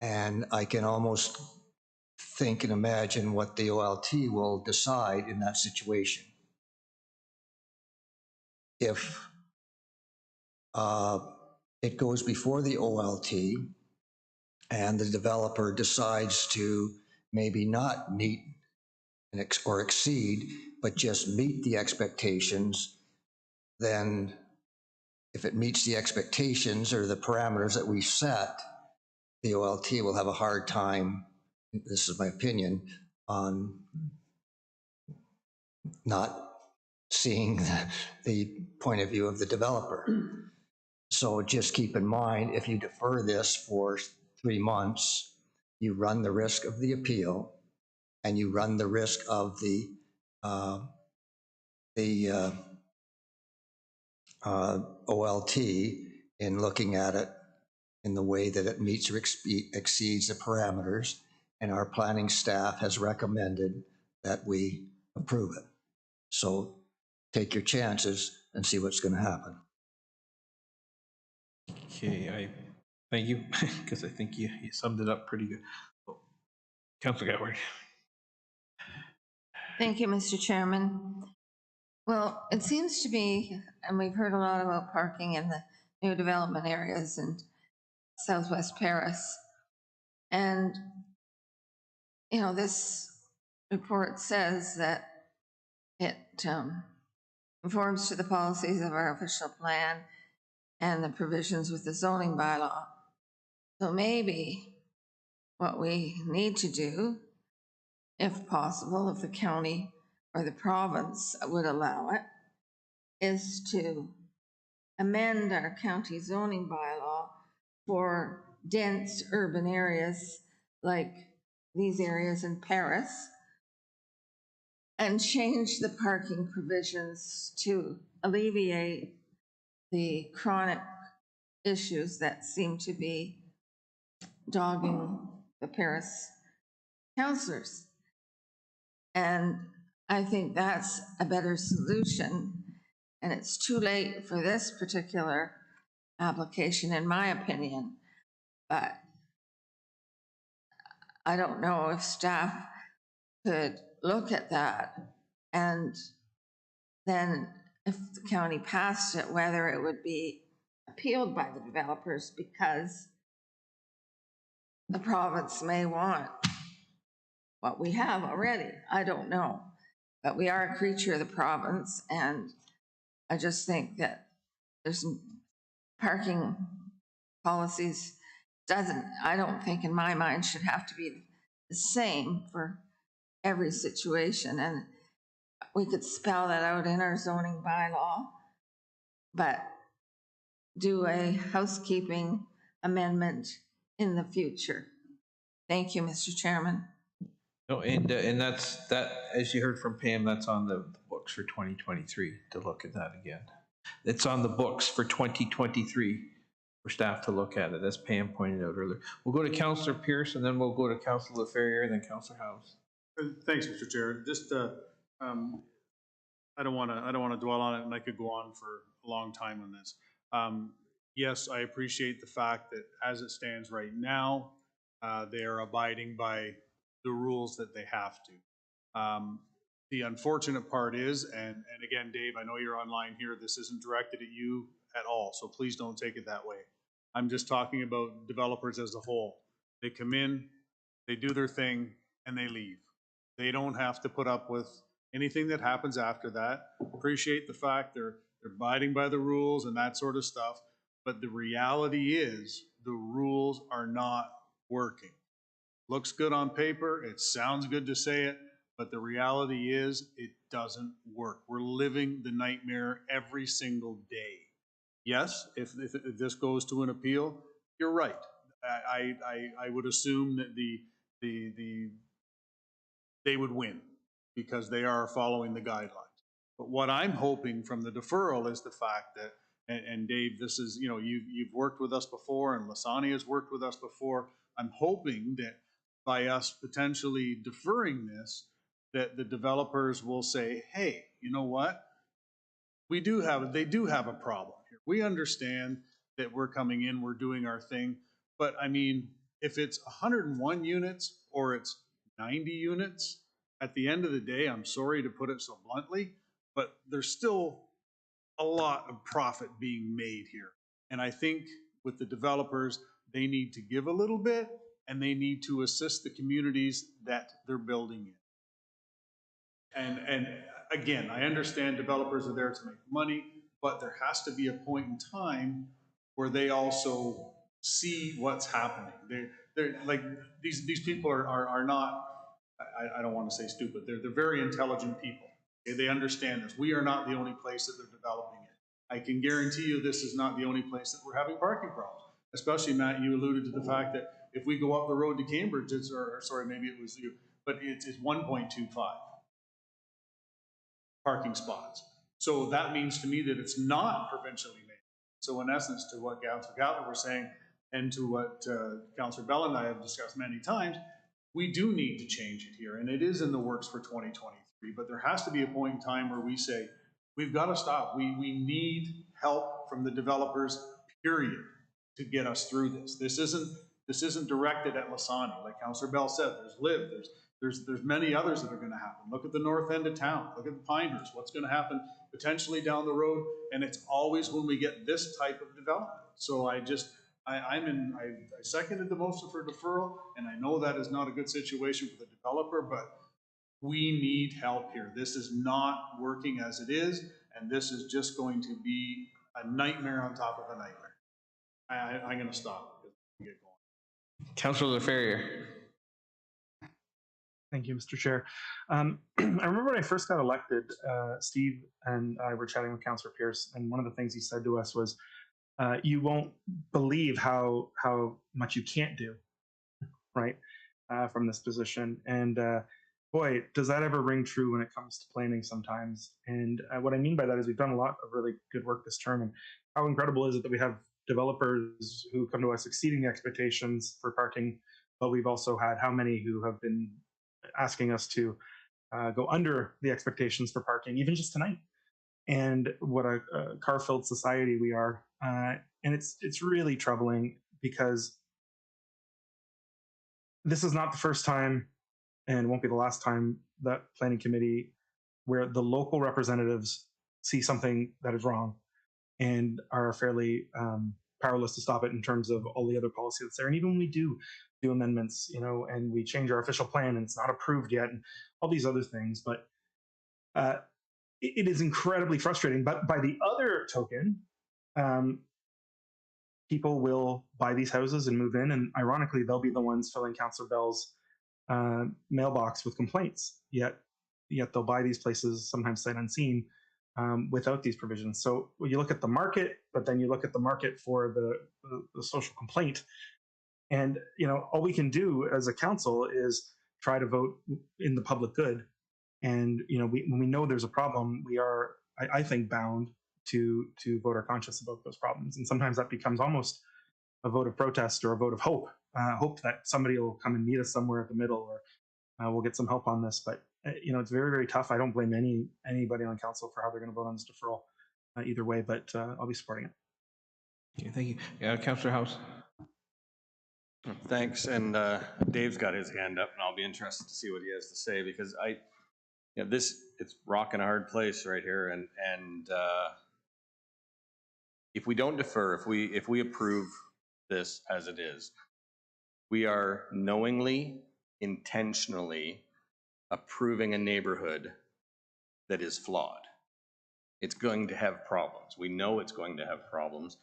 And I can almost think and imagine what the OLT will decide in that situation. If it goes before the OLT and the developer decides to maybe not meet or exceed, but just meet the expectations, then if it meets the expectations or the parameters that we set, the OLT will have a hard time, this is my opinion, on not seeing the point of view of the developer. So just keep in mind, if you defer this for 3 months, you run the risk of the appeal, and you run the risk of the OLT in looking at it in the way that it meets or exceeds the parameters, and our planning staff has recommended that we approve it. So take your chances and see what's going to happen. Okay, I thank you, because I think you summed it up pretty good. Councilor Gatward. Thank you, Mr. Chairman. Well, it seems to be, and we've heard a lot about parking in the new development areas in Southwest Paris. And, you know, this report says that it conforms to the policies of our official plan and the provisions with the zoning bylaw. So maybe what we need to do, if possible, if the county or the province would allow it, is to amend our county zoning bylaw for dense urban areas like these areas in Paris, and change the parking provisions to alleviate the chronic issues that seem to be dogging the Paris councillors. And I think that's a better solution. And it's too late for this particular application, in my opinion. But I don't know if staff could look at that, and then if the county passed it, whether it would be appealed by the developers, because the province may want what we have already. I don't know, but we are a creature of the province, and I just think that there's some parking policies I don't think in my mind should have to be the same for every situation. And we could spell that out in our zoning bylaw, but do a housekeeping amendment in the future. Thank you, Mr. Chairman. No, and that's, as you heard from Pam, that's on the books for 2023 to look at that again. It's on the books for 2023 for staff to look at it, as Pam pointed out earlier. We'll go to Councillor Pierce, and then we'll go to Councillor Ferrier, and then Councillor House. Thanks, Mr. Chair. Just, I don't want to dwell on it, and I could go on for a long time on this. Yes, I appreciate the fact that as it stands right now, they are abiding by the rules that they have to. The unfortunate part is, and again, Dave, I know you're online here, this isn't directed at you at all, so please don't take it that way. I'm just talking about developers as a whole. They come in, they do their thing, and they leave. They don't have to put up with anything that happens after that. Appreciate the fact they're abiding by the rules and that sort of stuff, but the reality is the rules are not working. Looks good on paper, it sounds good to say it, but the reality is it doesn't work. We're living the nightmare every single day. Yes, if this goes to an appeal, you're right. I would assume that they would win because they are following the guidelines. But what I'm hoping from the deferral is the fact that, and Dave, this is, you know, you've worked with us before, and Lasani has worked with us before. I'm hoping that by us potentially deferring this, that the developers will say, hey, you know what? They do have a problem here. We understand that we're coming in, we're doing our thing, but I mean, if it's 101 units or it's 90 units, at the end of the day, I'm sorry to put it so bluntly, but there's still a lot of profit being made here. And I think with the developers, they need to give a little bit and they need to assist the communities that they're building in. And again, I understand developers are there to make money, but there has to be a point in time where they also see what's happening. They're like, these people are not, I don't want to say stupid, they're very intelligent people. Okay? They understand this. We are not the only place that they're developing it. I can guarantee you this is not the only place that we're having parking problems. Especially, Matt, you alluded to the fact that if we go up the road to Cambridge, it's, or sorry, maybe it was you, but it's 1.25 parking spots. So that means to me that it's not provincially made. So in essence, to what Councillor Gatler was saying, and to what Councillor Bell and I have discussed many times, we do need to change it here, and it is in the works for 2023, but there has to be a point in time where we say, we've got to stop. We need help from the developers, period, to get us through this. This isn't directed at Lasani. Like Councillor Bell said, there's Liv, there's many others that are going to happen. Look at the north end of town. Look at the Pinehurst. What's going to happen potentially down the road? And it's always when we get this type of development. So I seconded the motion for deferral, and I know that is not a good situation for the developer, but we need help here. This is not working as it is, and this is just going to be a nightmare on top of a nightmare. I'm going to stop. Get going. Councillor LaFerrier. Thank you, Mr. Chair. I remember when I first got elected, Steve and I were chatting with Councillor Pierce, and one of the things he said to us was, you won't believe how much you can't do, right, from this position. And boy, does that ever ring true when it comes to planning sometimes. And what I mean by that is we've done a lot of really good work this term, and how incredible is it that we have developers who come to us exceeding the expectations for parking, but we've also had how many who have been asking us to go under the expectations for parking, even just tonight. And what a car-filled society we are. And it's really troubling because this is not the first time and won't be the last time that planning committee where the local representatives see something that is wrong and are fairly powerless to stop it in terms of all the other policy that's there. And even when we do amendments, you know, and we change our official plan and it's not approved yet and all these other things, but it is incredibly frustrating. But by the other token, people will buy these houses and move in, and ironically, they'll be the ones filling Councillor Bell's mailbox with complaints. Yet they'll buy these places, sometimes sight unseen, without these provisions. So you look at the market, but then you look at the market for the social complaint, and you know all we can do as a council is try to vote in the public good. And you know, when we know there's a problem, we are, I think, bound to vote our conscience about those problems. And sometimes that becomes almost a vote of protest or a vote of hope, hope that somebody will come and meet us somewhere at the middle, or we'll get some help on this. But you know, it's very, very tough. I don't blame anybody on council for how they're going to vote on this deferral either way, but I'll be supporting it. Okay, thank you. Yeah, Councillor House. Thanks, and Dave's got his hand up, and I'll be interested to see what he has to say, because it's rock and a hard place right here, and if we don't defer, if we approve this as it is, we are knowingly, intentionally approving a neighborhood that is flawed. It's going to have problems. We know it's going to have problems,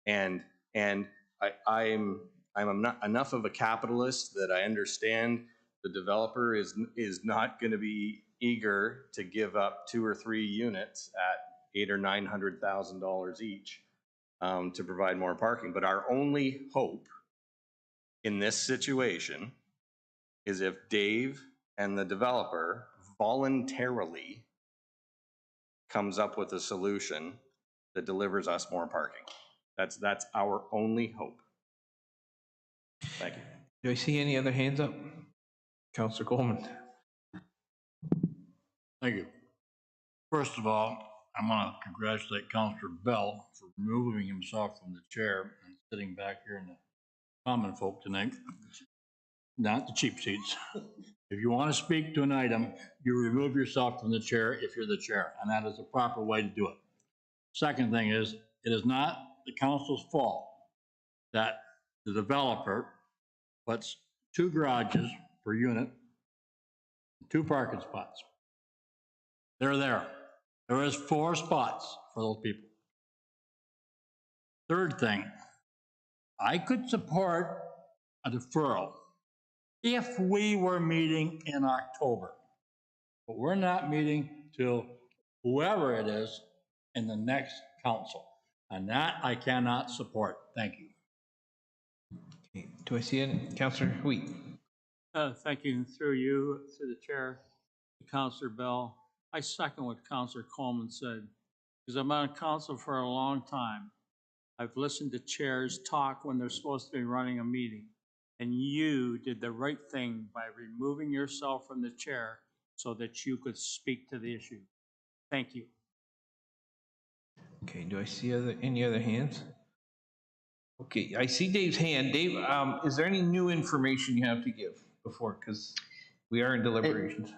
and I'm not enough of a capitalist that I understand the developer is not going to be eager to give up 2 or 3 units at $800,000 or $900,000 each to provide more parking. But our only hope in this situation is if Dave and the developer voluntarily comes up with a solution that delivers us more parking. That's our only hope. Thank you. Do I see any other hands up? Councillor Coleman. Thank you. First of all, I want to congratulate Councillor Bell for removing himself from the chair and sitting back here in the common folk tonight, not the cheap seats. If you want to speak to an item, you remove yourself from the chair if you're the chair, and that is the proper way to do it. Second thing is, it is not the council's fault that the developer puts 2 garages per unit, 2 parking spots. They're there. There is 4 spots for those people. Third thing, I could support a deferral if we were meeting in October, but we're not meeting till whoever it is in the next council, and that I cannot support. Thank you. Okay. Do I see any? Councillor Wheat. Thank you. Through you, through the chair, to Councillor Bell. I second what Councillor Coleman said, because I'm on council for a long time. I've listened to chairs talk when they're supposed to be running a meeting, and you did the right thing by removing yourself from the chair so that you could speak to the issue. Thank you. Okay, do I see any other hands? Okay, I see Dave's hand. Dave, is there any new information you have to give before? Because we are in deliberations.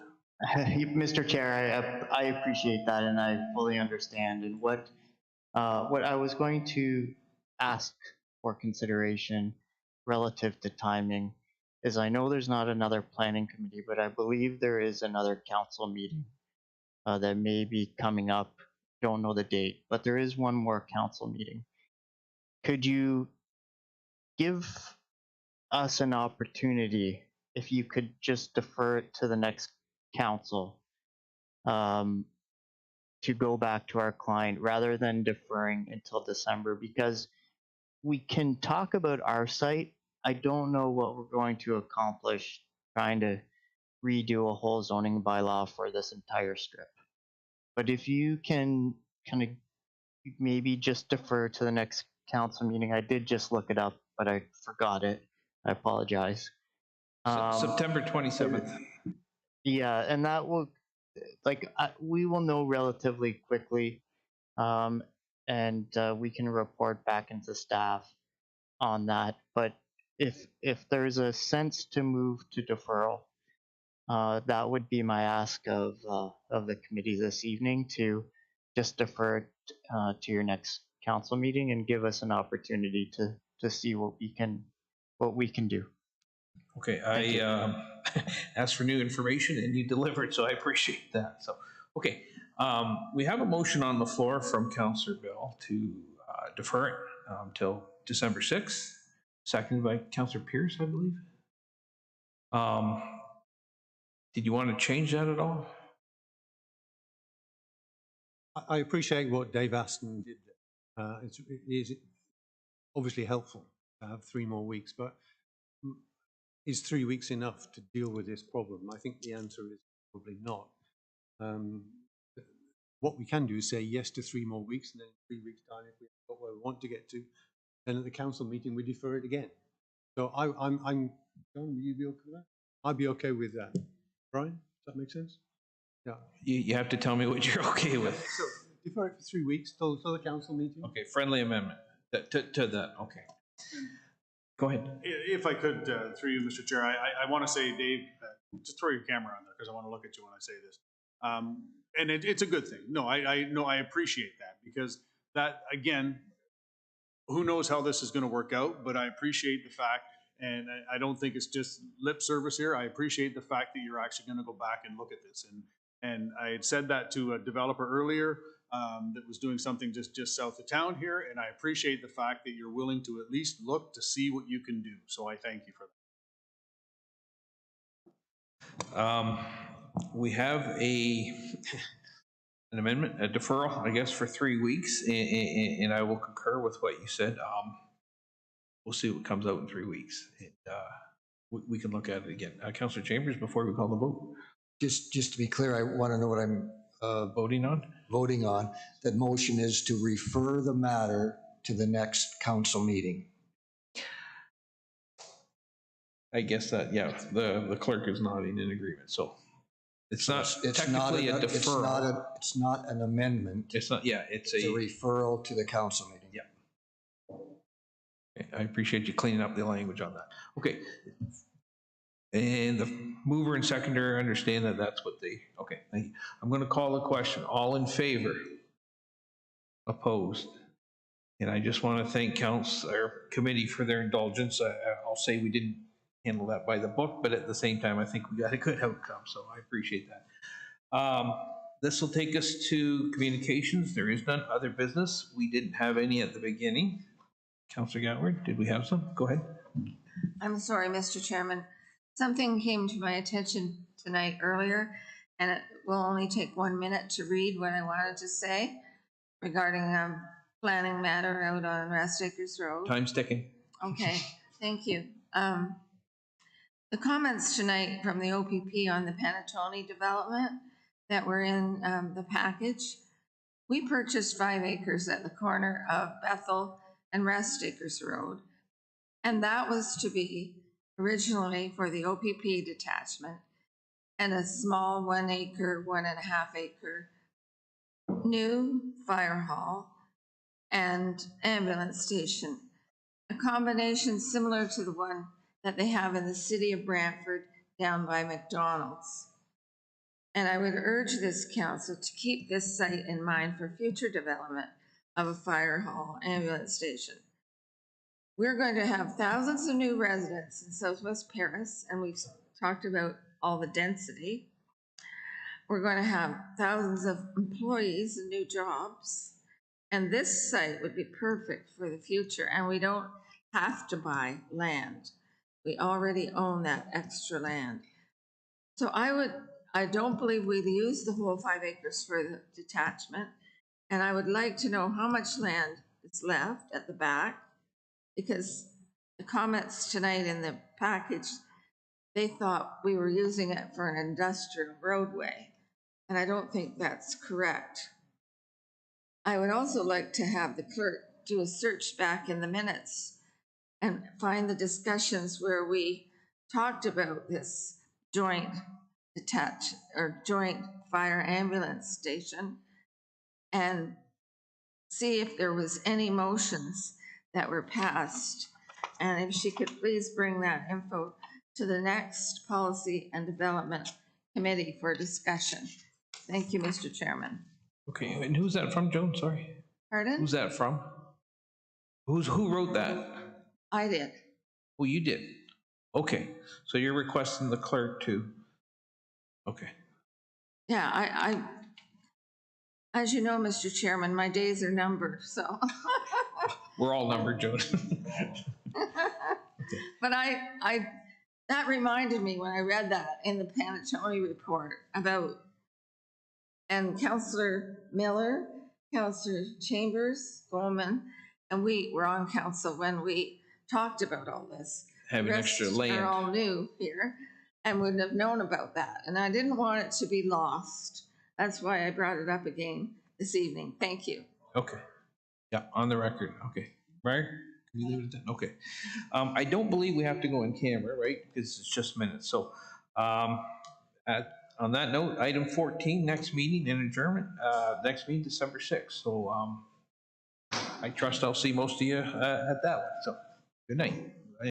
Mr. Chair, I appreciate that and I fully understand. And what I was going to ask for consideration relative to timing is, I know there's not another planning committee, but I believe there is another council meeting that may be coming up. Don't know the date, but there is one more council meeting. Could you give us an opportunity, if you could just defer it to the next council, to go back to our client rather than deferring until December? Because we can talk about our site. I don't know what we're going to accomplish trying to redo a whole zoning bylaw for this entire strip. But if you can kind of maybe just defer to the next council meeting. I did just look it up, but I forgot it. I apologize. September 27th. Yeah, and that will, we will know relatively quickly, and we can report back into staff on that. But if there's a sense to move to deferral, that would be my ask of the committee this evening, to just defer it to your next council meeting and give us an opportunity to see what we can do. Okay, I asked for new information and you delivered, so I appreciate that. So, okay, we have a motion on the floor from Councillor Bell to defer it till December 6th, seconded by Councillor Pierce, I believe. Did you want to change that at all? I appreciate what Dave Aston did. It is obviously helpful to have 3 more weeks, but is 3 weeks enough to deal with this problem? I think the answer is probably not. What we can do is say yes to 3 more weeks, and then in 3 weeks' time, if we got where we want to get to, then at the council meeting we defer it again. So I'm John, will you be okay with that? I'd be okay with that. Brian, does that make sense? Yeah. You have to tell me what you're okay with. So defer it for 3 weeks till the council meeting. Okay, friendly amendment to that. Okay. Go ahead. If I could, through you, Mr. Chair, I want to say, Dave, just throw your camera on there because I want to look at you when I say this. And it's a good thing. No, I appreciate that, because that, again, who knows how this is going to work out, but I appreciate the fact, and I don't think it's just lip service here. I appreciate the fact that you're actually going to go back and look at this. And I had said that to a developer earlier that was doing something just south of town here, and I appreciate the fact that you're willing to at least look to see what you can do. So I thank you for that. We have an amendment, a deferral, I guess, for 3 weeks, and I will concur with what you said. We'll see what comes out in 3 weeks. We can look at it again. Councillor Chambers, before we call the vote. Just to be clear, I want to know what I'm voting on. Voting on. That motion is to refer the matter to the next council meeting. I guess that, yeah, the clerk is nodding in agreement. So it's not technically a deferral. It's not an amendment. It's not, yeah, it's a referral to the council meeting. Yeah. Okay, I appreciate you cleaning up the language on that. Okay. And the mover and seconder understand that that's what they, okay, thank you. I'm going to call the question. All in favor? Opposed? And I just want to thank council or committee for their indulgence. I'll say we didn't handle that by the book, but at the same time, I think we got a good outcome, so I appreciate that. This will take us to communications. There is none other business. We didn't have any at the beginning. Councillor Gatward, did we have some? Go ahead. I'm sorry, Mr. Chairman. Something came to my attention tonight earlier, and it will only take 1 minute to read what I wanted to say regarding planning matter out on Rest Acres Road. Time's ticking. Okay, thank you. The comments tonight from the OPP on the Panatone development that were in the package, we purchased 5 acres at the corner of Bethel and Rest Acres Road, and that was to be originally for the OPP detachment and a small 1 acre, 1.5 acre new fire hall and ambulance station, a combination similar to the one that they have in the city of Brantford down by McDonald's. And I would urge this council to keep this site in mind for future development of a fire hall ambulance station. We're going to have thousands of new residents in Southwest Paris, and we've talked about all the density. We're going to have thousands of employees and new jobs, and this site would be perfect for the future, and we don't have to buy land. We already own that extra land. So I don't believe we'd use the whole 5 acres for the detachment, and I would like to know how much land is left at the back, because the comments tonight in the package, they thought we were using it for an industrial roadway, and I don't think that's correct. I would also like to have the clerk do a search back in the minutes and find the discussions where we talked about this joint fire ambulance station and see if there was any motions that were passed. And if she could please bring that info to the next Policy and Development Committee for discussion. Thank you, Mr. Chairman. Okay, and who's that from, Joan? Sorry. Pardon? Who's that from? Who wrote that? I did. Well, you did. Okay, so you're requesting the clerk to, okay. Yeah, I as you know, Mr. Chairman, my days are numbered, so. We're all numbered, Joan. But that reminded me when I read that in the Panatone report about, and Councillor Miller, Councillor Chambers, Bowman, and we were on council when we talked about all this. Having extra land. Are all new here and wouldn't have known about that. And I didn't want it to be lost. That's why I brought it up again this evening. Thank you. Okay. Yeah, on the record. Okay. Right? Can you leave it at that? Okay. I don't believe we have to go in camera, right? Because it's just minutes. So on that note, item 14, next meeting and adjournment. Next meeting, December 6th. So I trust I'll see most of you at that one. So good night.